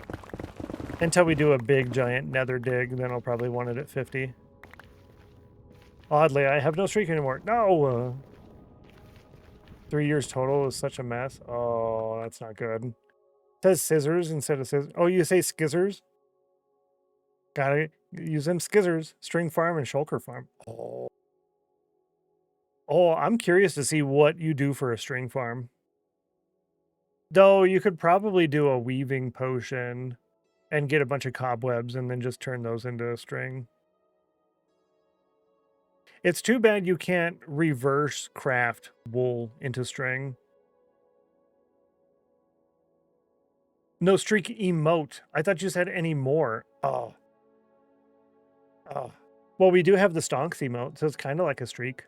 Until we do a big giant nether dig, then I'll probably want it at 50. Oddly, I have no streak anymore. No! 3 years total is such a mess. Oh, that's not good. It says scissors instead of scissors. Oh, you say skizzers? Gotta use them skizzers. String farm and shulker farm. Oh. Oh, I'm curious to see what you do for a string farm. Though you could probably do a weaving potion and get a bunch of cobwebs and then just turn those into a string. It's too bad you can't reverse craft wool into string. No streak emote. I thought you said any more. Oh. Oh. Well, we do have the stonks emote, so it's kind of like a streak.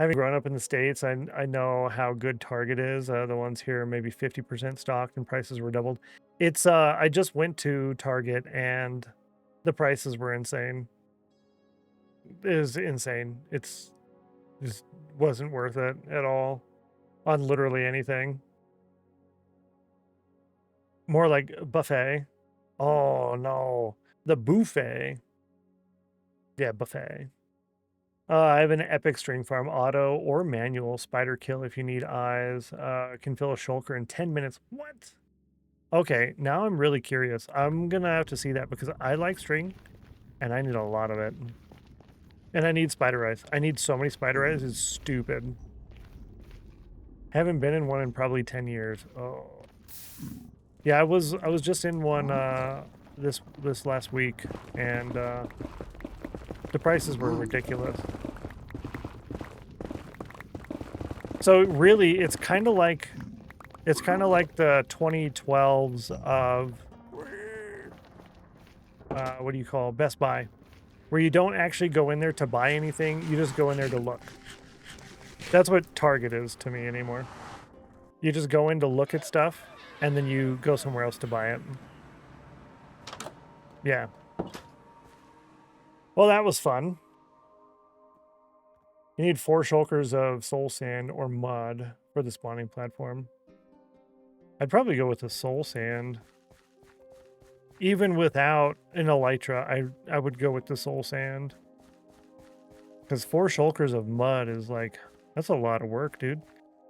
Having grown up in the States, I know how good Target is. The ones here are maybe 50% stocked and prices were doubled. It's I just went to Target and the prices were insane. It is insane. It's just wasn't worth it at all on literally anything. More like buffet. Oh no, the buffet. Yeah, buffet. I have an epic string farm, auto or manual spider kill if you need eyes. Can fill a shulker in 10 minutes. What? Okay, now I'm really curious. I'm gonna have to see that because I like string and I need a lot of it. And I need spider eyes. I need so many spider eyes, it's stupid. Haven't been in one in probably 10 years. Oh. Yeah, I was just in one this last week and the prices were ridiculous. So really, it's kind of like the 2012s of what do you call Best Buy, where you don't actually go in there to buy anything, you just go in there to look. That's what Target is to me anymore. You just go in to look at stuff, and then you go somewhere else to buy it. Yeah. Well, that was fun. You need 4 shulkers of soul sand or mud for the spawning platform. I'd probably go with the soul sand. Even without an elytra, I would go with the soul sand. Because 4 shulkers of mud is like, that's a lot of work, dude.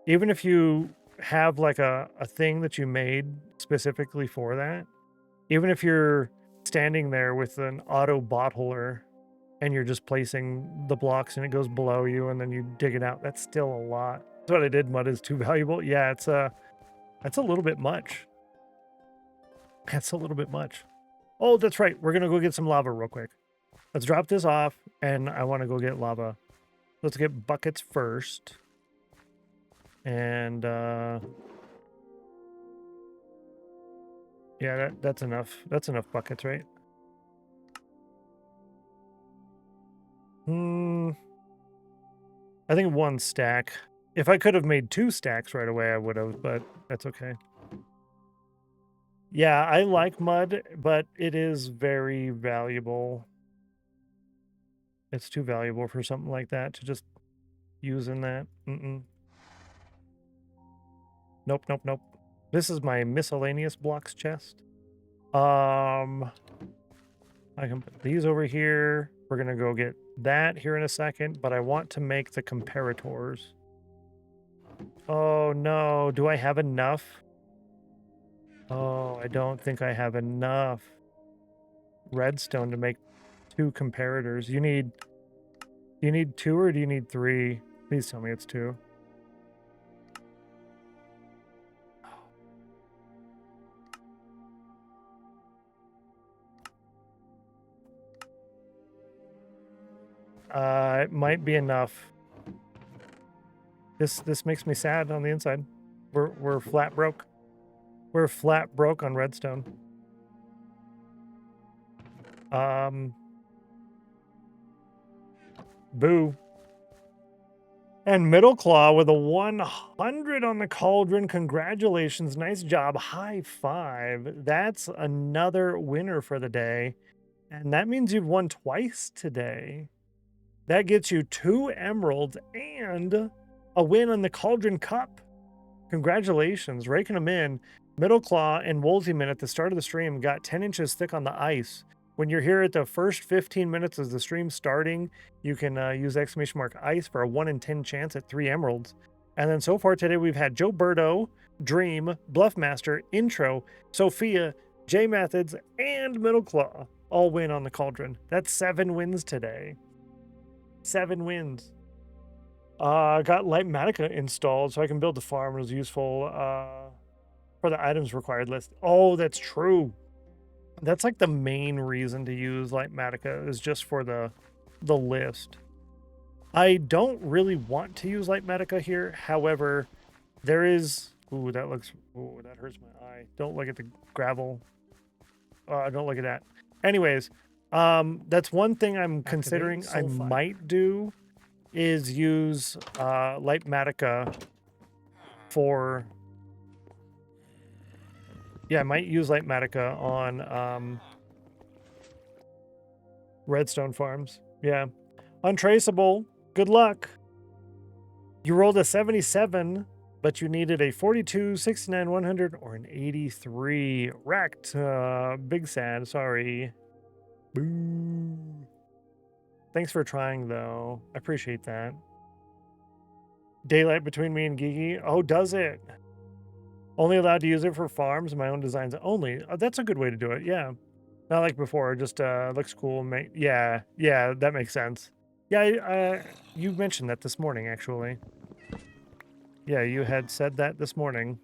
Even if you have like a thing that you made specifically for that, even if you're standing there with an auto bottler and you're just placing the blocks and it goes below you and then you dig it out, that's still a lot. That's what I did. Mud is too valuable. Yeah, that's a little bit much. That's a little bit much. Oh, that's right. We're going to go get some lava real quick. Let's drop this off and I want to go get lava. Let's get buckets first. And yeah, that's enough. That's enough buckets, right? I think 1 stack. If I could have made 2 stacks right away, I would have, but that's okay. Yeah, I like mud, but it is very valuable. It's too valuable for something like that to just use in that. Nope, nope, nope. This is my miscellaneous blocks chest. I can put these over here. We're gonna go get that here in a second, but I want to make the comparators. Oh no, do I have enough? Oh, I don't think I have enough redstone to make 2 comparators. You need 2 or do you need 3? Please tell me it's 2. It might be enough. This makes me sad on the inside. We're flat broke. We're flat broke on redstone. Boo. And Middle Claw with a 100 on the cauldron. Congratulations. Nice job. High five. That's another winner for the day. And that means you've won twice today. That gets you 2 emeralds and a win on the Cauldron Cup. Congratulations. Raking them in. Middle Claw and Woolsyman at the start of the stream got 10 inches thick on the ice. When you're here at the first 15 minutes as the stream's starting, you can use !ice for a 1 in 10 chance at 3 emeralds. And then so far today, we've had Joe Birdo, Dream, Bluffmaster, Intro, Sophia, J Methods, and Middle Claw all win on the Cauldron. That's 7 wins today. 7 wins. I got Lightmatica installed so I can build the farm. It was useful for the items required list. Oh, that's true. That's like the main reason to use Lightmatica is just for the list. I don't really want to use Lightmatica here. However, there is... Ooh, that looks... Ooh, that hurts my eye. Don't look at the gravel. Don't look at that. Anyways, that's one thing I'm considering I might do is use light matica for... Yeah, I might use light matica on redstone farms. Yeah. Untraceable. Good luck. You rolled a 77, but you needed a 42, 69, 100, or an 83. Wrecked. Big sad. Sorry. Boo. Thanks for trying, though. I appreciate that. Daylight between me and Gigi. Oh, does it? Only allowed to use it for farms, my own designs only. Oh, that's a good way to do it. Yeah. Not like before. Just looks cool. Yeah. Yeah, that makes sense. Yeah, you mentioned that this morning, actually. Yeah, you had said that this morning.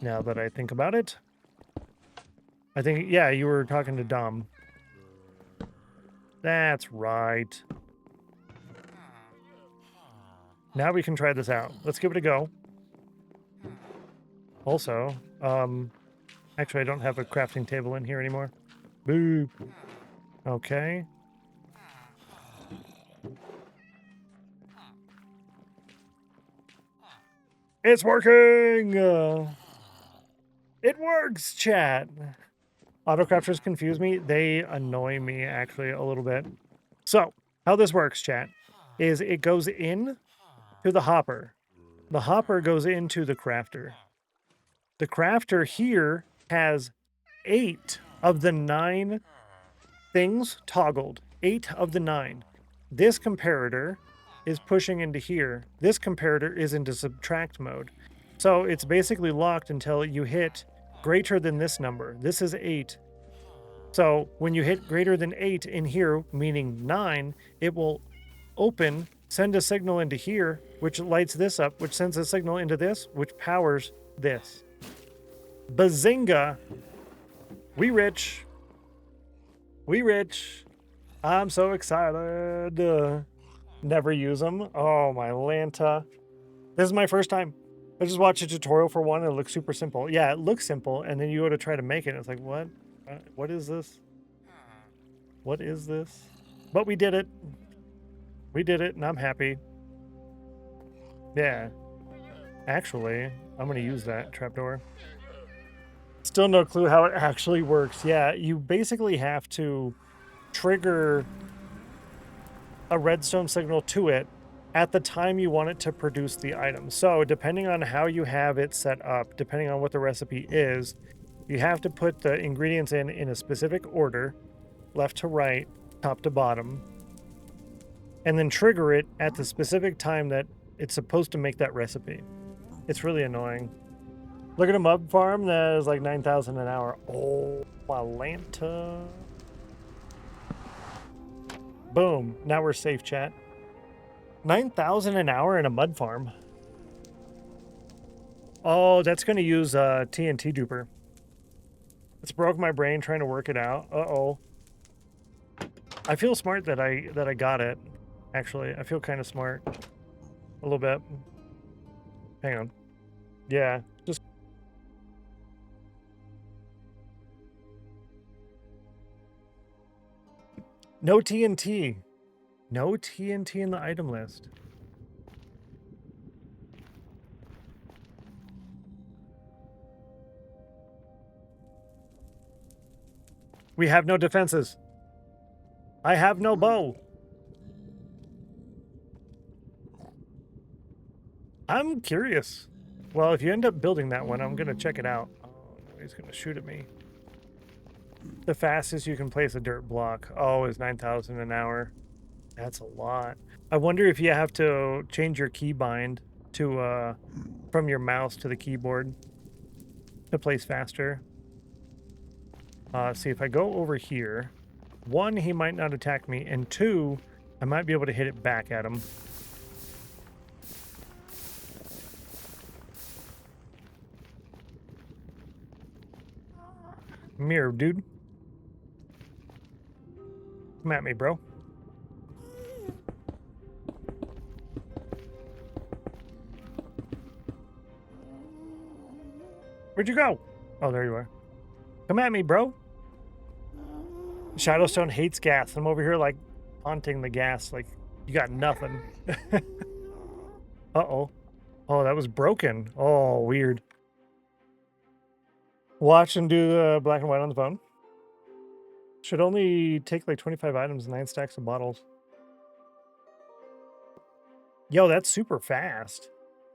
Now that I think about it. I think, yeah, you were talking to Dom. That's right. Now we can try this out. Let's give it a go. Also, actually, I don't have a crafting table in here anymore. Boop. Okay. It's working! It works, chat! Autocrafters confuse me. They annoy me, actually, a little bit. So, how this works, chat, is it goes in to the hopper. The hopper goes into the crafter. The crafter here has 8 of the 9 things toggled. 8 of the 9. This comparator is pushing into here. This comparator is into subtract mode. So it's basically locked until you hit greater than this number. This is 8. So when you hit greater than 8 in here, meaning 9, it will open, send a signal into here, which lights this up, which sends a signal into this, which powers this. Bazinga! We rich. We rich. I'm so excited. Never use them. Oh, my Lanta. This is my first time. I just watched a tutorial for one and it looks super simple. Yeah, it looks simple, and then you go to try to make it, and it's like, what? What is this? What is this? But we did it. We did it, and I'm happy. Yeah. Actually, I'm going to use that trapdoor. Still no clue how it actually works. Yeah, you basically have to trigger a redstone signal to it at the time you want it to produce the item. So depending on how you have it set up, depending on what the recipe is, you have to put the ingredients in a specific order, left to right, top to bottom, and then trigger it at the specific time that it's supposed to make that recipe. It's really annoying. Look at a mud farm that is like 9,000 an hour. Oh, Atlanta. Boom. Now we're safe, chat. 9,000 an hour in a mud farm. Oh, that's going to use TNT duper. It's broke my brain trying to work it out. Uh-oh. I feel smart that I got it. Actually, I feel kind of smart. A little bit. Hang on. Yeah, just... No TNT. No TNT in the item list. We have no defenses. I have no bow. I'm curious. Well, if you end up building that one, I'm going to check it out. Oh, no, he's going to shoot at me. The fastest you can place a dirt block, oh, is 9,000 an hour. That's a lot. I wonder if you have to change your keybind to from your mouse to the keyboard to place faster. See, if I go over here, 1, he might not attack me, and 2, I might be able to hit it back at him. Mirror, dude. Come at me, bro. Where'd you go? Oh, there you are. Come at me, bro. Shadowstone hates gas. I'm over here, like, haunting the gas, like, You got nothing. Uh-oh. Oh, that was broken. Oh, weird. Watch and do the black and white on the phone. Should only take like 25 items, 9 stacks of bottles. Yo, that's super fast.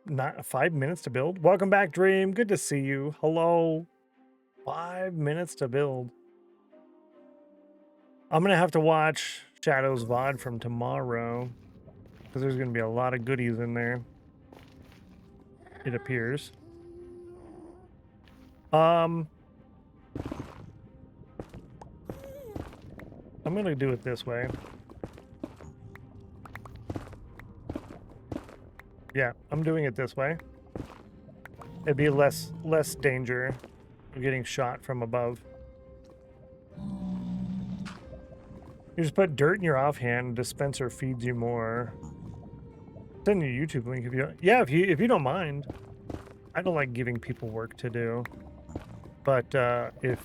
Not 5 minutes to build. Welcome back, Dream. Good to see you. Hello. 5 minutes to build. I'm going to have to watch Shadow's VOD from tomorrow because there's going to be a lot of goodies in there. It appears. I'm going to do it this way. Yeah, I'm doing it this way. It'd be less danger of getting shot from above. You just put dirt in your offhand, dispenser feeds you more. Send you a YouTube link if you if you don't mind. I don't like giving people work to do. But if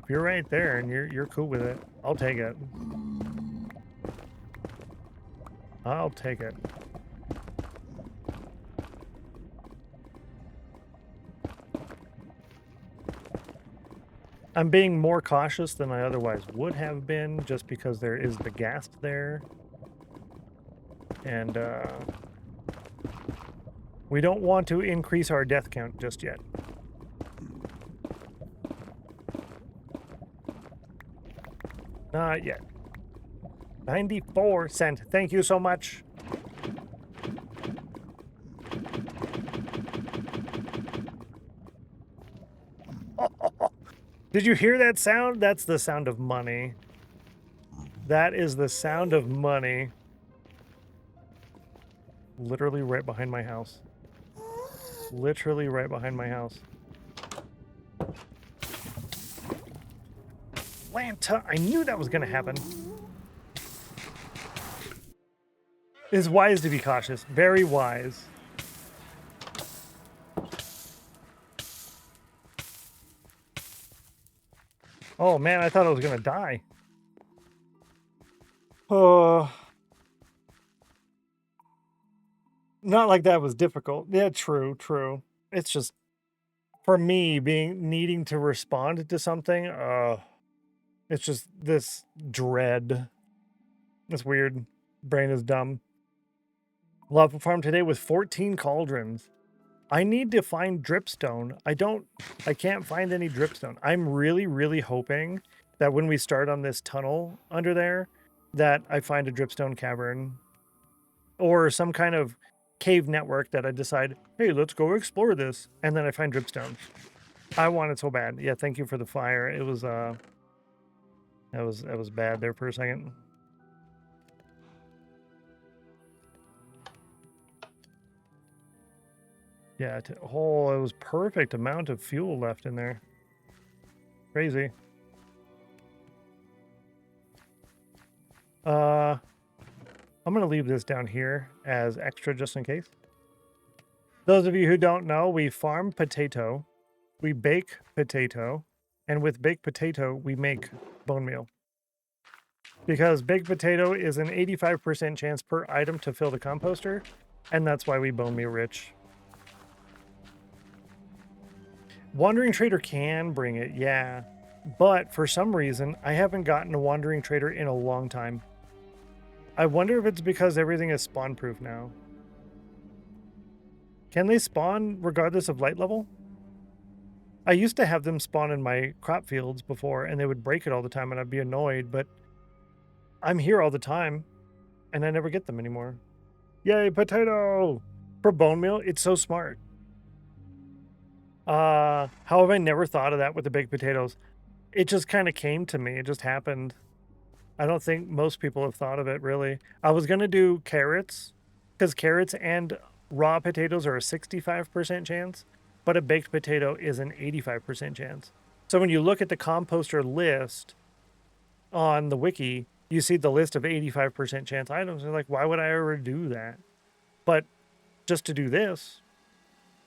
you're right there and you're cool with it, I'll take it. I'll take it. I'm being more cautious than I otherwise would have been just because there is the ghast there. And we don't want to increase our death count just yet. Not yet. 94 cents. Thank you so much. Did you hear that sound? That's the sound of money. That is the sound of money. Literally right behind my house. Literally right behind my house. Atlanta, I knew that was going to happen. It's wise to be cautious. Very wise. Oh man, I thought I was going to die. Oh. Not like that was difficult. Yeah, true, true. It's just, for me, needing to respond to something, it's just this dread. It's weird. Brain is dumb. Lava farm today with 14 cauldrons. I need to find dripstone. I can't find any dripstone. I'm really, really hoping that when we start on this tunnel under there, that I find a dripstone cavern or some kind of cave network that I decide, hey, let's go explore this. And then I find dripstone. I want it so bad. Yeah, thank you for the fire. It was, that was bad there for a second. Yeah, oh, it was perfect amount of fuel left in there. Crazy. I'm going to leave this down here as extra just in case. Those of you who don't know, we farm potato, we bake potato, and with baked potato, we make bone meal. Because baked potato is an 85% chance per item to fill the composter, and that's why we bone meal rich. Wandering Trader can bring it, yeah. But for some reason, I haven't gotten a Wandering Trader in a long time. I wonder if it's because everything is spawn-proof now. Can they spawn regardless of light level? I used to have them spawn in my crop fields before, and they would break it all the time, and I'd be annoyed, but I'm here all the time, and I never get them anymore. Yay, potato! For bone meal, it's so smart. How have I never thought of that with the baked potatoes? It just kind of came to me. It just happened. I don't think most people have thought of it, really. I was going to do carrots, because carrots and raw potatoes are a 65% chance, but a baked potato is an 85% chance. So when you look at the composter list on the wiki, you see the list of 85% chance items. You're like, why would I ever do that? But just to do this,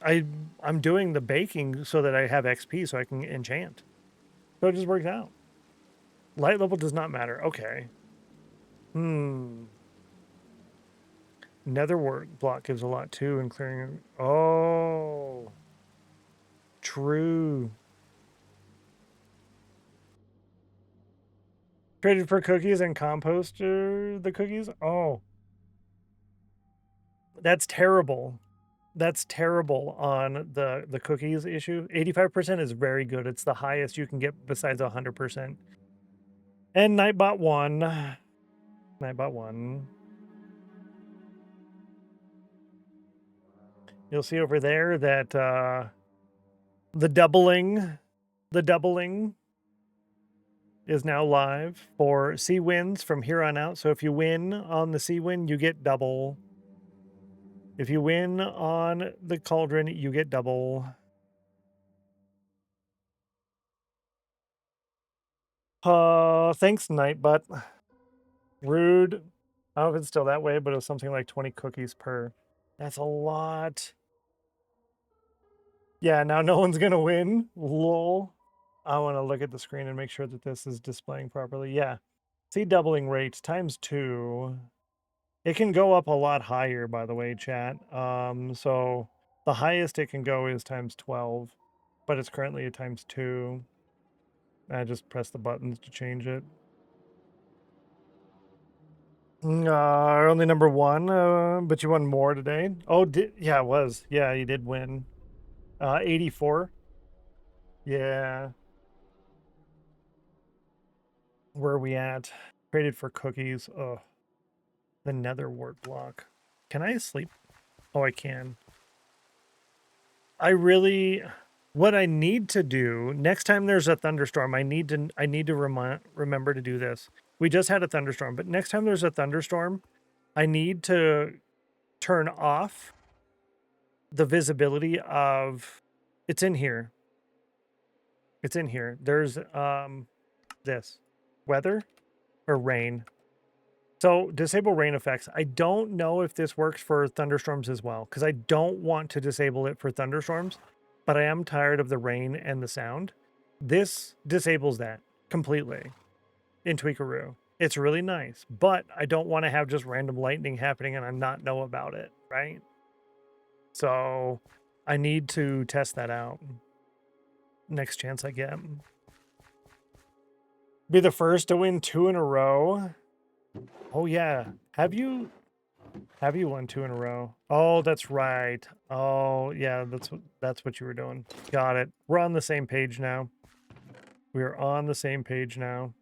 I'm doing the baking so that I have XP so I can enchant. So it just works out. Light level does not matter. Okay. Nether block gives a lot too, and clearing. Oh, true. Traded for cookies and composter the cookies. Oh, that's terrible. That's terrible on the cookies issue. 85% is very good. It's the highest you can get besides 100%. And Nightbot 1. Nightbot 1. You'll see over there that the doubling is now live for sea wins from here on out. So if you win on the sea win, you get double. If you win on the cauldron, you get double. Thanks, Nightbot. Rude. I don't know if it's still that way, but it was something like 20 cookies per. That's a lot. Yeah, now no one's gonna win. Lol. I want to look at the screen and make sure that this is displaying properly. Yeah. See doubling rates times 2. It can go up a lot higher, by the way, chat. So the highest it can go is times 12, but it's currently at times 2. I just press the buttons to change it. Only number 1, but you won more today. Oh, yeah, it was. Yeah, you did win. 84. Yeah. Where are we at? Traded for cookies. Oh, the Nether block. Can I sleep? Oh, I can. What I need to do next time there's a thunderstorm, I need to remember to do this. We just had a thunderstorm, but next time there's a thunderstorm, I need to turn off the visibility of. It's in here. It's in here. There's this weather or rain. So disable rain effects. I don't know if this works for thunderstorms as well, because I don't want to disable it for thunderstorms, but I am tired of the rain and the sound. This disables that completely in Tweakaroo. It's really nice, but I don't want to have just random lightning happening and I not know about it, right? So I need to test that out next chance I get. Be the first to win 2 in a row. Oh yeah. Have you won 2 in a row? Oh, that's right. Oh yeah, that's what you were doing. Got it. We're on the same page now. We are on the same page now.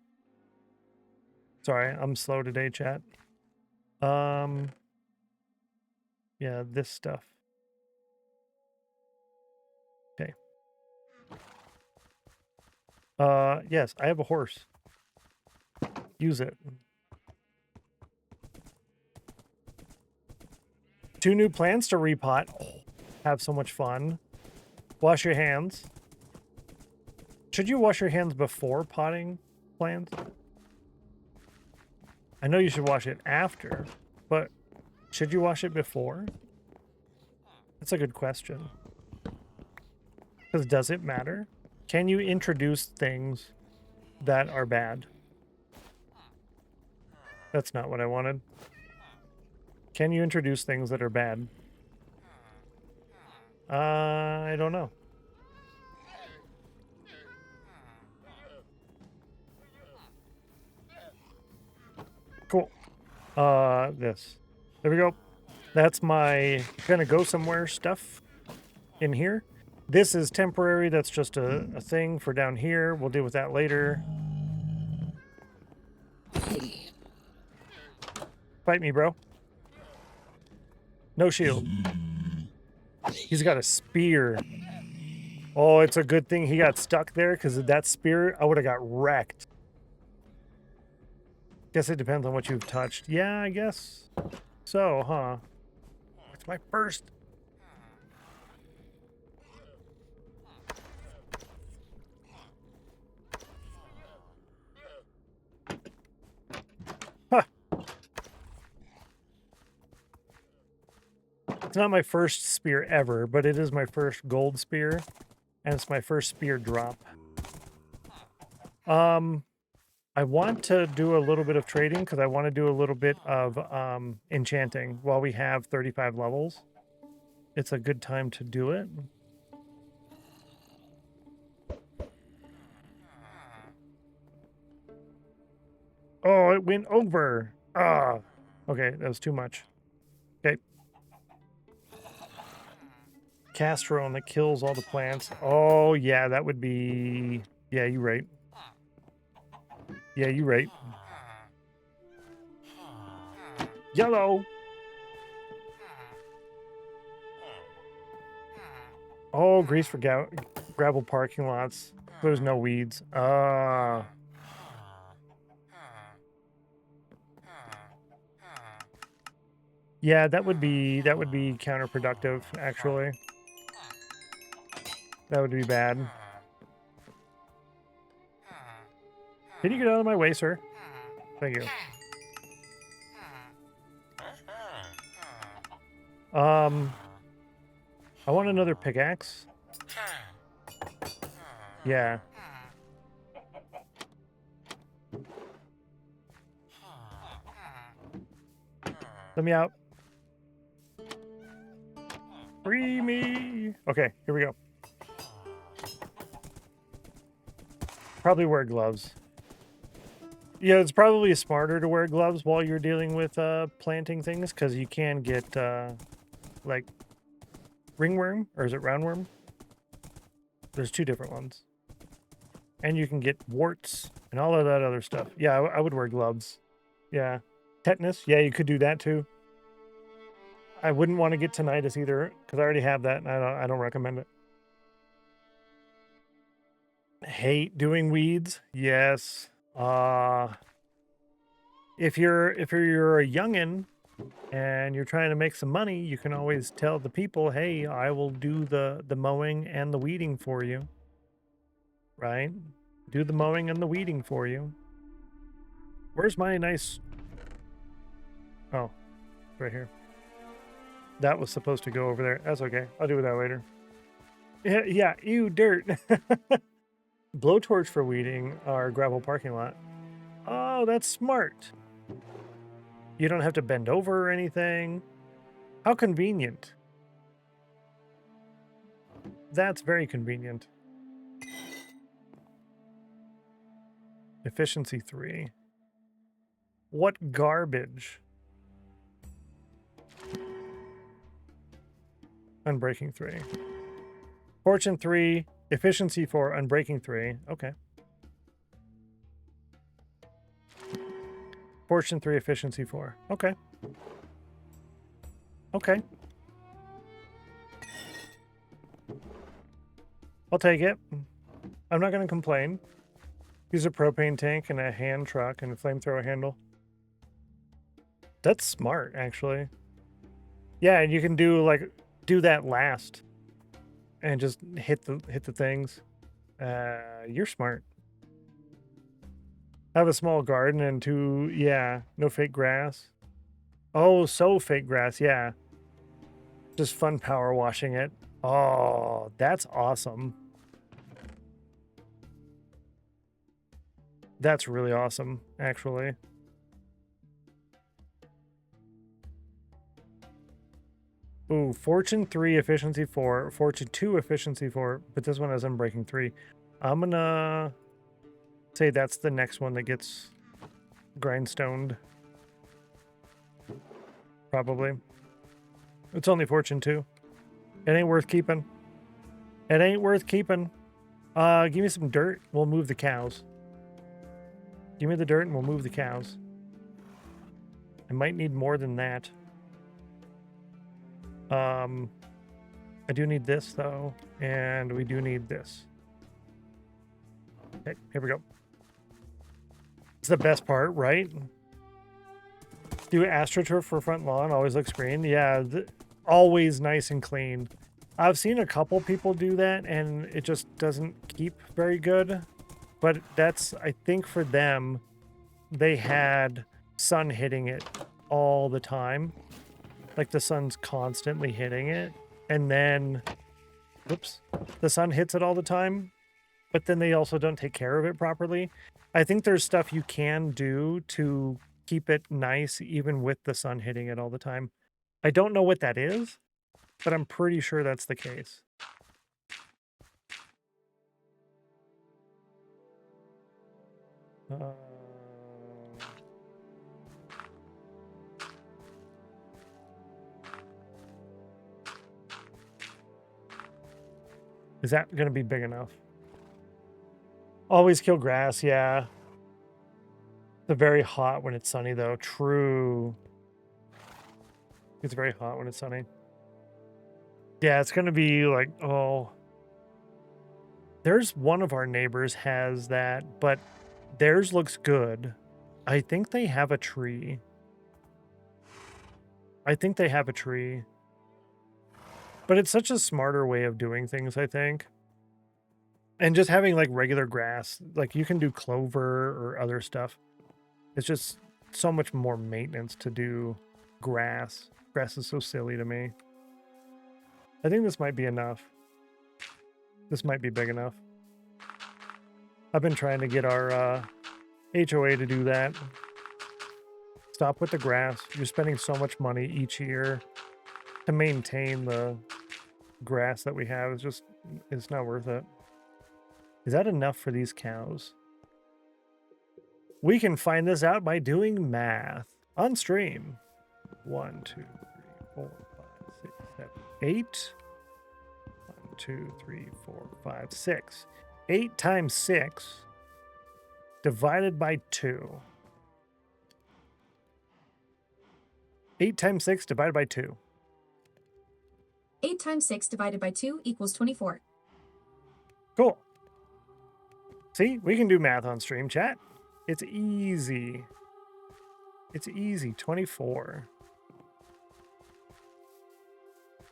Sorry, I'm slow today, chat. Yeah, this stuff. Okay. Yes, I have a horse. Use it. 2 new plants to repot. Oh, have so much fun. Wash your hands. Should you wash your hands before potting plants? I know you should wash it after, but should you wash it before? That's a good question. Because does it matter? Can you introduce things that are bad? That's not what I wanted. Can you introduce things that are bad? I don't know. Cool. This. There we go. That's my gonna go somewhere stuff in here. This is temporary. That's just a thing for down here. We'll deal with that later. Fight me, bro. No shield. He's got a spear. Oh, it's a good thing he got stuck there, because of that spear, I would have got wrecked. Guess it depends on what you've touched. Yeah, I guess so, huh? It's my first. Huh. It's not my first spear ever, but it is my first gold spear, and it's my first spear drop. I want to do a little bit of trading because I want to do a little bit of enchanting while we have 35 levels. It's a good time to do it. Oh, it went over. Ah, okay, that was too much. Okay. Castrone that kills all the plants. Oh, yeah, that would be... Yeah, you're right. Yeah, you're right. Yellow. Oh, grease for gravel parking lots. There's no weeds. Yeah, that would be counterproductive, actually. That would be bad. Can you get out of my way, sir? Thank you. I want another pickaxe. Yeah. Let me out. Free me. Okay, here we go. Probably wear gloves. Yeah, it's probably smarter to wear gloves while you're dealing with planting things because you can get like ringworm, or is it roundworm? There's two different ones. And you can get warts and all of that other stuff. Yeah, I would wear gloves. Yeah. Tetanus. Yeah, you could do that too. I wouldn't want to get tinnitus either because I already have that and I don't recommend it. Hate doing weeds. Yes. If you're a youngin and you're trying to make some money, you can always tell the people, hey, I will do the mowing and the weeding for you. Right? Do the mowing and the weeding for you. Where's my nice... Oh, right here. That was supposed to go over there. That's okay. I'll do that later. Yeah, ew, dirt. Blowtorch for weeding our gravel parking lot. Oh, that's smart. You don't have to bend over or anything. How convenient. That's very convenient. Efficiency 3. What garbage. Unbreaking 3. Fortune 3. Efficiency 4. Unbreaking 3. Okay. Fortune 3. Efficiency 4. Okay. Okay. I'll take it. I'm not going to complain. Use a propane tank and a hand truck and a flamethrower handle. That's smart, actually. Yeah, and you can do that last and just hit the things. You're smart. I have a small garden and no fake grass. Oh, so fake grass, yeah. Just fun power washing it. Oh, that's awesome. That's really awesome, actually. Ooh, Fortune 3, Efficiency 4, Fortune 2, Efficiency 4, but this one has Unbreaking 3. I'm gonna say that's the next one that gets grindstoned. Probably. It's only Fortune 2. It ain't worth keeping. It ain't worth keeping. Give me some dirt. We'll move the cows. Give me the dirt and we'll move the cows. I might need more than that. I do need this though, and we do need this. Okay, here we go. It's the best part, right? Do AstroTurf for front lawn, always looks green. Yeah, always nice and clean. I've seen a couple people do that and it just doesn't keep very good. But that's, I think for them, they had sun hitting it all the time. Like the sun's constantly hitting it. And then, oops, the sun hits it all the time. but then they also don't take care of it properly. I think there's stuff you can do to keep it nice even with the sun hitting it all the time. I don't know what that is, but I'm pretty sure that's the case. Is that going to be big enough? Always kill grass, yeah. It's very hot when it's sunny, though. True. It's very hot when it's sunny. Yeah, it's going to be like, oh. There's one of our neighbors has that, but theirs looks good. I think they have a tree. I think they have a tree. But it's such a smarter way of doing things, I think. And just having like regular grass, like you can do clover or other stuff. It's just so much more maintenance to do grass. Grass is so silly to me. I think this might be enough. This might be big enough. I've been trying to get our HOA to do that. Stop with the grass. You're spending so much money each year to maintain the grass that we have. It's not worth it. Is that enough for these cows? We can find this out by doing math on stream. 1, 2, 3, 4, 5, 6, 7, 8. 1, 2, 3, 4, 5, 6. 8 times 6 divided by 2. 8 times 6 divided by 2. 8 times 6 divided by 2 equals 24. Cool. See, we can do math on stream, chat. It's easy. It's easy. 24.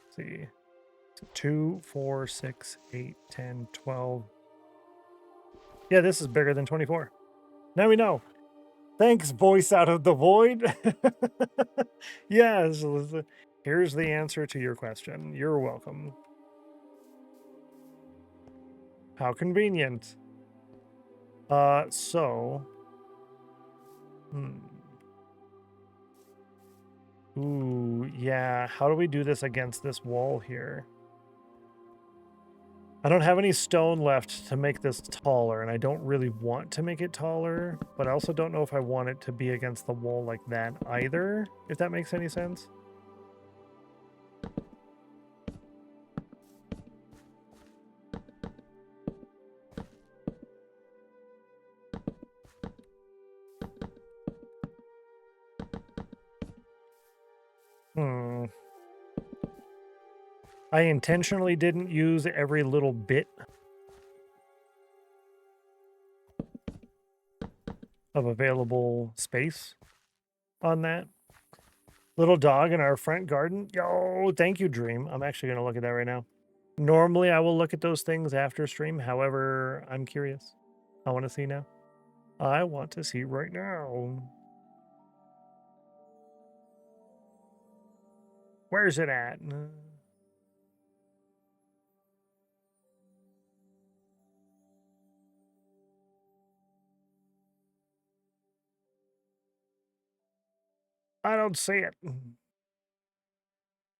Let's see. 2, 4, 6, 8, 10, 12. Yeah, this is bigger than 24. Now we know. Thanks, voice out of the void. Yes, here's the answer to your question. You're welcome. How convenient. Ooh, yeah. How do we do this against this wall here? I don't have any stone left to make this taller, and I don't really want to make it taller, but I also don't know if I want it to be against the wall like that either, if that makes any sense. I intentionally didn't use every little bit of available space on that. Little dog in our front garden. Yo, thank you, Dream. I'm actually going to look at that right now. Normally, I will look at those things after stream. However, I'm curious. I want to see now. I want to see right now. Where's it at? I don't see it.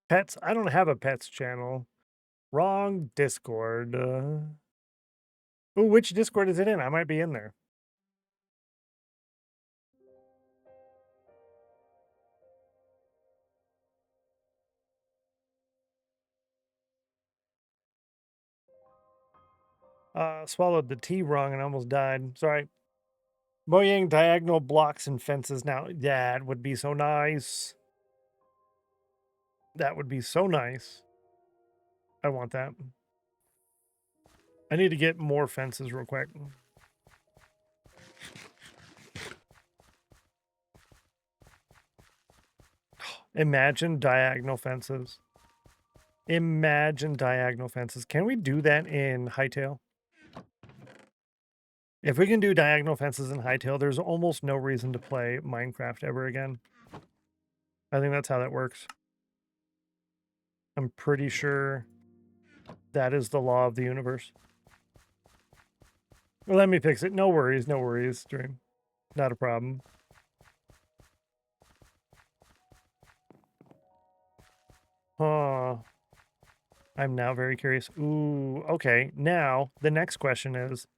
Pets? I don't have a pets channel. Wrong Discord. Ooh, which Discord is it in? I might be in there. Swallowed the T wrong and almost died. Sorry. Mojang diagonal blocks and fences now. That would be so nice. That would be so nice. I want that. I need to get more fences real quick. Imagine diagonal fences. Imagine diagonal fences. Can we do that in Hightail? If we can do diagonal fences in Hightail, there's almost no reason to play Minecraft ever again. I think that's how that works. I'm pretty sure that is the law of the universe. Let me fix it. No worries, stream. Not a problem. I'm now very curious. Ooh, okay. Now, the next question is,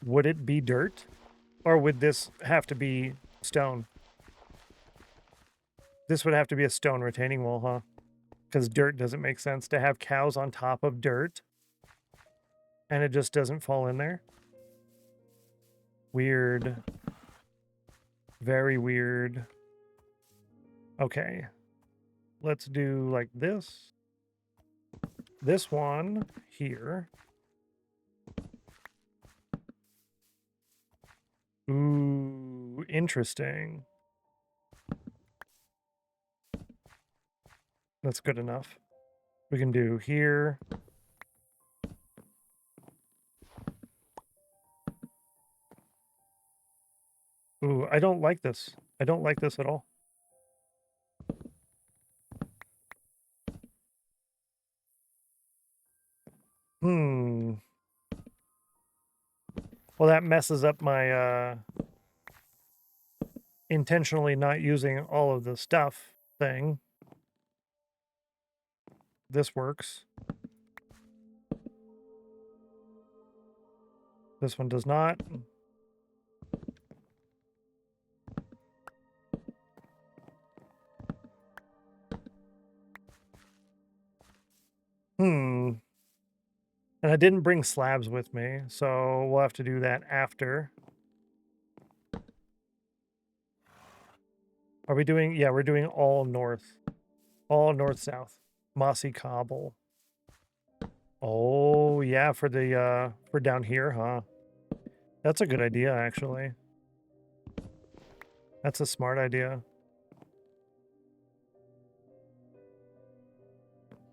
would it be dirt? Or would this have to be stone? This would have to be a stone retaining wall, huh? Because dirt doesn't make sense to have cows on top of dirt. And it just doesn't fall in there. Weird. Very weird. Okay. Let's do like this. This one here. Ooh, interesting. That's good enough. We can do here. Ooh, I don't like this. I don't like this at all. Well, that messes up my intentionally not using all of the stuff thing. This works. This one does not. And I didn't bring slabs with me, so we'll have to do that after. Are we doing? Yeah, we're doing all north. All north-south. Mossy cobble. Oh, yeah, for the, for down here, huh? That's a good idea, actually. That's a smart idea.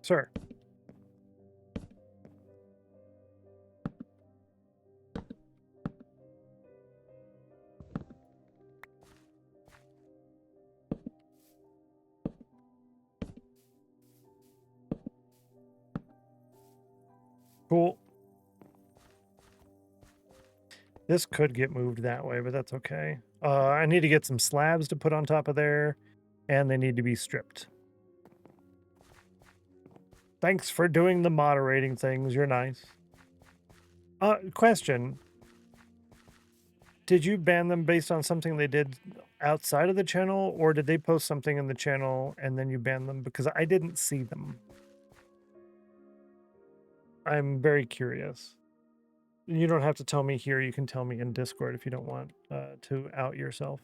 Sir. Cool. This could get moved that way, but that's okay. I need to get some slabs to put on top of there, and they need to be stripped. Thanks for doing the moderating things. You're nice. Question. Did you ban them based on something they did outside of the channel, or did they post something in the channel and then you banned them? Because I didn't see them. I'm very curious. You don't have to tell me here. You can tell me in Discord if you don't want to out yourself.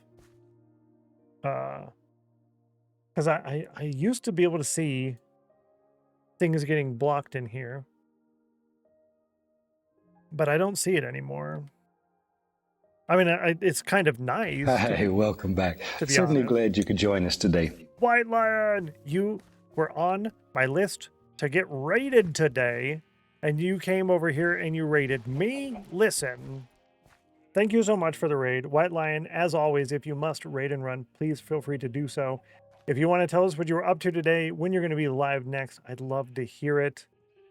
Because I used to be able to see things getting blocked in here, but I don't see it anymore. I mean, it's kind of nice. Hey, welcome back. To be Certainly honest. glad you could join us today. White Lion, you were on my list to get raided today, and you came over here and you raided me. Listen, thank you so much for the raid. White Lion, as always, if you must raid and run, please feel free to do so. If you want to tell us what you were up to today, when you're going to be live next, I'd love to hear it.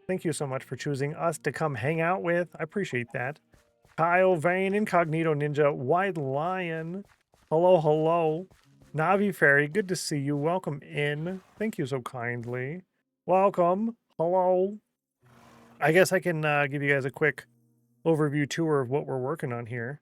Thank you so much for choosing us to come hang out with. I appreciate that. Kyle, Vane, Incognito Ninja, White Lion. Hello, hello. Navi Fairy, good to see you. Welcome in. Thank you so kindly. Welcome. Hello. I guess I can give you guys a quick overview tour of what we're working on here.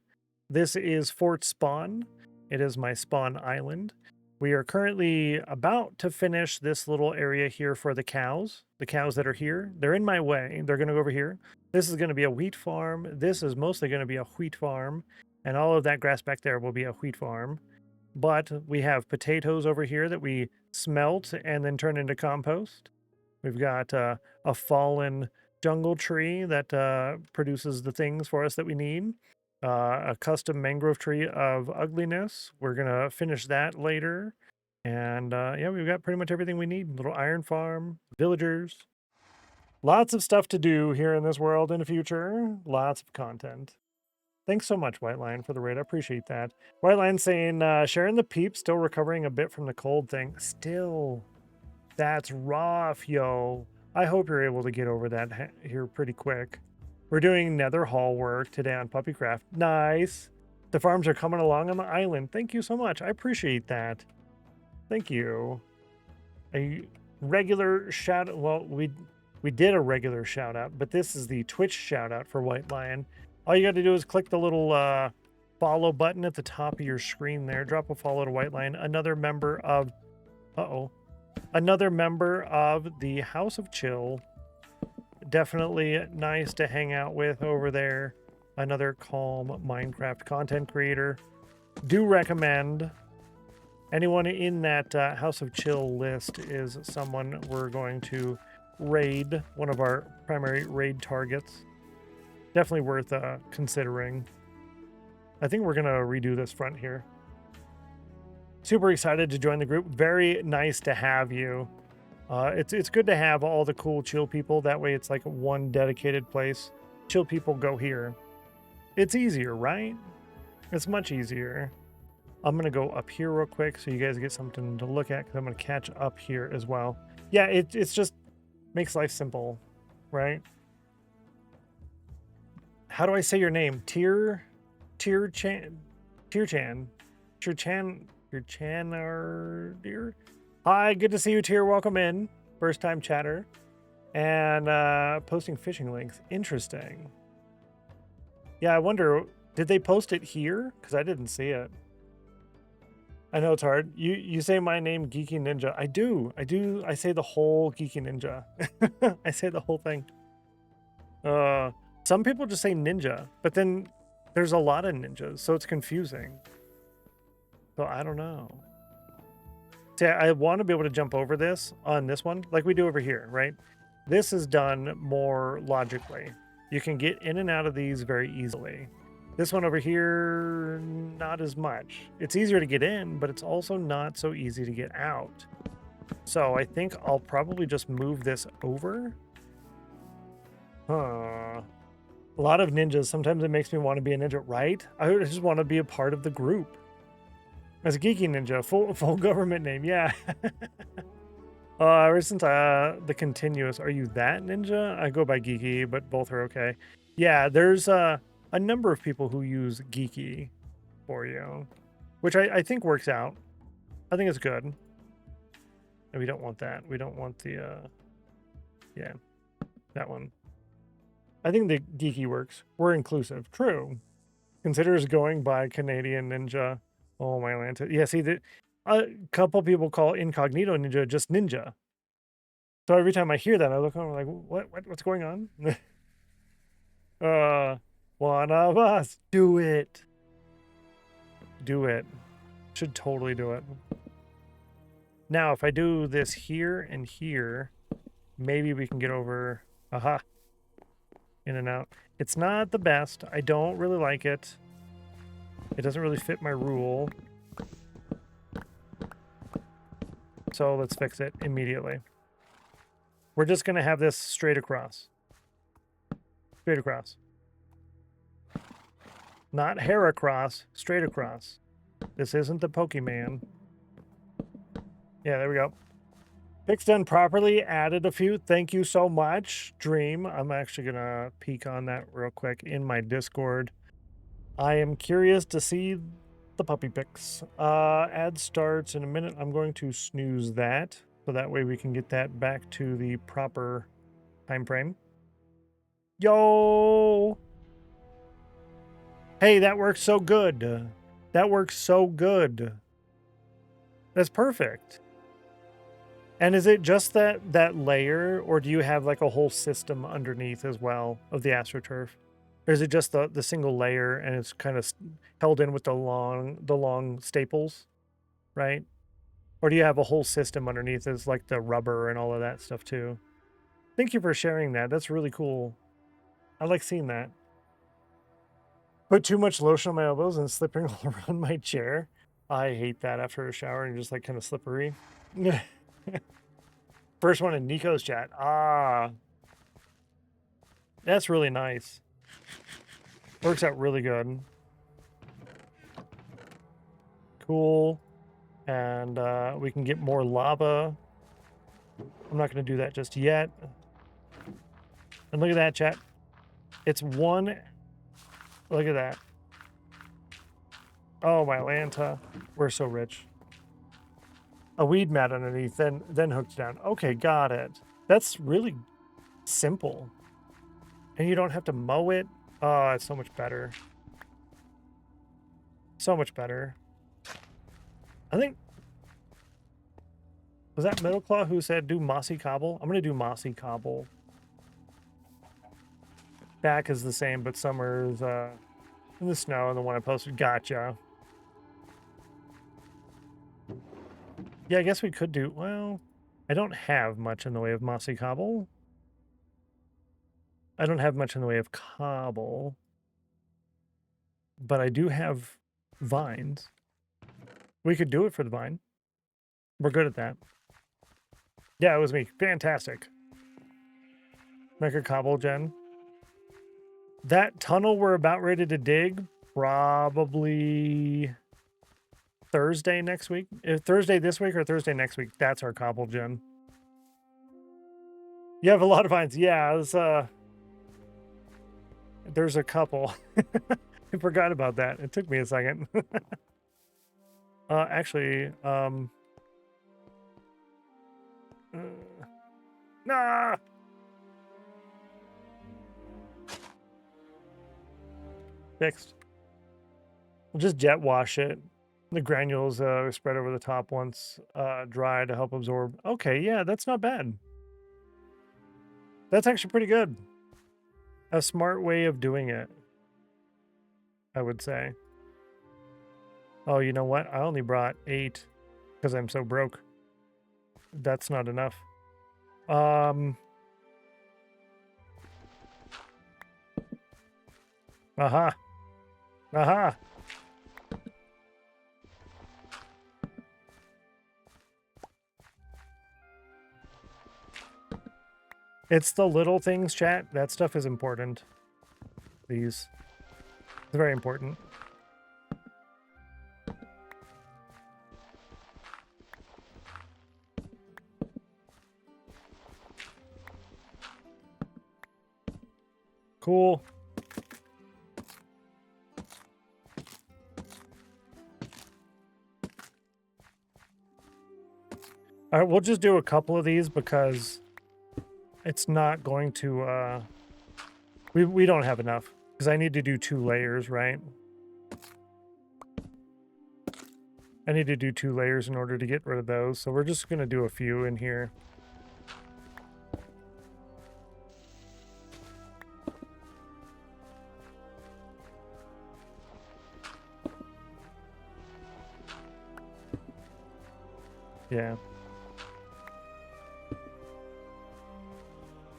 This is Fort Spawn. It is my spawn island. We are currently about to finish this little area here for the cows. The cows that are here, they're in my way. They're going to go over here. This is going to be a wheat farm. This is mostly going to be a wheat farm. And all of that grass back there will be a wheat farm. But we have potatoes over here that we smelt and then turn into compost. We've got a fallen jungle tree that produces the things for us that we need. A custom mangrove tree of ugliness. We're going to finish that later. And yeah, we've got pretty much everything we need. Little iron farm, villagers. Lots of stuff to do here in this world in the future. Lots of content. Thanks so much, White Lion, for the raid. I appreciate that. White Lion saying, sharing the peep, still recovering a bit from the cold thing. Still. That's rough, yo. I hope you're able to get over that here pretty quick. We're doing Nether Hall work today on Puppycraft. Nice. The farms are coming along on the island. Thank you so much. I appreciate that. Thank you. A regular shout. Well, we did a regular shout out, but this is the Twitch shout out for White Lion. All you got to do is click the little follow button at the top of your screen there. Drop a follow to White Lion. Another member of another member of the House of Chill. Definitely nice to hang out with over there. Another calm Minecraft content creator. Do recommend. Anyone in that House of Chill list is someone we're going to raid, one of our primary raid targets. Definitely worth considering. I think we're going to redo this front here. Super excited to join the group. Very nice to have you. It's good to have all the cool chill people. That way it's like one dedicated place. Chill people go here. It's easier, right? It's much easier. I'm going to go up here real quick so you guys get something to look at because I'm going to catch up here as well. Yeah, it's just makes life simple, right? How do I say your name? Tier Chan. Hi, good to see you, Tier. Welcome in. First time chatter. And posting fishing links. Interesting. Yeah, I wonder, did they post it here? Because I didn't see it. I know it's hard. You say my name, Geeky Ninja. I do. I say the whole Geeky Ninja. I say the whole thing. Some people just say ninja, but then there's a lot of ninjas, so it's confusing. So I don't know. See, I want to be able to jump over this on this one, like we do over here, right? This is done more logically. You can get in and out of these very easily. This one over here, not as much. It's easier to get in, but it's also not so easy to get out. So I think I'll probably just move this over. A lot of ninjas. Sometimes it makes me want to be a ninja, right? I just want to be a part of the group. As a Geeky Ninja, full government name, yeah. Ever since the continuous, are you that ninja? I go by Geeky, but both are okay. Yeah, there's a number of people who use Geeky for you, which I think works out. I think it's good. And we don't want that. We don't want the, yeah, that one. I think the Geeky works. We're inclusive. True. Considers going by Canadian Ninja. Oh, my Lanta. Yeah, see, a couple people call Incognito Ninja just Ninja. So every time I hear that, I look over like, what's going on? One of us. Do it. Do it. Should totally do it. Now, if I do this here and here, maybe we can get over. Aha. In and out. It's not the best. I don't really like it. It doesn't really fit my rule. So let's fix it immediately. We're just going to have this straight across. Straight across. Not hair across, straight across. This isn't the Pokemon. Yeah, there we go. Fix done properly. Added a few. Thank you so much, Dream. I'm actually going to peek on that real quick in my Discord. I am curious to see the puppy pics. Ad starts in a minute. I'm going to snooze that, so that way we can get that back to the proper time frame. Yo! Hey, that works so good. That works so good. That's perfect. And is it just that layer, or do you have like a whole system underneath as well of the AstroTurf? Or is it just the single layer and it's kind of held in with the long staples, right? Or do you have a whole system underneath as like the rubber and all of that stuff too? Thank you for sharing that. That's really cool. I like seeing that. Put too much lotion on my elbows and slipping all around my chair. I hate that after a shower and just like kind of slippery. First one in Nico's chat. Ah, that's really nice. Works out really good. Cool. And we can get more lava. I'm not going to do that just yet. And look at that, chat. It's one. Look at that. Oh, my Lanta. We're so rich. A weed mat underneath, then hooked down. Okay, got it. That's really simple. And you don't have to mow it. Oh, it's so much better. So much better. I think... Was that Middleclaw who said do mossy cobble? I'm going to do mossy cobble. Back is the same, but summer's in the snow, and the one I posted. Gotcha. Yeah, I guess we could do... Well, I don't have much in the way of mossy cobble. I don't have much in the way of cobble. But I do have vines. We could do it for the vine. We're good at that. Yeah, it was me. Fantastic. Make a cobble, Jen. That tunnel we're about ready to dig, probably Thursday next week. Thursday this week or Thursday next week. That's our cobble, Jen. You have a lot of vines. Yeah, there's a couple. I forgot about that. It took me a second. Actually, nah. Fixed. We'll just jet wash it. The granules are spread over the top once dry to help absorb. Okay, yeah, that's not bad. That's actually pretty good. A smart way of doing it, I would say. Oh, you know what? I only brought 8 because I'm so broke. That's not enough. Aha. Aha. It's the little things, chat. That stuff is important. These. It's very important. Cool. All right, we'll just do a couple of these because it's not going to, we don't have enough because I need to do 2 layers, right? I need to do 2 layers in order to get rid of those. So we're just going to do a few in here. Yeah.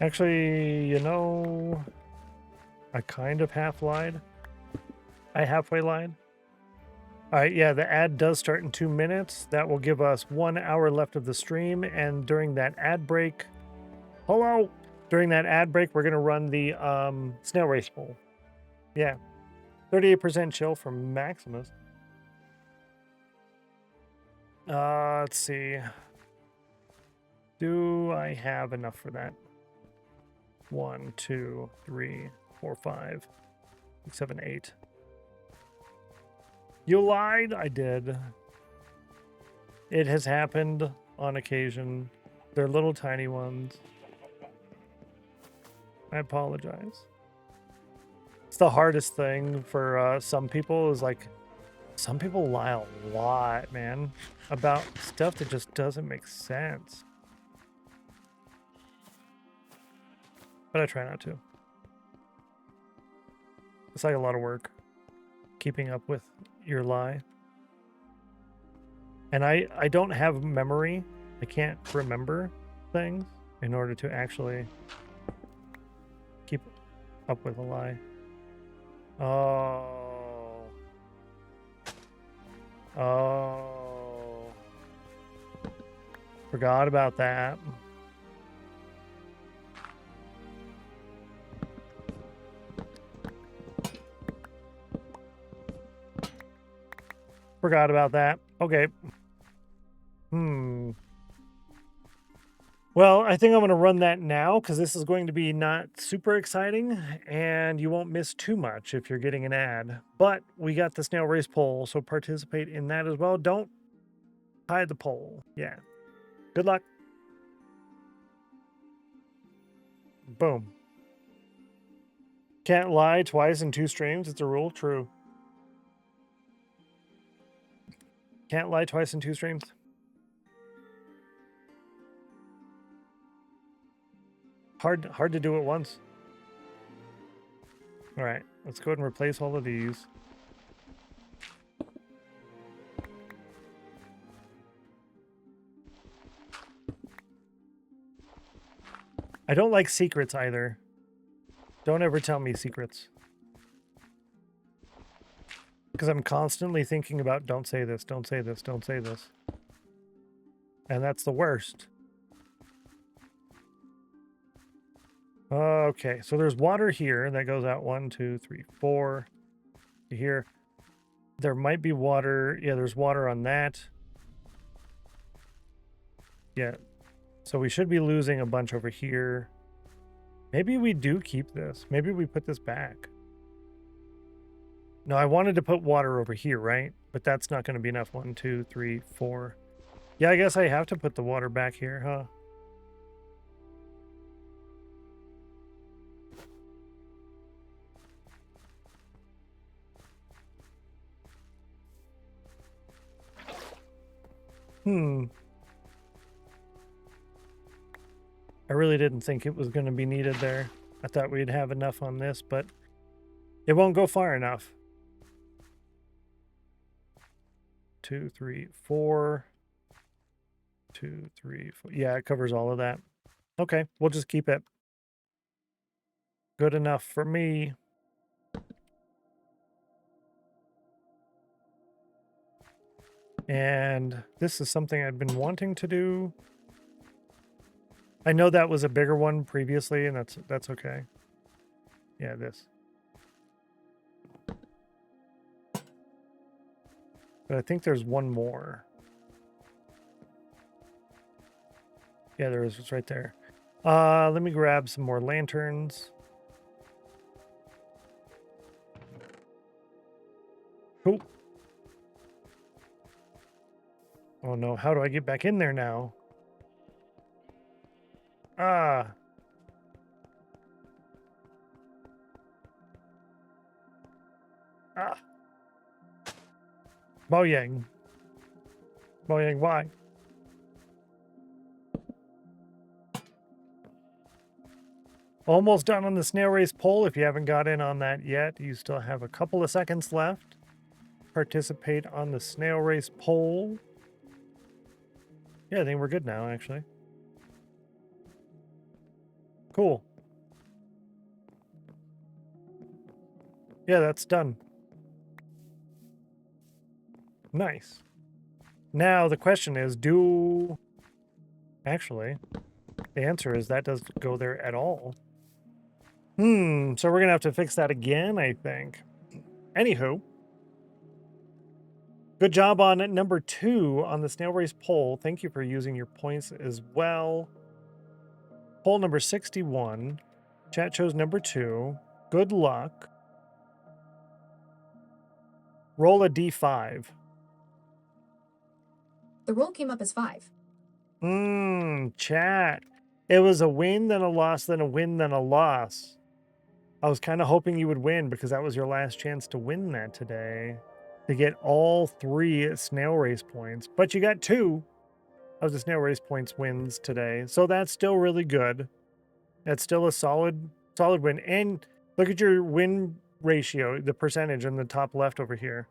Actually, you know, I kind of half lied. I halfway lied. All right, yeah, the ad does start in 2 minutes. That will give us 1 hour left of the stream. And during that ad break, hello, during that ad break, we're going to run the snail race bowl. Yeah, 38% chill from Maximus. Let's see. Do I have enough for that? 1, 2, 3, 4, 5, 6, 7, 8. You lied? I did. It has happened on occasion. They're little tiny ones. I apologize. It's the hardest thing for some people is like, some people lie a lot, man, about stuff that just doesn't make sense. But I try not to. It's like a lot of work keeping up with your lie. And I don't have memory. I can't remember things in order to actually keep up with a lie. Oh. Oh. Forgot about that. Forgot about that. Okay. Well, I think I'm going to run that now because this is going to be not super exciting and you won't miss too much if you're getting an ad. But we got the snail race poll, so participate in that as well. Don't hide the poll. Yeah. Good luck. Boom. Can't lie twice in 2 streams. It's a rule. True. Can't lie twice in 2 streams. Hard to do it once. All right, let's go ahead and replace all of these. I don't like secrets either. Don't ever tell me secrets. Because I'm constantly thinking about don't say this, don't say this, don't say this. And that's the worst. Okay, so there's water here that goes out 1, 2, 3, 4 here. There might be water. Yeah, there's water on that. Yeah. So we should be losing a bunch over here. Maybe we do keep this. Maybe we put this back. No, I wanted to put water over here, right? But that's not going to be enough. 1, 2, 3, 4. Yeah, I guess I have to put the water back here, huh? I really didn't think it was going to be needed there. I thought we'd have enough on this, but it won't go far enough. 2, 3, 4. 2, 3, 4. Yeah, it covers all of that. Okay, we'll just keep it. Good enough for me. And this is something I've been wanting to do. I know that was a bigger one previously, and that's okay. Yeah, this. But I think there's one more. Yeah, there is. It's right there. Let me grab some more lanterns. Cool. Oh no, how do I get back in there now? Ah. Ah. Boyang. Boyang, why? Almost done on the snail race poll. If you haven't got in on that yet, you still have a couple of seconds left. Participate on the snail race poll. Yeah, I think we're good now, actually. Cool. Yeah, that's done. Nice. Now the question is, actually, the answer is that doesn't go there at all. So we're gonna have to fix that again, I think. Anywho, good job on number 2 on the snail race poll. Thank you for using your points as well. Poll number 61. Chat chose number 2. Good luck. Roll a d5. The roll came up as 5. Chat. It was a win, then a loss, then a win, then a loss. I was kind of hoping you would win because that was your last chance to win that today. To get all 3 snail race points. But you got 2 of the snail race points wins today. So that's still really good. That's still a solid win. And look at your win ratio, the percentage in the top left over here.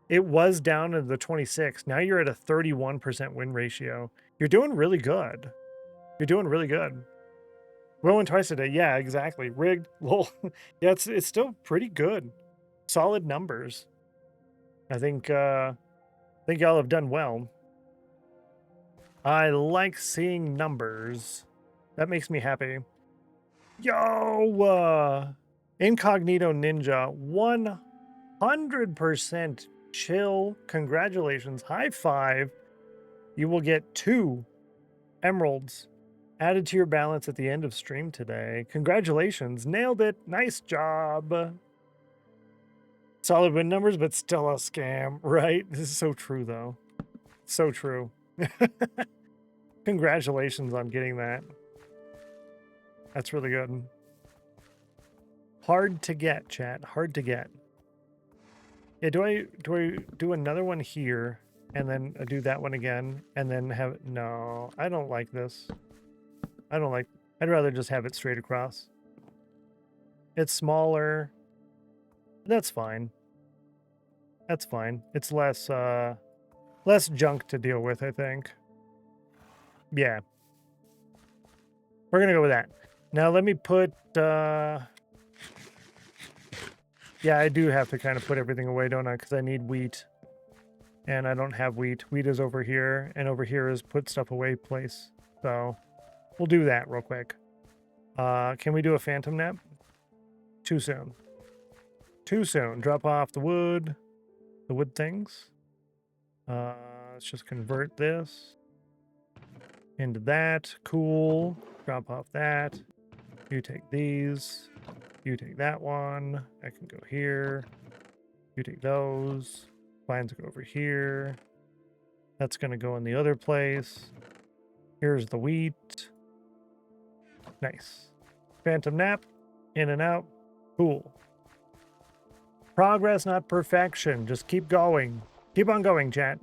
It was down to the 26. Now you're at a 31% win ratio. You're doing really good. You're doing really good. Rolling twice a day. Yeah, exactly. Rigged. Lol. Yeah, it's still pretty good. Solid numbers. I think y'all have done well. I like seeing numbers. That makes me happy. Yo! Incognito Ninja. 100% chill. Congratulations. High five. You will get 2 emeralds Added to your balance at the end of stream today. Congratulations. Nailed it. Nice job. Solid win numbers, but still a scam, right? This is so true, though. So true. Congratulations on getting that. That's really good. Hard to get, chat. Hard to get. Yeah, do I do another one here and then do that one again and then have it? No, I don't like this. I don't like, I'd rather just have it straight across. It's smaller. That's fine. That's fine. It's less less junk to deal with, I think. Yeah. We're gonna go with that. Now let me put yeah, I do have to kind of put everything away, don't I? Because I need wheat. And I don't have wheat. Wheat is over here, and over here is put stuff away place. So we'll do that real quick. Can we do a phantom nap? Too soon. Too soon. Drop off the wood things. Let's just convert this into that. Cool. Drop off that. You take these. You take that one. I can go here. You take those. Vines go over here. That's going to go in the other place. Here's the wheat. Nice. Phantom nap. In and out. Cool. Progress, not perfection. Just keep going. Keep on going, chat.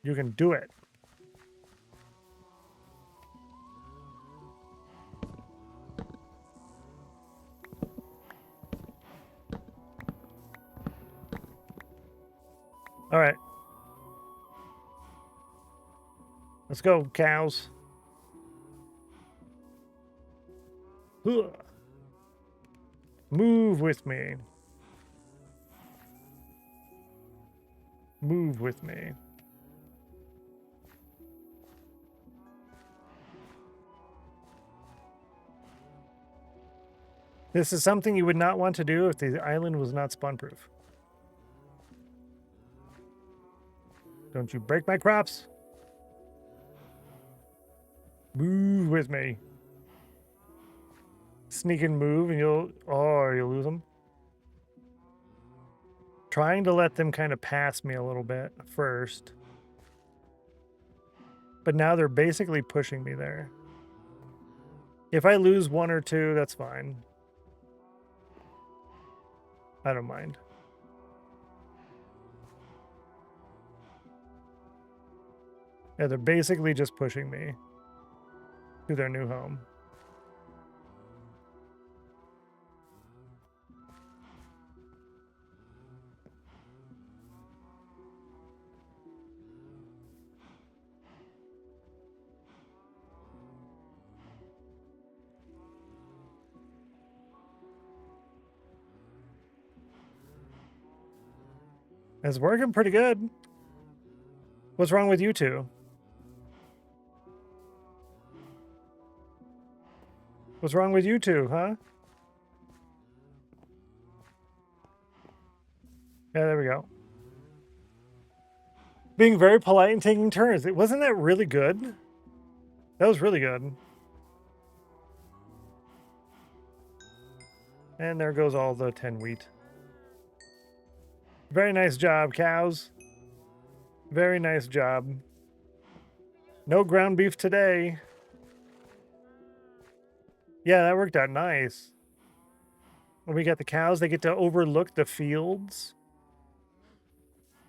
You can do it. All right. Let's go, cows. Ugh. Move with me. Move with me. This is something you would not want to do if the island was not spawn-proof. Don't you break my crops. Move with me. Sneak and move and you'll lose them. Trying to let them kind of pass me a little bit first. But now they're basically pushing me there. If I lose one or two, that's fine. I don't mind. Yeah, they're basically just pushing me to their new home. It's working pretty good. What's wrong with you two? What's wrong with you two, huh? Yeah, there we go. Being very polite and taking turns. Wasn't that really good? That was really good. And there goes all the 10 wheat. Very nice job, cows. Very nice job. No ground beef today. Yeah, that worked out nice. When we got the cows, they get to overlook the fields.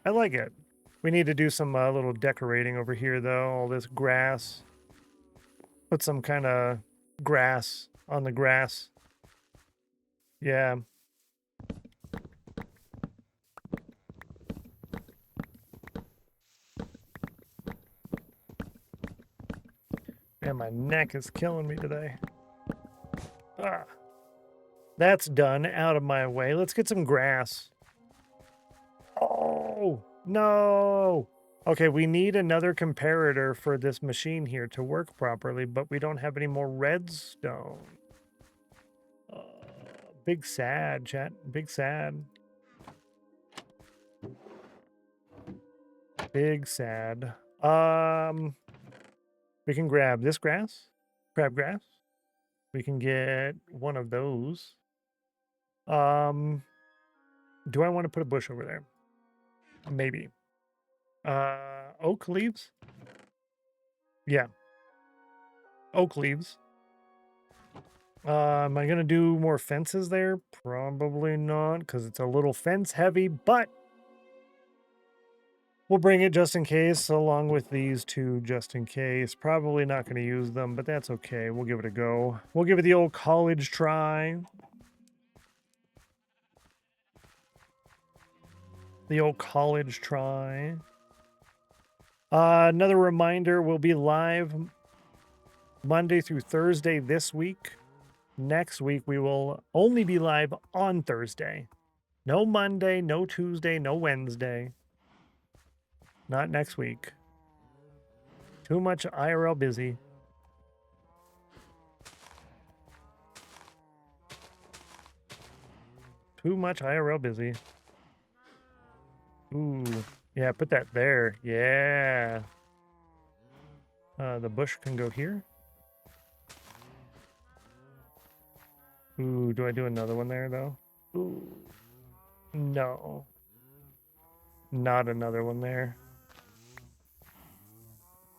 I like it. We need to do some little decorating over here, though. All this grass. Put some kind of grass on the grass. Yeah. Man, my neck is killing me today. Ah. That's done. Out of my way. Let's get some grass. Oh, no. Okay, we need another comparator for this machine here to work properly, but we don't have any more redstone. Big sad, chat. Big sad. Big sad. We can grab this grass, crabgrass. We can get one of those. Do I want to put a bush over there? Maybe. Oak leaves? Yeah. Oak leaves. Am I going to do more fences there? Probably not, because it's a little fence heavy, but we'll bring it just in case, along with these two just in case. Probably not going to use them, but that's okay. We'll give it a go. We'll give it the old college try. The old college try. Another reminder, we'll be live Monday through Thursday this week. Next week, we will only be live on Thursday. No Monday, no Tuesday, no Wednesday. Not next week. Too much IRL busy. Too much IRL busy. Ooh. Yeah, put that there. Yeah. The bush can go here. Ooh, do I do another one there, though? Ooh. No. Not another one there.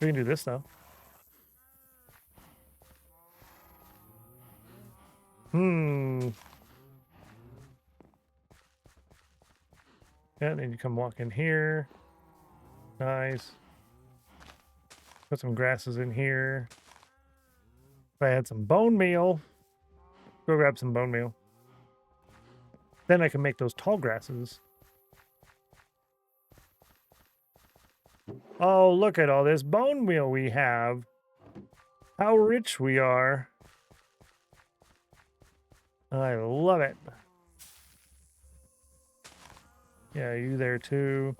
We can do this, though. Yeah, then you come walk in here. Nice. Put some grasses in here. If I had some bone meal, go grab some bone meal. Then I can make those tall grasses. Oh, look at all this bone meal we have. How rich we are. I love it. Yeah, you there too.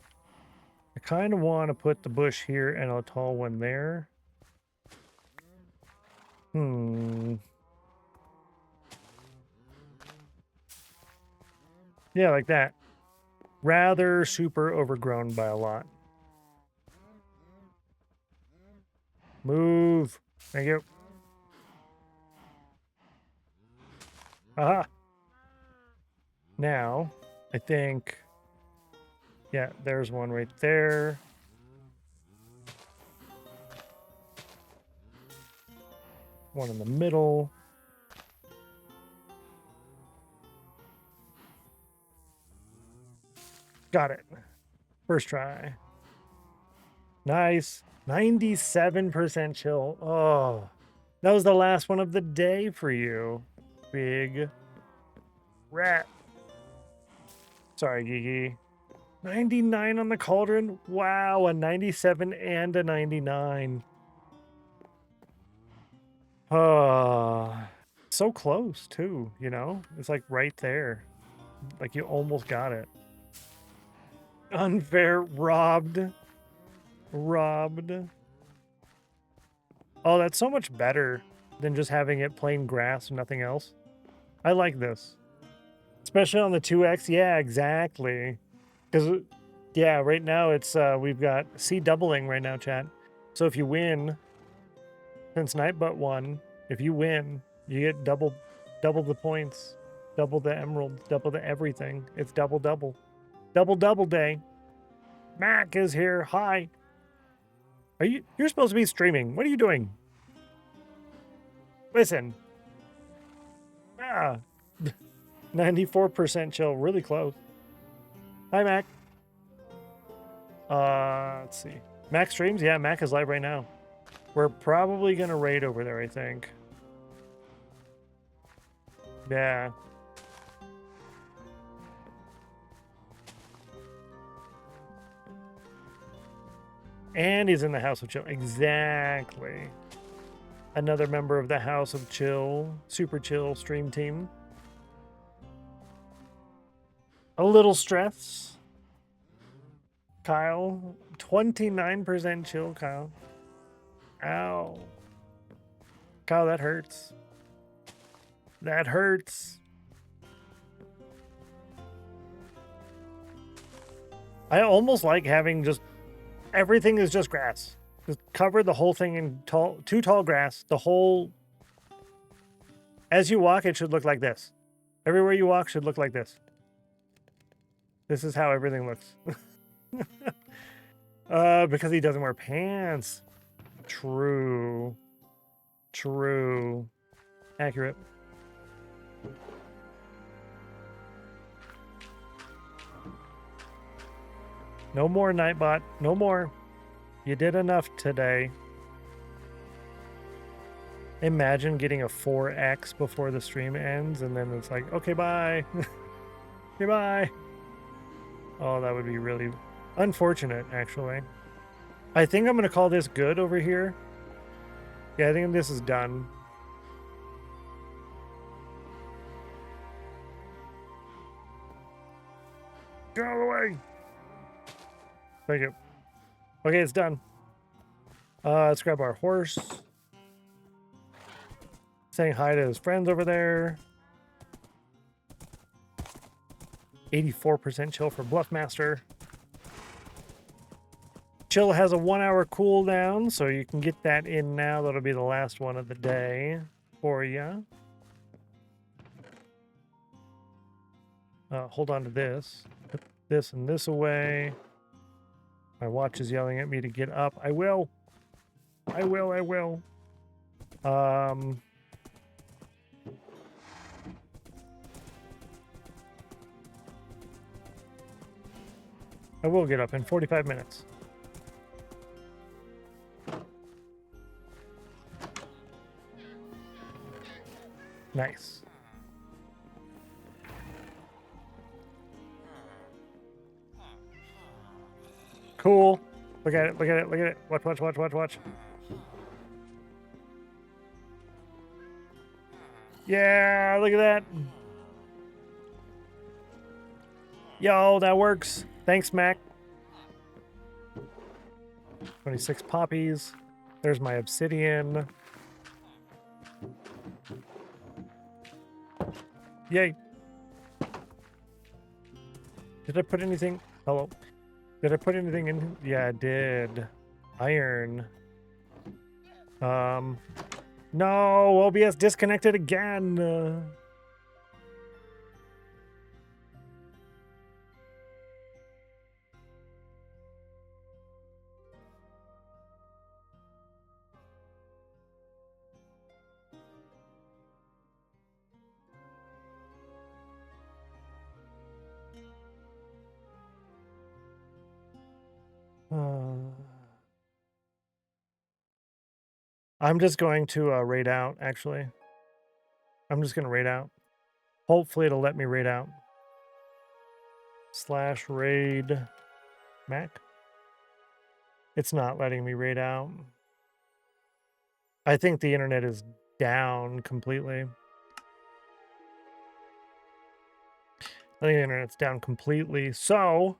I kind of want to put the bush here and a tall one there. Yeah, like that. Rather super overgrown by a lot. Move. Thank you. Aha. Now, I think... Yeah, there's one right there. One in the middle. Got it. First try. Nice. 97% chill. Oh, that was the last one of the day for you. Big rat. Sorry, Gigi. 99 on the cauldron. Wow, a 97 and a 99. So close too, you know? It's like right there. Like you almost got it. Unfair. Robbed. Robbed. Oh, that's so much better than just having it plain grass and nothing else. I like this. Especially on the 2X. Yeah, exactly. Because, yeah, right now it's, we've got C doubling right now, chat. So if you win, since Nightbutt won, if you win, you get double the points, double the emeralds, double the everything. It's double. Double day. Mac is here. Hi. You're supposed to be streaming. What are you doing? Listen. 94% chill. Really close. Hi, Mac. Let's see. Mac streams? Yeah, Mac is live right now. We're probably going to raid over there, I think. Yeah. And he's in the House of Chill. Exactly. Another member of the House of Chill, Super Chill stream team. A little stress. Kyle. 29% chill, Kyle. Ow. Kyle, that hurts. That hurts. I almost like having just everything is just grass. Just cover the whole thing in too tall grass. The whole, as you walk, it should look like this. Everywhere you walk should look like this. This is how everything looks. Because he doesn't wear pants. True. True. Accurate. No more, Nightbot. No more. You did enough today. Imagine getting a 4x before the stream ends, and then it's like, okay, bye. Okay, bye. Oh, that would be really unfortunate, actually. I think I'm going to call this good over here. Yeah, I think this is done. Get out of the way. Thank you. Okay, it's done. Let's grab our horse. Saying hi to his friends over there. 84% chill for Bluffmaster. Chill has a 1 hour cooldown, so you can get that in now. That'll be the last one of the day for you. Hold on to this. Put this and this away. My watch is yelling at me to get up. I will. I will. I will. I will get up in 45 minutes. Nice. Cool. Look at it, look at it, look at it. Watch, watch, watch, watch, watch. Yeah, look at that. Yo, that works. Thanks, Mac. 26 poppies. There's my obsidian. Yay. Did I put anything? Hello. Did I put anything in? Yeah, I did. Iron. No, OBS disconnected again. I'm just going to raid out, actually. I'm just going to raid out. Hopefully it'll let me raid out. / raid Mac. It's not letting me raid out. I think the internet is down completely. I think the internet's down completely. So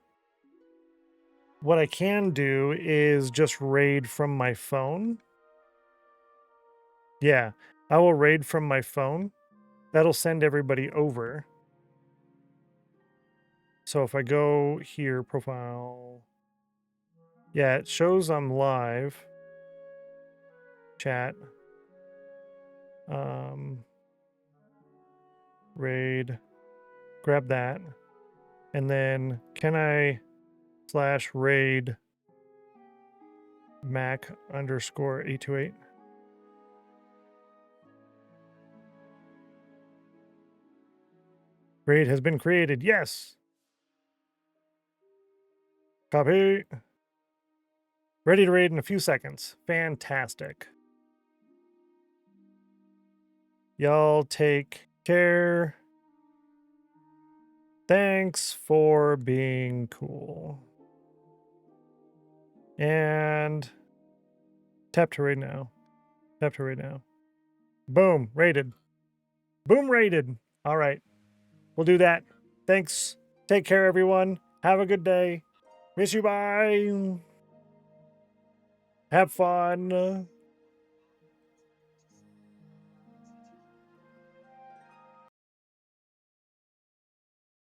what I can do is just raid from my phone. Yeah, I will raid from my phone. That'll send everybody over. So if I go here, profile. Yeah, it shows I'm live. Chat. Raid. Grab that. And then can I / raid Mac _828? Raid has been created. Yes. Copy. Ready to raid in a few seconds. Fantastic. Y'all take care. Thanks for being cool. And tap to raid now. Tap to raid now. Boom. Raided. Boom. Raided. All right. We'll do that. Thanks. Take care, everyone. Have a good day. Miss you. Bye. Have fun.